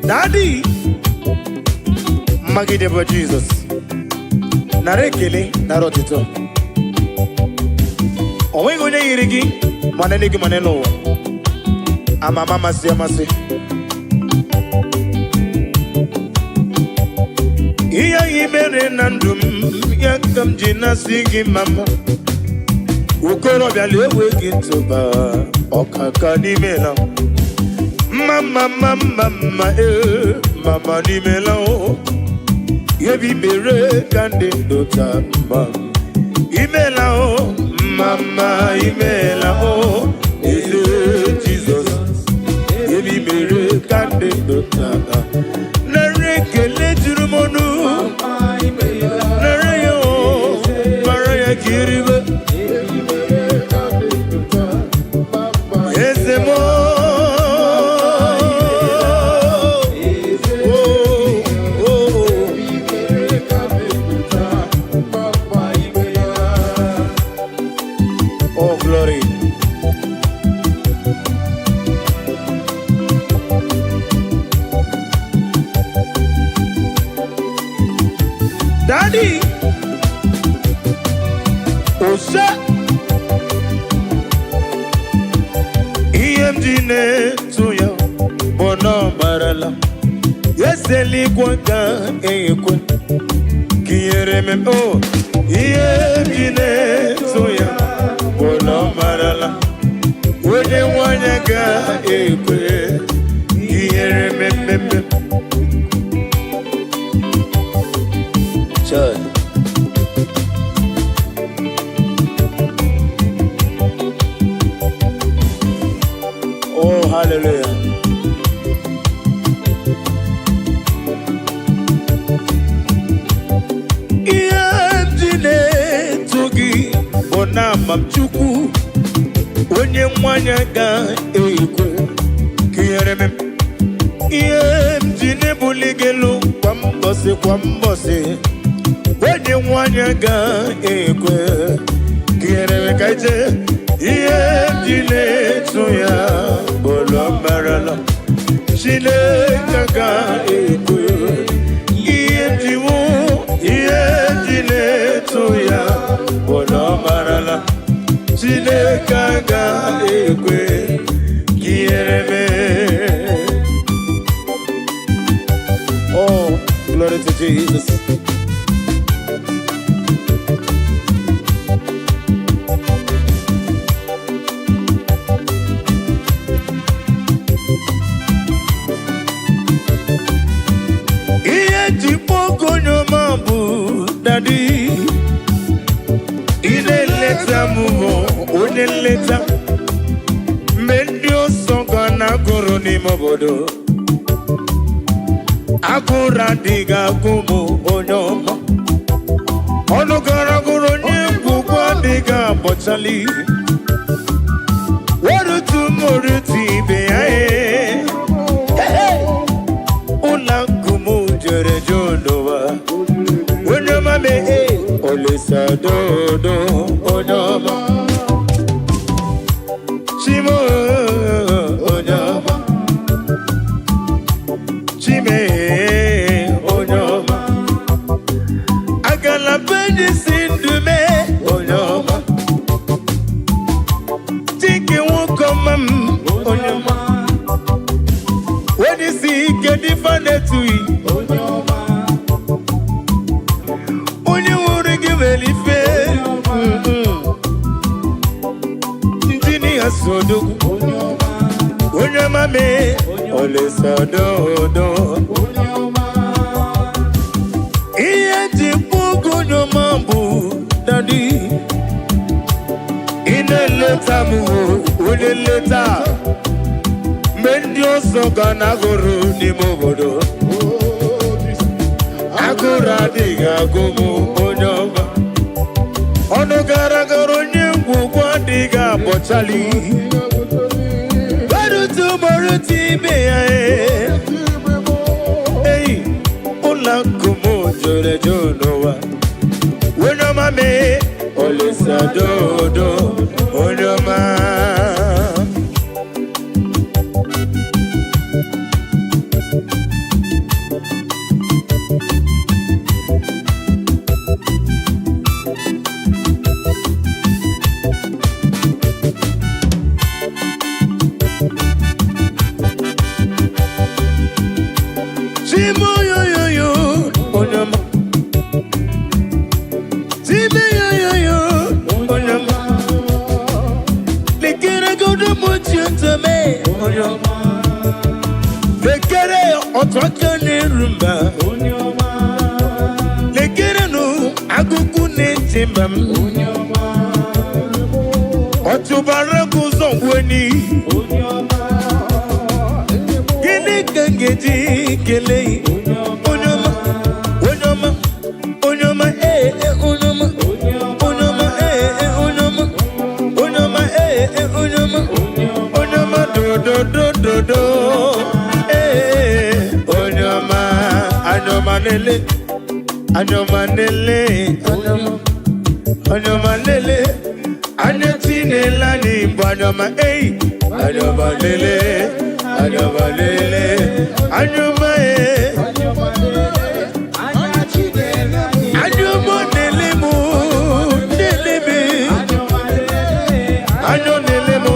Daddy Magide bo Jesus nara ekele nara otito onweghi onye yiri gị mana n'igi mana n'ụwa amama amasị ihe anyị mere na ndụ m ya ka m ji na-asị gị mama okorobịa lewe gị ntụba ọkaka n'ime la mama n'ime la o yebi mere ka ndị ndụ taa mma imela o mama imela o eze Jizọs yebi mere ka ndị ndụ taa nare ekele juru m ọnụ nare ya o mara ya kiribe eze mo Daddy Osa EMD to ya Bono Marala Yeseli Kwaka Ekwe Kiere me oh EMD to ya Bono Marala Wene Wanyaga Ekwe Kiere me Oh, hallelujah. Iyamjine togi bona mamchuku onye nwanya ga ekwe kiyereme iyamjine buligelu kwa mbosi onye nwanya ga ekwe kiyereme kaije iyamjine toya bolo marala Chile kaka ekwe iyamjiwo Oh, glory to Jesus. Daddy, in a letter, move on a letter. Mendio Songana Goroni Mobodo Akura Diga Gumu Onyoma Onogara Goroni Gugwa Diga Bochali Waru to Moruti Beae Una Gumu Jere Jonova Onyoma Me Olisa Dodo Onyoma Chimo Onyoma Chime Onyoma Agala Benji Sindume Onyoma Tiki Wukomam Onyoma When you see Gedi Fanetui Onyoma Onyoma Give any fair Sodo Onyoma me Ole Sodo Onyoma Iye Jipu Onyoma Bu Daddy Ine leta mu Une leta Mendio Sogana Guru Ni Mobodo Agura Diga Gumu Onyoma Onogara Guru Nyungu Kwa Diga Bochali Barutu Moruti Bea Hey Ola Kumu Jore Jonowa Onyoma Me Olisa Dodo Onyoma Lekere otwakane rumba Onyoma Lekere no agugu netimbam Onyoma Otubara kuzongweni Onyoma Gene gangeji kele Onyoma Onyoma Onyoma Onyoma Onyoma Onyoma Onyoma Onyoma Onyoma do Onyoma Anyoma Lele Anyoma Lele Anyoma Lele Anyatine Lani Anyoma Anyoma Lele Anyoma Lele Anyoma Anyoma Lele Mu Lele Be Anyoma Lele Mu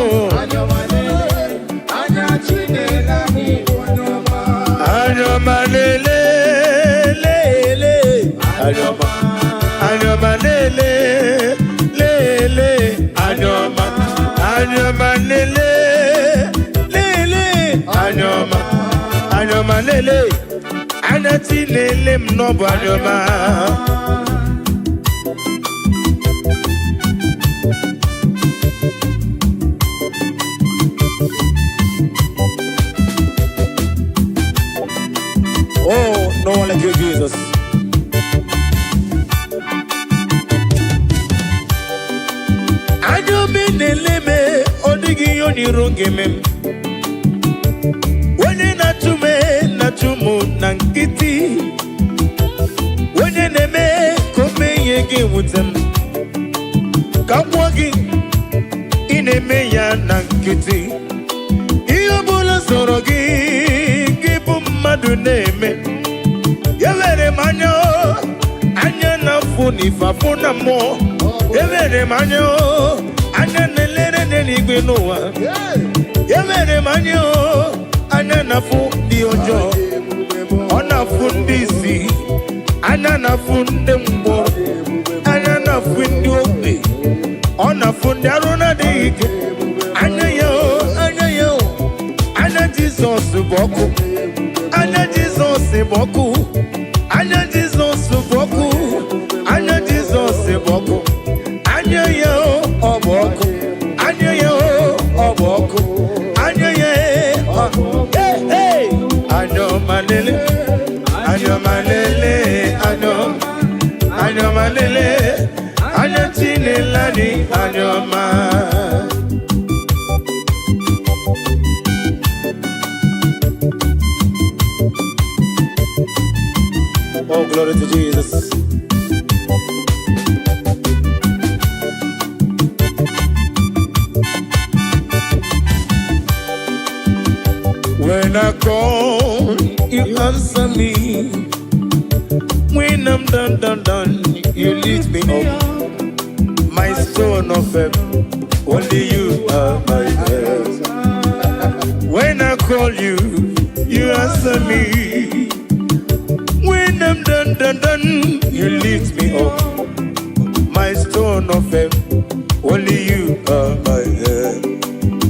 Anyoma Lele Lele Anyoma Lele Lele Anyoma Lele Lele Anyoma Lele Anati Lele Mnobo Anyoma Oh, no one like you, Jesus. I don't mean the leme, or the Gioni Rungimim. When you're not to me, not to moon, Nankiti. When you're the me, come again with them. Come walking in a mea Nankiti. Iobola Sorogi, give Madu name. Yevere manyo, anya na funi fafuna mo. Yevere manyo, anya nelere neligwe noa. Yevere manyo, anya na fu di ojo. Ona fundisi, anana funde mbo, anana fundi obe. Ona fundi aruna dike, anayo, ana Jesus boku, ana Jesus boku, ana Jesus boku, ana Jesus boku, anayo oboku, anayo oboku, anayo, hey hey, ano malele, ano malele, ano malele, ano chinelani, ano ma. Oh, glory to Jesus. When I call, you answer me. When I'm done, you lift me up. My stone of heaven, only you are my help. When I call you, you answer me. When I'm done, you lift me up. My stone of heaven, only you are my help.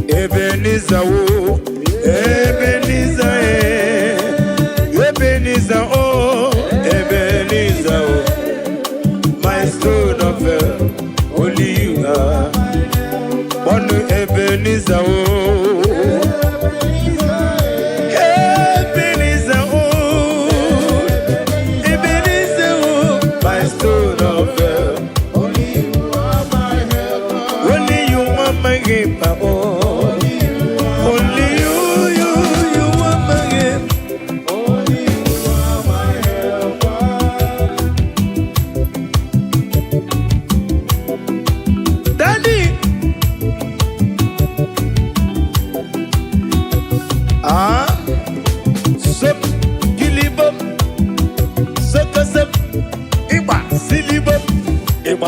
Ebenezer, oh, Ebenezer, Ebenezer, oh, Ebenezer, oh. My stone of heaven, only you are. One Ebenezer, oh.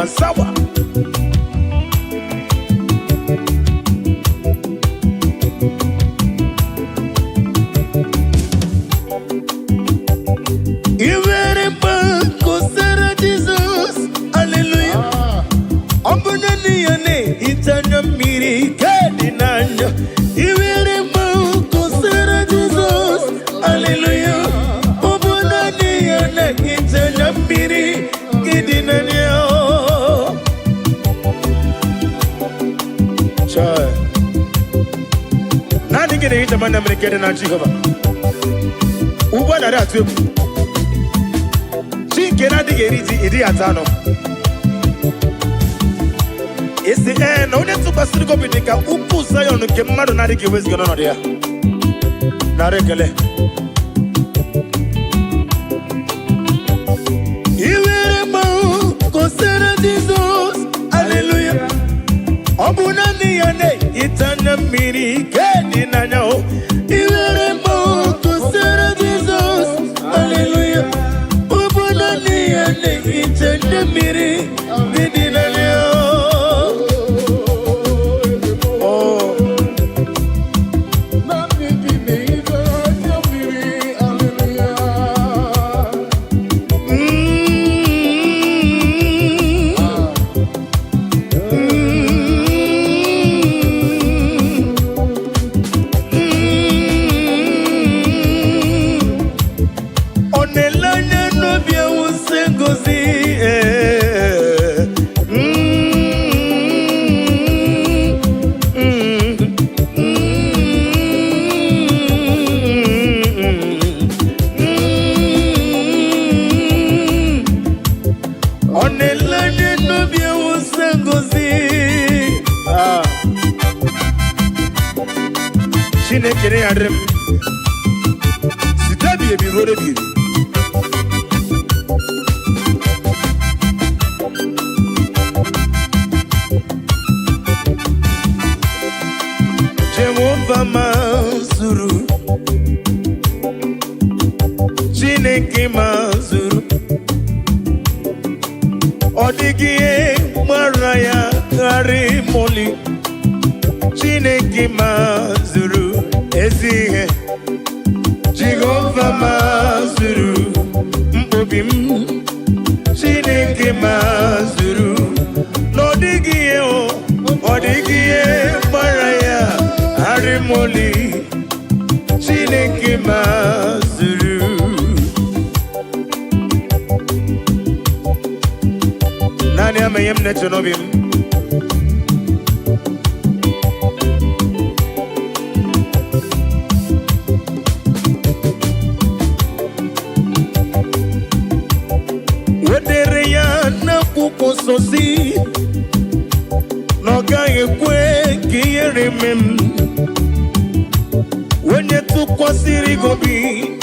Sawa. Jesus, hallelujah. Ombunani yane itanya miri kadinanya. Iweremba kosera Jesus, hallelujah. Ombunani yane itanya miri kadinanya. Nani gere hita manda mrekere na Jehova. Uba na ratu. Chinkena digeriti idi atano. Esi na onye tụkwasịrị gị obi dịka ukwu Zion nke mmadụ na-adịghị eweziga n'ọnọdụ ya. Nara ekele. Iwere mmanwụ kosere Jizọs, hallelujah. Ọ bụ naanị ya na-etanya mmiri nke dị n'anya o. Iwere mmanwụ kosere Jizọs, hallelujah. Ọ bụ naanị ya na-etanya mmiri nke dị n'anya o. Chinekere adrem sitabi ebiro rebi Jehova mazuru Chineke mazuru Odigie maraya kari moli Chineke mazuru Ezihe Jehova mazuru mazuru mkpobi m Chineke mazuru n'ọdịghị ihe ọ dịghị ihe gbara ya arịmoli Chineke mazuru naanị amaghị m na-eche n'obi m wedere ya n'akwụkwọ nsọ si na ọ gaghị ekwe ka ihere mee m onye tụkwasịrị gị obi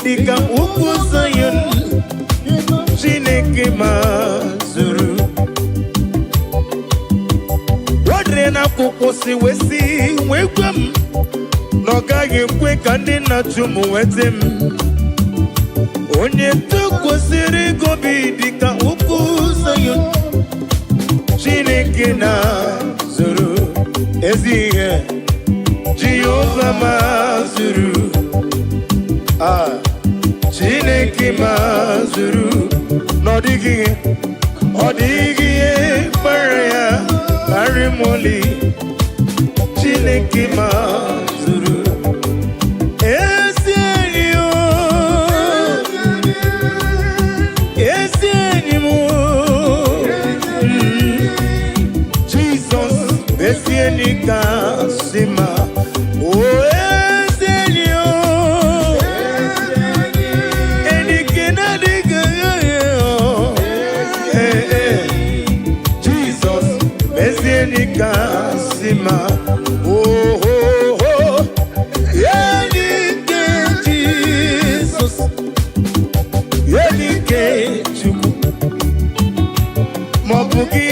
dịka ugwu Zion Chineke mazuru wedere n'akwụkwọ si wee gwa m na ọ gaghị ekwe ka ndị nna-achụ m weta m onye tụkwasịrị gị obi dịka ugwu Zion Chineke na-zuru ezi ihe Jehova mazuru Chineke mazuru n'ọdịghị ihe gbara ya arịmoli Chineke mazuru ezi enyi m Jesus ezi enyi kasị mma Kasima oh oh oh Yenike Jesus Yenike Chukwu Mobugi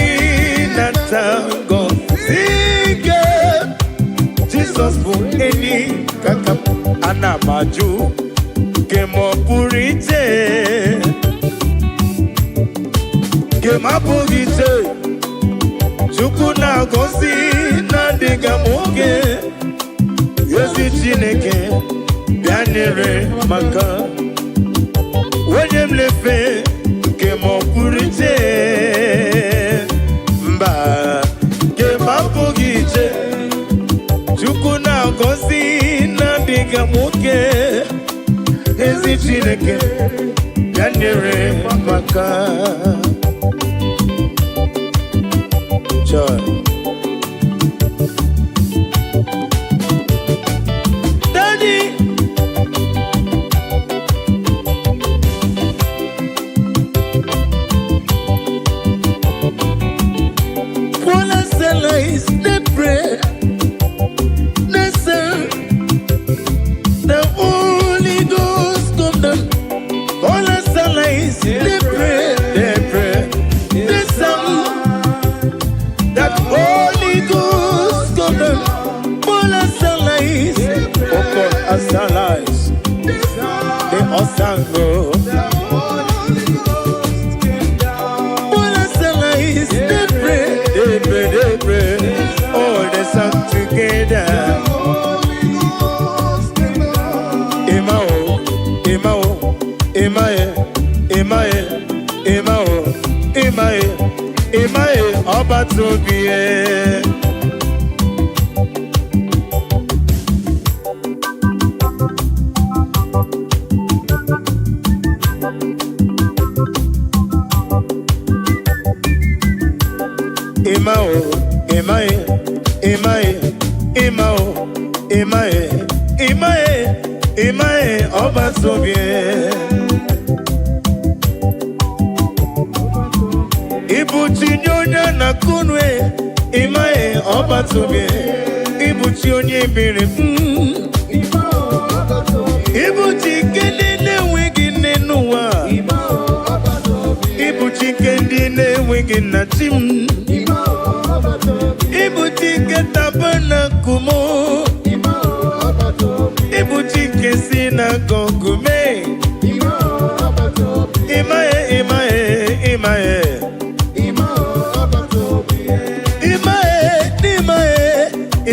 Natango Zige Jesus bụ eni kakap anamaju Kemopurite Kemapurite Chukwu na-agọzi na-adịghị nwoke ezi Chineke bịa nyere maka onye mlefe nke ma ọ pụrụ iche mba nke ma apụghị iche Chukwu na-agọzi na-adịghị nwoke ezi Chineke bịa nyere maka Daddy, all I sell is the bread, the sun, the Holy Ghost come down. All I sell is the bread, the sun. That Holy Ghost come down, all us allies, all us allies, the Osango, all us allies, they pray, all the song together. Imae, ọba tóbi ẹ. Imae, ọba tóbi ẹ. Ibuchi nyonya na kunwe Imae ọba tóbi Ibuchi onye bere Ibuchi kendi na-enweghị nne n'ụwa Ibuchi kendi na-enweghị nna chi m Ibuchi ketaba na kumo Ibuchi kesi na gongume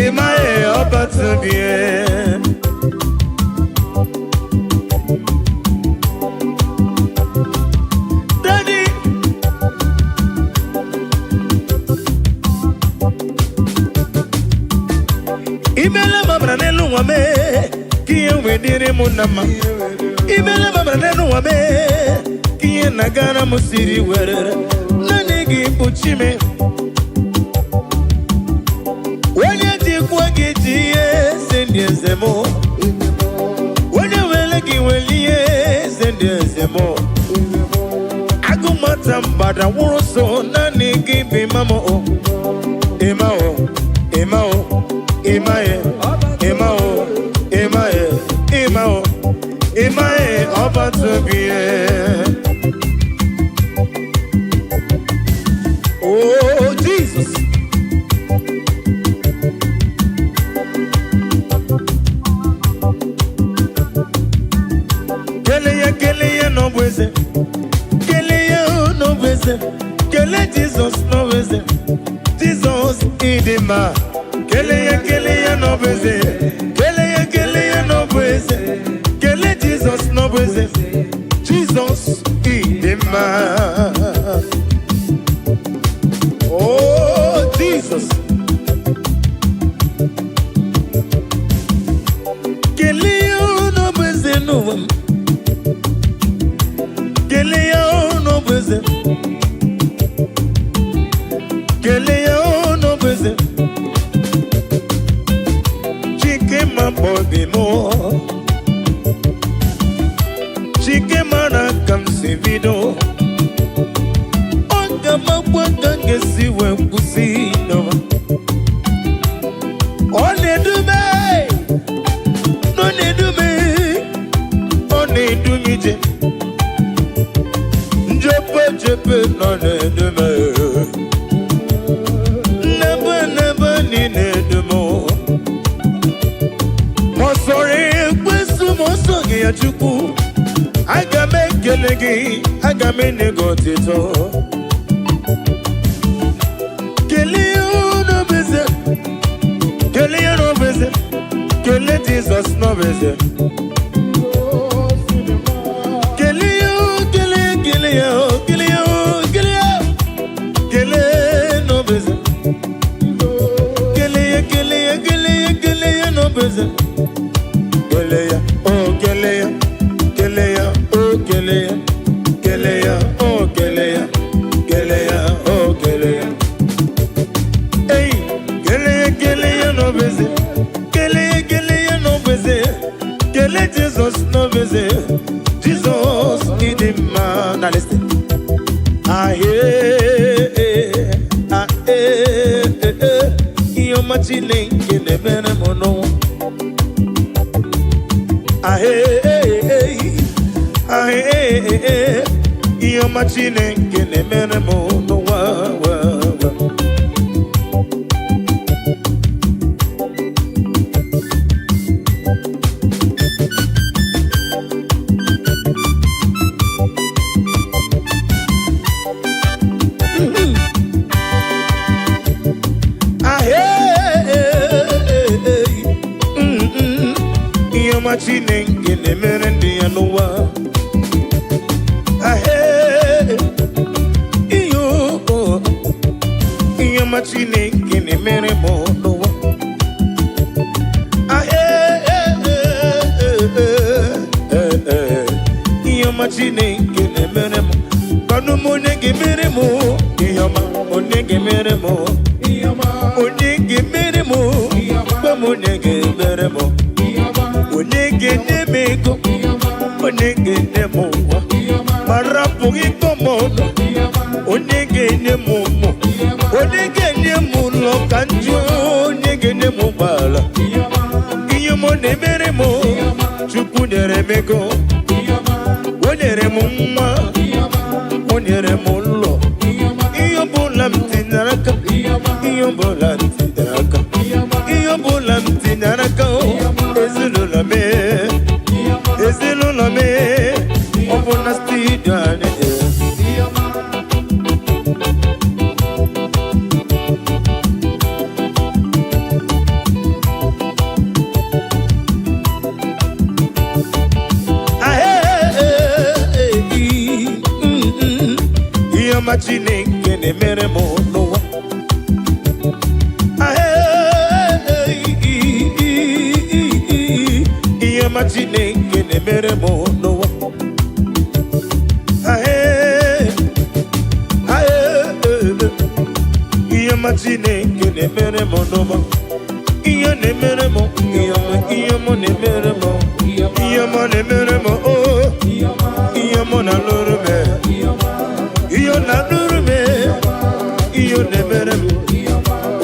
Imae ọba tóbi nama. Imele mama nenu wame. Kiye nagana musiri were. Nanigi puchime. Wanya tikwa gitiye sendie zemo. Wanya wele kiwelie sendie zemo. Agumata mbada wuroso nanigi bimamo. Emao, emao, emae, emao, emae, emao, emae, oba to be. Oh Jesus. Kele no bweze, kele no bweze, kele Jesus no bweze. Jesus idima kele no bweze kele no bweze kele Jesus no bweze Jesus idima oh Jesus kele no bweze no kele no bweze kele no bweze chike mabobi mo chike mana kamsivido onga mabwanga ngesi wempusi no one dume no ne dume one dumije jepe no ne dume Chukwu aga m ekele gị aga m enego otito kelee n'obeze kelee n'obeze kelee Jizọs n'obeze kelee n'obeze kelee n'obeze Keleya, oh Keleya, Keleya, oh Keleya, Keleya, oh Keleya, Keleya, oh Keleya. Hey, Keleya no beze, Keleya no beze, Kele Jesus no beze, Jesus idima. Now listen. Iyo machine kene bene mono. Iyo machine kene mere mo no wa. Iyo machine kene mere ndi ya no wa. Machine kene mere mo no iyo machine kene mere mo kanu mo nege mere mo iyo ma mo nege mere mo iyo ma o nege mere mo ba mo nege mere mo o nege ne meko o nege ne mo marapu ikomo o nege ne mo onege ne mulo kanjo onege ne mubala iyo mo ne mere mo chuku dere mego onere mumma onere mullo iyo bulam tinaraka iyo bulam tinaraka iyo bulam tinaraka ezululame obuna stidane machine kene mere mo no iyo machine kene mere mo no. Iyama Chineke ne mere mo no. Iya ne mere mo, iyama ne mere mo, iyama ne mere mo oh, iyama na luru me, iyo na luru me, iyo ne mere mo,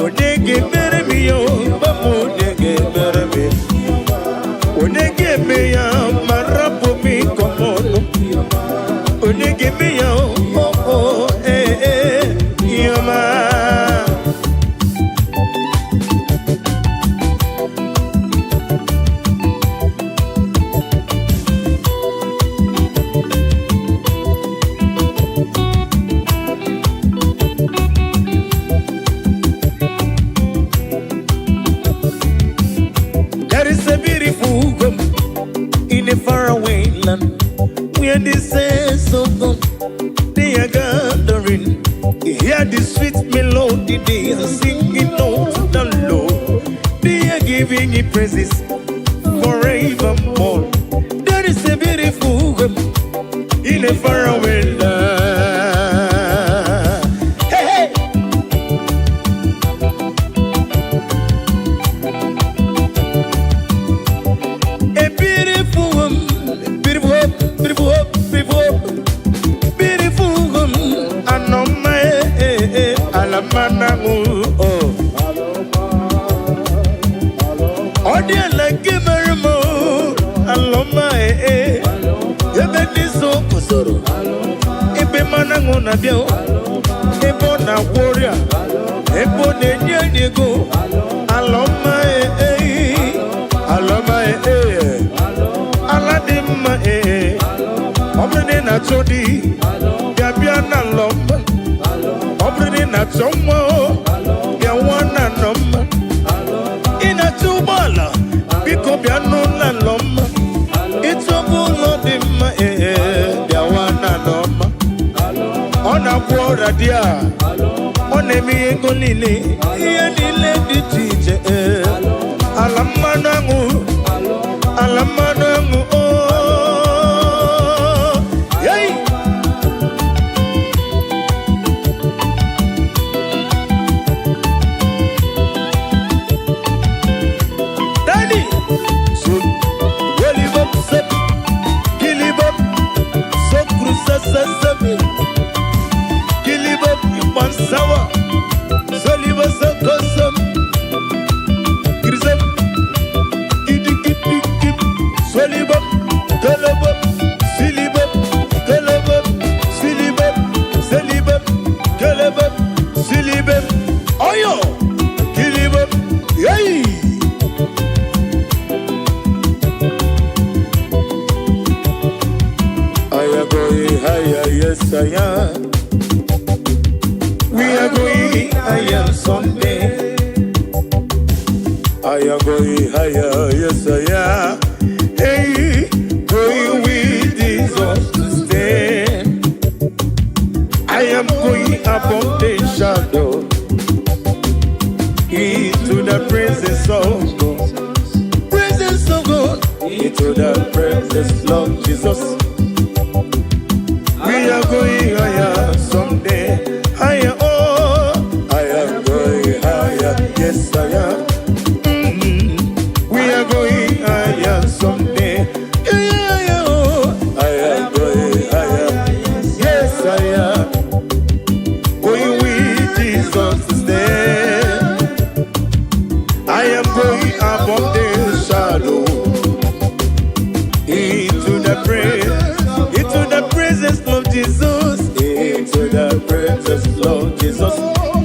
onege mere mi yo, bamu onege mere mi, onege me ya marapo mi komono, onege me ya oh oh iyama. Where the saints of God, they are gathering. Hear the sweet melody, they are singing out to the Lord. They are giving Him praises forevermore. There is a beautiful home in a faraway land. Hey, hey. A beautiful home, beautiful home. Beautiful anoma alamana oh odia like mermo aloma ebe niso kusoro ebe manango na bio ebo na warrior ebo nenyego aloma aloma aladimma Obrine na chodi, yabia na lomba. Obrine na chomwa, yawana nomba. Ina chubala, biko biano na lomba. Itobulo dima yawana nomba. Ona kuora dia, onemi engolili, yenile di tije. Alamanangu, alamanangu oh. Sawa, Soliva Sakosam, Grisam, Idikip, Solibam, Galabam, Silibam, Galabam, Silibam, Salibam, Galabam, Silibam, Oyo, Kilibam, Yay! I am going higher, yes I am. We are going higher someday. I am going higher, yes I am. Hey, going with Jesus to stay. I am going above the shadow into the presence of God. Presence of God into the presence of Jesus. We are going higher someday. Higher. Yes, I am. We are going higher someday. Yeah, oh. I am going higher. Yes, I am. Going with Jesus to stay. I am going above the shadow into the presence of Jesus. Into the presence of Jesus.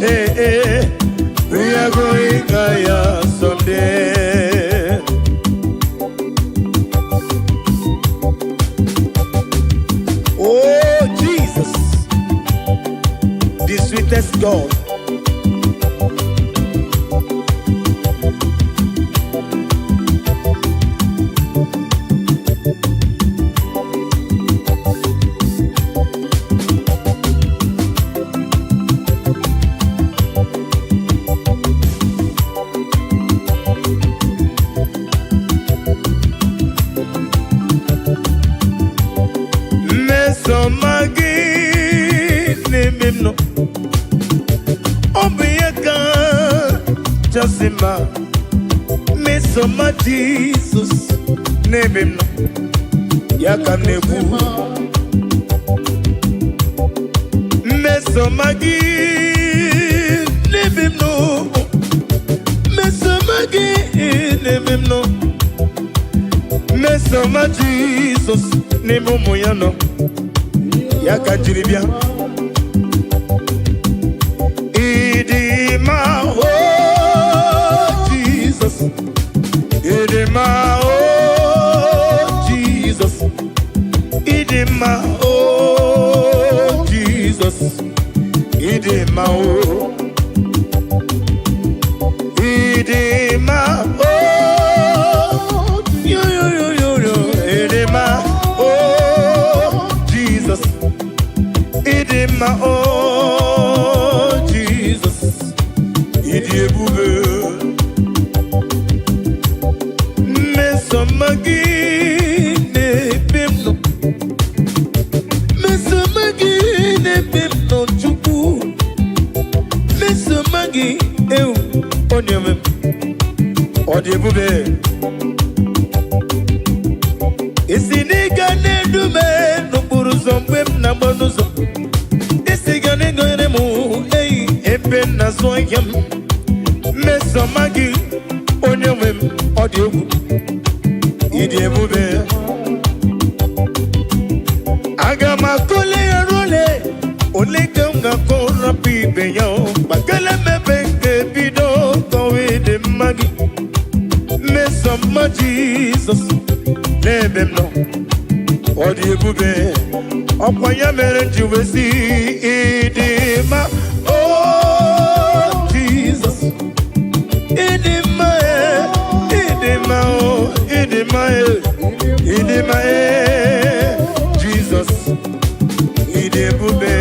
Hey, hey. We are going higher someday. Oh, Jesus, the sweetest God. Odima, Mesoma Jesus, name him no, Yaka Nebu, Mesomagi, name him no, Mesomagi, name him no, Mesoma Jesus, name him Moyano, Yaka Jiribia. Idima, oh Jesus, Idima, oh Jesus, Idima, oh Jesus, Idima, oh Idima, oh yo, Idima, oh Jesus, Idima, oh Mesomagi ne bimno, Mesomagi ne bimno chuku, Mesomagi eu onyame odebube. Isiniga ne dume no buruzombe na bonuzo. Isigane gane mu ei epen na zoyam. Mesomagi onyame odiebu. Idebube Agama kole role Ole kanga kora pibe yo Bakele mebeke bido Kowe de magi Mesoma Jesus Nebem no Odebube Okwanya merenji wesi Idima Oh Jesus Idima Idima oh Idima Jesus Idebube.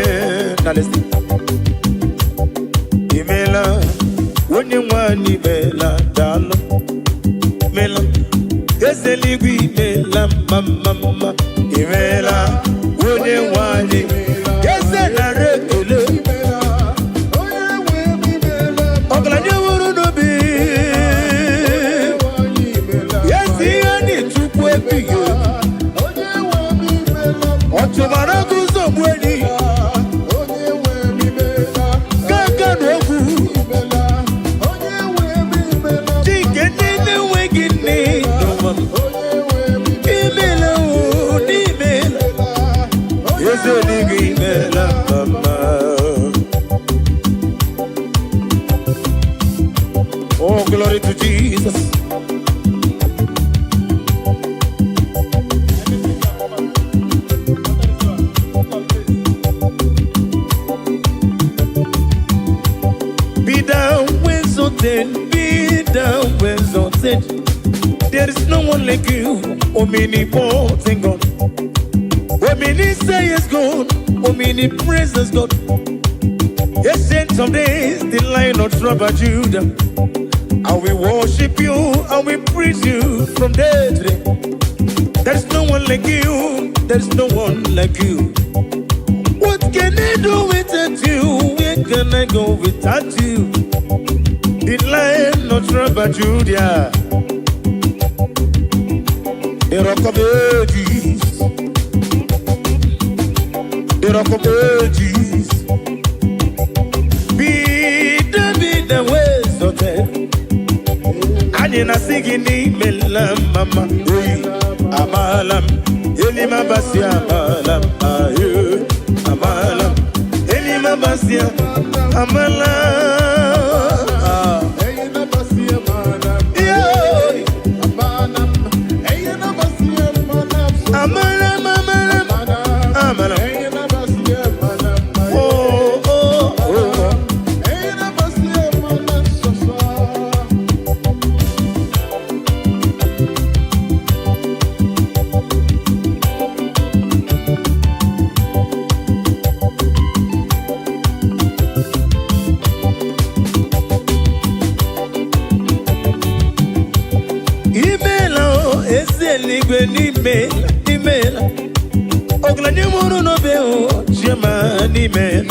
Now listen. Imela Wonye wani mela dalo Mela Gezeligwi mela mama Imela Wonye wani Gezela rekele Oglanye wuru nobi Otumara kuzo mweni Kaka nogu Chike nene wegini Imela unimela Yezo nigi imela mama Oh glory to Jesus. Be down when exalted. There is no one like you, omnipotent God. Omni say is God, omni praises God. Ancient of days, the Lion of tribe of Judah. And we worship you, and we praise you from day to day. There is no one like you, there is no one like you. What can I do without you? Where can I go without you? The Lion of tribe of Judah, the Rock of Ages, the Rock of Ages. Be the ways of them. Anina sigini melam mama, amalam, elima basia amalam, amalam, elima basia amalam. Email Oglanye muru no beo Jema email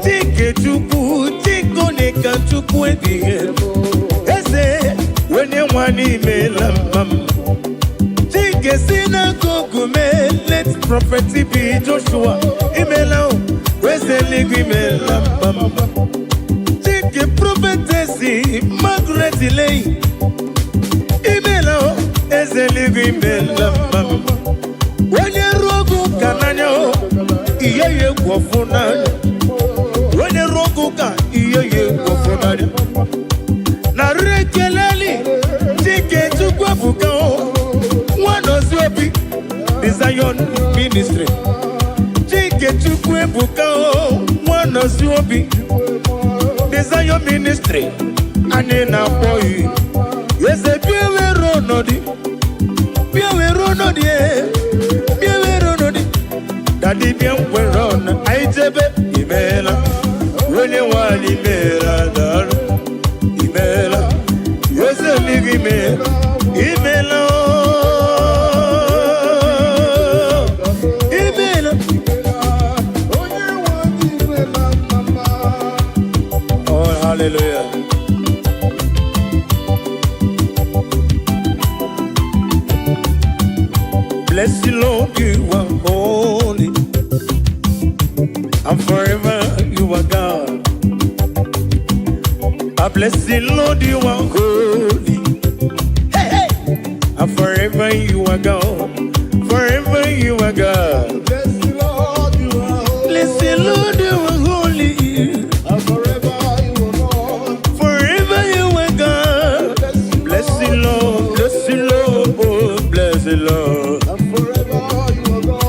Tike chuku Tiko neka chuku edie imela mama. Chike sina kukume, let prophet be Joshua. Imela o, weseli imela mama. Chike prophetesi, Margaret Lay. Imela o, ezeli imela mama. Wenye rogu kananyo, iye kwafuna. Wenye rogu ka, iye kwafuna. Na rekeleli, chike chukwa fukao. Wazobia, the Zion ministry. Chike chukwe fukao. Wazobia, the Zion ministry. Ane na boy. Yese biwe ronodi. Biwe ronodi. Biwe ronodi. Daddy biwe ron. Aijebe imela. Wenye wali imela daru. Imela. Yese ligi imela. Imela. Oh, hallelujah. Bless you, Lord, you are holy, and forever you are God. I bless you, Lord, you are holy, hey, hey. And forever you are God. Forever you are God. Bless the Lord, you are holy. Bless the Lord, you are holy. And forever you are God. Forever you are God. Bless the Lord, bless the Lord, oh, bless the Lord. And forever you are God.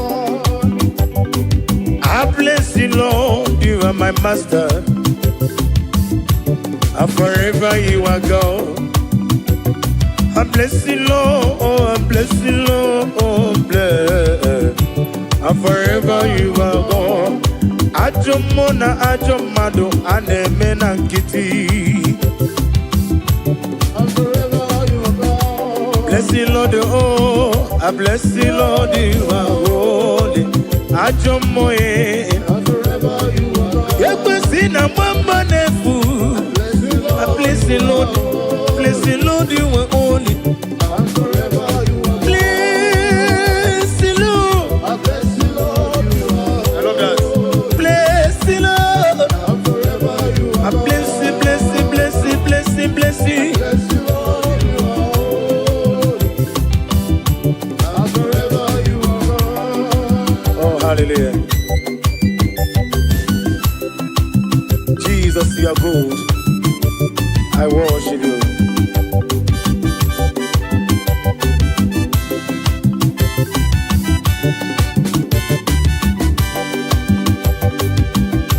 I bless the Lord, you are my master. And forever you are God. I bless the Lord, oh, I bless the Lord, oh, bless. And forever you are God. Ajomona, Ajomado, Anemena Kitty. And forever you are God. Bless the Lord, oh, I bless the Lord, you are holy. Ajomoe. And forever you are God. Yakwesina mama nefu. I bless the Lord, bless the Lord, you are holy. And forever you are God. Bless the Lord. I bless you, Lord, you are I love that. Bless the Lord. and forever you I are God. bless you, bless you, bless you, bless you, bless you. Bless you, Lord, you are holy. And forever you are God. Oh, hallelujah. Jesus, you are good. I worship you.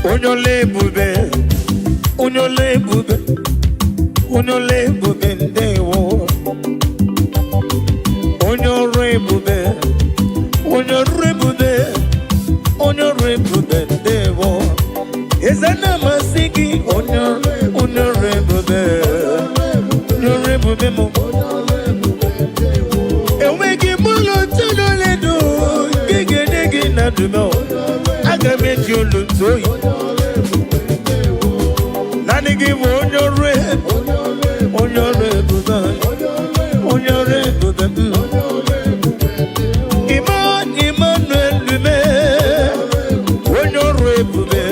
Unyole bube, unyole bube, unyole bube ndewo. Unyore bube, unyore bube, unyore bube ndewo. Ezana masiki, unyore bube, unyore bube mo. Ewegi mulo tunole do, gege negi na dumo. Agameti olutoyi. Nani give unyore bube, unyore bube. Emmanuel lume, unyore bube,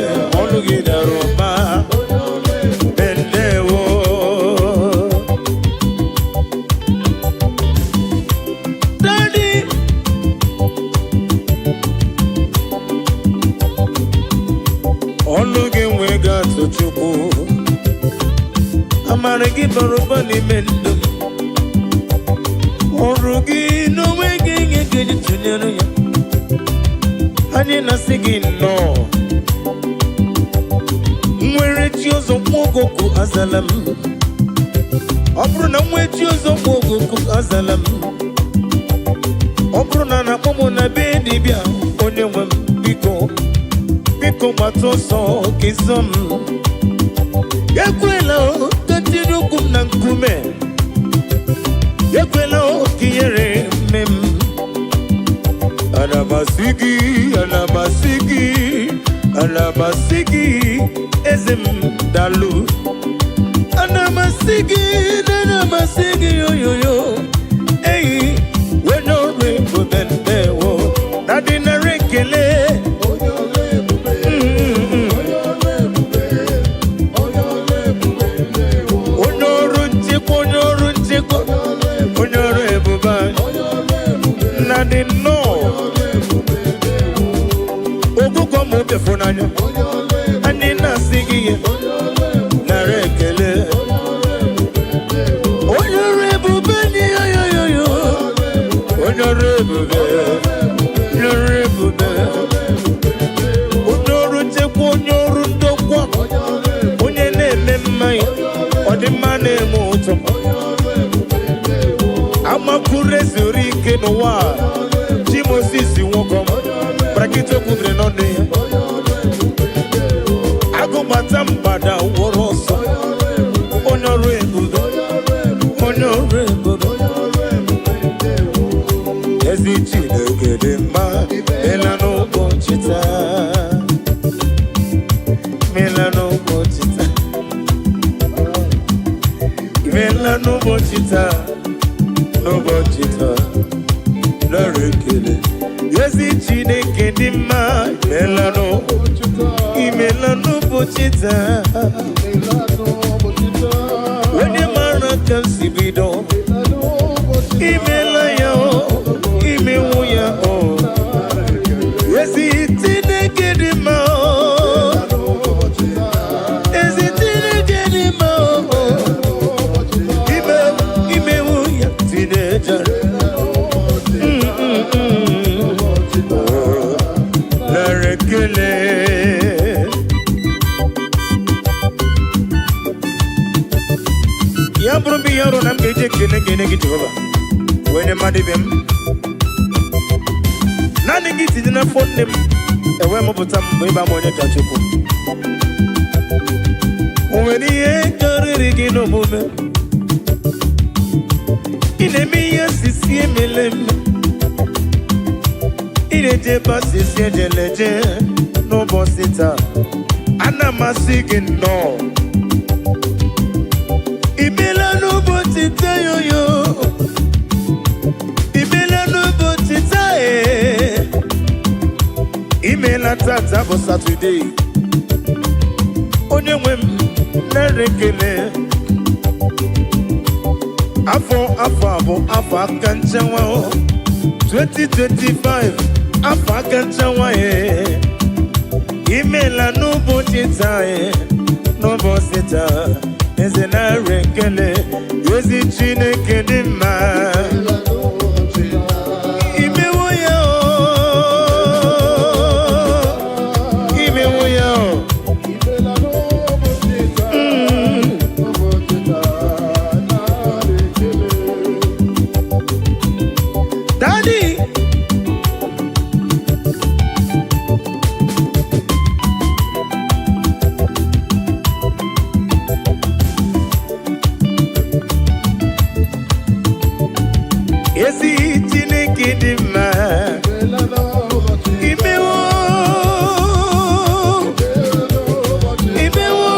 olugida roma, bendewo. Daddy, olugi wega tochuku, amaragi baroba ni mendum. Orugi no wege ngege tunyana ya. Ani nasigi no. Mwere chiozo mwogoku azalam. Obru na mwe chiozo mwogoku azalam. Obru na na momo na bedi bia. Onye mwem biko. Biko matoso kizom. Yekwela o tatinu kum na nkume. Yekwela o kiyere mem. Anamasiki, anamasiki, anamasiki, ezem dalu. nana masigi yo yo yo. Hey, when you're rainbow then there wo. Nadi na rekele. Nadi no. Ogu kwa mobe funanya. Ani na sigi na rekele. Ama kurezi urike no wa Jimo sisi woko Brakito kudre noni Ago matambada woroso Onyore budo Onyore budo Ezi chide gedema Melano bonchita Melano bonchita Melano bonchita no bonchita no rekele Yezi chide gedema Melano Melano bonchita When you mara kansi bido Imela yo Imewoya o Yezi chide gedema Yezi chide gedema Imewoya chide jare La rekele Yabrubi yaro nam geje kene gitova Wene madibem Nani giti dina fonem Ewe mobutam Weba mwenye chachuku Uweni ye kariri gino mume Inemi ya sisi emelem Ine jeba sisi ejeleje No bosita Ana masigi no Imela no botita yo yo Imela no botita Imela tata bo Saturday Onye wem na rekele Afo abo akanchawa 2025 Afo akanchawa Imela no botita No botita Eze na rekele Yezi chine kedima Imewoya Imewoya Daddy Yesi chine kidima Imewo Imewo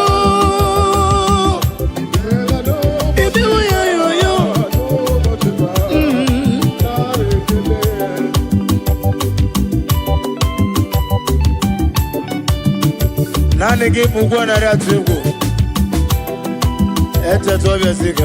Imewo yo yo Nani gipu kwa na ratibu Ete tobe sika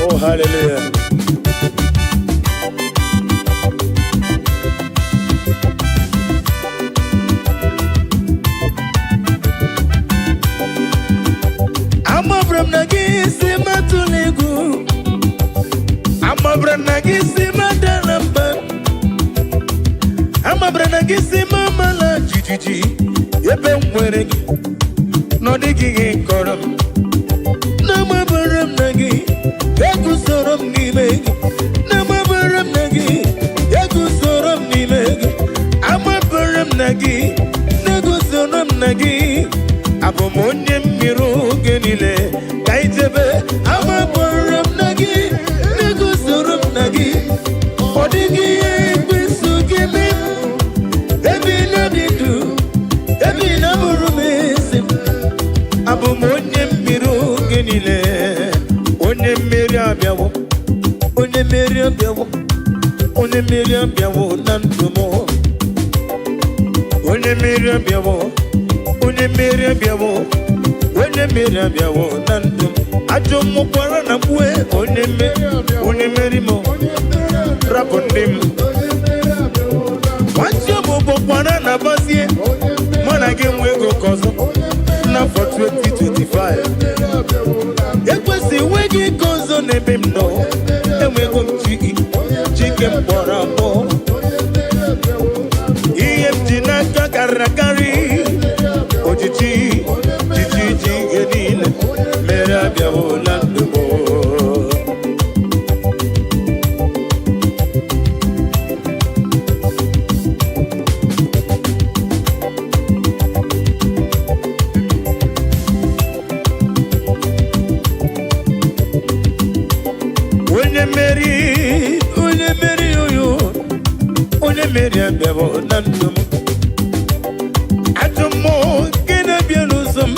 Oh, hallelujah. I'm a from the Gisi Matulegu. gisi madalamba amabra na gisi mama la jijiji ebe nwere gị n'ọdịghị gị kọrọ m n'amabara m na gị egusoro m n'ime gị n'amabara m na gị egusoro m n'ime gị amabara m na gị n'egusoro m na gị abụ m onye mmiri oge niile ka ijebe amabara m na gị n'egusoro m na gị ọ dịghị ihe ekwesu gị mee ebe na-adị ndụ ebe na-abụrụ m eze m abụ m onye mmiri oge niile onye mmeri abịawo onye mmeri abịawo onye mmeri abịawo na ndụ m onye mmeri abịawo onye mmeri abịawo onye mmeri abịawo na ndụ m ajọ mmụkwara na mgbe onye mmeri m rapụ ndị m nwanche m ụbọkwara na bazie mụ na gị nwe ego ka ọzọ n'afọ 2025 ekwesị nwe gị ka ọzọ n'ebe m nọ enwego m chike m kpọrọ abụọ ihe m ji n'aka karịrị akarị ojiji ihe niile mere abịawo na ndụ m onye mmeri abịawo na ndụ m ajọ mmụọ gị na-abịa n'ụzọ m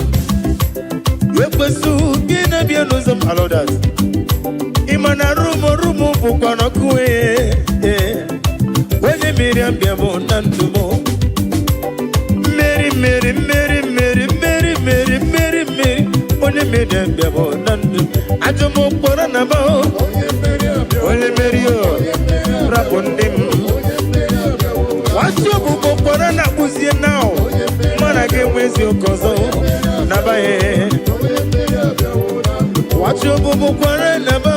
ekwesu gị na-abịa n'ụzọ m alodas ịma na rumo bụkwa n'ọkụ onye mmeri abịawo na ndụ m mmeri onye mmeri abịawo na ndụ m ajọ mmụọ kpọrọ na ba onye mmeri rapụ ndị m Wazobia bụkwara na kpụzie now mana ga-enwezi oke ọzọ nabaghị Wazobia bụkwara na ba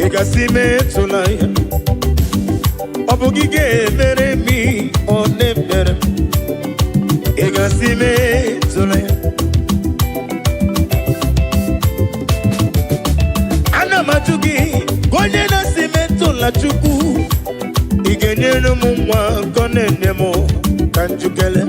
ị gasị metụla ya ọ bụ gị ga-emere m ọ na-emere ị gasị metụla ya matu gị onye na-asị metụla Chukwu ị ga-enyere m nwa nkọ na-enye m ka njukele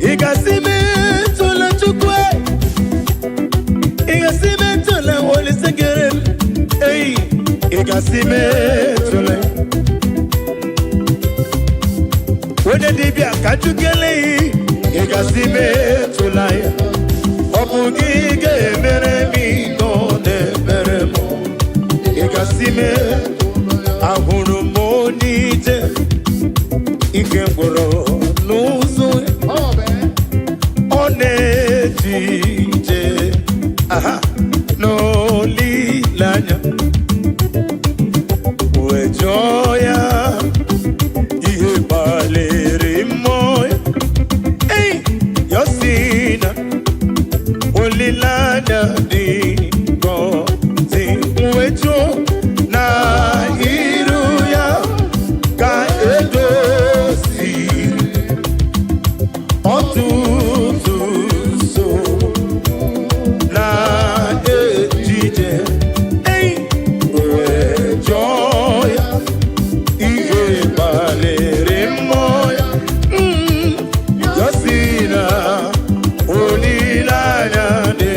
ị ga-asị metụla Chukwu ị ga-asị metụla Olise kere m ị ga-asị metụla onye dibịa ka njukele ị ga-asị metụla ya ọ bụ gị ga-emere m nọ na-emere m ị ga-asị ahụrụ m onye ije ike gwụrụ n'ụzọ ọ na-eji ije n'olileanya wee jụọ ya ihe gbalịrị mmụọ Yosina olilanya di gozi mwejo na iru ya ka edosi otutu so na ejije wejoya ihe balere moya Yosina olilanya de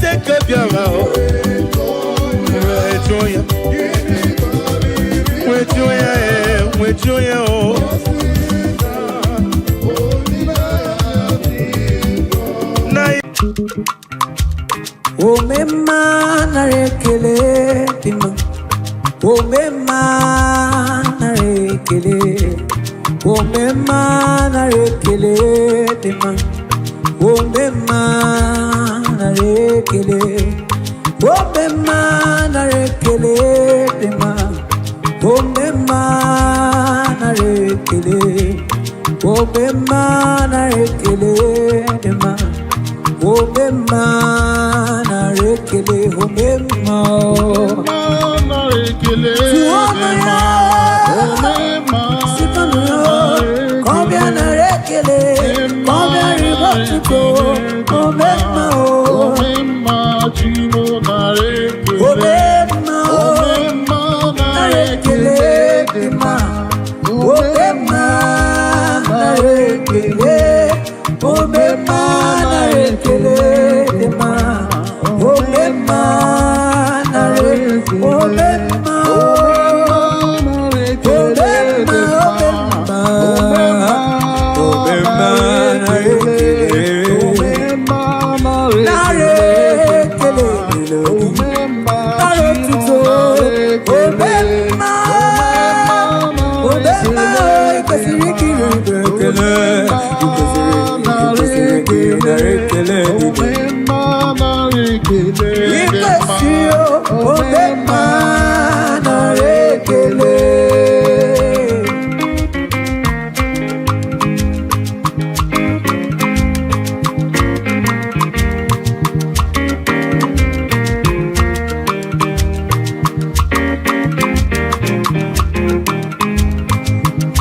Chineke bịara wetuo ya Omema narekele dima Omema narekele Omema narekele dima Omema narekele Omema narekele dima Omema narekele Omema narekele dima Omema narekele Omema narekele Omema Sitano Kombia narekele Kombia ribotuko Omema Omema Chimo narekele Omema narekele Dima Omema narekele Omema narekele Dima Omema narekele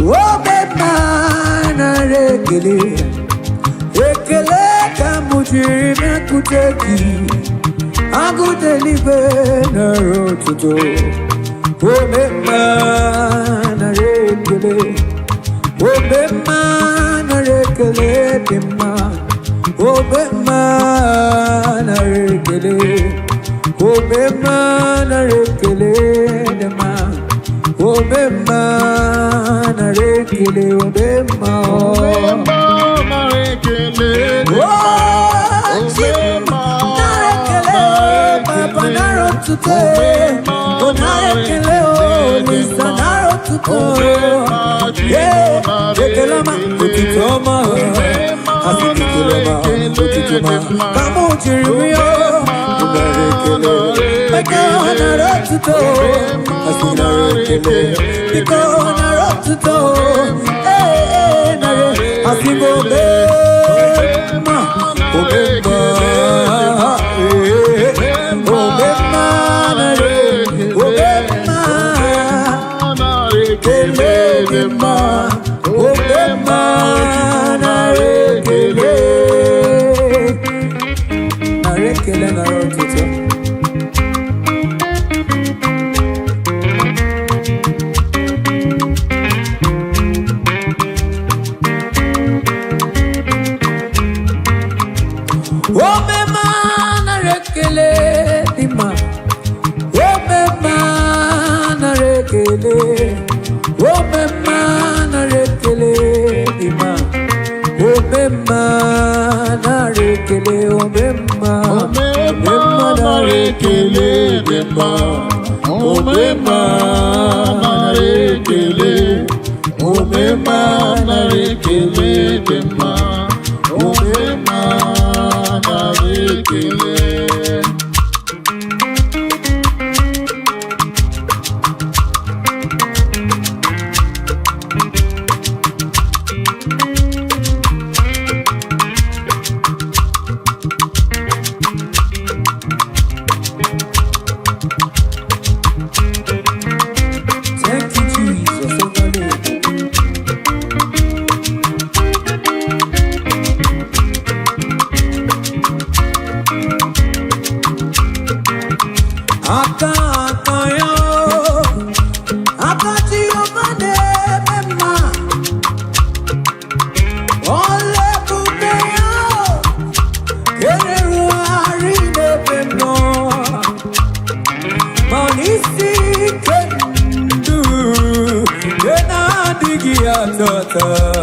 Omema Ekele kamujiri mekuteki Agudelibe narotuto Omema narekele Omema narekele dima Omema narekele Omema narekele dima Omema narekele Omema narekele Omema narekele Papa narotuto narekele Mr. narotuto Ekelama utitoma utitoma Kamu chirimiyo narekele Eko narotuto narekele Eko narotuto Asigo Obema Obema Obema Obema narekele Obema Obema narekele narekele narotuto Omema narekele dima Omema narekele Omema narekele dima Omema narekele Omema narekele dima Omema narekele Omema narekele dima Omema narekele Thank you, Jesus. Yeah.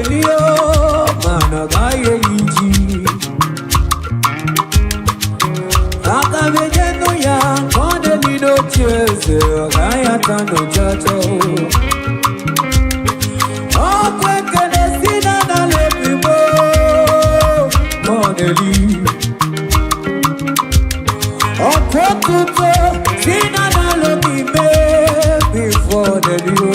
Elio, Managaye Iji. Akabejeno ya, Kondelino Chese, Gaya Tano Chacho. Oh, Kwekene Sina na Lepibo, Kondeli. Oh, Kwekuto, Sina na Lepibe, before the Dio.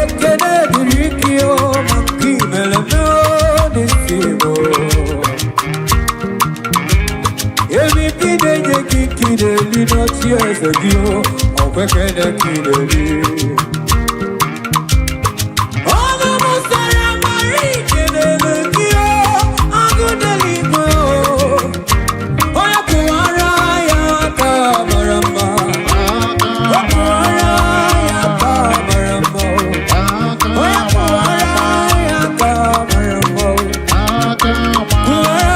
Ekene Dirikio, Manki Melodies. Kideli no tears ago, oh, Bekene Kideli. Oh, the Musara Marie Kideli, I'm good to leave. Oh, ya Puara, ya Kamarama. Oh, Puara, ya Kamarama. Oh, ya Puara, ya Kamarama. Puara,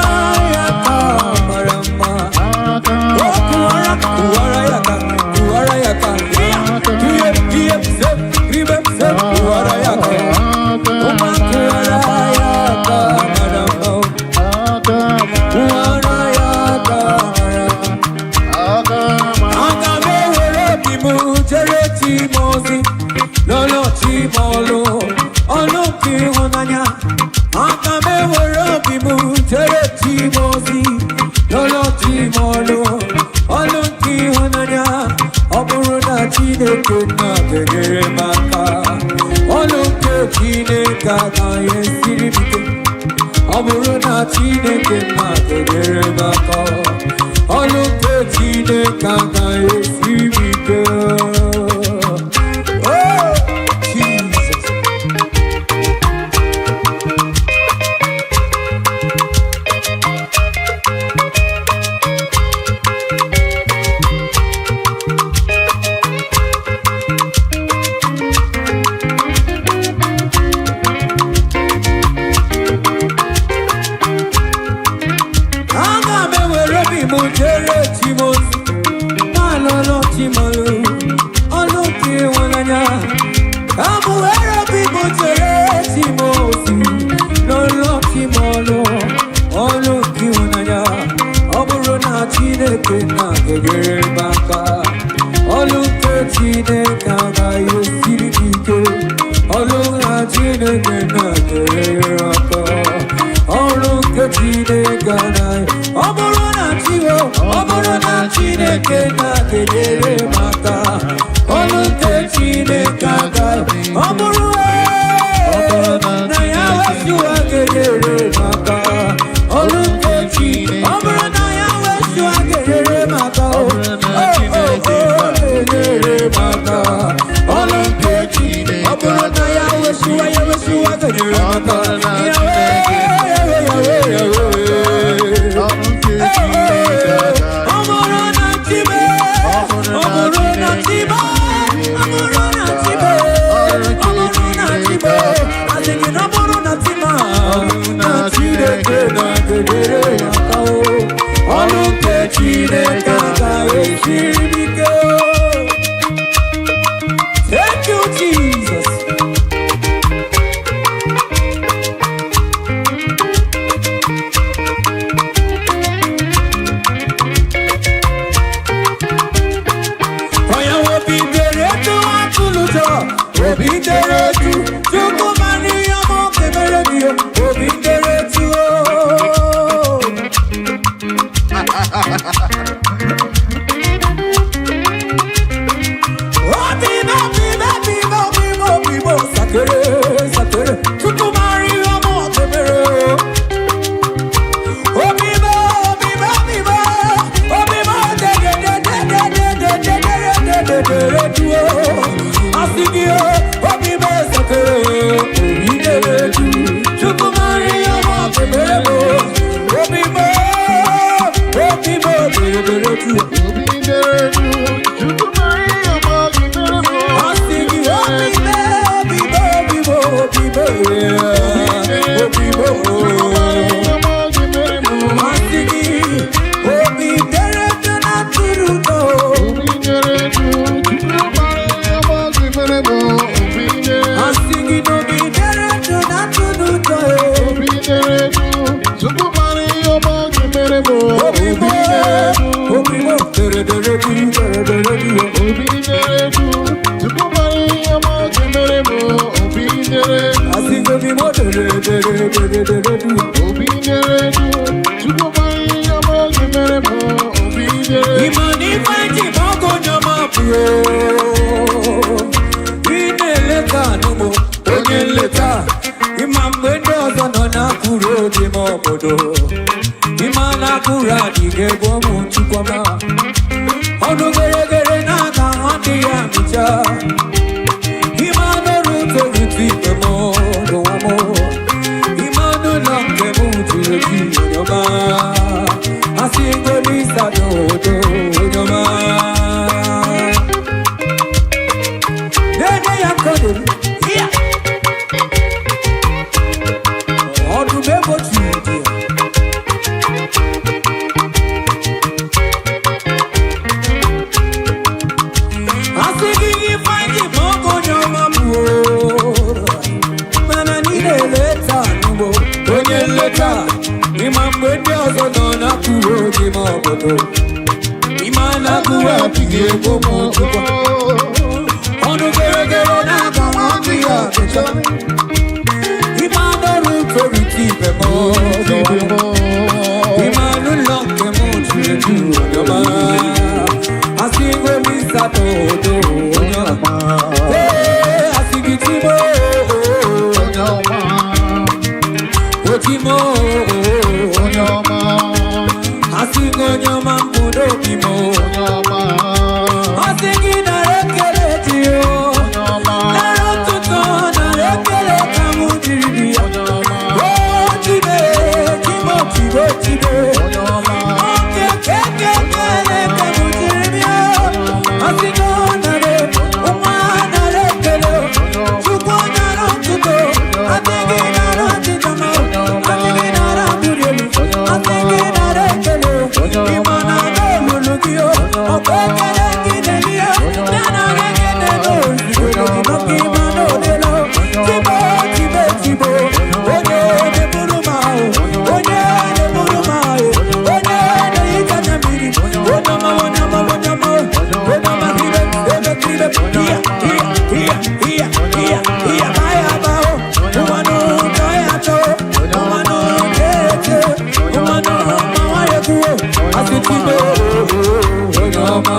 ya Kamarama. Thank you, Jesus. I ineleta numo onye nleta ịma mgbe ndị ọzọ nọ n'akụrụ obi m obodo ịma n'akụrụ adịghị ebe ụmụ chukwuma ọnụ geregere n'aka nwanne ya mịcha ịma n'ọrụ torutu ibe m n'ụwa m ịma n'ụlọ nke m jiri ji onyoma asị ngolisa n'odo onyoma nene ya kodoro iya ọdún mẹ́bọ̀ tù ìdí asigi ifeanyi mọ́kò ní ọmọ mú mana nílé lẹ́tà nígbò onye nleta ịma mgbe ndị ọzọ nọ n'akụrụ oji ma obodo ịma n'akụrụ adịghị egbo m ojukwa ọnụ geregere na-aga nwantị ya bịcha ịma n'ọrụ toriti ibe m ịma n'ụlọ nke m jiri ju onyoma asị ngwemi ịsatọ odo onyoma asị gị timo otimo onyoma asị gị onyoma mkpụrụ obi m asị gị nara ekele dị nara ụtụtụ nara ekele ka m jiri ya otibe kimo tibe tibe oke keke kele ka m jiri ya asị gị nara ụmụ nara ekele chukwu nara ụtụtụ asị gị nara ọchịchọ m asị gị nara mụrịelu asị gị nara ekele ịma na n'olulu gị ọkwa ekele gị na-eme ya nana ekele n'olulu gị ịma n'olelo tibo tibe tibo onye na-eburu m ahụ onye na-eburu m ahụ onye na-ehicha anya mmiri onyama onyama onyama onyama tibe ebe tibe iya iya iya iya iya baya bao ụmanụ chọ ya chọ ụmanụ cheche ụmanụ mawa ya kwuo asị tibe onyama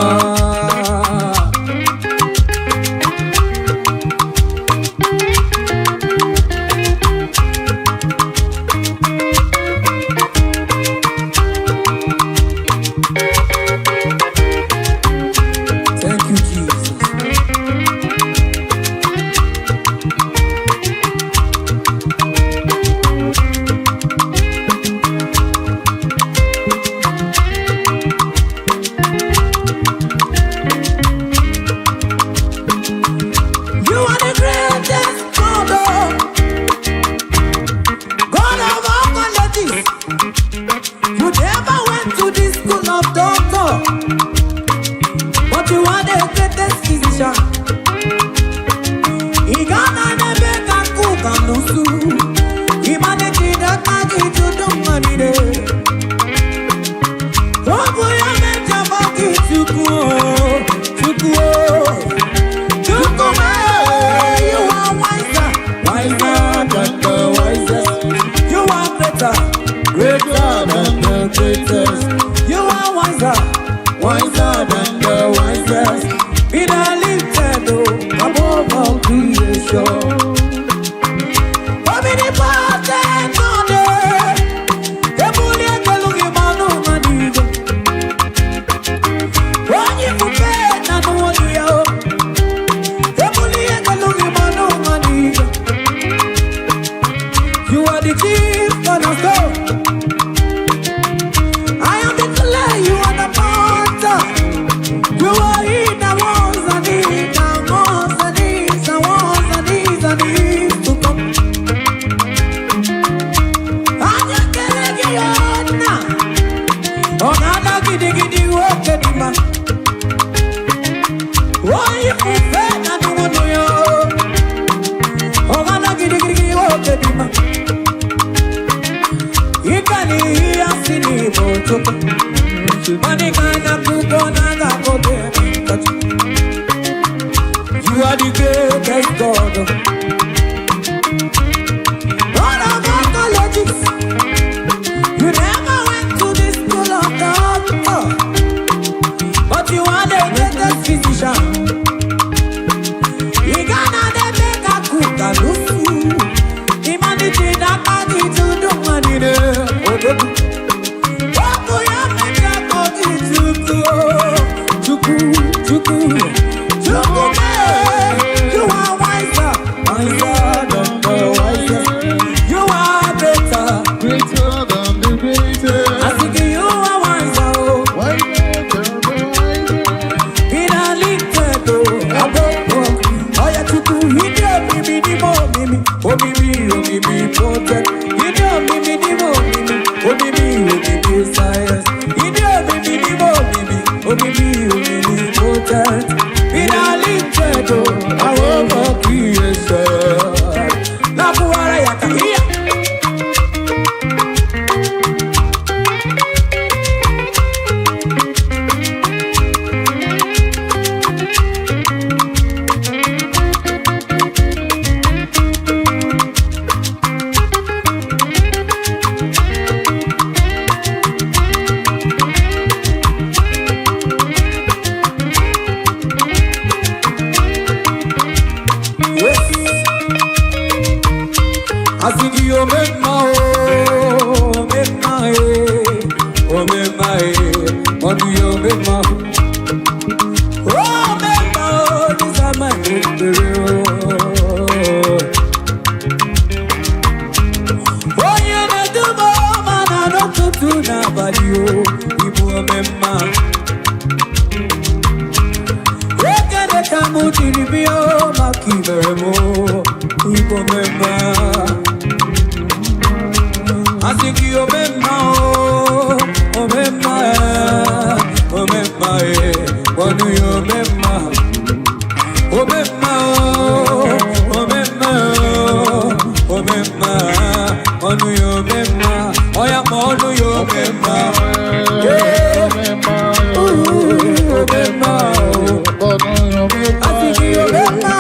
Thank you, Jesus. You are the greatest God, God of all melodies. You never went to the school of doctor, but you are the greatest physician. Igana nebe kaku kanusu, imaneki dakagi judo manide. Obu ya meja baki chuku, chuku. You are wiser, wiser than the wisest. You are greater, greater than the greatest. You are wiser, wiser than the wisest. Be the lifted above all creation. Omnipotent God, Ebuli ekelugi manu manigo. Onye fupe na nuwonu ya o. You are the chief cornerstone. I am the clay, you are the potter. You are he that was and he that was and is and was and is and is to come. Anya kelegi yona, onana gidi gidi woke dima. Why you fair na nuwonu yo? Onana gidi gidi woke dima. Ikani asini bochoko, mani kana kupona kakote kachi. You are the greatest God. God of all melodies. You never went to the school of doctor, but you are the greatest physician. mutiribio makibemo Igbo mema Asiki omema omema omema wanu omema omema omema omema wanu omema oya wanu omema omema asiki omema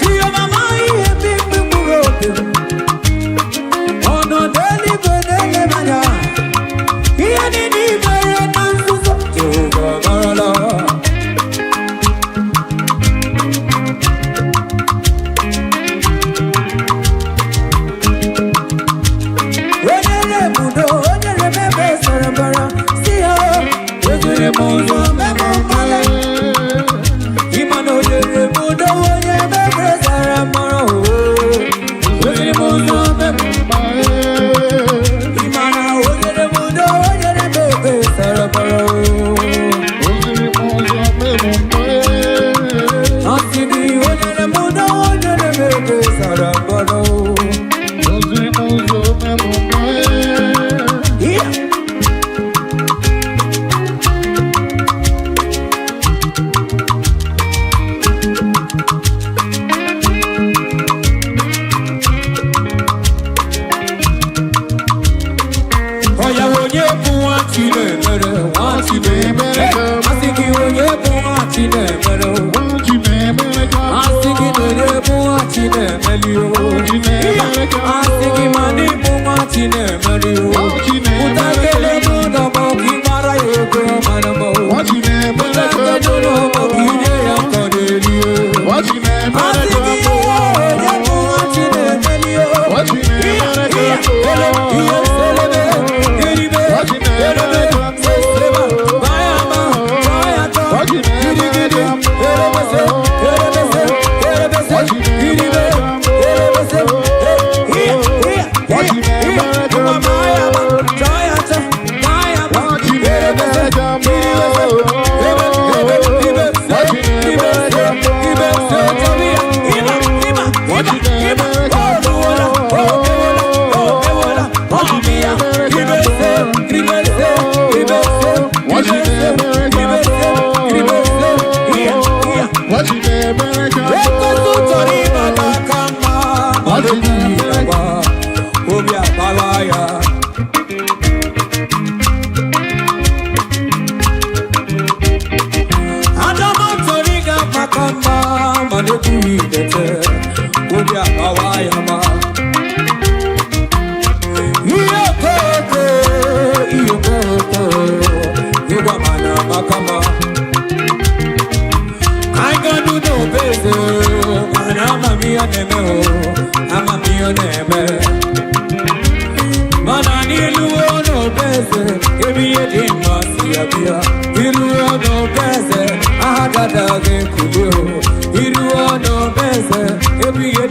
Jehovah Iru ono beze, every year